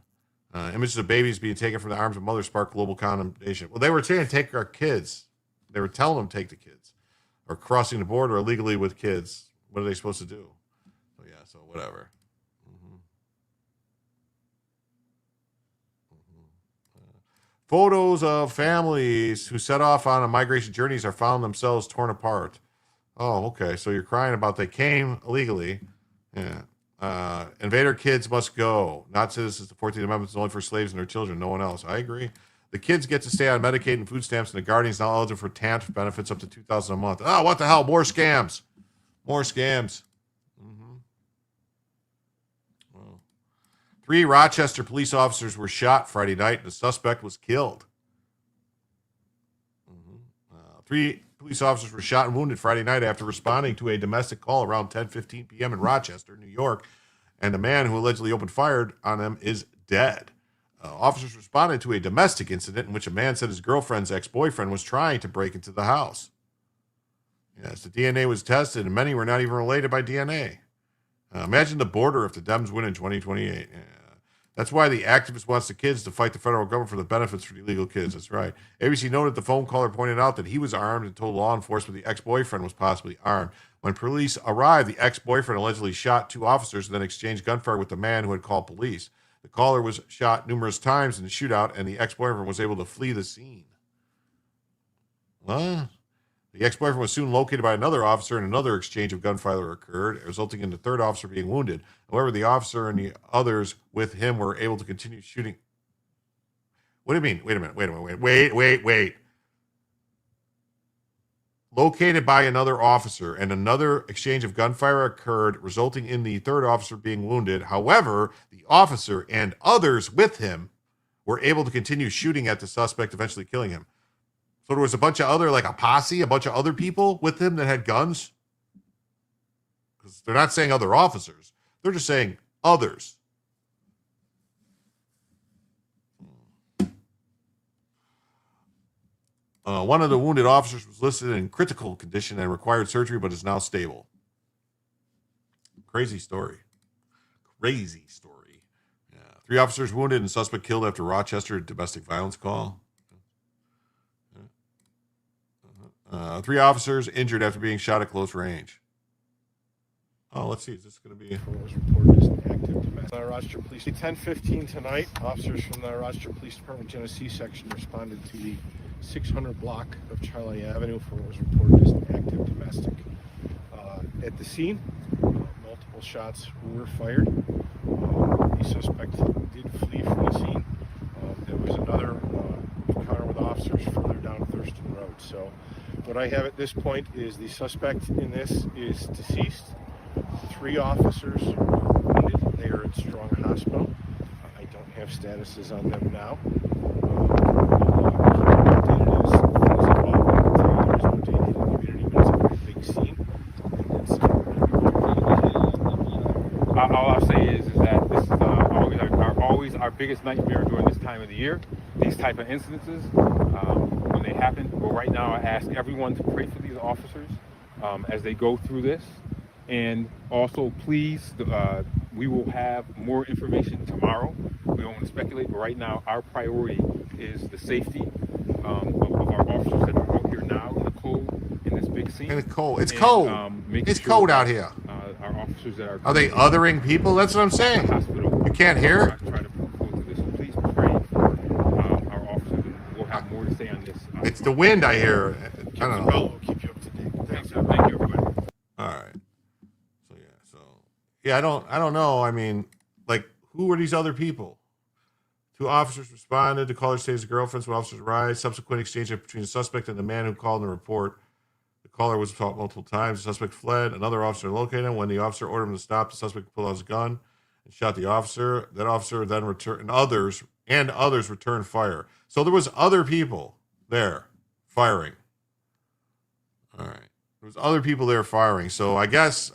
Images of babies being taken from the arms of mothers spark global condemnation. Well, they were saying take our kids. They were telling them take the kids, or crossing the border illegally with kids. What are they supposed to do? So yeah, so whatever. Photos of families who set off on a migration journeys are found themselves torn apart. Oh, okay. So you're crying about they came illegally. Yeah. Invader kids must go. Not citizens. The 14th Amendment is only for slaves and their children, no one else. I agree. The kids get to stay on Medicaid and food stamps, and the guardian's now eligible for TANF benefits up to $2,000 a month. Oh, what the hell? More scams. More scams. Well, 3 Rochester police officers were shot Friday night, and the suspect was killed. 3 police officers were shot and wounded Friday night after responding to a domestic call around 10:15 p.m. in Rochester, New York, and the man who allegedly opened fire on them is dead. Officers responded to a domestic incident in which a man said his girlfriend's ex-boyfriend was trying to break into the house. Yes, the DNA was tested, and many were not even related by DNA. Imagine the border if the Dems win in 2028. Yeah. That's why the activist wants the kids to fight the federal government for the benefits for the illegal kids. That's right. ABC noted the phone caller pointed out that he was armed and told law enforcement the ex-boyfriend was possibly armed. When police arrived, the ex-boyfriend allegedly shot 2 officers and then exchanged gunfire with the man who had called police. The caller was shot numerous times in the shootout, and the ex-boyfriend was able to flee the scene. What? The ex-boyfriend was soon located by another officer, and another exchange of gunfire occurred, resulting in the 3rd officer being wounded. However, the officer and the others with him were able to continue shooting. What do you mean? Wait a minute. Wait. Located by another officer, and another exchange of gunfire occurred, resulting in the 3rd officer being wounded. However, the officer and others with him were able to continue shooting at the suspect, eventually killing him. So there was a bunch of other, like a posse, a bunch of other people with him that had guns. Because they're not saying other officers. They're just saying others. One of the wounded officers was listed in critical condition and required surgery, but is now stable. Crazy story. Yeah. 3 officers wounded and suspect killed after Rochester domestic violence call. 3 officers injured after being shot at close range. Oh, let's see. Is this going to be? Was reported as an active domestic. Rochester Police. 10:15 tonight, officers from the Rochester Police Department Genesee section responded to the 600 block of Charlie Avenue for what was reported as an active domestic. At the scene, multiple shots were fired. The suspect did flee from the scene. There was another encounter with officers further down Thurston Road. So what I have at this point is the suspect in this is deceased. 3 officers were wounded. They are at Strong Hospital. I don't have statuses on them now. All I'll say is that this is always our biggest nightmare during this time of the year. These type of incidences, when they happen. But right now, I ask everyone to pray for these officers as they go through this. And also, please, we will have more information tomorrow. We don't want to speculate, but right now, our priority is the safety of our officers that are out here now in the cold, in this big scene. And it's cold. It's cold. It's cold out here. Our officers that Are they othering people? That's what I'm saying. You can't hear? Try to propose to this. So please pray for our officers, and we'll have more to say on this. It's the wind I hear. I don't know. We'll keep you up to date. Thank you, everybody. All right. I don't know. I mean, like, who were these other people? 2 officers responded. The caller stated his girlfriend's when officers arrived. Subsequent exchange between the suspect and the man who called in the report. The caller was taught multiple times. The suspect fled. Another officer located him. When the officer ordered him to stop, the suspect pulled out his gun and shot the officer. That officer then returned, and others returned fire. So there was other people there firing. All right. There was other people there firing. So I guess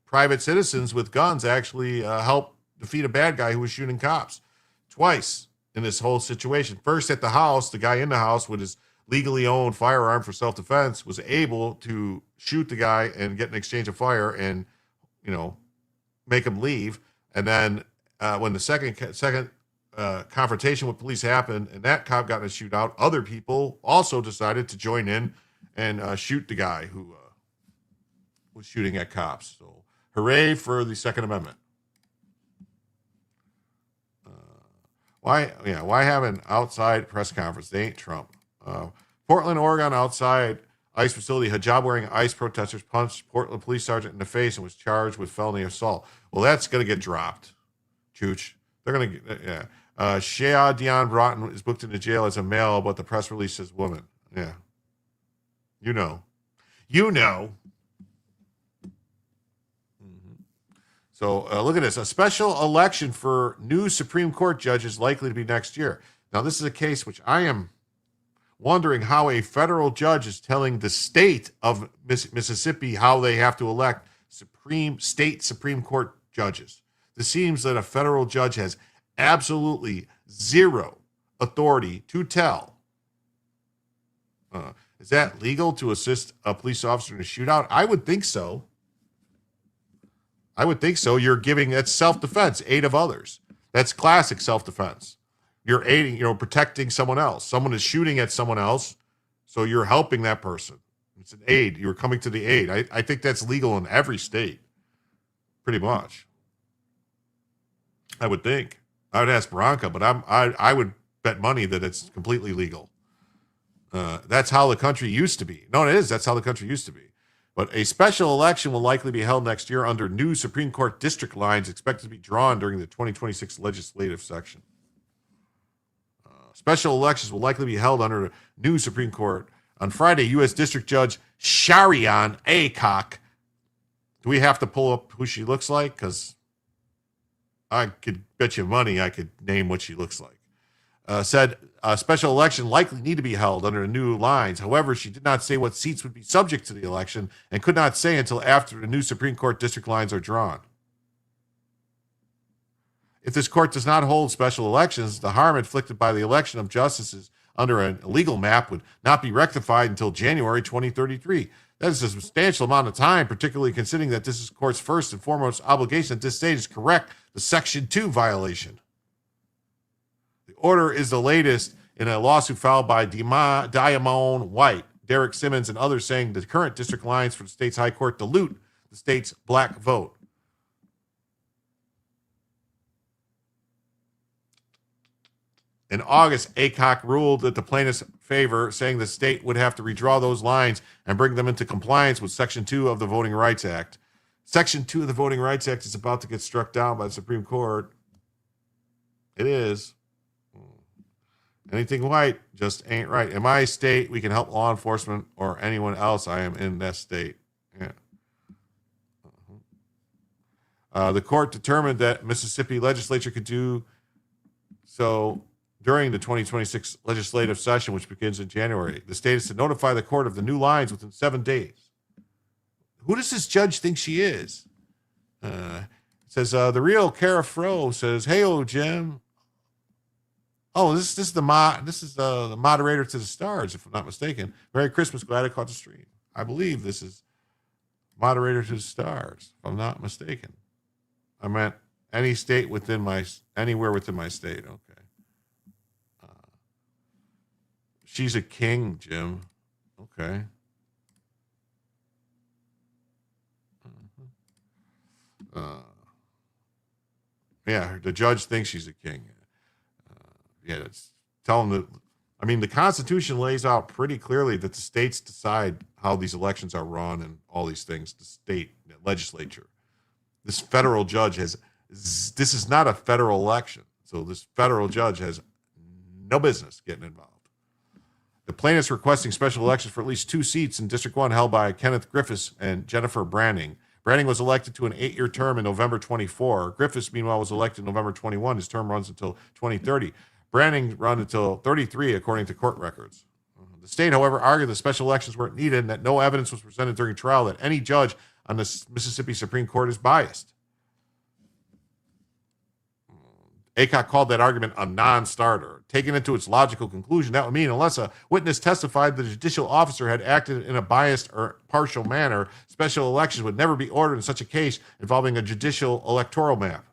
private citizens with guns actually helped defeat a bad guy who was shooting cops twice in this whole situation. First at the house, the guy in the house with his legally owned firearm for self-defense was able to shoot the guy and get an exchange of fire and, make him leave. And then when the second confrontation with police happened and that cop got in a shootout, other people also decided to join in and shoot the guy who was shooting at cops. So hooray for the Second Amendment. Why have an outside press conference? They ain't Trump. Portland, Oregon, outside ICE facility, hijab-wearing ICE protesters punched Portland police sergeant in the face and was charged with felony assault. Well, that's going to get dropped, Chooch. They're going to get, yeah. Shea Dion Broughton is booked into jail as a male, but the press release says woman. Yeah. You know. You know. So look at this. A special election for new Supreme Court judges is likely to be next year. Now, this is a case which I am wondering how a federal judge is telling the state of Mississippi how they have to elect state Supreme Court judges. This seems that a federal judge has absolutely zero authority to tell. Is that legal to assist a police officer in a shootout? I would think so. You're giving, that's self-defense, aid of others. That's classic self-defense. You're aiding, protecting someone else. Someone is shooting at someone else, so you're helping that person. It's an aid. You're coming to the aid. I think that's legal in every state, pretty much. I would think. I would ask Bronca, but I would bet money that it's completely legal. That's how the country used to be. No, it is. That's how the country used to be. But a special election will likely be held next year under new Supreme Court district lines expected to be drawn during the 2026 legislative session. Special elections will likely be held under the new Supreme Court. On Friday, U.S. District Judge Sharian Aycock. Do we have to pull up who she looks like? Because I could bet you money I could name what she looks like. Said a special election likely need to be held under the new lines. However, she did not say what seats would be subject to the election and could not say until after the new Supreme Court district lines are drawn. If this court does not hold special elections, the harm inflicted by the election of justices under a legal map would not be rectified until January 2033. That is a substantial amount of time, particularly considering that this is the court's first and foremost obligation at this stage is correct the Section 2 violation. The order is the latest in a lawsuit filed by Diamond White, Derek Simmons, and others saying the current district lines for the state's high court dilute the state's black vote. In August, Aycock ruled that the plaintiff's favor, saying the state would have to redraw those lines and bring them into compliance with Section 2 of the Voting Rights Act. Section 2 of the Voting Rights Act is about to get struck down by the Supreme Court. It is. Anything white just ain't right. In my state, we can help law enforcement or anyone else. I am in that state. Yeah. The court determined that Mississippi legislature could do so during the 2026 legislative session, which begins in January. The state is to notify the court of the new lines within 7 days. Who does this judge think she is? It says, the real Kara Fro says, hey, Jim. Oh, this is the moderator to the stars, if I'm not mistaken. Merry Christmas. Glad I caught the stream. I believe this is moderator to the stars, if I'm not mistaken. I meant any state anywhere within my state. Okay. She's a king, Jim. Okay. Yeah, the judge thinks she's a king. Tell them that. I mean, the Constitution lays out pretty clearly that the states decide how these elections are run and all these things. The state legislature. This federal judge this is not a federal election, so this federal judge has no business getting involved. The plaintiffs requesting special elections for at least 2 seats in District 1 held by Kenneth Griffiths and Jennifer Branning. Branning was elected to an 8-year term in November 24. Griffiths, meanwhile, was elected in November 21. His term runs until 2030. Branning run until 33, according to court records. The state, however, argued that special elections weren't needed and that no evidence was presented during trial that any judge on the Mississippi Supreme Court is biased. Aycock called that argument a non-starter. Taken into its logical conclusion, that would mean unless a witness testified that a judicial officer had acted in a biased or partial manner, special elections would never be ordered in such a case involving a judicial electoral map.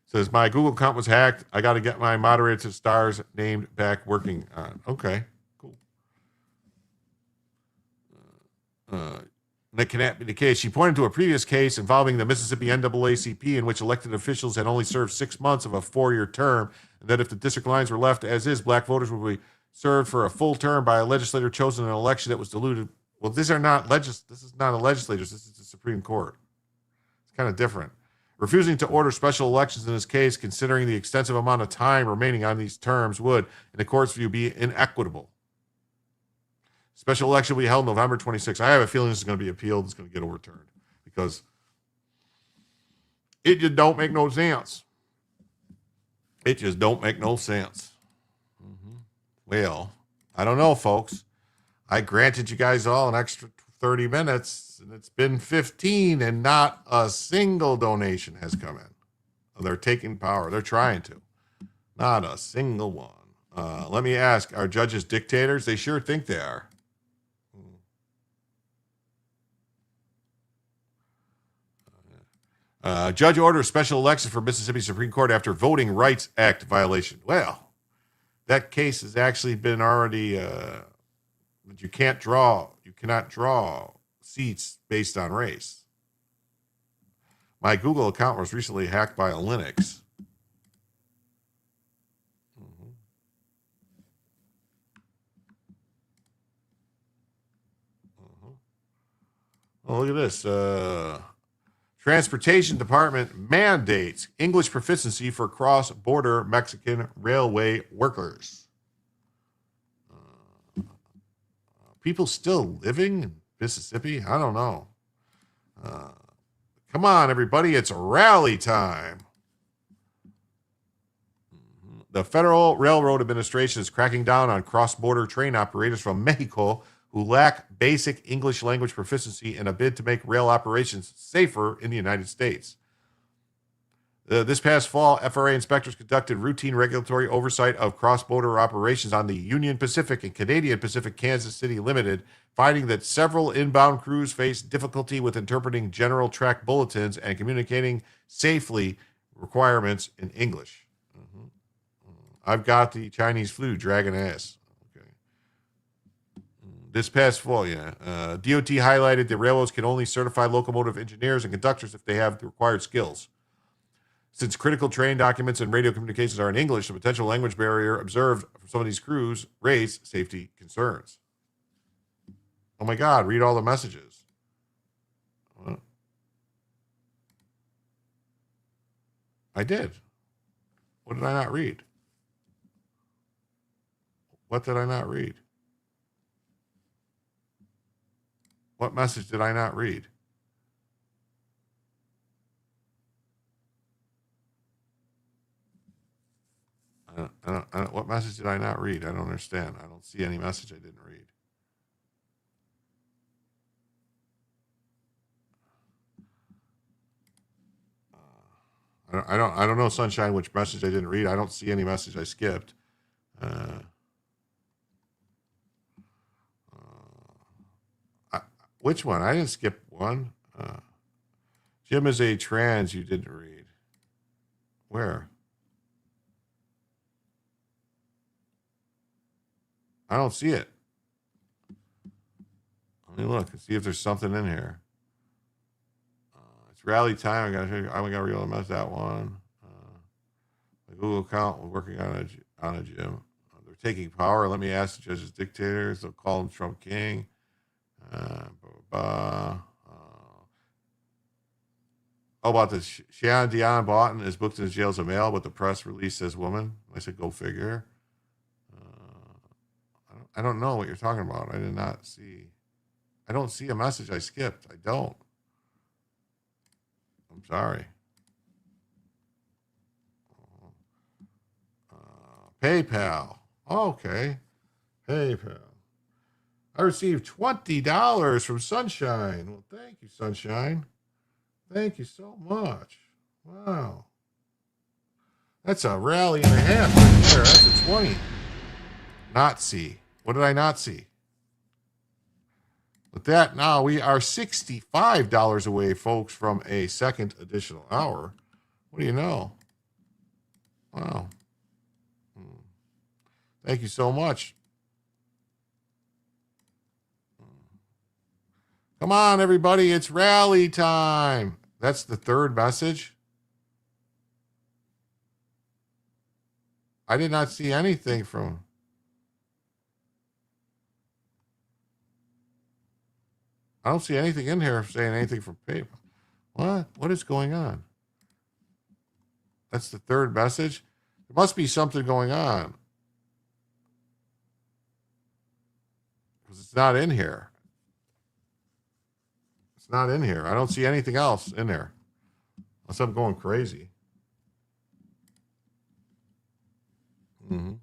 Says, my Google account was hacked. I got to get my moderator to the stars named back working on. Okay, cool. That cannot be the case. She pointed to a previous case involving the Mississippi NAACP in which elected officials had only served 6 months of a 4-year term. and that if the district lines were left as is, black voters would be served for a full term by a legislator chosen in an election that was diluted. Well, this is not a legislature. This is the Supreme Court. It's kind of different. Refusing to order special elections in this case, considering the extensive amount of time remaining on these terms, would, in the court's view, be inequitable. Special election will be held November 26th. I have a feeling this is going to be appealed. It's going to get overturned because it just don't make no sense. It just don't make no sense. Well, I don't know, folks. I granted you guys all an extra 30 minutes, and it's been 15, and not a single donation has come in. They're taking power. They're trying to. Not a single one. Let me ask, are judges dictators? They sure think they are. Judge orders special election for Mississippi Supreme Court after Voting Rights Act violation. Well, that case has actually been already, but you cannot draw seats based on race. My Google account was recently hacked by a Linux. Oh, look at this. Transportation Department mandates English proficiency for cross-border Mexican railway workers. People still living in Mississippi? I don't know. Come on, everybody. It's rally time. The Federal Railroad Administration is cracking down on cross-border train operators from Mexico who lack basic English language proficiency in a bid to make rail operations safer in the United States. This past fall, FRA inspectors conducted routine regulatory oversight of cross-border operations on the Union Pacific and Canadian Pacific Kansas City Limited, finding that several inbound crews faced difficulty with interpreting general track bulletins and communicating safely requirements in English. I've got the Chinese flu dragging ass. This past fall, DOT highlighted that railroads can only certify locomotive engineers and conductors if they have the required skills. Since critical train documents and radio communications are in English, the potential language barrier observed for some of these crews raised safety concerns. Oh my God, read all the messages. What? I did. What did I not read? What did I not read? What message did I not read? What message did I not read? I don't understand. I don't see any message I didn't read. I don't know, Sunshine, which message I didn't read. I don't see any message I skipped. Which one? I didn't skip one. Jim is a trans you didn't read. Where? I don't see it. Let me look and see if there's something in here. It's rally time. I gotta realize that one. My Google account. We're working on a Jim. They're taking power. Let me ask the judges dictators. They'll call them Trump King. About the Shannon Dion Boughton is booked in the jail as a male, but the press release says woman. I said, go figure. I don't know what you're talking about. I did not see. I don't see a message I skipped. I don't. I'm sorry. PayPal. Okay. PayPal. I received $20 from Sunshine. Well, thank you, Sunshine. Thank you so much. Wow. That's a rally and a half right there. That's a 20. Not see. What did I not see? With that, now we are $65 away, folks, from a second additional hour. What do you know? Wow. Thank you so much. Come on, everybody. It's rally time. That's the third message. I did not see anything from. I don't see anything in here saying anything from PayPal. What? What is going on? That's the third message. There must be something going on. Because it's not in here. It's not in here. I don't see anything else in there. Unless I'm going crazy. Mm-hmm.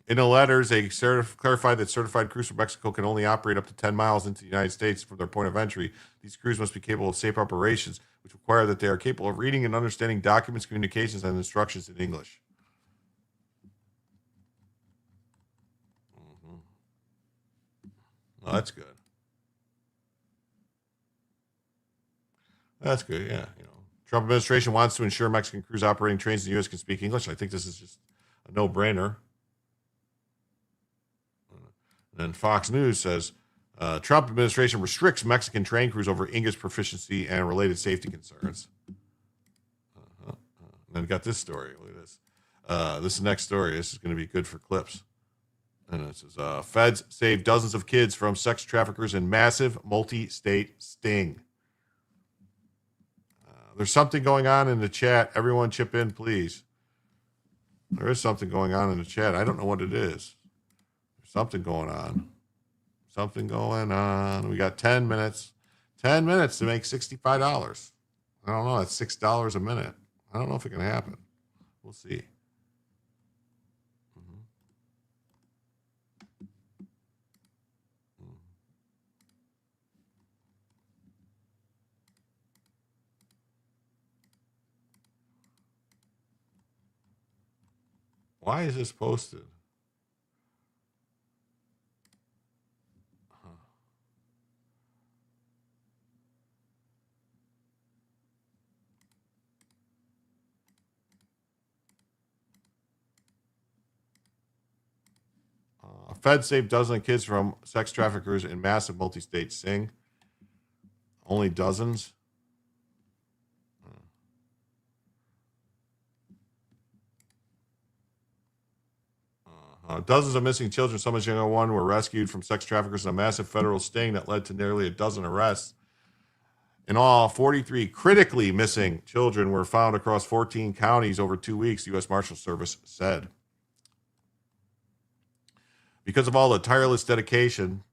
In the letters, they clarified that certified crews from Mexico can only operate up to 10 miles into the United States from their point of entry. These crews must be capable of safe operations, which require that they are capable of reading and understanding documents, communications, and instructions in English. Mm-hmm. Well, that's good. That's good, yeah. You know, Trump administration wants to ensure Mexican crews operating trains in the U.S. can speak English. I think this is just a no-brainer. And then Fox News says, Trump administration restricts Mexican train crews over English proficiency and related safety concerns. And then got this story. Look at this. This is the next story. This is going to be good for clips. And it says, feds save dozens of kids from sex traffickers in massive multi-state sting. There's something going on in the chat. Everyone chip in, please. There is something going on in the chat. I don't know what it is. There's something going on. Something going on. We got 10 minutes. 10 minutes to make $65. I don't know. That's $6 a minute. I don't know if it can happen. We'll see. Why is this posted? Fed saved dozen of kids from sex traffickers in massive multi-state sting. Only dozens. Dozens of missing children, some as young as one, were rescued from sex traffickers in a massive federal sting that led to nearly a dozen arrests. In all, 43 critically missing children were found across 14 counties over 2 weeks, the U.S. Marshals Service said. Because of all the tireless dedication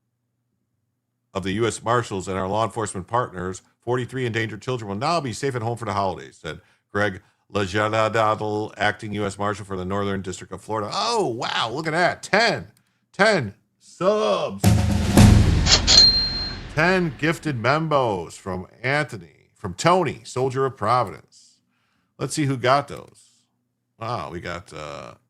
of the U.S. Marshals and our law enforcement partners, 43 endangered children will now be safe at home for the holidays, said Greg Lajadadal, acting U.S. Marshal for the Northern District of Florida. Oh, wow, look at that. 10 subs. 10 gifted membos from Anthony, from Tony, Soldier of Providence. Let's see who got those. Wow, we got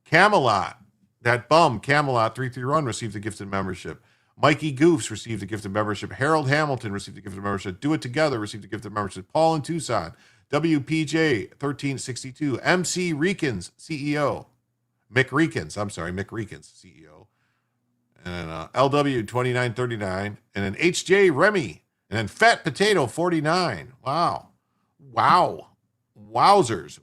Camelot. That bum, Camelot 331 received a gifted membership. Mikey Goofs received a gifted membership. Harold Hamilton received a gifted membership. Do It Together received a gifted membership. Paul in Tucson. WPJ 1362. MC Reekins, CEO. Mick Reekins, CEO. And LW 2939. And then HJ Remy. And then Fat Potato 49. Wow. Wowzers.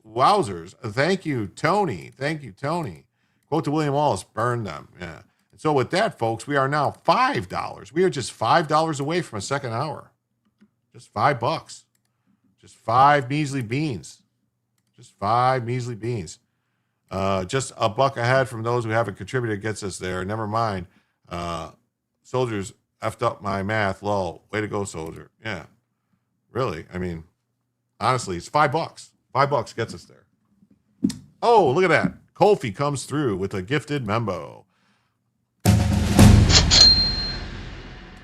Thank you, Tony. Quote to William Wallace, burn them. Yeah. And so with that, folks, we are now $5. We are just $5 away from a second hour. Just $5. Just 5 measly beans. Just 5 measly beans. Just a buck ahead from those who haven't contributed gets us there. Never mind. Soldiers effed up my math. Lol. Way to go, soldier. Yeah. Really. I mean, honestly, it's $5. $5 gets us there. Oh, look at that. Kofi comes through with a gifted membo.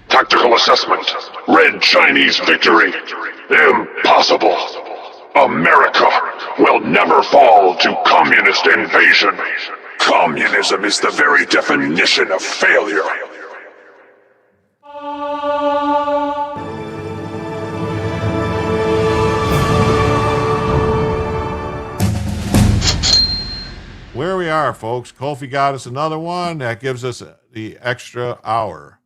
Tactical assessment. Red Chinese victory. Impossible. America will never fall to communist invasion. Communism is the very definition of failure. Where we are, folks. Kofi got us another one. That gives us the extra hour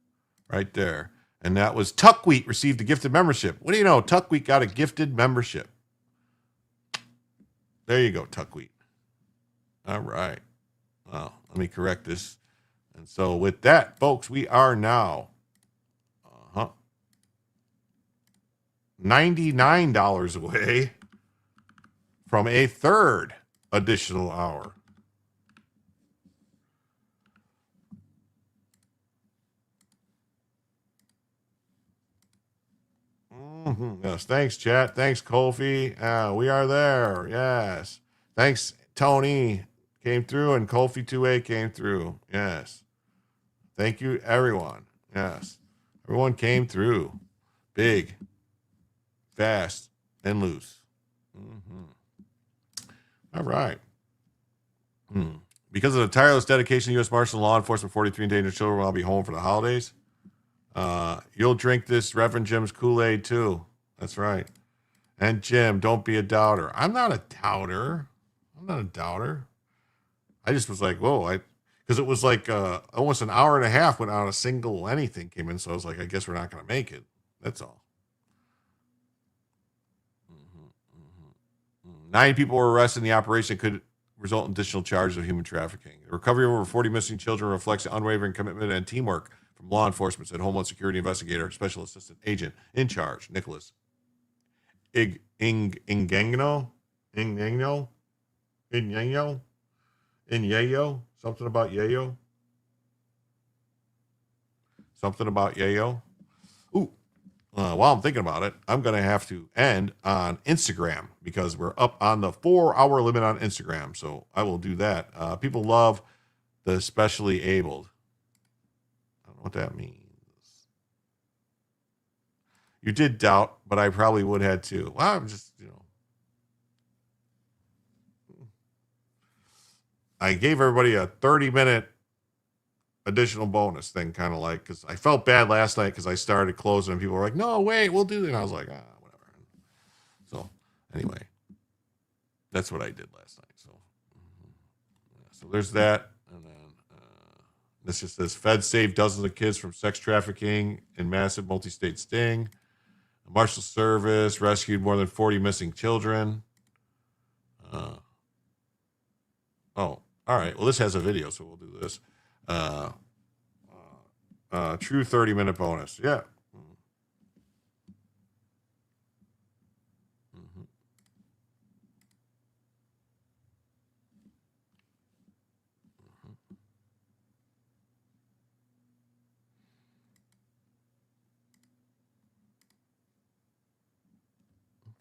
right there. And that was Tuckwheat received a gifted membership. What do you know? Tuckwheat got a gifted membership. There you go, Tuckwheat. All right. Well, let me correct this. And so with that, folks, we are now $99 away from a third additional hour. Yes, thanks, chat. Thanks, Kofi. We are there. Yes. Thanks, Tony. Came through, and Kofi 2A came through. Yes. Thank you, everyone. Yes. Everyone came through. Big, fast, and loose. All right. Because of the tireless dedication of U.S. Marshals and law enforcement, 43 endangered children will be home for the holidays. You'll drink this Reverend Jim's Kool-Aid too. That's right. And Jim, don't be a doubter. I'm not a doubter. I just was like, whoa, because it was like almost an hour and a half without a single anything came in. So I was like, I guess we're not going to make it. That's all. 9 people were arrested in the operation. Could result in additional charges of human trafficking. The recovery of over 40 missing children reflects the unwavering commitment and teamwork from law enforcement, said Homeland Security investigator, Special Assistant Agent in charge, Nicholas Ingegno, something about Yayo. Ooh, while I'm thinking about it, I'm going to have to end on Instagram because we're up on the 4-hour limit on Instagram. So I will do that. People love the especially abled. I don't know what that means. You did doubt, but I probably would have too. Well, I'm just, I gave everybody a 30-minute additional bonus thing, kind of like, because I felt bad last night because I started closing and people were like, no, wait, we'll do it. And I was like, whatever. So anyway, that's what I did last night. So there's that. And then this just says, Feds saved dozens of kids from sex trafficking in massive multi-state sting. The Marshal Service rescued more than 40 missing children. All right. Well, this has a video, so we'll do this. True 30-minute bonus. Yeah.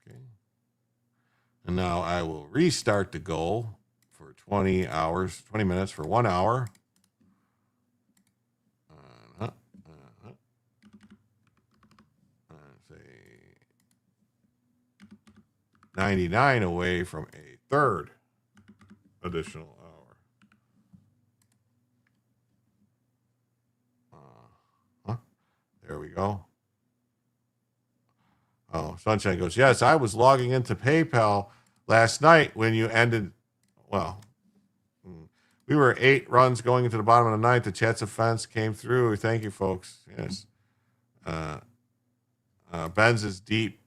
Okay. And now I will restart the goal for 20 minutes for 1 hour. 99 away from a third additional hour. There we go. Oh, Sunshine goes, yes, I was logging into PayPal last night when you ended. Well, we were 8 runs going into the bottom of the ninth. The Chats offense came through. Thank you, folks. Yes. Ben's is deep.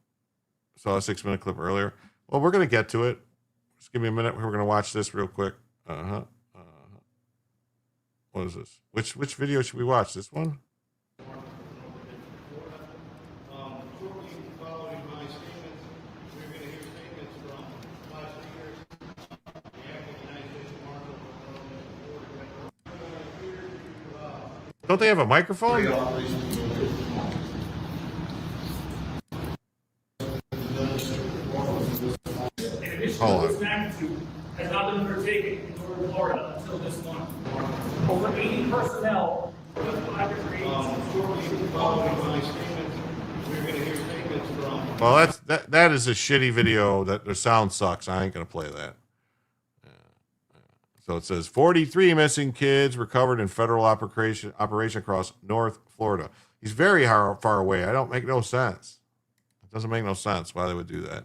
Saw a 6-minute clip earlier. Well, we're going to get to it. Just give me a minute. We're going to watch this real quick. What is this? Which video should we watch? This one? Don't they have a microphone? Hold on. Magnitude has not been undertaken in northern Florida until this month. Over 80 personnel with 5 different agencies. Well, that is a shitty video. That the sound sucks. I ain't gonna play that. So it says 43 missing kids recovered in federal operation across North Florida. He's very far away. I don't make no sense. It doesn't make no sense why they would do that.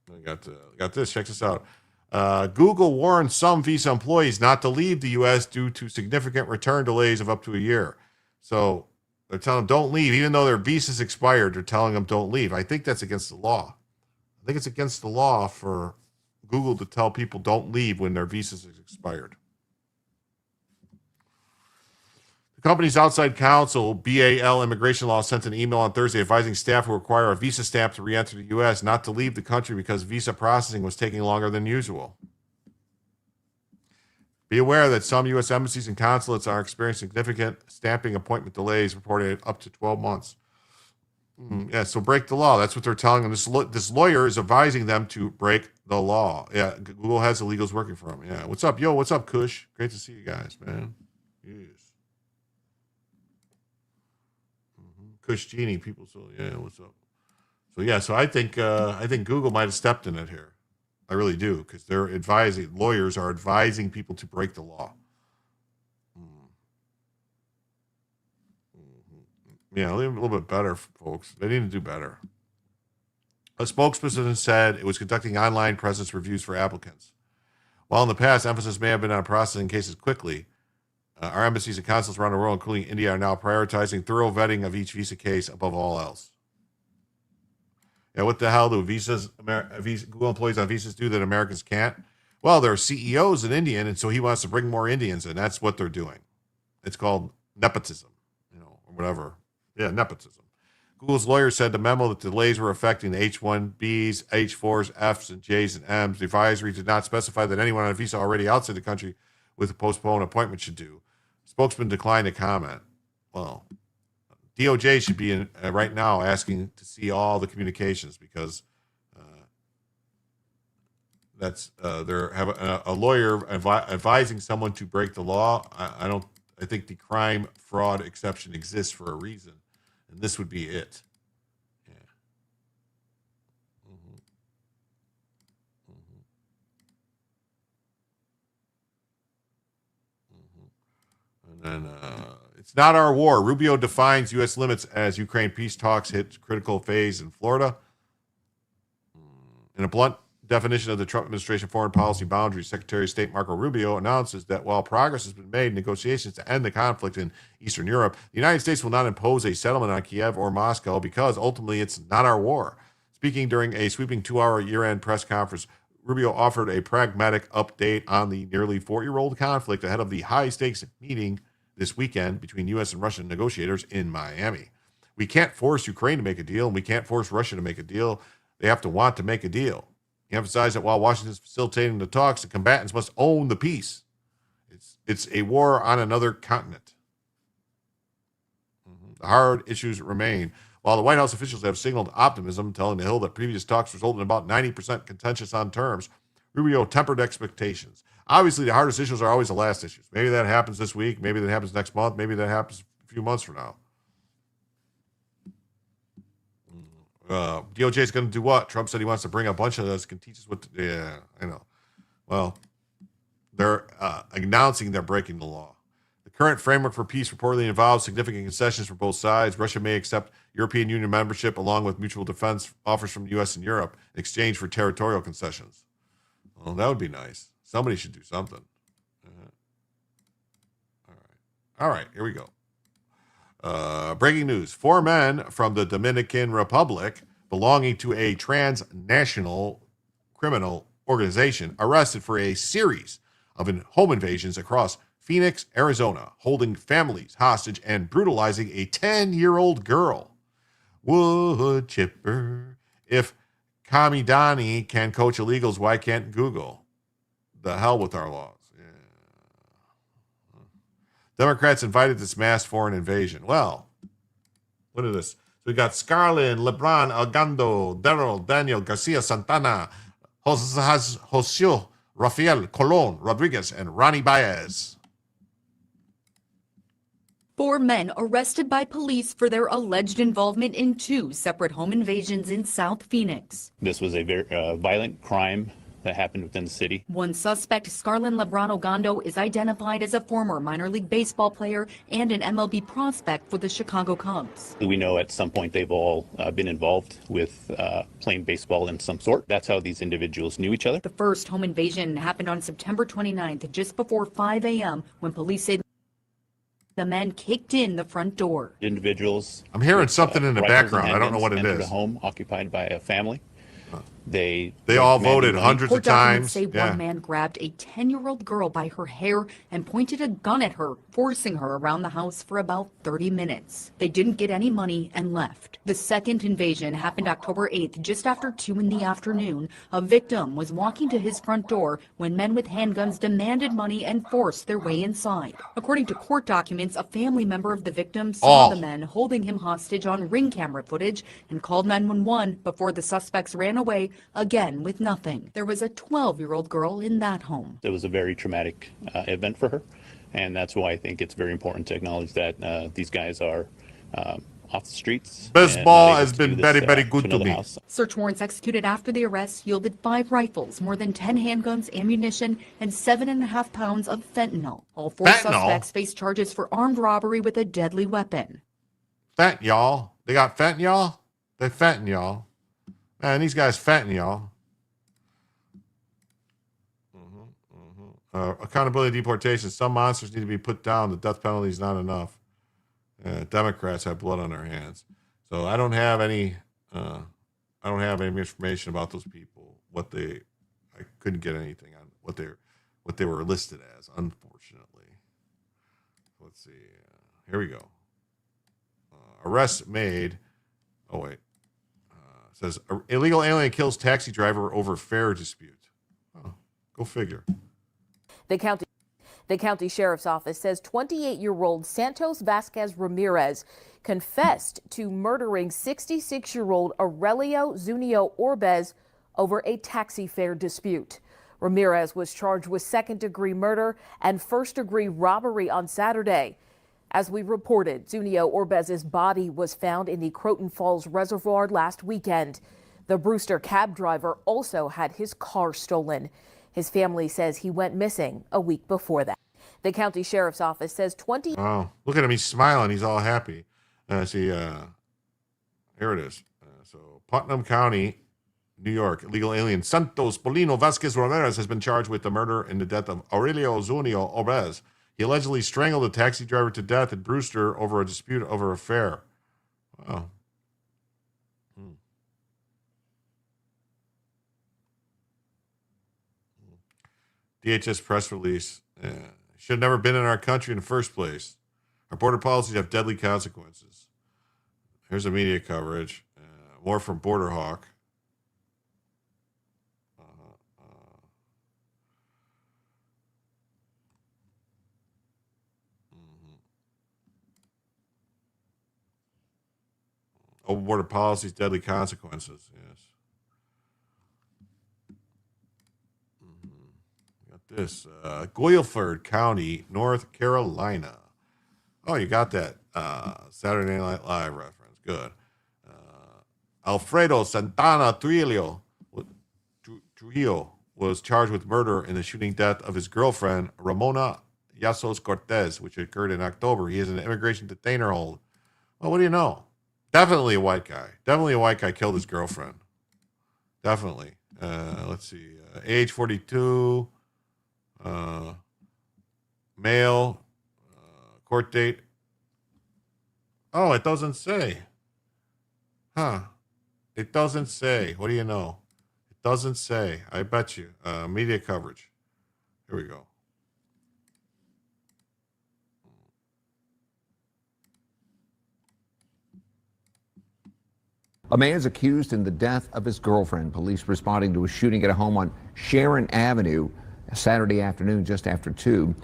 I got this. Check this out. Google warns some Visa employees not to leave the U.S. due to significant return delays of up to a year. So They're telling them don't leave, even though their visa's expired. They're telling them don't leave. I think that's against the law. I think it's against the law for Google to tell people don't leave when their visas is expired. The company's outside counsel, BAL Immigration Law, sent an email on Thursday advising staff who require a visa stamp to re-enter the U.S. not to leave the country because visa processing was taking longer than usual. Be aware that some U.S. embassies and consulates are experiencing significant stamping appointment delays, reported up to 12 months. Yeah, so break the law. That's what they're telling them. This lawyer is advising them to break the law. Yeah, Google has illegals working for them. Yeah, what's up, yo? What's up, Kush? Great to see you guys, man. Yes. Kush Genie, people. So yeah, what's up? So yeah, so I think Google might have stepped in it here. I really do, because they're advising, lawyers are advising people to break the law. Yeah, a little bit better, folks. They need to do better. A spokesperson said it was conducting online presence reviews for applicants. While in the past, emphasis may have been on processing cases quickly, our embassies and consulates around the world, including India, are now prioritizing thorough vetting of each visa case above all else. Yeah, what the hell do Google employees on visas do that Americans can't? Well, their CEO's an Indian, and so he wants to bring more Indians in. That's what they're doing. It's called nepotism, or whatever. Yeah, nepotism. Google's lawyer said the memo that delays were affecting the H-1Bs, H-4s, Fs, and Js and Ms. The advisory did not specify that anyone on a visa already outside the country with a postponed appointment should do. Spokesman declined to comment. Well, DOJ should be right now asking to see all the communications, because that's they're have a lawyer advising someone to break the law. I think the crime fraud exception exists for a reason, and this would be it. Yeah. And then it's not our war. Rubio defines U.S. limits as Ukraine peace talks hit critical phase in Florida. In a blunt definition of the Trump administration foreign policy boundaries, Secretary of State Marco Rubio announces that while progress has been made in negotiations to end the conflict in Eastern Europe, the United States will not impose a settlement on Kiev or Moscow because ultimately it's not our war. Speaking during a sweeping 2-hour year-end press conference, Rubio offered a pragmatic update on the nearly 4-year-old conflict ahead of the high-stakes meeting this weekend between U.S. and Russian negotiators in Miami. We can't force Ukraine to make a deal, and we can't force Russia to make a deal. They have to want to make a deal. He emphasized that while Washington is facilitating the talks, the combatants must own the peace. It's a war on another continent. The hard issues remain. While the White House officials have signaled optimism, telling the Hill that previous talks resulted in about 90% contentious on terms, Rubio tempered expectations. Obviously, the hardest issues are always the last issues. Maybe that happens this week. Maybe that happens next month. Maybe that happens a few months from now. DOJ is going to do what? Trump said he wants to bring a bunch of us, can teach us what to do. Yeah, I know. Well, they're announcing they're breaking the law. The current framework for peace reportedly involves significant concessions for both sides. Russia may accept European Union membership along with mutual defense offers from the U.S. and Europe in exchange for territorial concessions. Well, that would be nice. Somebody should do something. All right, here we go. Breaking news. 4 men from the Dominican Republic belonging to a transnational criminal organization arrested for a series of home invasions across Phoenix, Arizona, holding families hostage and brutalizing a 10-year-old girl. Wood chipper. If Kamidani can coach illegals, why can't Google? The hell with our laws. Democrats invited this mass foreign invasion. Well, look at this. So we got Scarlett, LeBron, Algando, Daryl, Daniel, Garcia, Santana, José, Rafael, Colon, Rodriguez, and Ronnie Baez. 4 men arrested by police for their alleged involvement in 2 separate home invasions in South Phoenix. This was a very violent crime that happened within the city. One suspect, Scarlett LeBron Ogando, is identified as a former minor league baseball player and an MLB prospect for the Chicago Cubs. We know at some point they've all been involved with playing baseball in some sort. That's how these individuals knew each other. The first home invasion happened on September 29th, just before 5 a.m. when police said The men kicked in the front door. Individuals. I'm hearing with, something in the rifles and background. I don't know handguns what it entered is. a home occupied by a family. They all demanded voted money. hundreds Court of documents times. say Yeah. one man grabbed a 10-year-old girl by her hair and pointed a gun at her, forcing her around the house for about 30 minutes. They didn't get any money and left. The second invasion happened October 8th, just after 2 in the afternoon. A victim was walking to his front door when men with handguns demanded money and forced their way inside. According to court documents, a family member of the victim saw the men holding him hostage on ring camera footage and called 911 before the suspects ran away, again with nothing. There was a 12-year-old girl in that home. It was a very traumatic event for her, and that's why I think it's very important to acknowledge that these guys are off the streets. Baseball has been very, very good to me. House. Search warrants executed after the arrest yielded 5 rifles, more than 10 handguns, ammunition, and 7.5 pounds of fentanyl. All 4 suspects face charges for armed robbery with a deadly weapon. Fentanyl. They got fentanyl? They fentanyl. Man, these guys fentanyl. Accountability deportation. Some monsters need to be put down. The death penalty is not enough. Democrats have blood on their hands. So I don't have any information about those people. I couldn't get anything on what they were listed as, unfortunately. Let's see. Here we go. Arrest made. Oh wait. Says illegal alien kills taxi driver over fare dispute. Oh, go figure. The county sheriff's office says 28-year-old Santos Vasquez Ramirez confessed to murdering 66-year-old Aurelio Zunio Orbez over a taxi fare dispute. Ramirez was charged with second-degree murder and first-degree robbery on Saturday. As we reported, Zunio Orbez's body was found in the Croton Falls Reservoir last weekend. The Brewster cab driver also had his car stolen. His family says he went missing a week before that. The county sheriff's office says 20. Oh, look at him. He's smiling. He's all happy. Here it is. So Putnam County, New York, illegal alien Santos Polino Vasquez Ramirez has been charged with the murder and the death of Aurelio Zunio Orbez. He allegedly strangled a taxi driver to death in Brewster over a dispute over a fare. Wow. DHS press release. Should have never been in our country in the first place. Our border policies have deadly consequences. Here's the media coverage. More from Border Hawk. Open border policies, deadly consequences. Yes. Got this. Guilford County, North Carolina. Oh, you got that. Saturday Night Live reference. Good. Alfredo Santana Trujillo was charged with murder in the shooting death of his girlfriend, Ramona Yasos Cortez, which occurred in October. He is an immigration detainer hold. Well, what do you know? Definitely a white guy. Definitely a white guy killed his girlfriend. Definitely. Let's see. Age 42. Male. Court date. Oh, it doesn't say. Huh. It doesn't say. What do you know? It doesn't say. I bet you. Media coverage. Here we go. A man is accused in the death of his girlfriend. Police responding to a shooting at a home on Sharon Avenue Saturday afternoon just after 2.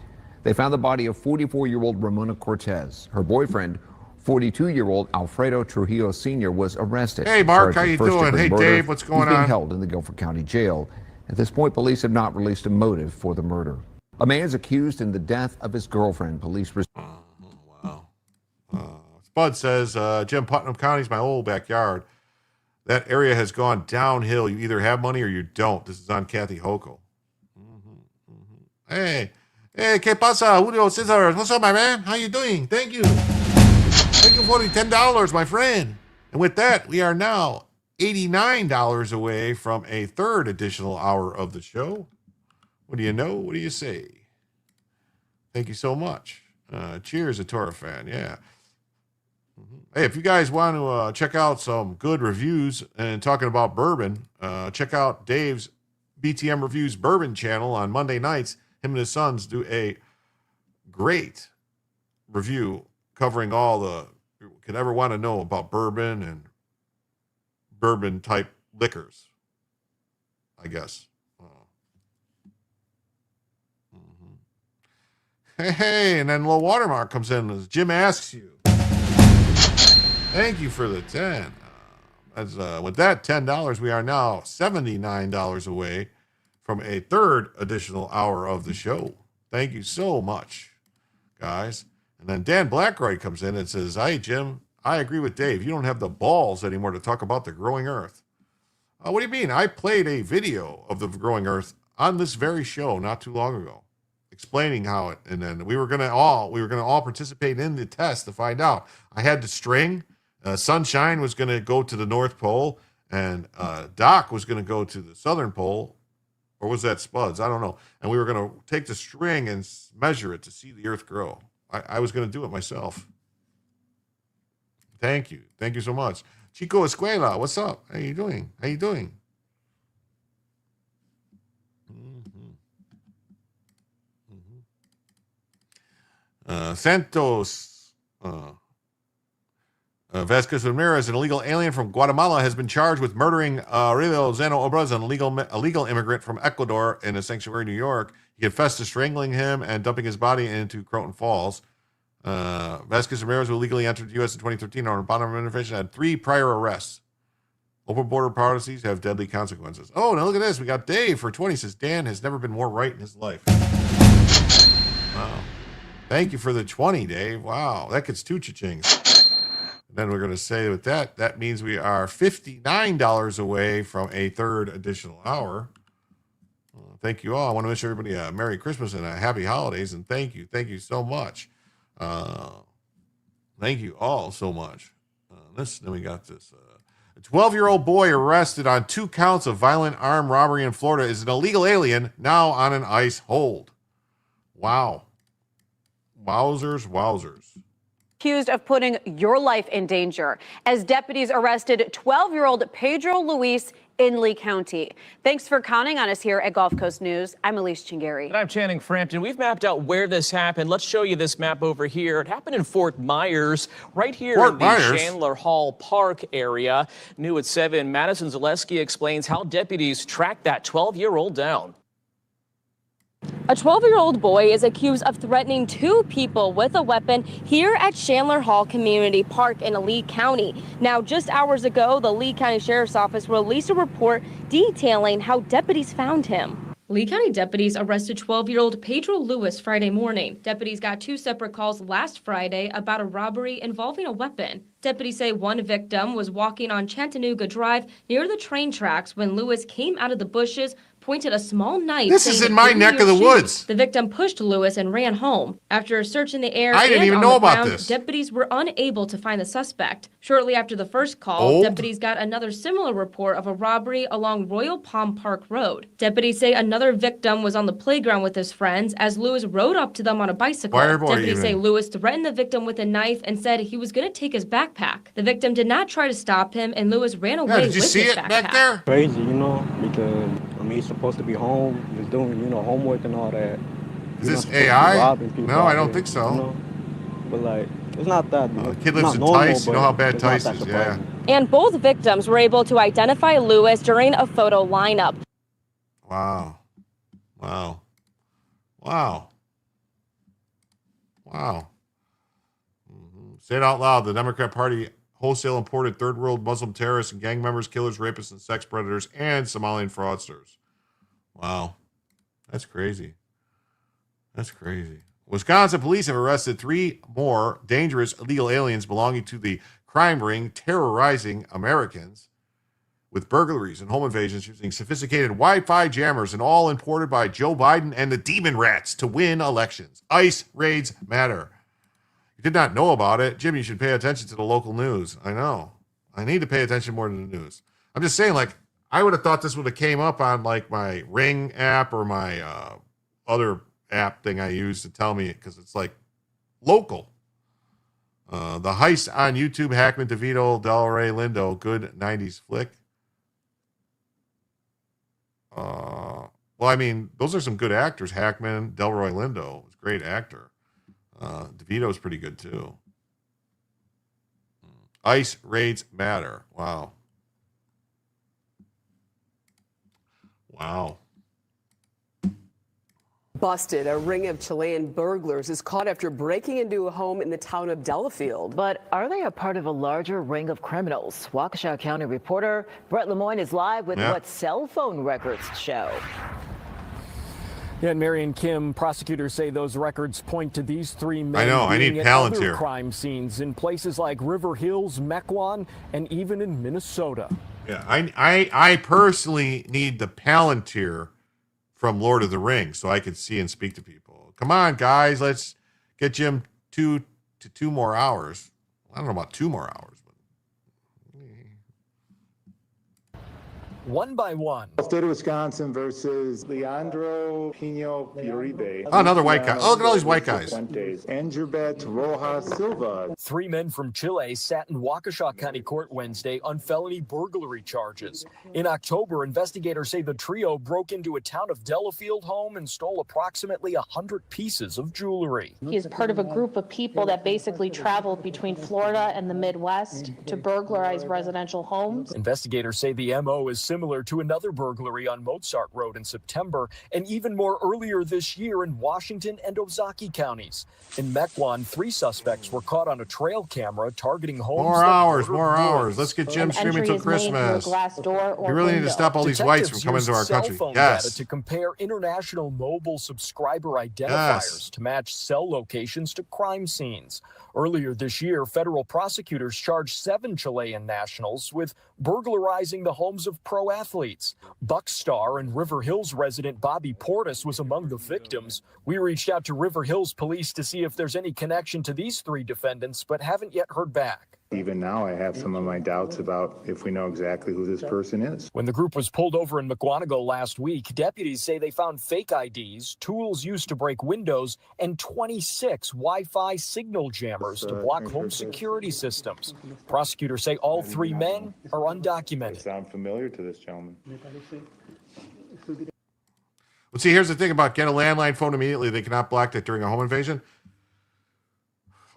They found the body of 44-year-old Ramona Cortez. Her boyfriend, 42-year-old Alfredo Trujillo Sr., was arrested. Hey, Mark, how you doing? Hey, Dave, what's going on? He's being held in the Guilford County Jail. At this point, police have not released a motive for the murder. A man is accused in the death of his girlfriend. Police. Spud says, Jim, Putnam County is my old backyard. That area has gone downhill. You either have money or you don't. This is on Kathy Hochul. Hey, ¿qué pasa, Julio Cesar? What's up, my man? How you doing? Thank you. Thank you for the $10, my friend. And with that, we are now $89 away from a third additional hour of the show. What do you know? What do you say? Thank you so much. Cheers, a Torah fan. Yeah. Hey, if you guys want to check out some good reviews and talking about bourbon, check out Dave's BTM Reviews Bourbon channel on Monday nights. Him and his sons do a great review covering all the you could ever want to know about bourbon and bourbon type liquors, I guess. Hey, and then Low Watermark comes in as Jim asks you. Thank you for the 10. With that $10, we are now $79 away from a third additional hour of the show. Thank you so much, guys. And then Dan Blackroyd comes in and says, "Hi, Jim. I agree with Dave. You don't have the balls anymore to talk about the growing earth." What do you mean? I played a video of the growing earth on this very show not too long ago, explaining how it, and then we were gonna all participate in the test to find out. I had the string. Sunshine was gonna go to the North Pole, and Doc was gonna go to the Southern Pole, or was that Spuds? I don't know. And we were gonna take the string and measure it to see the Earth grow. I was gonna do it myself. Thank you so much, Chico Escuela. What's up? How you doing? Santos Vasquez Ramirez, an illegal alien from Guatemala, has been charged with murdering Aurelio Zeno Obras, an illegal immigrant from Ecuador in a sanctuary in New York. He confessed to strangling him and dumping his body into Croton Falls. Vasquez Ramirez, who illegally entered the U.S. in 2013 on a bottom intervention, had 3 prior arrests. Open border policies have deadly consequences. Oh, now look at this. We got Dave for 20. Says Dan has never been more right in his life. Wow. Thank you for the 20, Dave. Wow. That gets 2 cha-chings. Then we're going to say with that means we are $59 away from a third additional hour. Thank you all. I want to wish everybody a Merry Christmas and a Happy Holidays. And thank you so much. Thank you all so much. Then we got this. A 12-year-old boy arrested on 2 counts of violent armed robbery in Florida is an illegal alien now on an ICE hold. Wow. Wowzers. Accused of putting your life in danger as deputies arrested 12-year-old Pedro Luis in Lee County. Thanks for counting on us here at Gulf Coast News. I'm Elise Chingari. And I'm Channing Frampton. We've mapped out where this happened. Let's show you this map over here. It happened in Fort Myers, right here in the Chandler Hall Park area. New at 7, Madison Zaleski explains how deputies tracked that 12-year-old down. A 12-year-old boy is accused of threatening 2 people with a weapon here at Chandler Hall Community Park in Lee County. Now, just hours ago, the Lee County Sheriff's Office released a report detailing how deputies found him. Lee County deputies arrested 12-year-old Pedro Luis Friday morning. Deputies got 2 separate calls last Friday about a robbery involving a weapon. Deputies say one victim was walking on Chattanooga Drive near the train tracks when Luis came out of the bushes, pointed a small knife. This is in my neck of the woods. The victim pushed Luis and ran home. After a search in the air I didn't even know about this. Deputies were unable to find the suspect. Shortly after the first call, deputies got another similar report of a robbery along Royal Palm Park Road. Deputies say another victim was on the playground with his friends as Luis rode up to them on a bicycle. Deputies say Luis threatened the victim with a knife and said he was going to take his backpack. The victim did not try to stop him, and Luis ran away with his backpack. Did you see it back there? Crazy, because he's supposed to be home. He's doing, homework and all that. Is this AI? No, I don't think so. But it's not that. The kid lives in Tice. You know how bad Tice is, yeah. And both victims were able to identify Luis during a photo lineup. Wow. Say it out loud. The Democrat Party wholesale imported third world Muslim terrorists and gang members, killers, rapists, and sex predators, and Somalian fraudsters. Wow. That's crazy. Wisconsin police have arrested 3 more dangerous illegal aliens belonging to the crime ring terrorizing Americans with burglaries and home invasions using sophisticated Wi-Fi jammers, and all imported by Joe Biden and the Demon Rats to win elections. ICE raids matter. You did not know about it. Jim, you should pay attention to the local news. I know. I need to pay attention more to the news. I'm just saying, I would have thought this would have came up on, my Ring app or my other app thing I use to tell me, because it's local. The Heist on YouTube, Hackman, DeVito, Del Rey, Lindo, good 90s flick. Well, I mean, those are some good actors. Hackman, Delroy Lindo was a great actor. DeVito's pretty good too. Ice raids matter. Wow. Wow. Busted. A ring of Chilean burglars is caught after breaking into a home in the town of Delafield. But are they a part of a larger ring of criminals? Waukesha County reporter Brett Lemoyne is live with what cell phone records show. Yeah, and Mary and Kim, prosecutors say those records point to these three men I need at Palantir. other crime scenes in places like River Hills, Mequon, and even in Minnesota. Yeah, I personally need the Palantir from Lord of the Rings so I could see and speak to people. Come on, guys, let's get Jim 2 more hours. I don't know about 2 more hours. One by one. State of Wisconsin versus Leandro Pino Uribe. Oh, another white guy. Oh, look at all these white guys. Angerbet Rojas Silva. 3 men from Chile sat in Waukesha County Court Wednesday on felony burglary charges. In October, investigators say the trio broke into a town of Delafield home and stole approximately 100 pieces of jewelry. He is part of a group of people that basically traveled between Florida and the Midwest to burglarize residential homes. Investigators say the MO is similar to another burglary on Mozart Road in September, and even more earlier this year in Washington and Ozaki counties. In Mequon, 3 suspects were caught on a trail camera targeting homes. More hours. Let's get Jim streaming till Christmas. We really need to stop all these whites from coming into our country. Data to compare international mobile subscriber identifiers to match cell locations to crime scenes. Earlier this year, federal prosecutors charged 7 Chilean nationals with burglarizing the homes of pro athletes. Buckstar and River Hills resident Bobby Portis was among the victims. We reached out to River Hills police to see if there's any connection to these 3 defendants, but haven't yet heard back. Even now, I have some of my doubts about if we know exactly who this person is. When the group was pulled over in McGuanago last week, deputies say they found fake IDs, tools used to break windows, and 26 Wi-Fi signal jammers to block home security systems. Prosecutors say all 3 men are undocumented. Sound familiar to this gentleman? Well, see, here's the thing about get a landline phone immediately. They cannot block that during a home invasion.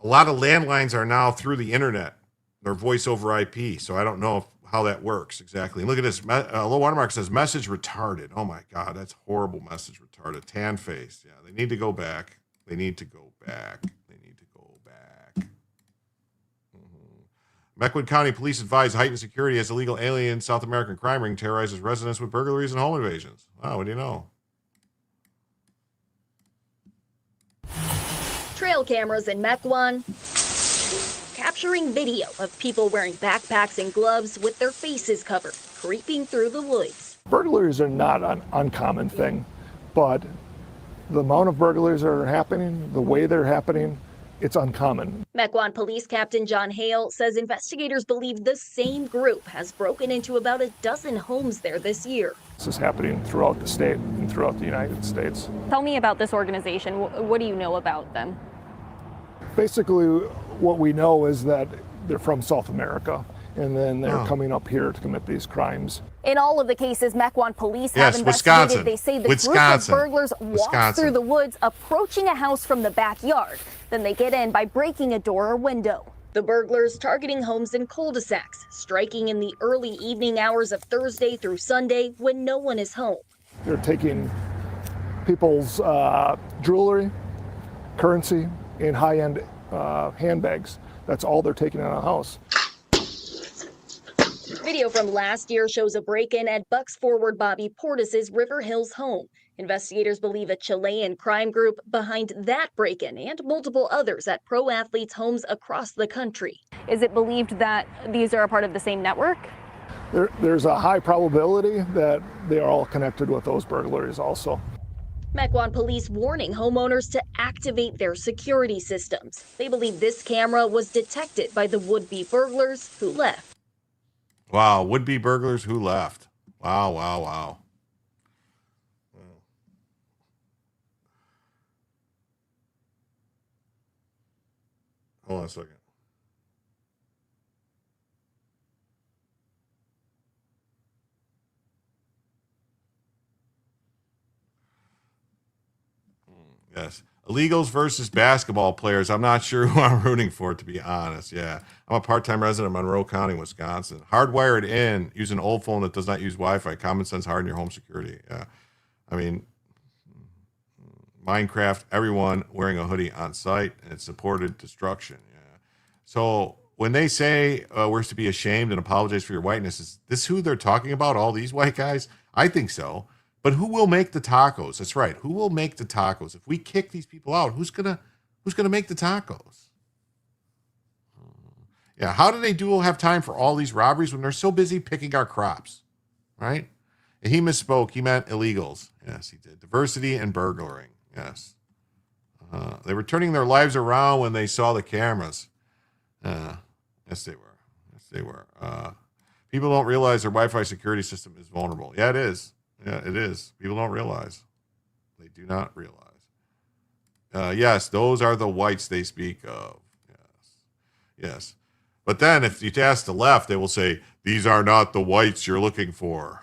A lot of landlines are now through the internet. They're voice over IP, so I don't know how that works exactly. And look at this. Low watermark says message retarded. Oh my God, that's horrible. Message retarded. Tan face. Yeah, they need to go back. They need to go back. Mequon County Police advise heightened security as illegal alien South American crime ring terrorizes residents with burglaries and home invasions. Wow, what do you know? Trail cameras in Mequon capturing video of people wearing backpacks and gloves with their faces covered, creeping through the woods. Burglaries are not an uncommon thing, but the amount of burglaries that are happening, the way they're happening, it's uncommon. Mequon Police Captain John Hale says investigators believe the same group has broken into about a dozen homes there this year. This is happening throughout the state and throughout the United States. Tell me about this organization. What do you know about them? Basically, what we know is that they're from South America, and then they're coming up here to commit these crimes. In all of the cases Mequon police Yes, have investigated, Wisconsin. they say the Wisconsin. group of burglars walk through the woods, approaching a house from the backyard. Then they get in by breaking a door or window. The burglars targeting homes in cul-de-sacs, striking in the early evening hours of Thursday through Sunday when no one is home. They're taking people's jewelry, currency, and high-end handbags. That's all they're taking in a house. Video from last year shows a break-in at Bucks forward Bobby Portis's River Hills home. Investigators believe a Chilean crime group behind that break-in and multiple others at pro athletes' homes across the country. Is it believed that these are a part of the same network? There's a high probability that they are all connected with those burglaries also. Mequon police warning homeowners to activate their security systems. They believe this camera was detected by the would-be burglars who left. Wow, would-be burglars who left. Wow, wow, wow. Hold on a second. Yes. Illegals versus basketball players. I'm not sure who I'm rooting for, to be honest. Yeah. I'm a part-time resident of Monroe County, Wisconsin. Hardwired in. Use an old phone that does not use Wi-Fi. Common sense harden your home security. Yeah. I mean, Minecraft, everyone wearing a hoodie on site, and it supported destruction. Yeah. So when they say we're to be ashamed and apologize for your whiteness, is this who they're talking about? All these white guys? I think so. But who will make the tacos? That's right. Who will make the tacos? If we kick these people out, who's gonna make the tacos? Yeah. How do they have time for all these robberies when they're so busy picking our crops? Right? And he misspoke. He meant illegals. Yes, he did. Diversity and burglaring. Yes. They were turning their lives around when they saw the cameras. Yes, they were. Yes, they were. People don't realize their Wi-Fi security system is vulnerable. Yeah, it is. Yeah, it is. People don't realize. They do not realize. Yes, those are the whites they speak of. Yes. Yes. But then if you ask the left, they will say, these are not the whites you're looking for.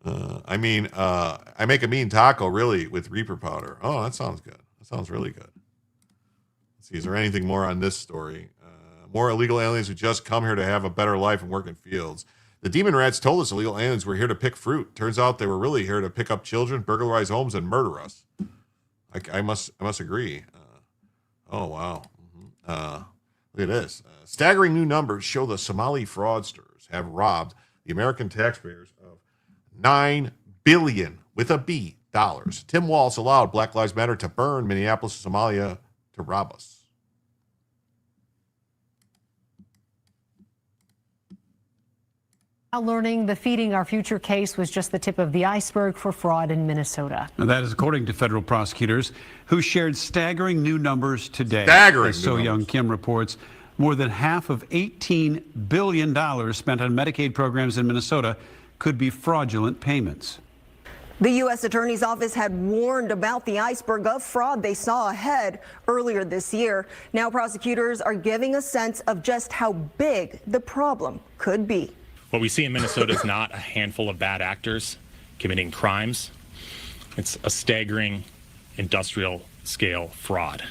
I make a mean taco, really, with Reaper powder. Oh, that sounds good. That sounds really good. Let's see, is there anything more on this story? More illegal aliens who just come here to have a better life and work in fields. The demon rats told us illegal aliens were here to pick fruit. Turns out they were really here to pick up children, burglarize homes, and murder us. I must agree. Oh, wow. Look at this. Staggering new numbers show the Somali fraudsters have robbed the American taxpayers of $9 billion with a B dollars. Tim Walz allowed Black Lives Matter to burn Minneapolis, Somalia to rob us. Learning the Feeding Our Future case was just the tip of the iceberg for fraud in Minnesota. And that is according to federal prosecutors who shared staggering new numbers today. Staggering. As So Young Kim reports, more than half of $18 billion spent on Medicaid programs in Minnesota could be fraudulent payments. The U.S. Attorney's Office had warned about the iceberg of fraud they saw ahead earlier this year. Now prosecutors are giving a sense of just how big the problem could be. What we see in Minnesota is not a handful of bad actors committing crimes. It's a staggering industrial scale fraud.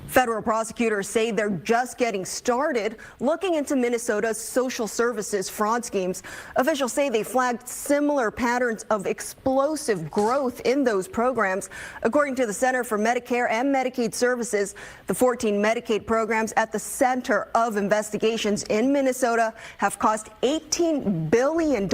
Federal prosecutors say they're just getting started looking into Minnesota's social services fraud schemes. Officials say they flagged similar patterns of explosive growth in those programs. According to the Center for Medicare and Medicaid Services, the 14 Medicaid programs at the center of investigations in Minnesota have cost $18 billion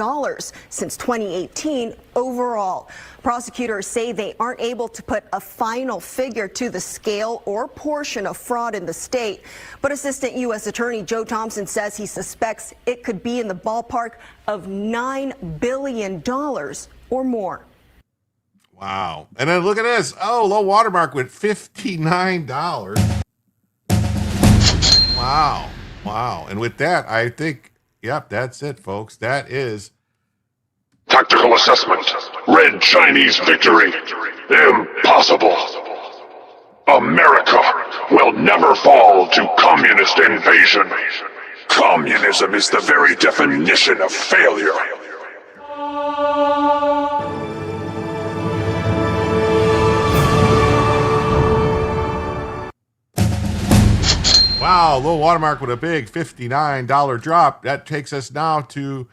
since 2018 overall. Prosecutors say they aren't able to put a final figure to the scale or portion of fraud in the state, but Assistant U.S. Attorney Joe Thompson says he suspects it could be in the ballpark of $9 billion or more. Wow. And then look at this. Oh, low watermark with $59. Wow. Wow. And with that, I think, yep, that's it, folks. That is Tactical assessment. Red Chinese victory. Impossible. America will never fall to communist invasion. Communism is the very definition of failure. wow. Low watermark with a big $59 drop. That takes us now to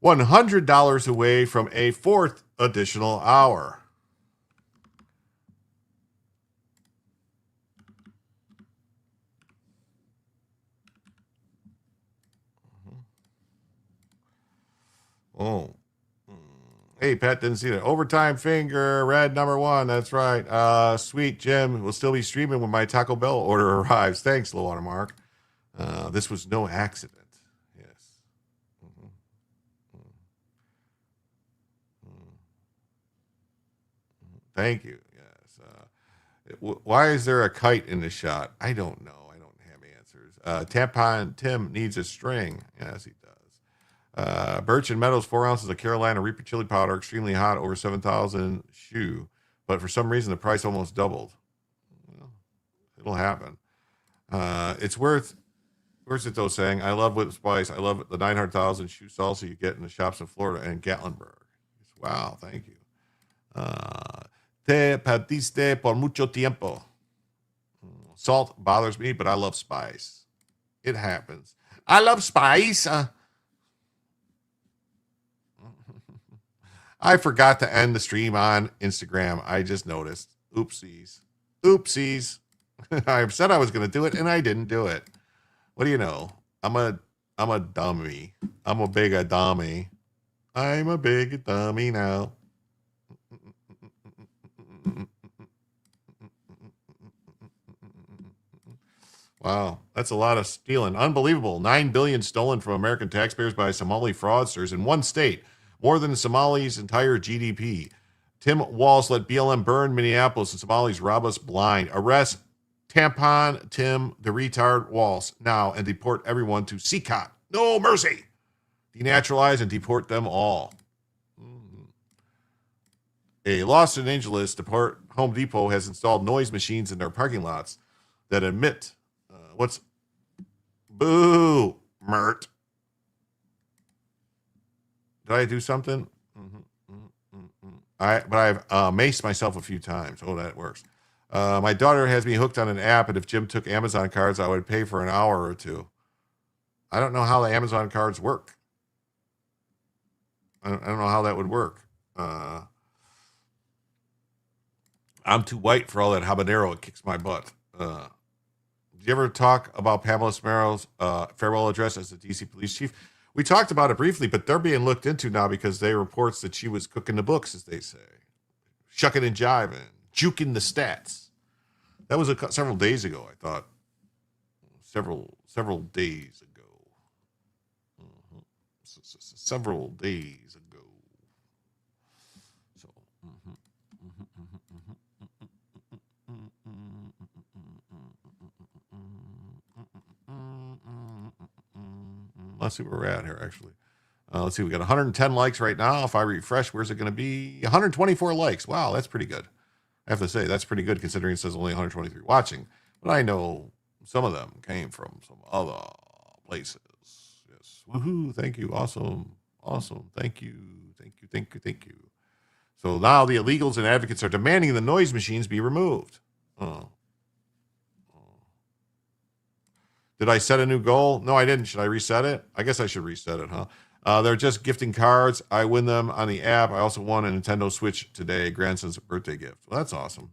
$100 away from a fourth additional hour. Oh. Hey, Pat, didn't see that. Overtime finger, red number 1. That's right. Sweet Jim will still be streaming when my Taco Bell order arrives. Thanks, low watermark. This was no accident. Thank you. Yes. Why is there a kite in the shot? I don't know. I don't have answers. Tampon Tim needs a string. Yes, he does. Birch and Meadows, 4 ounces of Carolina Reaper chili powder, extremely hot, over 7,000 shoe. But for some reason, the price almost doubled. Well, It'll happen. It's worth it though, saying, I love with spice. I love the 900,000 shoe salsa you get in the shops in Florida and Gatlinburg. Wow, thank you. Te perdiste por mucho tiempo. Salt bothers me, but I love spice. It happens. I love spice. I forgot to end the stream on Instagram. I just noticed. Oopsies. I said I was going to do it, and I didn't do it. What do you know? I'm a dummy. I'm a big dummy. I'm a big dummy now. Wow, that's a lot of stealing. Unbelievable. $9 billion stolen from American taxpayers by Somali fraudsters in one state, more than Somali's entire GDP. Tim Walz let BLM burn Minneapolis and Somalis rob us blind. Arrest Tampon Tim the retard Walz now and deport everyone to CCOT. No mercy. Denaturalize and deport them all. A Los Angeles Home Depot has installed noise machines in their parking lots that emit boo, Mert. Did I do something? But I've maced myself a few times. Oh, that works. My daughter has me hooked on an app, and if Jim took Amazon cards, I would pay for an hour or two. I don't know how the Amazon cards work. I don't know how that would work. I'm too white for all that habanero. It kicks my butt. Did you ever talk about Pamela Smero's farewell address as the DC police chief? We talked about it briefly, but they're being looked into now because they reports that she was cooking the books, as they say. Shucking and jiving, juking the stats. That was several days ago, I thought. Several days ago. Several days ago. So, let's see where we're at here, actually. Let's see, we got 110 likes right now. If I refresh, where's it going to be? 124 likes. Wow, that's pretty good. I have to say, that's pretty good considering it says only 123 watching. But I know some of them came from some other places. Yes. Woohoo. Thank you. Awesome. Thank you. So now the illegals and advocates are demanding the noise machines be removed. Did I set a new goal? No, I didn't. Should I reset it? I guess I should reset it, huh? They're just gifting cards. I win them on the app. I also won a Nintendo Switch today, grandson's birthday gift. Well, that's awesome.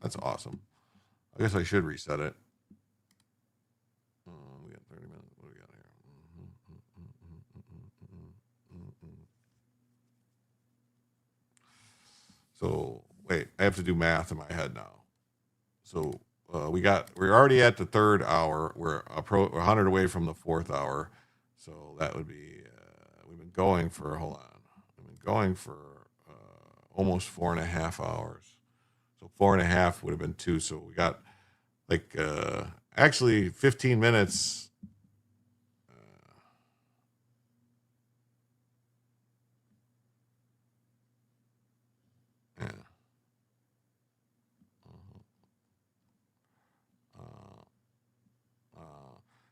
That's awesome. I guess I should reset it. We got 30 minutes. What do we got here? So, wait, I have to do math in my head now. So, we're already at the third hour. We're 100 away from the fourth hour. So that would be, we've been going for almost 4.5 hours. So 4.5 would have been 2. So we got actually 15 minutes.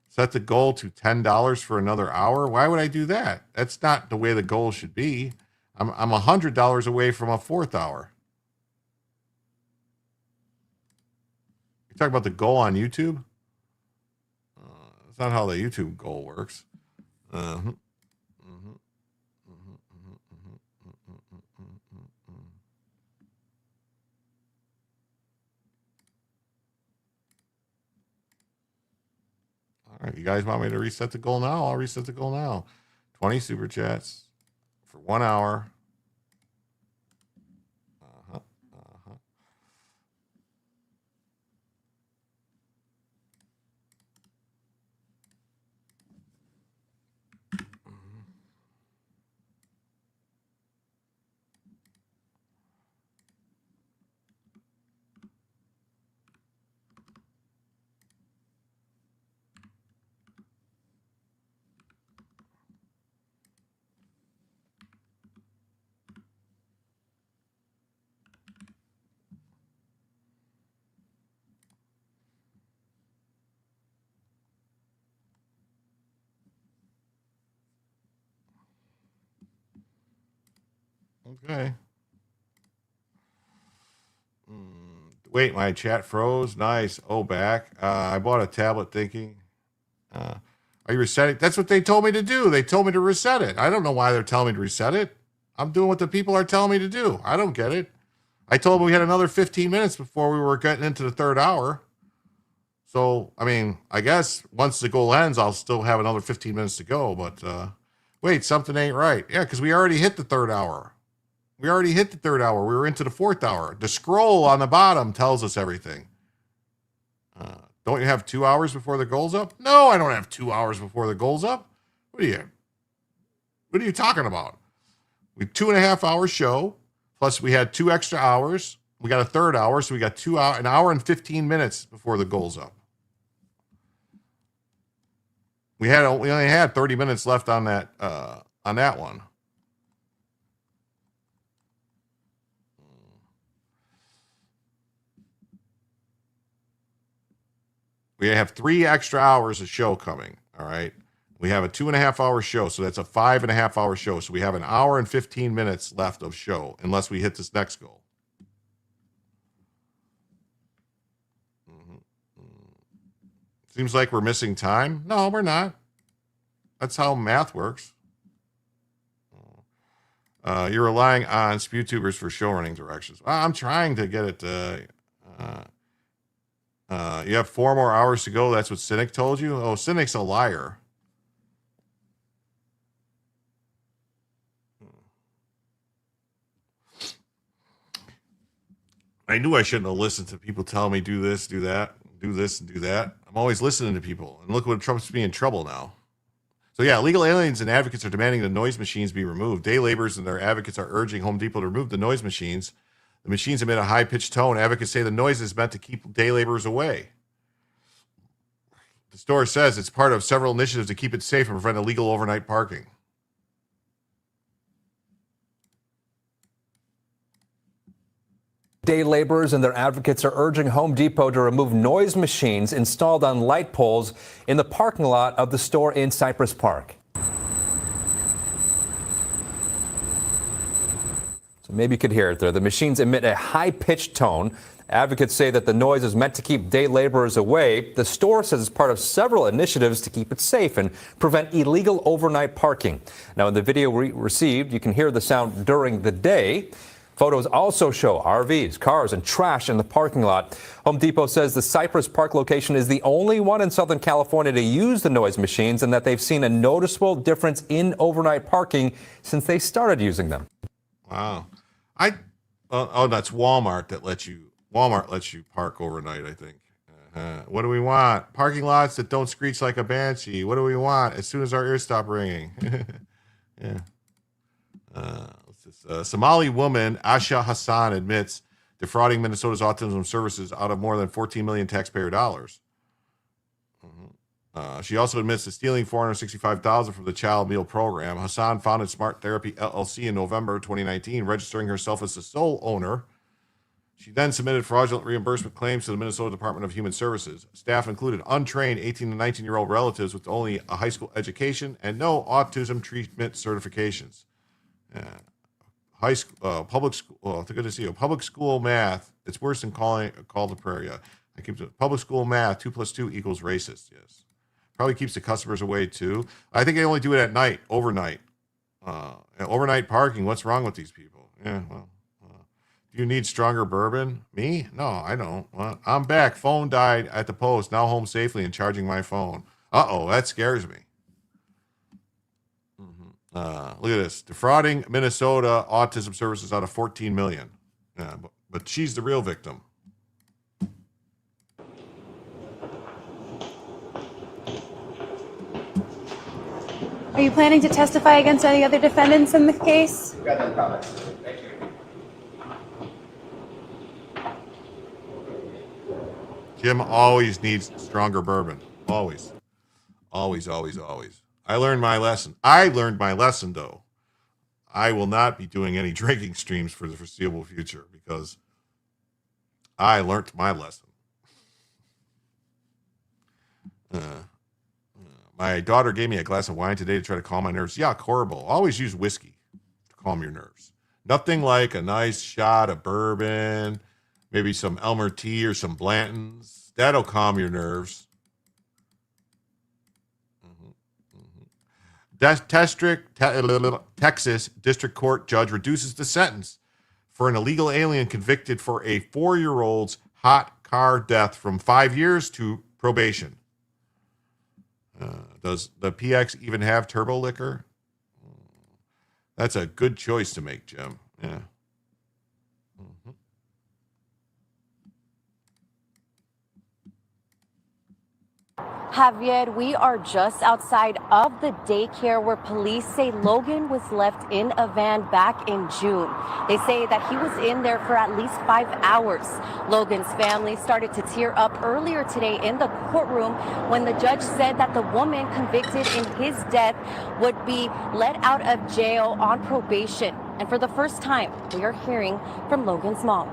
Set the goal to $10 for another hour. Why would I do that? That's not the way the goal should be. I'm $100 away from a fourth hour. You talk about the goal on YouTube? That's not how the YouTube goal works. All right, you guys want me to reset the goal now? I'll reset the goal now. 20 super chats for 1 hour. Okay. Wait, my chat froze. Nice. Oh, back. I bought a tablet thinking. Are you resetting? That's what they told me to do. They told me to reset it. I don't know why they're telling me to reset it. I'm doing what the people are telling me to do. I don't get it. I told them we had another 15 minutes before we were getting into the third hour. So, I mean, I guess once the goal ends, I'll still have another 15 minutes to go. But wait, something ain't right. Yeah, because we already hit the third hour. We already hit the third hour. We were into the fourth hour. The scroll on the bottom tells us everything. Don't you have 2 hours before the goal's up? No, I don't have 2 hours before the goal's up. What are you talking about? We 2.5 hour show, plus we had 2 extra hours. We got a third hour, so we got an hour and 15 minutes before the goal's up. We only had 30 minutes left on that one. We have 3 extra hours of show coming. All right. We have a 2.5 hour show. So that's a 5.5 hour show. So we have an hour and 15 minutes left of show, unless we hit this next goal. Seems like we're missing time. No, we're not. That's how math works. You're relying on SpewTubers for show running directions. I'm trying to get it. You have 4 more hours to go. That's what Cynic told you. Oh, Cynic's a liar. I knew I shouldn't have listened to people tell me do this, do that, do this, and do that. I'm always listening to people. And look what Trump's me in trouble now. So yeah, legal aliens and advocates are demanding the noise machines be removed. Day laborers and their advocates are urging Home Depot to remove the noise machines. The machines emit a high-pitched tone. Advocates say the noise is meant to keep day laborers away. The store says it's part of several initiatives to keep it safe and prevent illegal overnight parking. Day laborers and their advocates are urging Home Depot to remove noise machines installed on light poles in the parking lot of the store in Cypress Park. So maybe you could hear it there. The machines emit a high-pitched tone. Advocates say that the noise is meant to keep day laborers away. The store says it's part of several initiatives to keep it safe and prevent illegal overnight parking. Now, in the video we received, you can hear the sound during the day. Photos also show RVs, cars, and trash in the parking lot. Home Depot says the Cypress Park location is the only one in Southern California to use the noise machines and that they've seen a noticeable difference in overnight parking since they started using them. Wow. That's Walmart that lets you park overnight, I think. What do we want? Parking lots that don't screech like a banshee. What do we want? As soon as our ears stop ringing. Yeah. Somali woman Asha Hassan admits defrauding Minnesota's autism services out of more than 14 million taxpayer dollars. She also admits to stealing $465,000 from the child meal program. Hassan founded Smart Therapy LLC in November 2019, registering herself as the sole owner. She then submitted fraudulent reimbursement claims to the Minnesota Department of Human Services. Staff included untrained 18 to 19-year-old relatives with only a high school education and no autism treatment certifications. High school, public school. Well, good to see you. Public school math. It's worse than call to prayer. Yeah, I keep it. Public school math. 2 + 2 = racist. Yes, probably keeps the customers away too. I think they only do it at night, overnight. Overnight parking. What's wrong with these people? Yeah. Well, do you need stronger bourbon? Me? No, I don't. Well, I'm back. Phone died at the post. Now home safely and charging my phone. That scares me. Look at this. Defrauding Minnesota autism services out of 14 million. Yeah, but she's the real victim. Are you planning to testify against any other defendants in the case? Got no comment. Thank you. Jim always needs stronger bourbon. Always. Always, always, always. I learned my lesson. Though. I will not be doing any drinking streams for the foreseeable future because I learned my lesson. My daughter gave me a glass of wine today to try to calm my nerves. Yuck, horrible. Always use whiskey to calm your nerves. Nothing like a nice shot of bourbon, maybe some Elmer tea or some Blanton's. That'll calm your nerves. Texas District Court judge reduces the sentence for an illegal alien convicted for a 4-year-old's hot car death from 5 years to probation. Does the PX even have turbo liquor? That's a good choice to make, Jim. Yeah. Javier, we are just outside of the daycare where police say Logan was left in a van back in June. They say that he was in there for at least 5 hours. Logan's family started to tear up earlier today in the courtroom when the judge said that the woman convicted in his death would be let out of jail on probation. And for the first time, we are hearing from Logan's mom.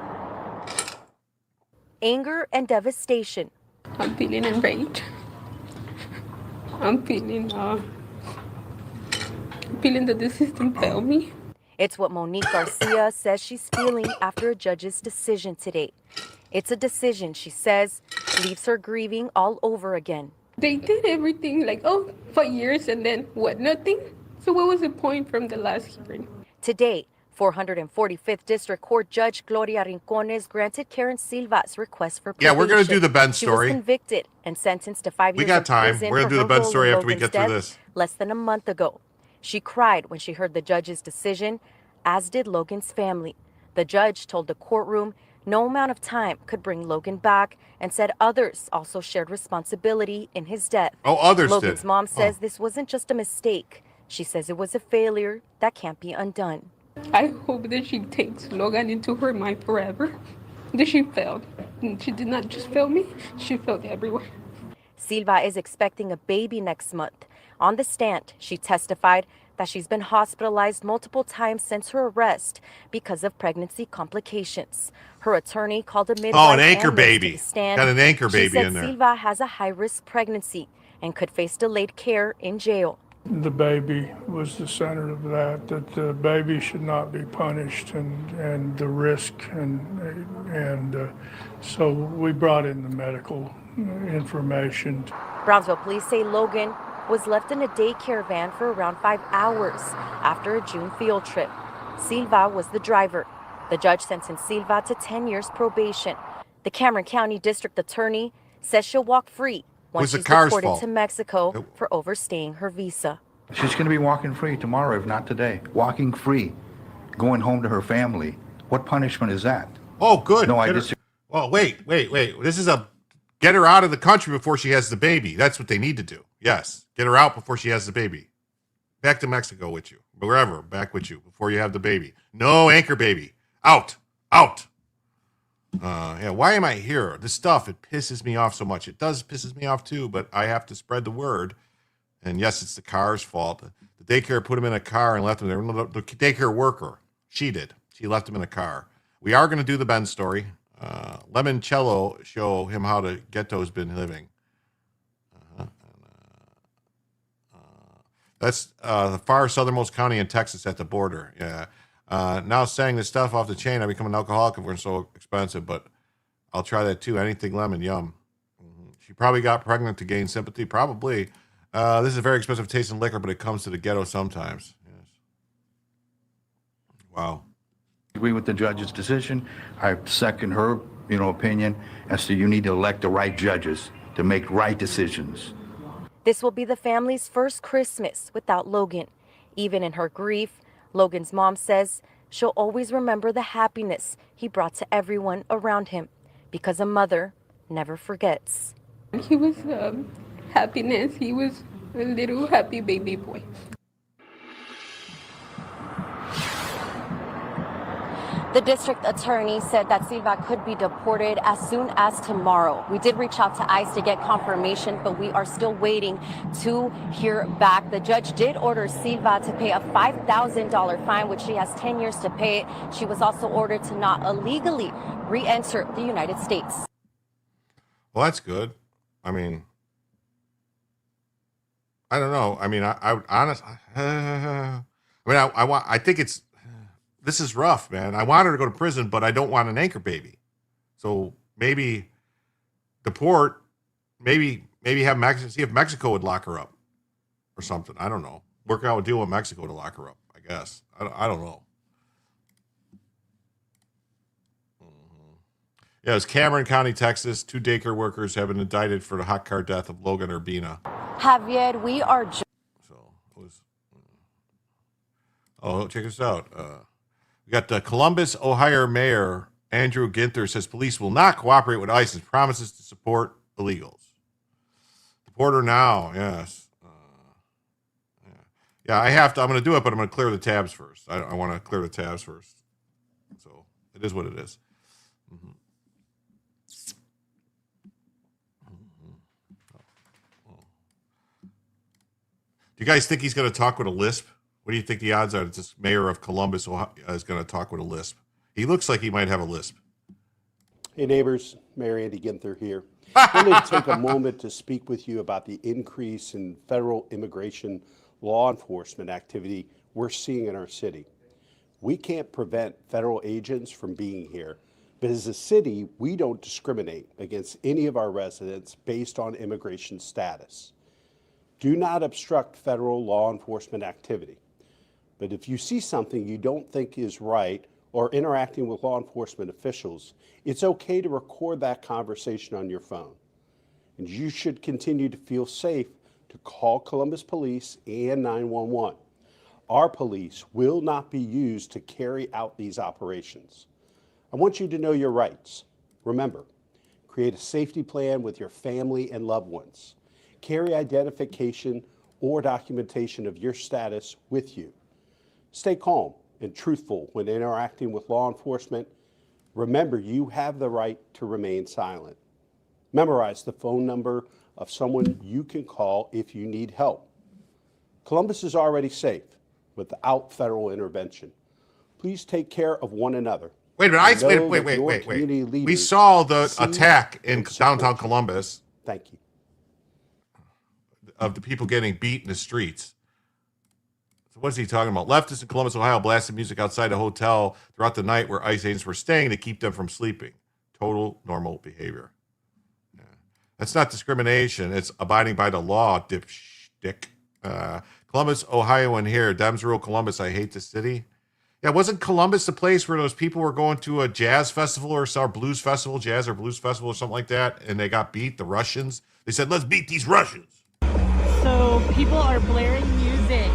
Anger and devastation. I'm feeling enraged. I'm feeling that the system failed me. It's what Monique Garcia says she's feeling after a judge's decision today. It's a decision, she says, leaves her grieving all over again. They did everything for years and then what, nothing? So what was the point from the last hearing? Today, 445th District Court Judge Gloria Rincones granted Karen Silva's request for probation. Yeah, we're going to do the Ben story. She was convicted and sentenced to 5 years We got in time. prison We're going to do the for her Ben story role in after we Logan's get through death this. less than a month ago. She cried when she heard the judge's decision, as did Logan's family. The judge told the courtroom no amount of time could bring Logan back and said others also shared responsibility in his death. Oh, others did. Logan's mom says this wasn't just a mistake. She says it was a failure that can't be undone. I hope that she takes Logan into her mind forever. That she failed. And she did not just fail me, she failed everyone. Silva is expecting a baby next month. On the stand, she testified that she's been hospitalized multiple times since her arrest because of pregnancy complications. Her attorney called a midwife an anchor and nurse baby. to the stand. Got an anchor baby she said in there. Silva has a high-risk pregnancy and could face delayed care in jail. The baby was the center of that the baby should not be punished and the risk and so we brought in the medical information. Brownsville police say Logan was left in a daycare van for around 5 hours after a June field trip. Silva was the driver. The judge sentenced Silva to 10 years probation. The Cameron County District Attorney says she'll walk free once she's deported to Mexico for overstaying her visa. She's going to be walking free tomorrow, if not today. Walking free, going home to her family. What punishment is that? Oh, good. No, I disagree. Well, wait. This is get her out of the country before she has the baby. That's what they need to do. Yes, get her out before she has the baby. Back to Mexico with you, wherever, back with you before you have the baby. No anchor baby. Out. Yeah, why am I here? This stuff, it pisses me off so much. It does pisses me off too, but I have to spread the word. And yes, it's the car's fault. The daycare put him in a car and left him there. The daycare worker, she did. She left him in a car. We are going to do the Ben story. Lemoncello show him how to Ghetto's been living. That's the far southernmost county in Texas at the border. Yeah. Now saying this stuff off the chain, I become an alcoholic if we're so expensive, but I'll try that too. Anything lemon, yum. She probably got pregnant to gain sympathy. Probably. This is a very expensive tasting liquor, but it comes to the ghetto sometimes. Yes. Wow. I agree with the judge's decision. I second her, opinion as to you need to elect the right judges to make right decisions. This will be the family's first Christmas without Logan. Even in her grief, Logan's mom says she'll always remember the happiness he brought to everyone around him because a mother never forgets. He was happiness. He was a little happy baby boy. The district attorney said that Silva could be deported as soon as tomorrow. We did reach out to ICE to get confirmation, but we are still waiting to hear back. The judge did order Silva to pay a $5,000 fine, which she has 10 years to pay it. She was also ordered to not illegally re-enter the United States. Well, that's good. I mean, I don't know. I mean, I honestly, I think it's, this is rough, man. I want her to go to prison, but I don't want an anchor baby. So maybe deport, maybe have Mexico, see if Mexico would lock her up or something. I don't know. Work out a deal with Mexico to lock her up, I guess. I don't know. Yeah, it was Cameron County, Texas. 2 daycare workers have been indicted for the hot car death of Logan Urbina. Javier, we are. Oh, check this out. We got the Columbus, Ohio Mayor Andrew Ginther says police will not cooperate with ICE and promises to support illegals. Deport her now, yes. Yeah, I have to. I'm going to do it, but I'm going to clear the tabs first. I want to clear the tabs first. So it is what it is. Mm-hmm. Do you guys think he's going to talk with a lisp? What do you think the odds are that this mayor of Columbus Ohio is going to talk with a lisp? He looks like he might have a lisp. Hey, neighbors. Mayor Andy Ginther here. I wanted to take a moment to speak with you about the increase in federal immigration law enforcement activity we're seeing in our city. We can't prevent federal agents from being here, but as a city, we don't discriminate against any of our residents based on immigration status. Do not obstruct federal law enforcement activity. But if you see something you don't think is right or interacting with law enforcement officials, it's okay to record that conversation on your phone. And you should continue to feel safe to call Columbus Police and 911. Our police will not be used to carry out these operations. I want you to know your rights. Remember, create a safety plan with your family and loved ones. Carry identification or documentation of your status with you. Stay calm and truthful when interacting with law enforcement. Remember, you have the right to remain silent. Memorize the phone number of someone you can call if you need help. Columbus is already safe without federal intervention. Please take care of one another. Wait a minute, wait. We saw the attack in downtown Columbus. Thank you. Of the people getting beat in the streets. So what's he talking about? Leftists in Columbus, Ohio blasted music outside a hotel throughout the night where ICE agents were staying to keep them from sleeping. Total normal behavior. Yeah. That's not discrimination. It's abiding by the law, dipstick. Columbus, Ohio, and here. Dems rule Columbus. I hate the city. Yeah, wasn't Columbus the place where those people were going to a jazz festival or some blues festival, jazz or blues festival or something like that, and they got beat, the Russians? They said, let's beat these Russians. So people are blaring music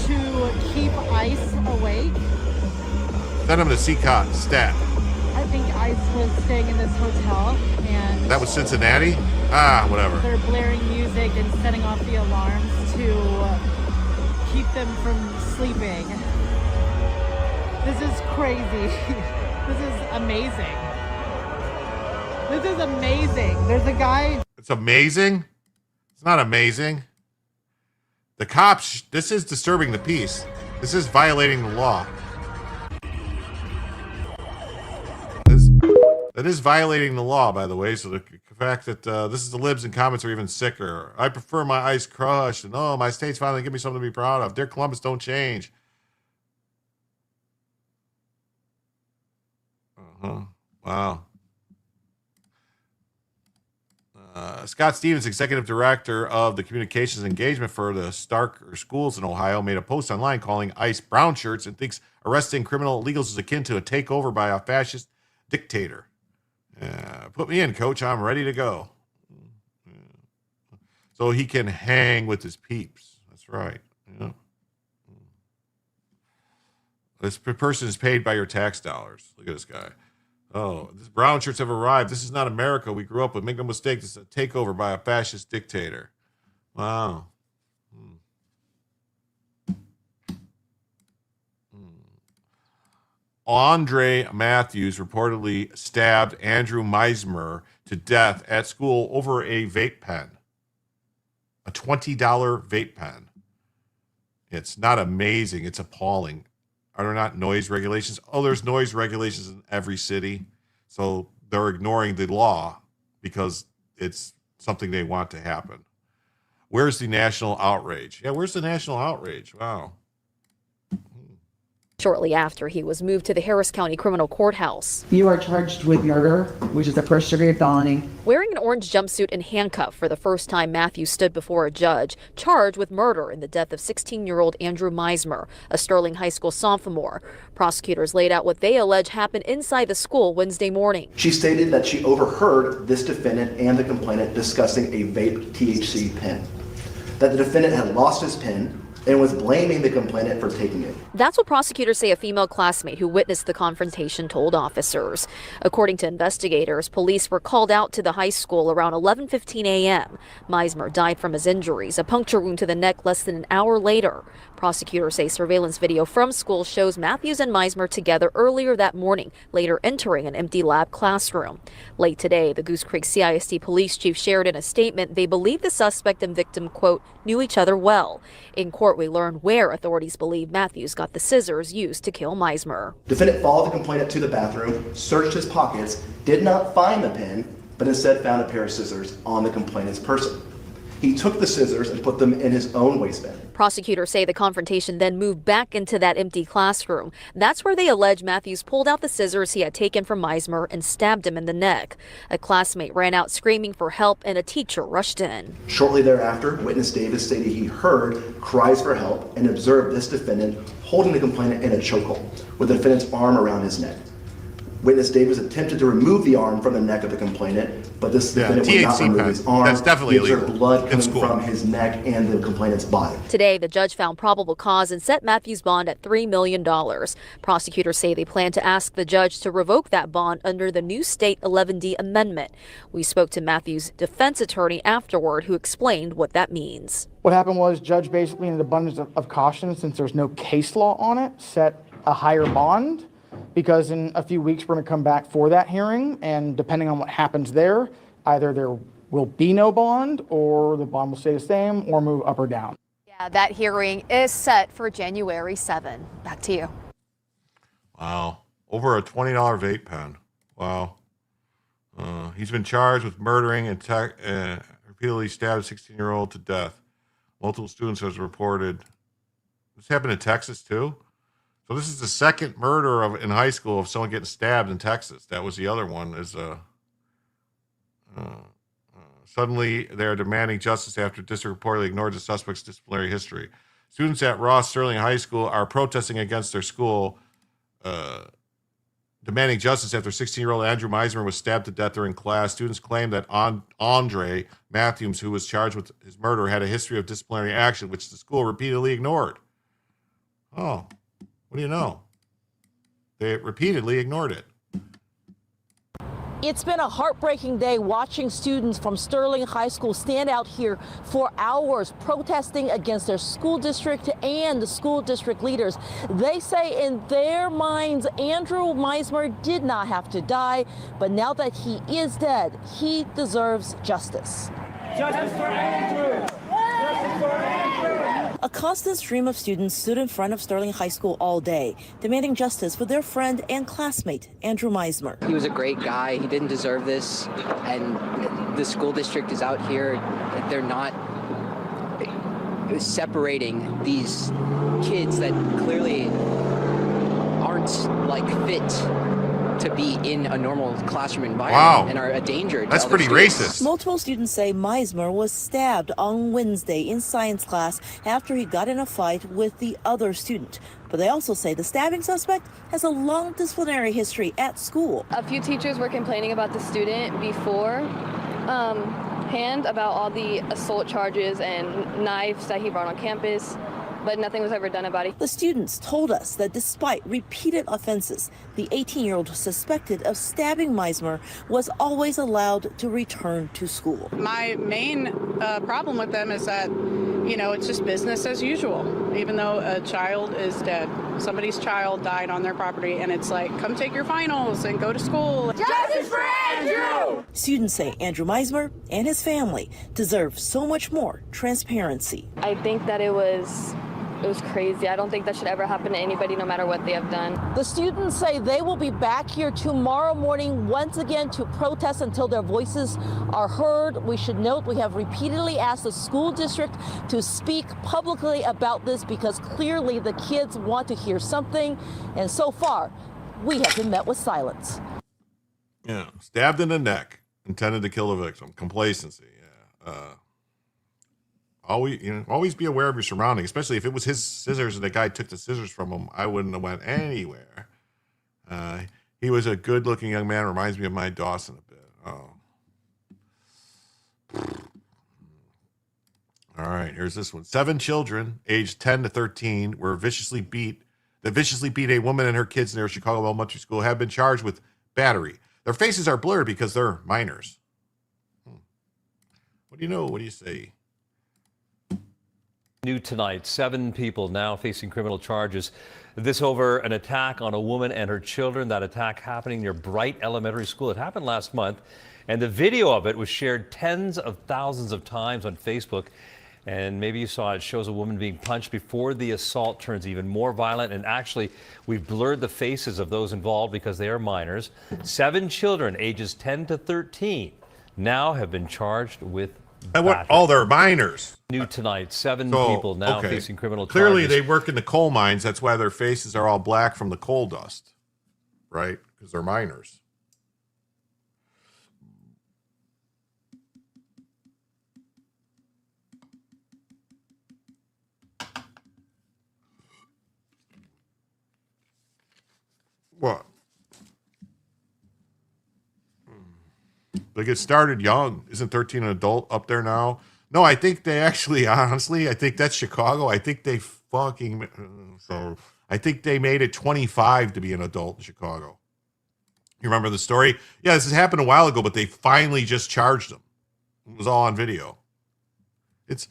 to keep ICE awake. Send them to CCOT, stat. I think ICE was staying in this hotel and... That was Cincinnati? Whatever. They're blaring music and setting off the alarms to keep them from sleeping. This is crazy. This is amazing. This is amazing. There's a guy... It's amazing? It's not amazing. The cops, this is disturbing the peace. This is violating the law. That is violating the law, by the way. So the fact that this is the libs and comments are even sicker. I prefer my ICE crush. And oh, my state's finally give me something to be proud of. Dear Columbus, don't change. Wow. Scott Stevens, executive director of the communications engagement for the Starker schools in Ohio, made a post online calling ICE brown shirts and thinks arresting criminal illegals is akin to a takeover by a fascist dictator. Put me in, coach. I'm ready to go. So he can hang with his peeps. That's right. Yeah. This person is paid by your tax dollars. Look at this guy. Oh, these brown shirts have arrived. This is not America we grew up with. Make no mistake, this is a takeover by a fascist dictator. Wow. Andre Matthews reportedly stabbed Andrew Meismer to death at school over a vape pen. A $20 vape pen. It's not amazing. It's appalling. Are there not noise regulations? Oh, there's noise regulations in every city. So they're ignoring the law because it's something they want to happen. Where's the national outrage? Yeah, where's the national outrage? Wow. Shortly after, he was moved to the Harris County Criminal Courthouse. You are charged with murder, which is a first-degree felony. Wearing an orange jumpsuit and handcuffed for the first time, Matthews stood before a judge, charged with murder in the death of 16-year-old Andrew Meismer, a Sterling High School sophomore. Prosecutors laid out what they allege happened inside the school Wednesday morning. She stated that she overheard this defendant and the complainant discussing a vape THC pen, that the defendant had lost his pen and was blaming the complainant for taking it. That's what prosecutors say a female classmate who witnessed the confrontation told officers. According to investigators, police were called out to the high school around 11:15 a.m. Meismer died from his injuries, a puncture wound to the neck less than an hour later. Prosecutors say surveillance video from school shows Matthews and Meismer together earlier that morning, later entering an empty lab classroom. Late today, the Goose Creek CISD police chief shared in a statement they believe the suspect and victim, quote, knew each other well. In court, we learned where authorities believe Matthews got the scissors used to kill Meismer. Defendant followed the complainant to the bathroom, searched his pockets, did not find the pen, but instead found a pair of scissors on the complainant's person. He took the scissors and put them in his own waistband. Prosecutors say the confrontation then moved back into that empty classroom. That's where they allege Matthews pulled out the scissors he had taken from Meismer and stabbed him in the neck. A classmate ran out screaming for help and a teacher rushed in. Shortly thereafter, witness Davis stated he heard cries for help and observed this defendant holding the complainant in a chokehold with the defendant's arm around his neck. Witness Davis attempted to remove the arm from the neck of the complainant, but this defendant would not remove his arm. That's definitely illegal. Blood coming from his neck and the complainant's body. Today, the judge found probable cause and set Matthews' bond at $3 million. Prosecutors say they plan to ask the judge to revoke that bond under the new state 11D amendment. We spoke to Matthews' defense attorney afterward, who explained what that means. What happened was judge basically, in an abundance of caution, since there's no case law on it, set a higher bond. Because in a few weeks, we're going to come back for that hearing, and depending on what happens there, either there will be no bond, or the bond will stay the same, or move up or down. Yeah, that hearing is set for January 7. Back to you. Wow. Over a $20 vape pen. Wow. He's been charged with murdering and repeatedly stabbed a 16-year-old to death. Multiple students have reported. This happened in Texas, too? So this is the second murder in high school of someone getting stabbed in Texas. That was the other one. Suddenly, they are demanding justice after district reportedly ignored the suspect's disciplinary history. Students at Ross Sterling High School are protesting against their school, demanding justice after 16-year-old Andrew Meismer was stabbed to death during class. Students claim that Andre Matthews, who was charged with his murder, had a history of disciplinary action, which the school repeatedly ignored. Oh. What do you know? They repeatedly ignored it. It's been a heartbreaking day watching students from Sterling High School stand out here for hours protesting against their school district and the school district leaders. They say in their minds, Andrew Meismer did not have to die, but now that he is dead, he deserves justice. Justice for Andrew! Justice for Andrew! A constant stream of students stood in front of Sterling High School all day, demanding justice for their friend and classmate, Andrew Meismer. He was a great guy. He didn't deserve this. And the school district is out here. They're not separating these kids that clearly aren't fit to be in a normal classroom environment and are a danger to That's other pretty students. racist. Multiple students say Meismer was stabbed on Wednesday in science class after he got in a fight with the other student. But they also say the stabbing suspect has a long disciplinary history at school. A few teachers were complaining about the student beforehand about all the assault charges and knives that he brought on campus, but nothing was ever done about it. The students told us that despite repeated offenses, the 18-year-old suspected of stabbing Meismer was always allowed to return to school. My main problem with them is that, it's just business as usual. Even though a child is dead, somebody's child died on their property, and it's like, come take your finals and go to school. Justice for Andrew! Students say Andrew Meismer and his family deserve so much more transparency. I think that it was It was crazy. I don't think that should ever happen to anybody, no matter what they have done. The students say they will be back here tomorrow morning once again to protest until their voices are heard. We should note we have repeatedly asked the school district to speak publicly about this because clearly the kids want to hear something. And so far, we have been met with silence. Yeah, stabbed in the neck, intended to kill the victim. Complacency. Yeah. Always be aware of your surroundings, especially if it was his scissors and the guy took the scissors from him. I wouldn't have went anywhere. He was a good-looking young man. Reminds me of my Dawson a bit. Oh. All right, here's this one. 7 children, aged 10 to 13, viciously beat a woman and her kids near Chicago Elementary School have been charged with battery. Their faces are blurred because they're minors. What do you know? What do you say? New tonight, 7 people now facing criminal charges. This over an attack on a woman and her children. That attack happening near Bright Elementary School. It happened last month, and the video of it was shared tens of thousands of times on Facebook. And maybe you saw it. It shows a woman being punched before the assault turns even more violent. And actually, we've blurred the faces of those involved because they are minors. 7 children, ages 10 to 13, now have been charged with battery. Oh, they're minors. New tonight, 7 people now facing criminal charges. Clearly, they work in the coal mines. That's why their faces are all black from the coal dust, right? Because they're minors. What? They get started young. Isn't 13 an adult up there now? No, I think they actually, honestly, I think that's Chicago. I think they I think they made it 25 to be an adult in Chicago. You remember the story? Yeah, this has happened a while ago, but they finally just charged them. It was all on video. It's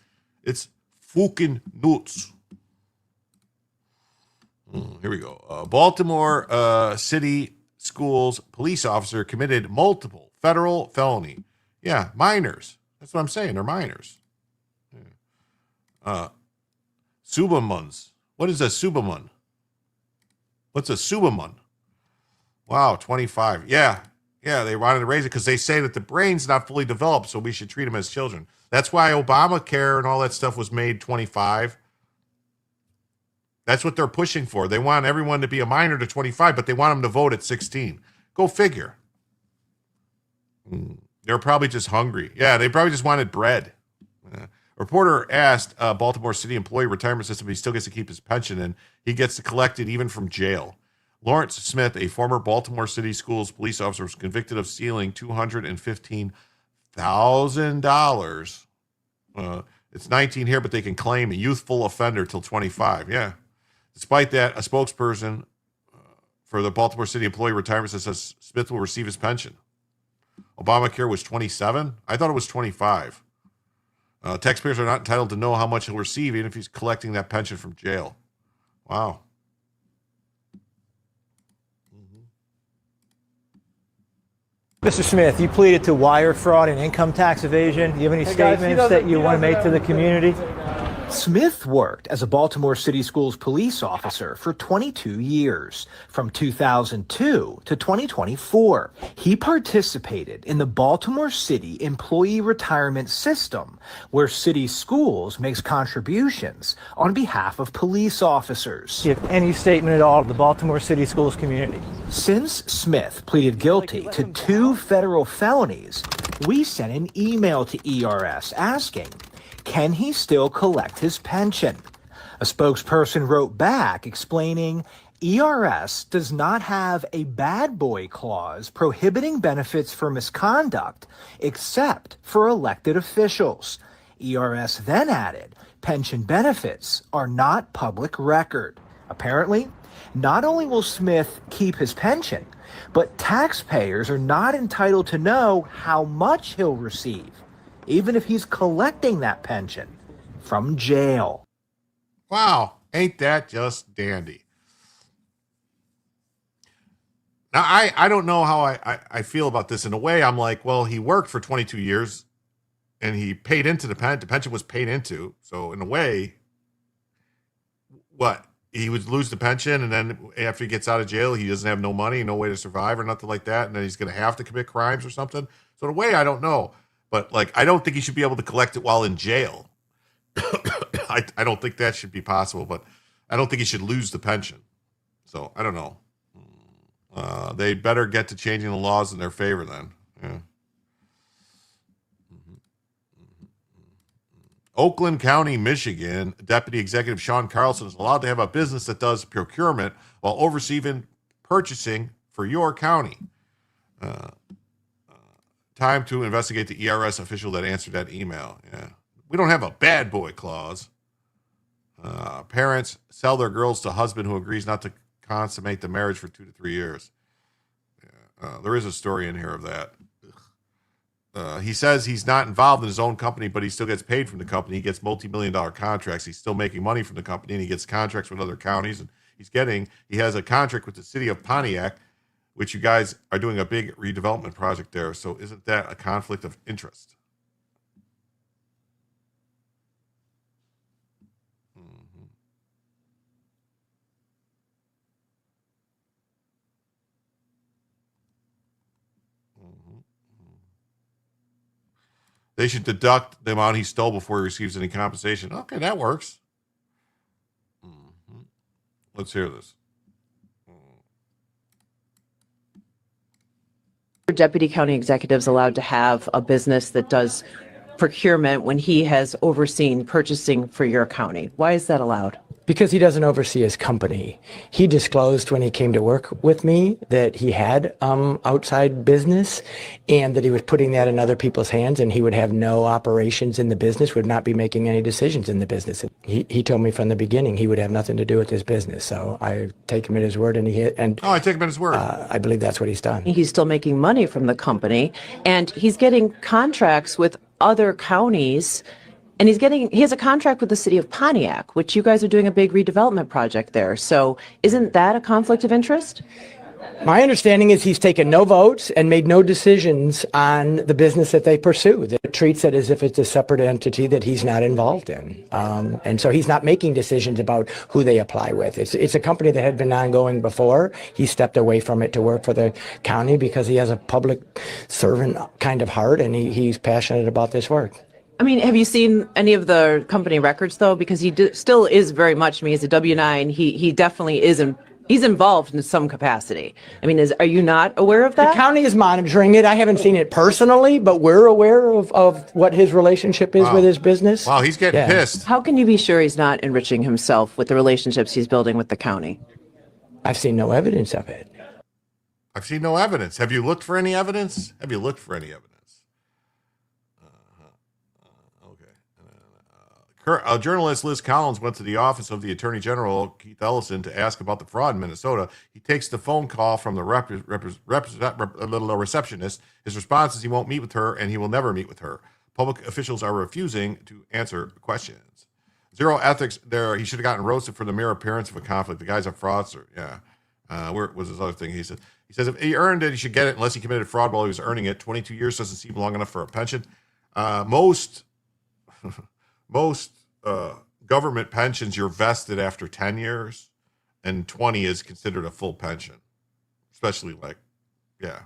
fucking nuts. Here we go. Baltimore City Schools police officer committed multiple federal felony. Yeah, minors. That's what I'm saying. They're minors. Subamuns. What is a Subamun? What's a Subamun? Wow, 25. Yeah, they wanted to raise it because they say that the brain's not fully developed, so we should treat them as children. That's why Obamacare and all that stuff was made 25. That's what they're pushing for. They want everyone to be a minor to 25, but they want them to vote at 16. Go figure. They're probably just hungry. Yeah, they probably just wanted bread. A reporter asked a Baltimore City employee retirement system if he still gets to keep his pension, and he gets to collect it even from jail. Lawrence Smith, a former Baltimore City Schools police officer, was convicted of stealing $215,000. It's 19 here, but they can claim a youthful offender till 25. Yeah. Despite that, a spokesperson for the Baltimore City Employee Retirement System says Smith will receive his pension. Obamacare was 27. I thought it was 25. Taxpayers are not entitled to know how much he'll receive, even if he's collecting that pension from jail. Wow. Mr. Smith, you pleaded to wire fraud and income tax evasion. Do you have any statements that you want to make to the community? Smith worked as a Baltimore City Schools police officer for 22 years, from 2002 to 2024. He participated in the Baltimore City Employee Retirement System, where city schools makes contributions on behalf of police officers. Do you have any statement at all to the Baltimore City Schools community? Since Smith pleaded guilty to 2 federal felonies, we sent an email to ERS asking, can he still collect his pension? A spokesperson wrote back explaining ERS does not have a bad boy clause prohibiting benefits for misconduct except for elected officials. ERS then added pension benefits are not public record. Apparently, not only will Smith keep his pension, but taxpayers are not entitled to know how much he'll receive, even if he's collecting that pension from jail. Wow, ain't that just dandy? Now, I don't know how I feel about this. In a way, I'm like, well, he worked for 22 years, and he paid into the pension was paid into. So in a way, what? He would lose the pension, and then after he gets out of jail, he doesn't have no money, no way to survive or nothing like that, and then he's going to have to commit crimes or something. So in a way, I don't know. But, like, I don't think he should be able to collect it while in jail. I don't think that should be possible, but I don't think he should lose the pension. So, I don't know. They better get to changing the laws in their favor then. Yeah. Oakland County, Michigan, Deputy Executive Sean Carlson is allowed to have a business that does procurement while overseeing purchasing for your county. Time to investigate the ERS official that answered that email. Yeah. We don't have a bad boy clause. Parents sell their girls to husband who agrees not to consummate the marriage for 2 to 3 years. Yeah. There is a story in here of that. He says he's not involved in his own company, but he still gets paid from the company. He gets multi-million-dollar contracts. He's still making money from the company, and he gets contracts with other counties. And he has a contract with the city of Pontiac, which you guys are doing a big redevelopment project there. So isn't that a conflict of interest? They should deduct the amount he stole before he receives any compensation. Okay, that works. Let's hear this. Deputy county executives allowed to have a business that does procurement when he has overseen purchasing for your county. Why is that allowed? Because he doesn't oversee his company. He disclosed when he came to work with me that he had outside business and that he was putting that in other people's hands, and he would have no operations in the business, would not be making any decisions in the business. He told me from the beginning he would have nothing to do with his business. So I take him at his word, and I take him at his word. I believe that's what he's done. He's still making money from the company, and he's getting contracts with other counties. And he has a contract with the city of Pontiac, which you guys are doing a big redevelopment project there. So isn't that a conflict of interest? My understanding is he's taken no votes and made no decisions on the business that they pursue. That treats it as if it's a separate entity that he's not involved in. And so he's not making decisions about who they apply with. It's a company that had been ongoing before. He stepped away from it to work for the county because he has a public servant kind of heart, and he's passionate about this work. I mean, have you seen any of the company records, though? Because he still is very much, he's a W-9. He definitely is, he's involved in some capacity. I mean, are you not aware of that? The county is monitoring it. I haven't seen it personally, but we're aware of what his relationship is with his business. Wow, he's getting pissed. How can you be sure he's not enriching himself with the relationships he's building with the county? I've seen no evidence of it. I've seen no evidence. Have you looked for any evidence? Journalist Liz Collins went to the office of the Attorney General, Keith Ellison, to ask about the fraud in Minnesota. He takes the phone call from the receptionist. His response is he won't meet with her, and he will never meet with her. Public officials are refusing to answer questions. Zero ethics there. He should have gotten roasted for the mere appearance of a conflict. The guy's a fraudster. Yeah. Where was his other thing? He says if he earned it, he should get it unless he committed fraud while he was earning it. 22 years doesn't seem long enough for a pension. Most government pensions, you're vested after 10 years, and 20 is considered a full pension, especially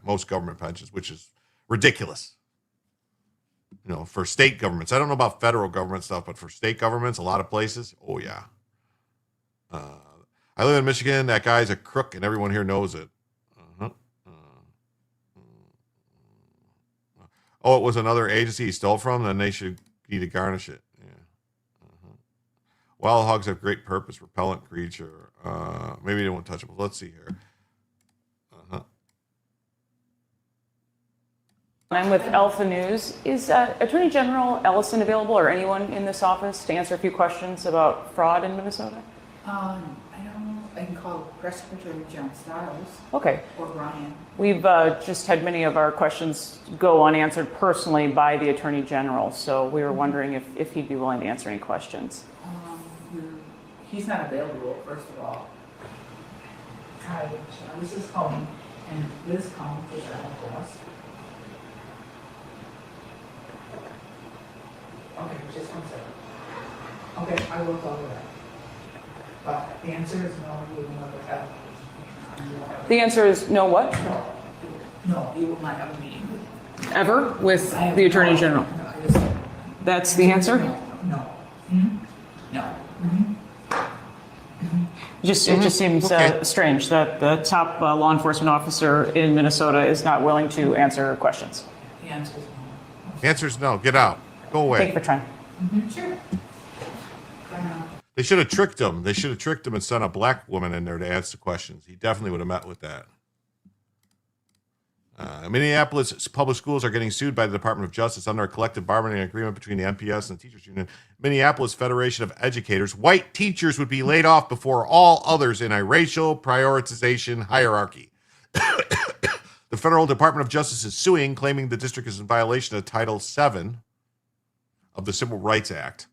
most government pensions, which is ridiculous. For state governments. I don't know about federal government stuff, but for state governments, a lot of places, oh yeah. I live in Michigan. That guy's a crook, and everyone here knows it. Oh, it was another agency he stole from? Then they should need to garnish it. Wild hogs have great purpose, repellent creature. Maybe they won't touch them. Let's see here. I'm with Alpha News. Is Attorney General Ellison available, or anyone in this office, to answer a few questions about fraud in Minnesota? I don't know. I can call Press Secretary John Stiles. Okay. Or Ryan. We've just had many of our questions go unanswered personally by the Attorney General, so we were wondering if he'd be willing to answer any questions. He's not available, first of all. Hi, this is Colleen, and Liz Collins is our boss. Okay, just one second. Okay, I will call her back. But the answer is no, you will never have. The answer is no what? No, you will not have a meeting. Ever with the Attorney General? That's the answer? No. Mhm. No. Mhm. It just seems strange that the top law enforcement officer in Minnesota is not willing to answer questions. The answer is no. The answer is no. Get out. Go away. Thank you for trying. Sure. They should have tricked him. They should have tricked him and sent a black woman in there to answer questions. He definitely would have met with that. Minneapolis public schools are getting sued by the Department of Justice under a collective bargaining agreement between the MPS and the Teachers Union. Minneapolis Federation of Educators. White teachers would be laid off before all others in a racial prioritization hierarchy. The Federal Department of Justice is suing, claiming the district is in violation of Title VII of the Civil Rights Act.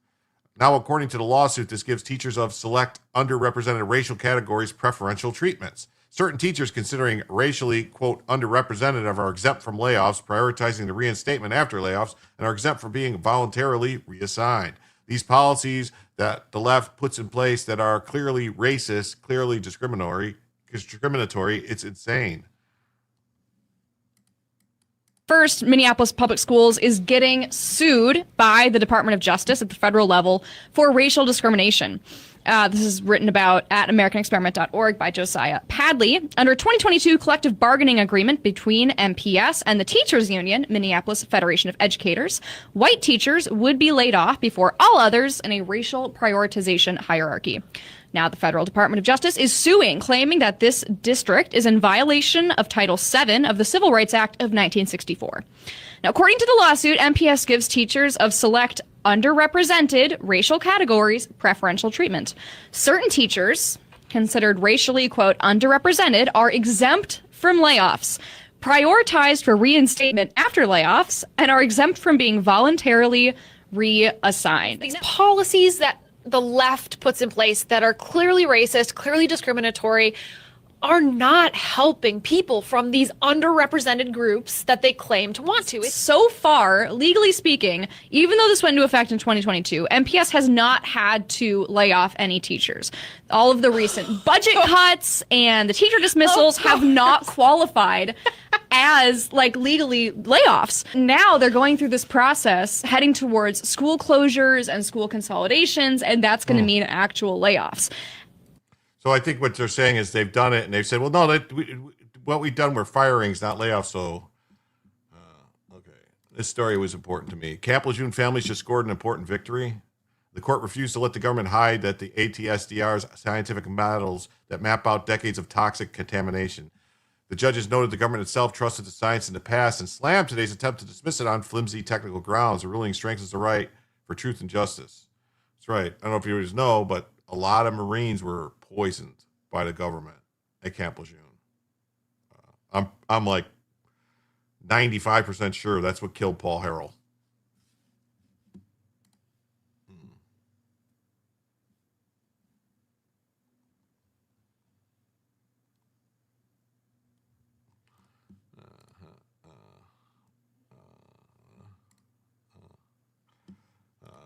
Now, according to the lawsuit, this gives teachers of select underrepresented racial categories preferential treatments. Certain teachers considering racially, quote, underrepresented are exempt from layoffs, prioritizing the reinstatement after layoffs, and are exempt from being voluntarily reassigned. These policies that the left puts in place that are clearly racist, clearly discriminatory, it's insane. First, Minneapolis Public Schools is getting sued by the Department of Justice at the federal level for racial discrimination. This is written about at AmericanExperiment.org by Josiah Padley. Under a 2022 collective bargaining agreement between MPS and the Teachers Union, Minneapolis Federation of Educators, white teachers would be laid off before all others in a racial prioritization hierarchy. Now, the Federal Department of Justice is suing, claiming that this district is in violation of Title VII of the Civil Rights Act of 1964. Now, according to the lawsuit, MPS gives teachers of select underrepresented racial categories preferential treatment. Certain teachers, considered racially, quote, underrepresented, are exempt from layoffs, prioritized for reinstatement after layoffs, and are exempt from being voluntarily reassigned. These policies that the left puts in place that are clearly racist, clearly discriminatory, are not helping people from these underrepresented groups that they claim to want to. So far, legally speaking, even though this went into effect in 2022, MPS has not had to lay off any teachers. All of the recent budget cuts and the teacher dismissals have not qualified as legally layoffs. Now they're going through this process heading towards school closures and school consolidations, and that's going to mean actual layoffs. So I think what they're saying is they've done it, and they've said, well, no, what we've done were firings, not layoffs. So, okay. This story was important to me. Kaplujun families just scored an important victory. The court refused to let the government hide that the ATSDR's scientific models that map out decades of toxic contamination. The judges noted the government itself trusted the science in the past and slammed today's attempt to dismiss it on flimsy technical grounds. The ruling strengthens the right for truth and justice. That's right. I don't know if you guys know, but a lot of Marines were poisoned by the government at Camp Lejeune. I'm like 95% sure that's what killed Paul Harrell.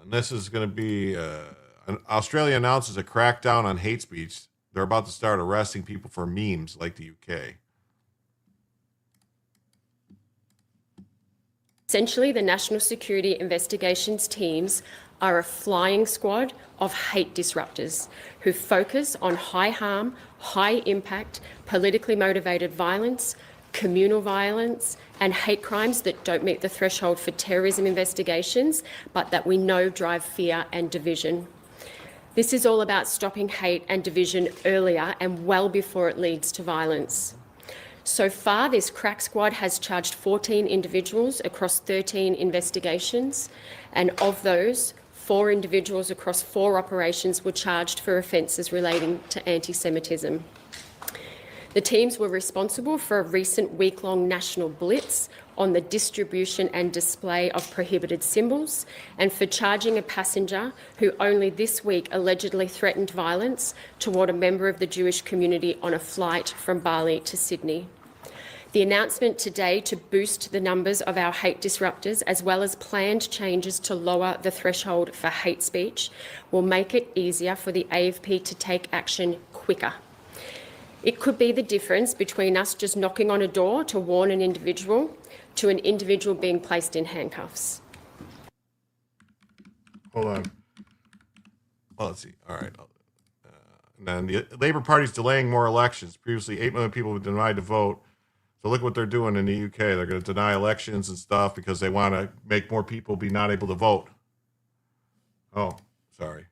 And this is going to be Australia announces a crackdown on hate speech. They're about to start arresting people for memes like the UK. Essentially, the National Security Investigations teams are a flying squad of hate disruptors who focus on high harm, high impact, politically motivated violence, communal violence, and hate crimes that don't meet the threshold for terrorism investigations, but that we know drive fear and division. This is all about stopping hate and division earlier and well before it leads to violence. So far, this crack squad has charged 14 individuals across 13 investigations, and of those, 4 individuals across 4 operations were charged for offences relating to anti-Semitism. The teams were responsible for a recent week-long national blitz on the distribution and display of prohibited symbols, and for charging a passenger who only this week allegedly threatened violence toward a member of the Jewish community on a flight from Bali to Sydney. The announcement today to boost the numbers of our hate disruptors, as well as planned changes to lower the threshold for hate speech, will make it easier for the AFP to take action quicker. It could be the difference between us just knocking on a door to warn an individual to an individual being placed in handcuffs. Hold on. Well, let's see. All right. And then the Labour Party's delaying more elections. Previously, 8 million people were denied to vote. So look what they're doing in the UK. They're going to deny elections and stuff because they want to make more people be not able to vote. Oh, sorry.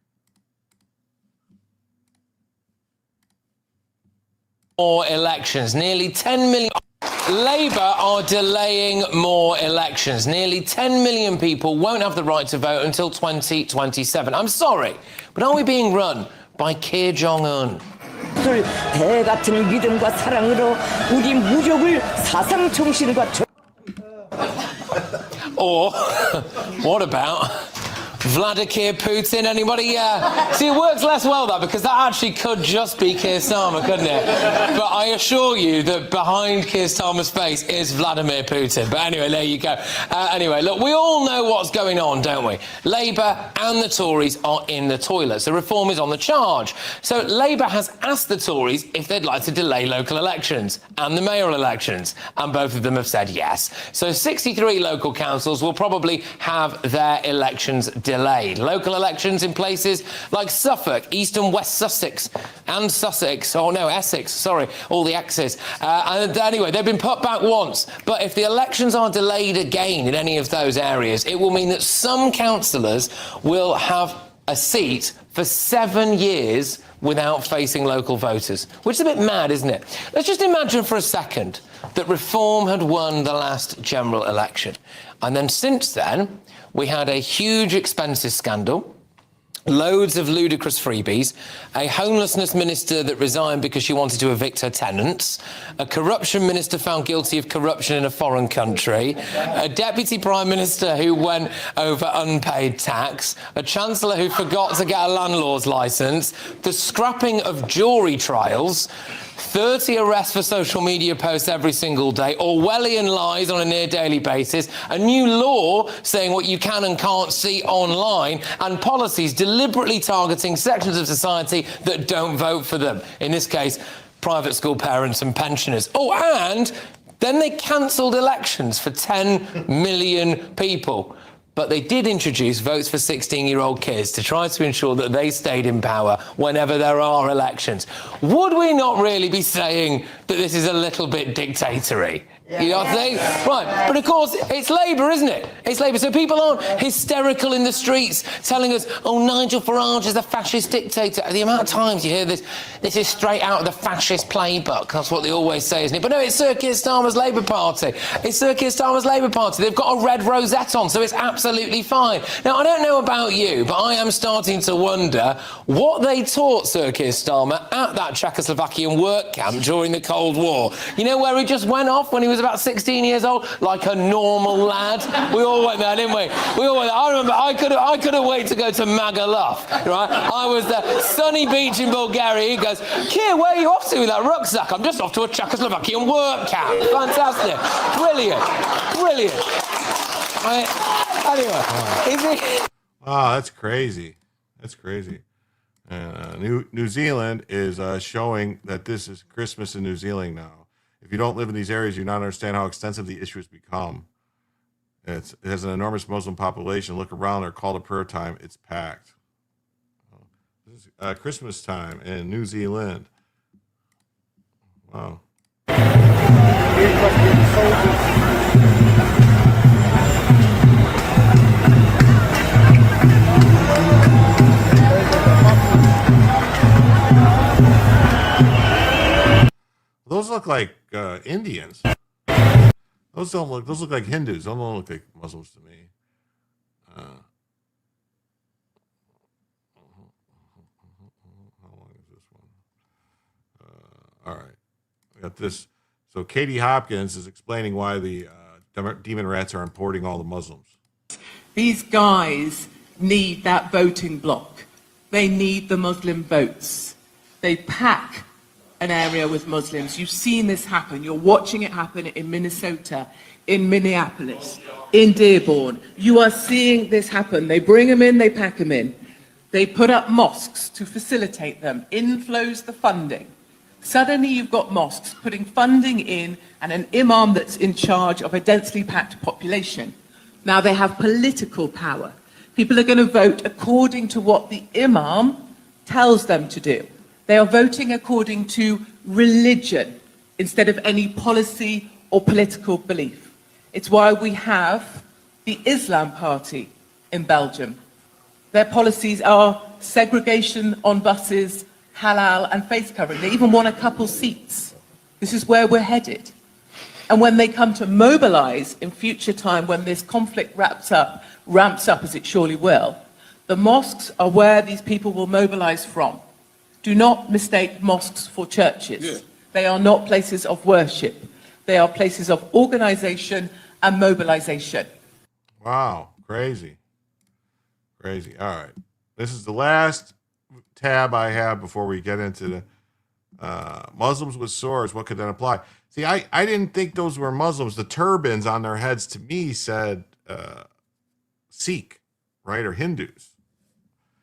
More elections. Nearly 10 million. Labour are delaying more elections. Nearly 10 million people won't have the right to vote until 2027. I'm sorry, but are we being run by Kim Jong-un? 대 같은 믿음과 사랑으로 우리 무족을 사상 정신과 Or what about Vladimir Putin? Anybody? See, it works less well, that, because that actually could just be Keir Starmer, couldn't it? But I assure you that behind Keir Starmer's face is Vladimir Putin. But anyway, there you go. Anyway, look, we all know what's going on, don't we? Labour and the Tories are in the toilet. So reform is on the charge. So Labour has asked the Tories if they'd like to delay local elections and the mayoral elections. And both of them have said yes. So 63 local councils will probably have their elections delayed. Local elections in places like Suffolk, East and West Sussex, and Sussex, Essex, sorry, all the X's. And anyway, they've been put back once, but if the elections are delayed again in any of those areas, it will mean that some councillors will have a seat for 7 years without facing local voters, which is a bit mad, isn't it? Let's just imagine for a second that Reform had won the last general election. And then since then, we had a huge expenses scandal, loads of ludicrous freebies, a homelessness minister that resigned because she wanted to evict her tenants, a corruption minister found guilty of corruption in a foreign country, a deputy prime minister who went over unpaid tax, a chancellor who forgot to get a landlord's licence, the scrapping of jury trials, 30 arrests for social media posts every single day, Orwellian lies on a near daily basis, a new law saying what you can and can't see online, and policies deliberately targeting sections of society that don't vote for them. In this case, private school parents and pensioners. Oh, and then they cancelled elections for 10 million people. But they did introduce votes for 16-year-old kids to try to ensure that they stayed in power whenever there are elections. Would we not really be saying that this is a little bit dictatory? You know what I think? Right, but of course, it's Labour, isn't it? It's Labour. So people aren't hysterical in the streets telling us, oh, Nigel Farage is a fascist dictator. The amount of times you hear this is straight out of the fascist playbook. That's what they always say, isn't it? But no, it's Sir Keir Starmer's Labour Party. It's Sir Keir Starmer's Labour Party. They've got a red rosette on, so it's absolutely fine. Now, I don't know about you, but I am starting to wonder what they taught Sir Keir Starmer at that Czechoslovakian work camp during the Cold War. You know, where he just went off when he was about 16 years old, like a normal lad. We all went there, didn't we? We all went there. I remember I couldn't wait to go to Magaluf, right? I was there, sunny beach in Bulgaria. He goes, Keir, where are you off to with that rucksack? I'm just off to a Czechoslovakian work camp. Fantastic. Brilliant. Brilliant. Anyway. Wow, that's crazy. That's crazy. New Zealand is showing that this is Christmas in New Zealand now. If you don't live in these areas, you do not understand how extensive the issue has become. It has an enormous Muslim population. Look around, they're called a prayer time. It's packed. This is Christmas time in New Zealand. Wow. Those look like Indians. Those look like Hindus. Those don't look like Muslims to me. How long is this one? All right. We got this. So Katie Hopkins is explaining why the demon rats are importing all the Muslims. These guys need that voting bloc. They need the Muslim votes. They pack an area with Muslims. You've seen this happen. You're watching it happen in Minnesota, in Minneapolis, in Dearborn. You are seeing this happen. They bring them in, they pack them in. They put up mosques to facilitate them. In flows the funding. Suddenly you've got mosques putting funding in and an imam that's in charge of a densely packed population. Now they have political power. People are going to vote according to what the imam tells them to do. They are voting according to religion instead of any policy or political belief. It's why we have the Islam Party in Belgium. Their policies are segregation on buses, halal and face covering. They even want a couple seats. This is where we're headed. And when they come to mobilize in future time, when this conflict ramps up as it surely will, the mosques are where these people will mobilize from. Do not mistake mosques for churches. Yeah. They are not places of worship. They are places of organization and mobilization. Wow, crazy. Crazy. All right. This is the last tab I have before we get into the Muslims with swords. What could that apply? See, I didn't think those were Muslims. The turbans on their heads to me said Sikh, right? Or Hindus.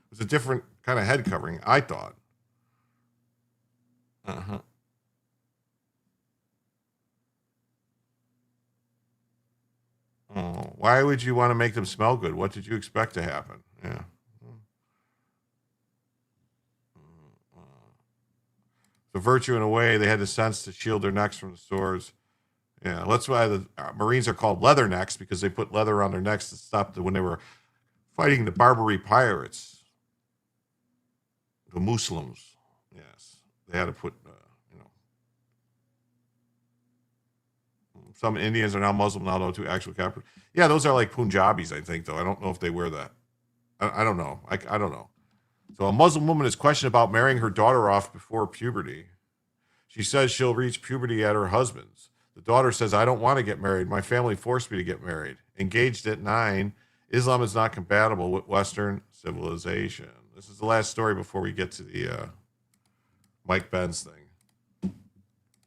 It was a different kind of head covering, I thought. Uh-huh. Oh, why would you want to make them smell good? What did you expect to happen? Yeah. The virtue in a way, they had the sense to shield their necks from the swords. Yeah, that's why the Marines are called leather necks, because they put leather on their necks to stop when they were fighting the Barbary pirates, the Muslims. Yes, they had to put, some Indians are now Muslim now, though, to actual capture. Yeah, those are like Punjabis, I think, though. I don't know if they wear that. I don't know. I don't know. So a Muslim woman is questioned about marrying her daughter off before puberty. She says she'll reach puberty at her husband's. The daughter says, I don't want to get married. My family forced me to get married. Engaged at 9, Islam is not compatible with Western civilization. This is the last story before we get to the Mike Benz thing.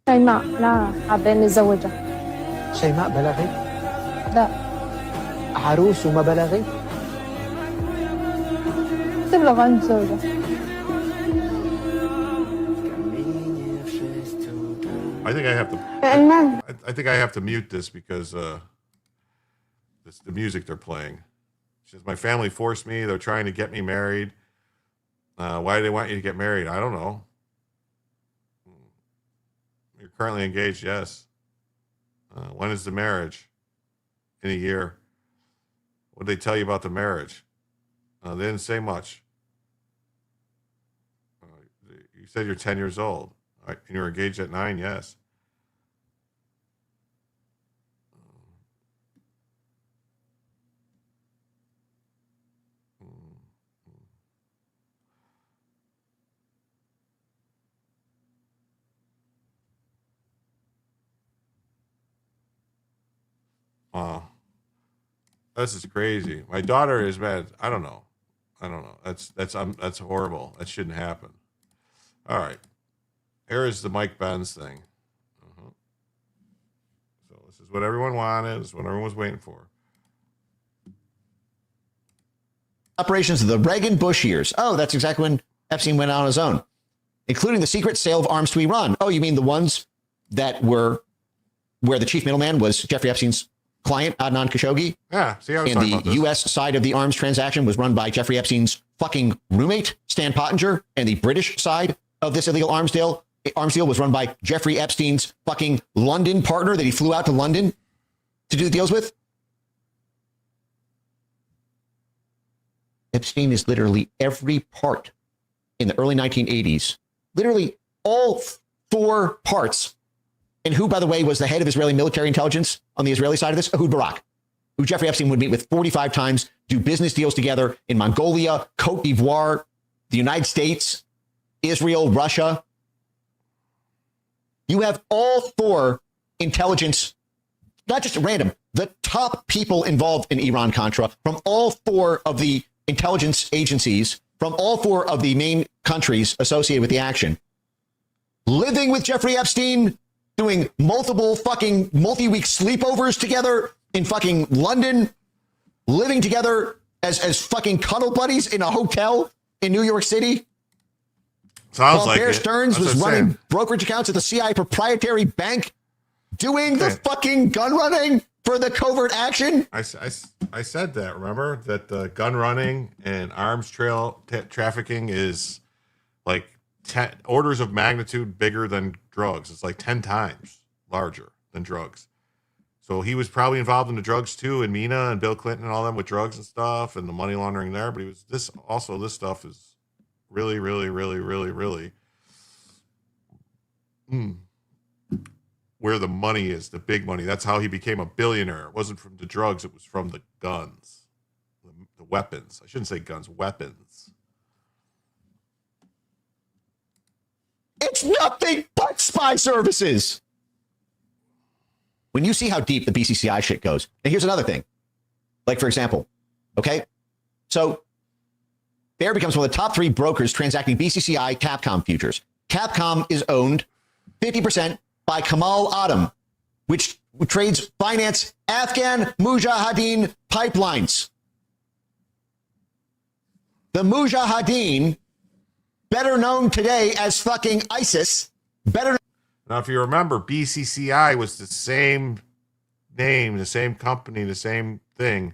شيماء لا حابين نتزوجها. شيماء بلغي؟ لا. عروس وما بلغي؟ تبلغ عن نتزوجها. I think I have to. I think I have to mute this because this the music they're playing. She says, "My family forced me. They're trying to get me married. Why do they want you to get married? I don't know. You're currently engaged, yes. When is the marriage? In a year. What did they tell you about the marriage? They didn't say much. You said you're 10 years old. And you were engaged at 9, yes. Wow. This is crazy. My daughter is mad. I don't know. That's horrible. That shouldn't happen. All right. Here is the Mike Benz thing. So this is what everyone wanted. This is what everyone was waiting for. Operations of the Reagan-Bush years. Oh, that's exactly when Epstein went out on his own, including the secret sale of arms to Iran. Oh, you mean the ones that were where the chief middleman was Jeffrey Epstein's client, Adnan Khashoggi? Yeah, see, I was and talking the about this. U.S. side of the arms transaction was run by Jeffrey Epstein's fucking roommate, Stan Pottinger, and the British side of this illegal arms deal was run by Jeffrey Epstein's fucking London partner that he flew out to London to do the deals with. Epstein is literally every part in the early 1980s, literally all 4 parts. And who, by the way, was the head of Israeli military intelligence on the Israeli side of this? Ehud Barak, who Jeffrey Epstein would meet with 45 times, do business deals together in Mongolia, Cote d'Ivoire, the United States, Israel, Russia. You have all 4 intelligence, not just random, the top people involved in Iran-Contra from all 4 of the intelligence agencies, from all 4 of the main countries associated with the action. living with Jeffrey Epstein, doing multiple fucking multi-week sleepovers together in fucking London, living together as fucking cuddle buddies in a hotel in New York City. Sounds while like Bear it. Stearns That's was what I'm running saying. brokerage accounts at the CIA proprietary bank, doing the fucking gun running for the covert action. I said that, remember? That the gun running and arms trafficking is like 10 orders of magnitude bigger than drugs. It's like 10 times larger than drugs. So he was probably involved in the drugs too, and Mina and Bill Clinton and all them with drugs and stuff and the money laundering there. But he was this stuff is really, really, really, really, really where the money is, the big money. That's how he became a billionaire. It wasn't from the drugs, it was from the guns, the weapons. I shouldn't say guns, weapons. It's nothing but spy services. When you see how deep the BCCI shit goes, and here's another thing. Like, for example, okay, so Bear becomes one of the top 3 brokers transacting BCCI Capcom futures. Capcom is owned 50% by Kamal Adam, which trades finance Afghan Mujahideen pipelines. The Mujahideen, better known today as fucking ISIS, better. Now, if you remember, BCCI was the same name, the same company, the same thing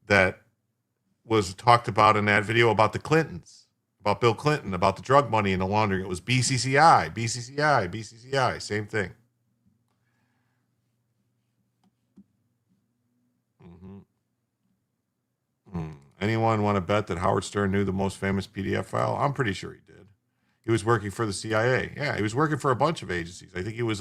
that was talked about in that video about the Clintons, about Bill Clinton, about the drug money and the laundering. It was BCCI, BCCI, BCCI, same thing. Anyone want to bet that Howard Stern knew the most famous PDF file? I'm pretty sure he did. He was working for the CIA. Yeah, he was working for a bunch of agencies. I think he was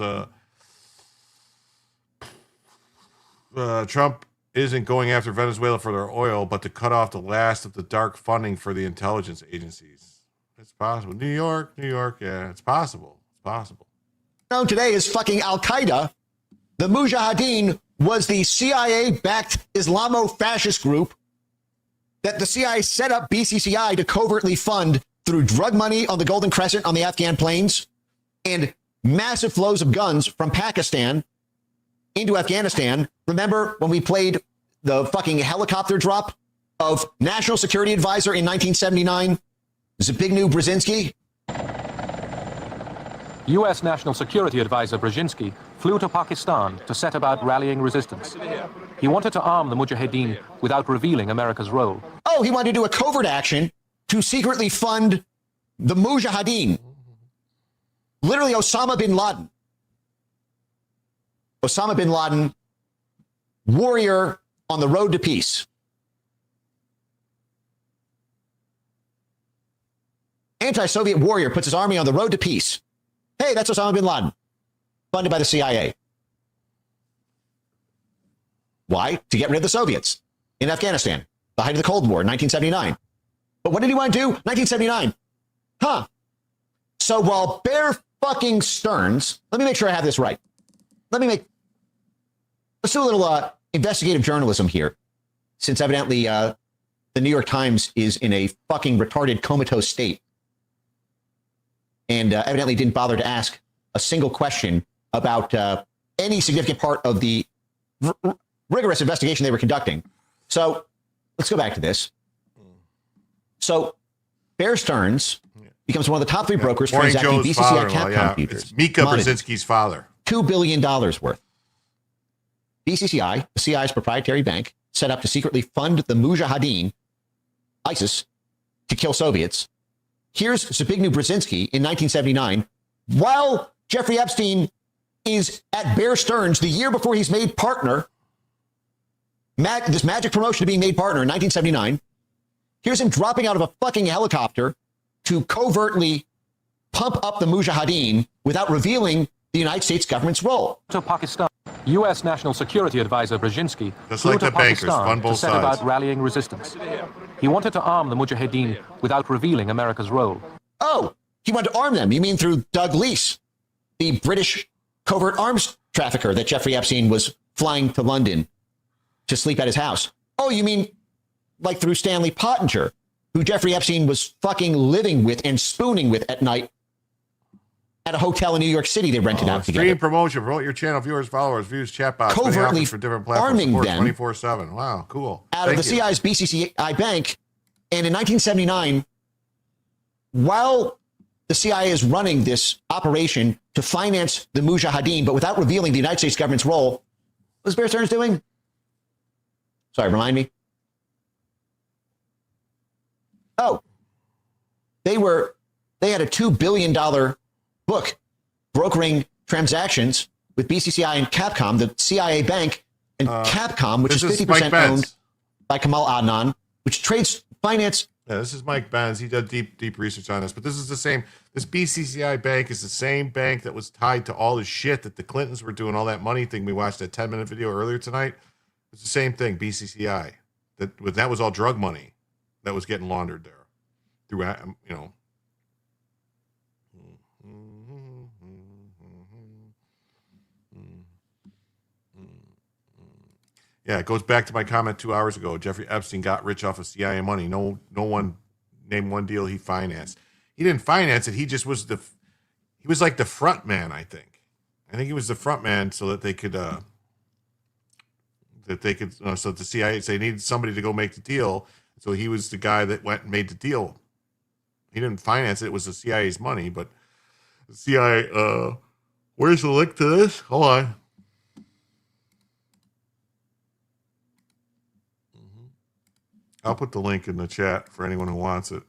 Trump isn't going after Venezuela for their oil, but to cut off the last of the dark funding for the intelligence agencies. It's possible. New York, yeah, it's possible. It's possible. Known today as fucking Al-Qaeda. The Mujahideen was the CIA-backed Islamo-fascist group that the CIA set up BCCI to covertly fund through drug money on the Golden Crescent on the Afghan plains and massive flows of guns from Pakistan into Afghanistan. Remember when we played the fucking helicopter drop of National Security Advisor in 1979, Zbigniew Brzezinski? U.S. National Security Advisor Brzezinski flew to Pakistan to set about rallying resistance. He wanted to arm the Mujahideen without revealing America's role. Oh, he wanted to do a covert action to secretly fund the Mujahideen. Literally Osama bin Laden. Osama bin Laden, warrior on the road to peace. Anti-Soviet warrior puts his army on the road to peace. Hey, that's Osama bin Laden, funded by the CIA. Why? To get rid of the Soviets in Afghanistan, the height of the Cold War in 1979. But what did he want to do? 1979. Huh. So while Bear fucking Stearns, let me make sure I have this right. Let's do a little investigative journalism here, since evidently the New York Times is in a fucking retarded comatose state and evidently didn't bother to ask a single question about any significant part of the rigorous investigation they were conducting. So let's go back to this. So Bear Stearns becomes one of the top 3 brokers transacting BCCI Capcom futures. It's Mika Brzezinski's father. $2 billion worth. BCCI, the CIA's proprietary bank, set up to secretly fund the Mujahideen, ISIS, to kill Soviets. Here's Zbigniew Brzezinski in 1979, while Jeffrey Epstein is at Bear Stearns the year before he's made partner, this magic promotion to being made partner in 1979. Here's him dropping out of a fucking helicopter to covertly pump up the Mujahideen without revealing the United States government's role. To Pakistan, U.S. National Security Advisor Brzezinski Just flew like to the bankers, Pakistan fund both to set sides. about rallying resistance. He wanted to arm the Mujahideen without revealing America's role. Oh, he wanted to arm them. You mean through Doug Leese, the British covert arms trafficker that Jeffrey Epstein was flying to London to sleep at his house? Oh, you mean like through Stanley Pottinger, who Jeffrey Epstein was fucking living with and spooning with at night at a hotel in New York City they rented out Stream together. promotion, promote your channel, viewers, followers, views, chat box, Covertly for different platforms, arming them 24/7. Wow, cool. Out of the CIA's BCCI bank. And in 1979, while the CIA is running this operation to finance the Mujahideen, but without revealing the United States government's role, what was Bear Stearns doing? Sorry, remind me. Oh, they had a $2 billion book brokering transactions with BCCI and Capcom, the CIA bank, and Capcom, which is 50% owned by Kamal Adnan, which trades finance. Yeah, this is Mike Benz. He did deep research on this, but this is the same. This BCCI bank is the same bank that was tied to all the shit that the Clintons were doing, all that money thing. We watched that 10-minute video earlier tonight. It's the same thing, BCCI. That was all drug money that was getting laundered there through, you know. Yeah, it goes back to my comment 2 hours ago. Jeffrey Epstein got rich off of CIA money. No one named one deal he financed. He didn't finance it. He just was he was like the front man, I think. I think he was the front man so that they could so that the CIA, they needed somebody to go make the deal. So he was the guy that went and made the deal. He didn't finance it. It was the CIA's money, but the CIA, where's the link to this? Hold on. I'll put the link in the chat for anyone who wants it.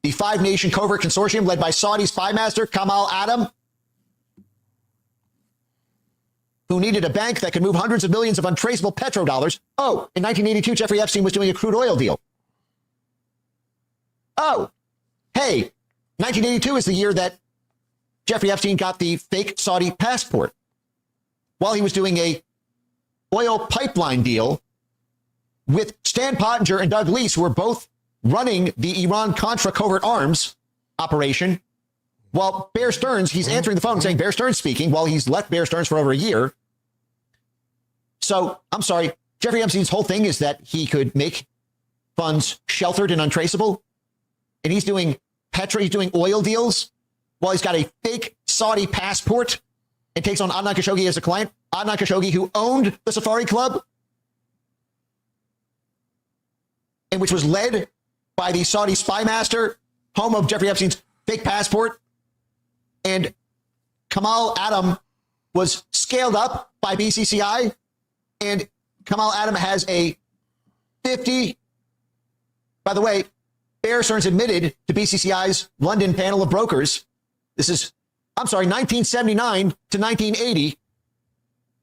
The five-nation covert consortium led by Saudi spy master Kamal Adam, who needed a bank that could move hundreds of millions of untraceable petrodollars. Oh, in 1982, Jeffrey Epstein was doing a crude oil deal. Oh, hey, 1982 is the year that Jeffrey Epstein got the fake Saudi passport while he was doing a oil pipeline deal with Stan Pottinger and Doug Leese, who were both running the Iran-Contra covert arms operation, while Bear Stearns, he's answering the phone and saying, Bear Stearns speaking, while he's left Bear Stearns for over a year. So, I'm sorry, Jeffrey Epstein's whole thing is that he could make funds sheltered and untraceable, and he's doing oil deals while he's got a fake Saudi passport and takes on Adnan Khashoggi as a client. Adnan Khashoggi, who owned the Safari Club, and which was led by the Saudi spy master, home of Jeffrey Epstein's fake passport. And Kamal Adam was scaled up by BCCI. And Kamal Adam has a 50. By the way, Bear Stearns admitted to BCCI's London panel of brokers. 1979 to 1980.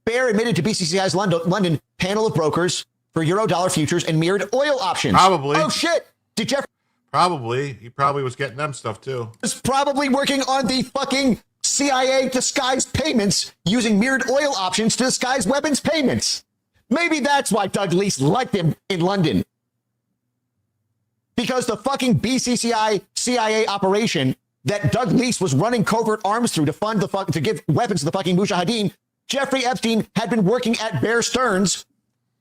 Bear admitted to BCCI's London panel of brokers for Eurodollar futures and mirrored oil options. Probably. Oh, shit. Did Jeffrey? Probably. He probably was getting them stuff, too. Was probably working on the fucking CIA disguised payments using mirrored oil options to disguise weapons payments. Maybe that's why Doug Leese liked him in London. Because the fucking BCCI CIA operation that Doug Leese was running covert arms through to give weapons to the fucking Mujahideen, Jeffrey Epstein had been working at Bear Stearns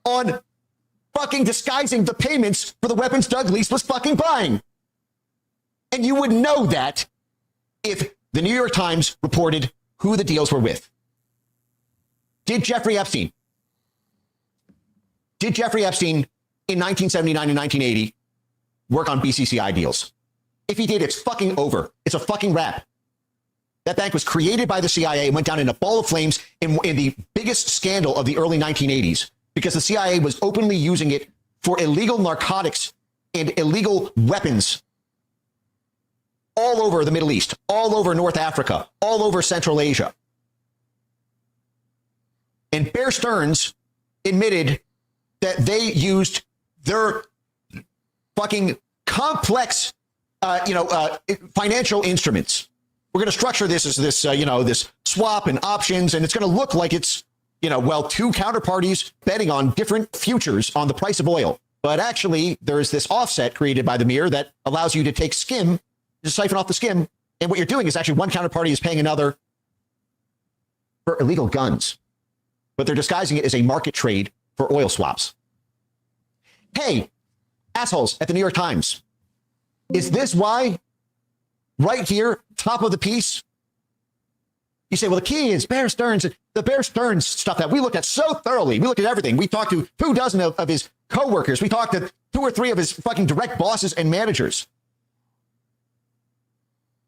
on fucking disguising the payments for the weapons Doug Leese was fucking buying. And you would know that if the New York Times reported who the deals were with. Did Jeffrey Epstein in 1979 and 1980 work on BCCI deals? If he did, it's fucking over. It's a fucking wrap. That bank was created by the CIA and went down in a ball of flames in the biggest scandal of the early 1980s because the CIA was openly using it for illegal narcotics and illegal weapons all over the Middle East, all over North Africa, all over Central Asia. And Bear Stearns admitted that they used their fucking complex, financial instruments. We're going to structure this as this swap and options, and it's going to look like it's, two counterparties betting on different futures on the price of oil. But actually, there is this offset created by the mirror that allows you to take skim, just siphon off the skim. And what you're doing is actually one counterparty is paying another for illegal guns, but they're disguising it as a market trade for oil swaps. Hey, assholes at the New York Times, is this why right here, top of the piece, you say, well, the key is Bear Stearns, the Bear Stearns stuff that we looked at so thoroughly. We looked at everything. We talked to 24 of his coworkers. We talked to 2 or 3 of his fucking direct bosses and managers.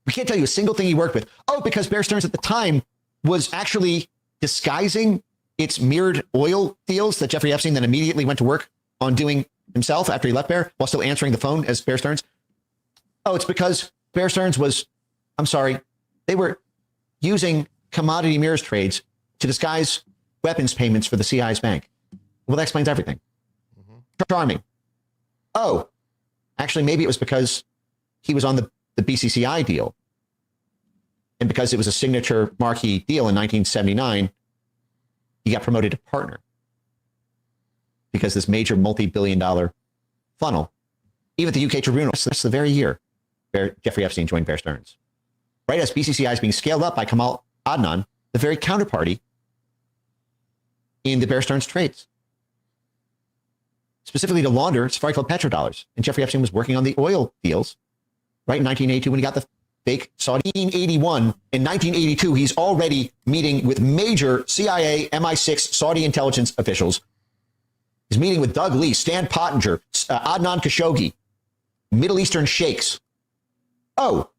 We can't tell you a single thing he worked with. Oh, because Bear Stearns at the time was actually disguising its mirrored oil deals that Jeffrey Epstein then immediately went to work on doing himself after he left Bear while still answering the phone as Bear Stearns. Oh, it's because Bear Stearns they were using commodity mirrors trades to disguise weapons payments for the CIA's bank. Well, that explains everything. Charming. Oh, actually, maybe it was because he was on the BCCI deal. And because it was a signature marquee deal in 1979, he got promoted to partner. Because this major multi-billion-dollar funnel, even at the UK Tribunal, that's the very year Jeffrey Epstein joined Bear Stearns. Right as BCCI is being scaled up by Kamal Adnan, the very counterparty in the Bear Stearns trades. Specifically to launder Safari-Club petrodollars. And Jeffrey Epstein was working on the oil deals right in 1982 when he got the fake Saudi. 1981. In 1982, he's already meeting with major CIA, MI6, Saudi intelligence officials. He's meeting with Doug Lee, Stan Pottinger, Adnan Khashoggi, Middle Eastern sheikhs. Oh,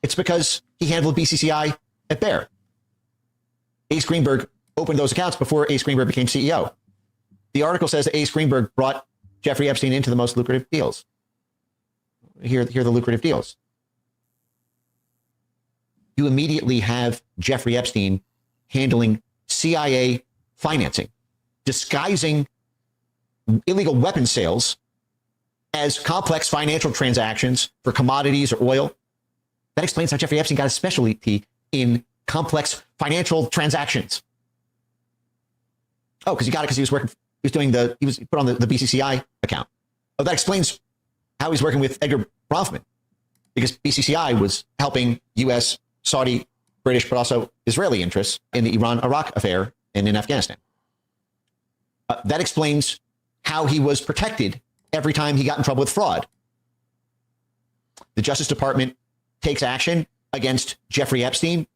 it's because he handled BCCI at Bear. Ace Greenberg opened those accounts before Ace Greenberg became CEO. The article says that Ace Greenberg brought Jeffrey Epstein into the most lucrative deals. Here are the lucrative deals. You immediately have Jeffrey Epstein handling CIA financing, disguising illegal weapon sales as complex financial transactions for commodities or oil. That explains how Jeffrey Epstein got a specialty in complex financial transactions. Oh, because he got it because he was put on the BCCI account. Oh, that explains how he's working with Edgar Bronfman, because BCCI was helping U.S., Saudi, British, but also Israeli interests in the Iran-Iraq affair and in Afghanistan. That explains how he was protected every time he got in trouble with fraud. The Justice Department takes action against Jeffrey Epstein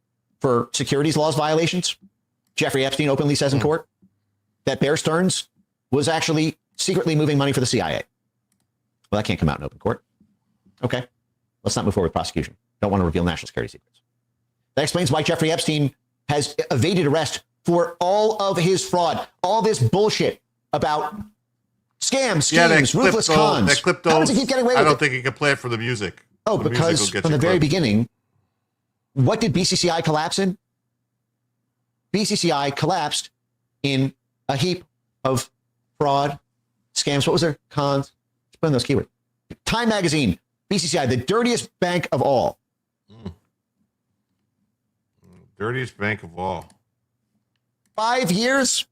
for securities laws violations. Jeffrey Epstein openly says in court that Bear Stearns was actually secretly moving money for the CIA. Well, that can't come out in open court. Okay, let's not move forward with prosecution. Don't want to reveal national security secrets. That explains why Jeffrey Epstein has evaded arrest for all of his fraud, all this bullshit about scams, schemes, ruthless cons. That clip, how does he keep getting away with it? I don't think he can play it for the music. Oh, because from the very beginning, what did BCCI collapse in? BCCI collapsed in a heap of fraud, scams. What was their cons? Let's put in those keywords. Time Magazine, BCCI, the dirtiest bank of all. Dirtiest bank of all. 5 years,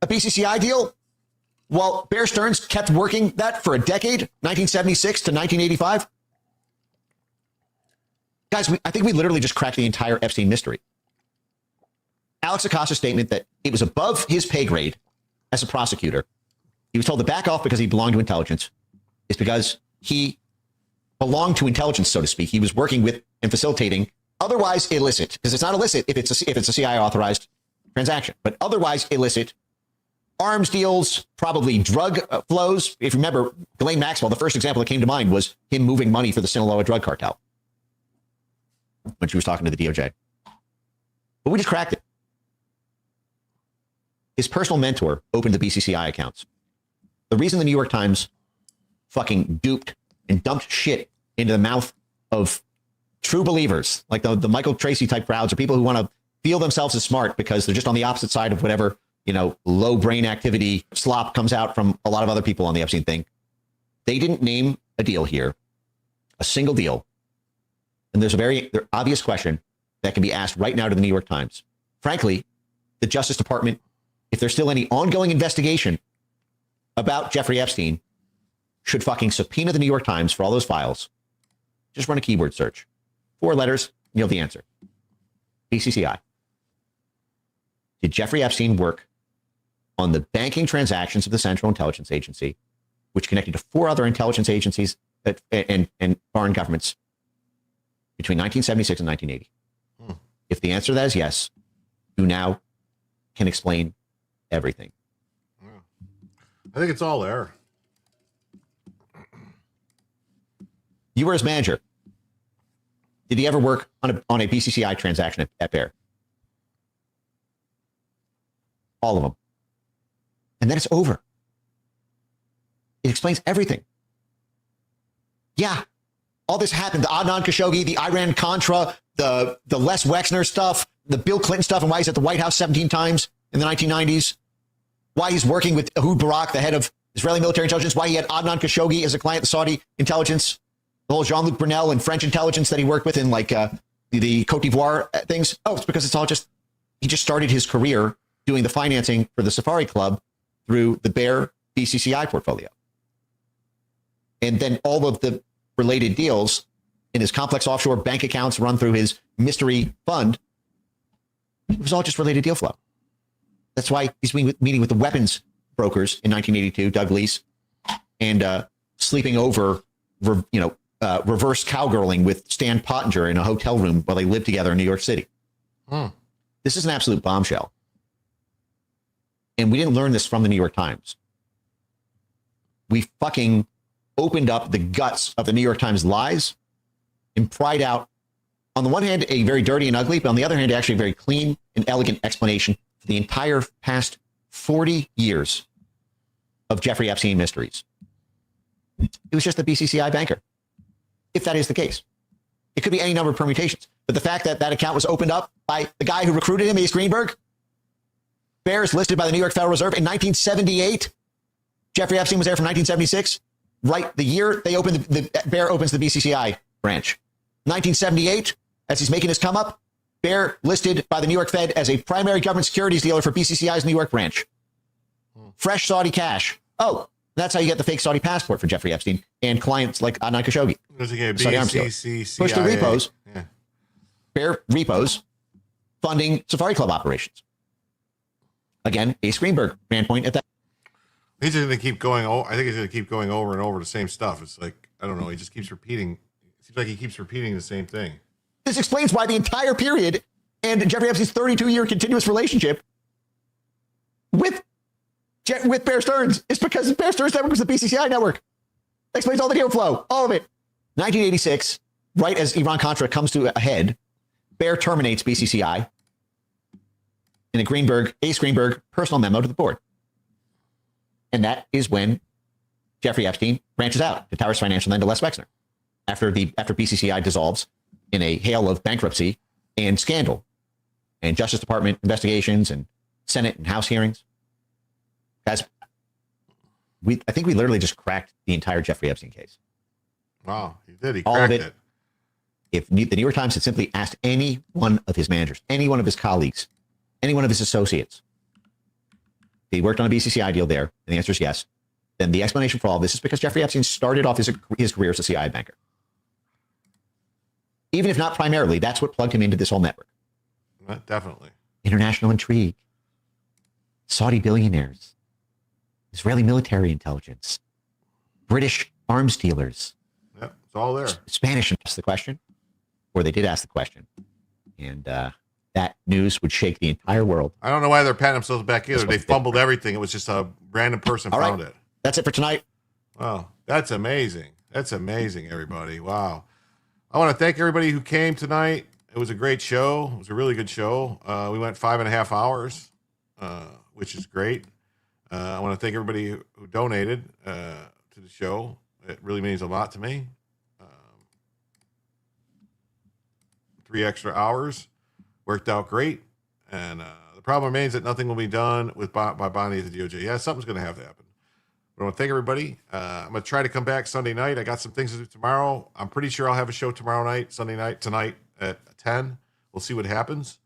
a BCCI deal, while Bear Stearns kept working that for a decade, 1976 to 1985. Guys, I think we literally just cracked the entire Epstein mystery. Alex Acosta's statement that it was above his pay grade as a prosecutor. He was told to back off because he belonged to intelligence. It's because he belonged to intelligence, so to speak. He was working with and facilitating otherwise illicit, because it's not illicit if it's a CIA authorized transaction, but otherwise illicit arms deals, probably drug flows. If you remember, Ghislaine Maxwell, the first example that came to mind was him moving money for the Sinaloa drug cartel when she was talking to the DOJ. But we just cracked it. His personal mentor opened the BCCI accounts. The reason the New York Times fucking duped and dumped shit into the mouth of true believers, like the Michael Tracy type crowds, or people who want to feel themselves as smart because they're just on the opposite side of whatever, low brain activity slop comes out from a lot of other people on the Epstein thing. They didn't name a deal here, a single deal. And there's a very obvious question that can be asked right now to the New York Times. Frankly, the Justice Department, if there's still any ongoing investigation about Jeffrey Epstein, should fucking subpoena the New York Times for all those files. Just run a keyword search. 4 letters, and you'll have the answer. BCCI. did Jeffrey Epstein work on the banking transactions of the Central Intelligence Agency, which connected to 4 other intelligence agencies and foreign governments between 1976 and 1980? If the answer to that is yes, you now can explain everything. I think it's all there. You were his manager. Did he ever work on a BCCI transaction at Bear? All of them. And then it's over. It explains everything. Yeah, all this happened. The Adnan Khashoggi, the Iran-Contra, the Les Wexner stuff, the Bill Clinton stuff, and why he's at the White House 17 times in the 1990s. Why he's working with Ehud Barak, the head of Israeli military intelligence. Why he had Adnan Khashoggi as a client of Saudi intelligence. The whole Jean-Luc Brunel and French intelligence that he worked with in like the Cote d'Ivoire things. Oh, it's because it's all just, he just started his career doing the financing for the Safari Club through the Bear BCCI portfolio. And then all of the related deals in his complex offshore bank accounts run through his mystery fund, it was all just related deal flow. That's why he's meeting with the weapons brokers in 1982, Doug Leese, and sleeping over, reverse cowgirling with Stan Pottinger in a hotel room while they lived together in New York City. This is an absolute bombshell. And we didn't learn this from the New York Times. We fucking opened up the guts of the New York Times lies and pried out, on the one hand, a very dirty and ugly, but on the other hand, actually a very clean and elegant explanation for the entire past 40 years of Jeffrey Epstein mysteries. It was just the BCCI banker, if that is the case. It could be any number of permutations. But the fact that that account was opened up by the guy who recruited him, Ace Greenberg, Bear is listed by the New York Federal Reserve in 1978. Jeffrey Epstein was there from 1976. Right, the year they opened the Bear opens the BCCI branch. 1978, as he's making his come up, Bear listed by the New York Fed as a primary government securities dealer for BCCI's New York branch. Fresh Saudi cash. Oh, that's how you get the fake Saudi passport for Jeffrey Epstein and clients like Adnan Khashoggi. Push the repos. Yeah. Bear repos funding Safari Club operations. Again, Ace Greenberg ran point at that. He's just going to keep going. I think he's going to keep going over and over the same stuff. It's like, I don't know. He just keeps repeating. It seems like he keeps repeating the same thing. This explains why the entire period and Jeffrey Epstein's 32-year continuous relationship with Bear Stearns is because Bear Stearns network was the BCCI network. That explains all the deal flow, all of it. 1986, right as Iran-Contra comes to a head, Bear terminates BCCI in a Ace Greenberg personal memo to the board. And that is when Jeffrey Epstein branches out to Towers Financial and then to Les Wexner after BCCI dissolves in a hail of bankruptcy and scandal and Justice Department investigations and Senate and House hearings. Guys, I think we literally just cracked the entire Jeffrey Epstein case. Wow, he did. He All cracked of it. it. If the New York Times had simply asked any one of his managers, any one of his colleagues, any one of his associates, he worked on a BCCI deal there, and the answer is yes, then the explanation for all of this is because Jeffrey Epstein started off his career as a CIA banker. Even if not primarily, that's what plugged him into this whole network. Definitely. International intrigue, Saudi billionaires, Israeli military intelligence, British arms dealers. Yep, it's all there. Spanish asked the question, or they did ask the question, and that news would shake the entire world. I don't know why they're patting themselves back either. They fumbled everything. It was just a random person All right. found it. That's it for tonight. Wow, that's amazing. That's amazing, everybody. Wow. I want to thank everybody who came tonight. It was a great show. It was a really good show. We went 5.5 hours, which is great. I want to thank everybody who donated to the show. It really means a lot to me. 3 extra hours worked out great. And the problem remains that nothing will be done by Bonnie at the DOJ. Yeah, something's going to have to happen. But I want to thank everybody. I'm going to try to come back Sunday night. I got some things to do tomorrow. I'm pretty sure I'll have a show tomorrow night, tonight at 10. We'll see what happens.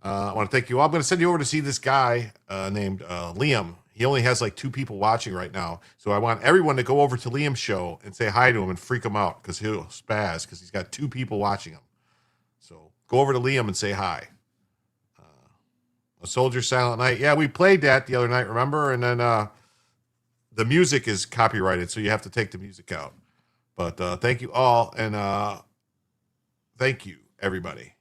I want to thank you all. I'm going to send you over to see this guy named Liam. He only has like 2 people watching right now. So I want everyone to go over to Liam's show and say hi to him and freak him out because he'll spaz because he's got 2 people watching him. So go over to Liam and say hi. A Soldier Silent Night. Yeah, we played that the other night, remember? And then the music is copyrighted, so you have to take the music out. But thank you all, and thank you, everybody.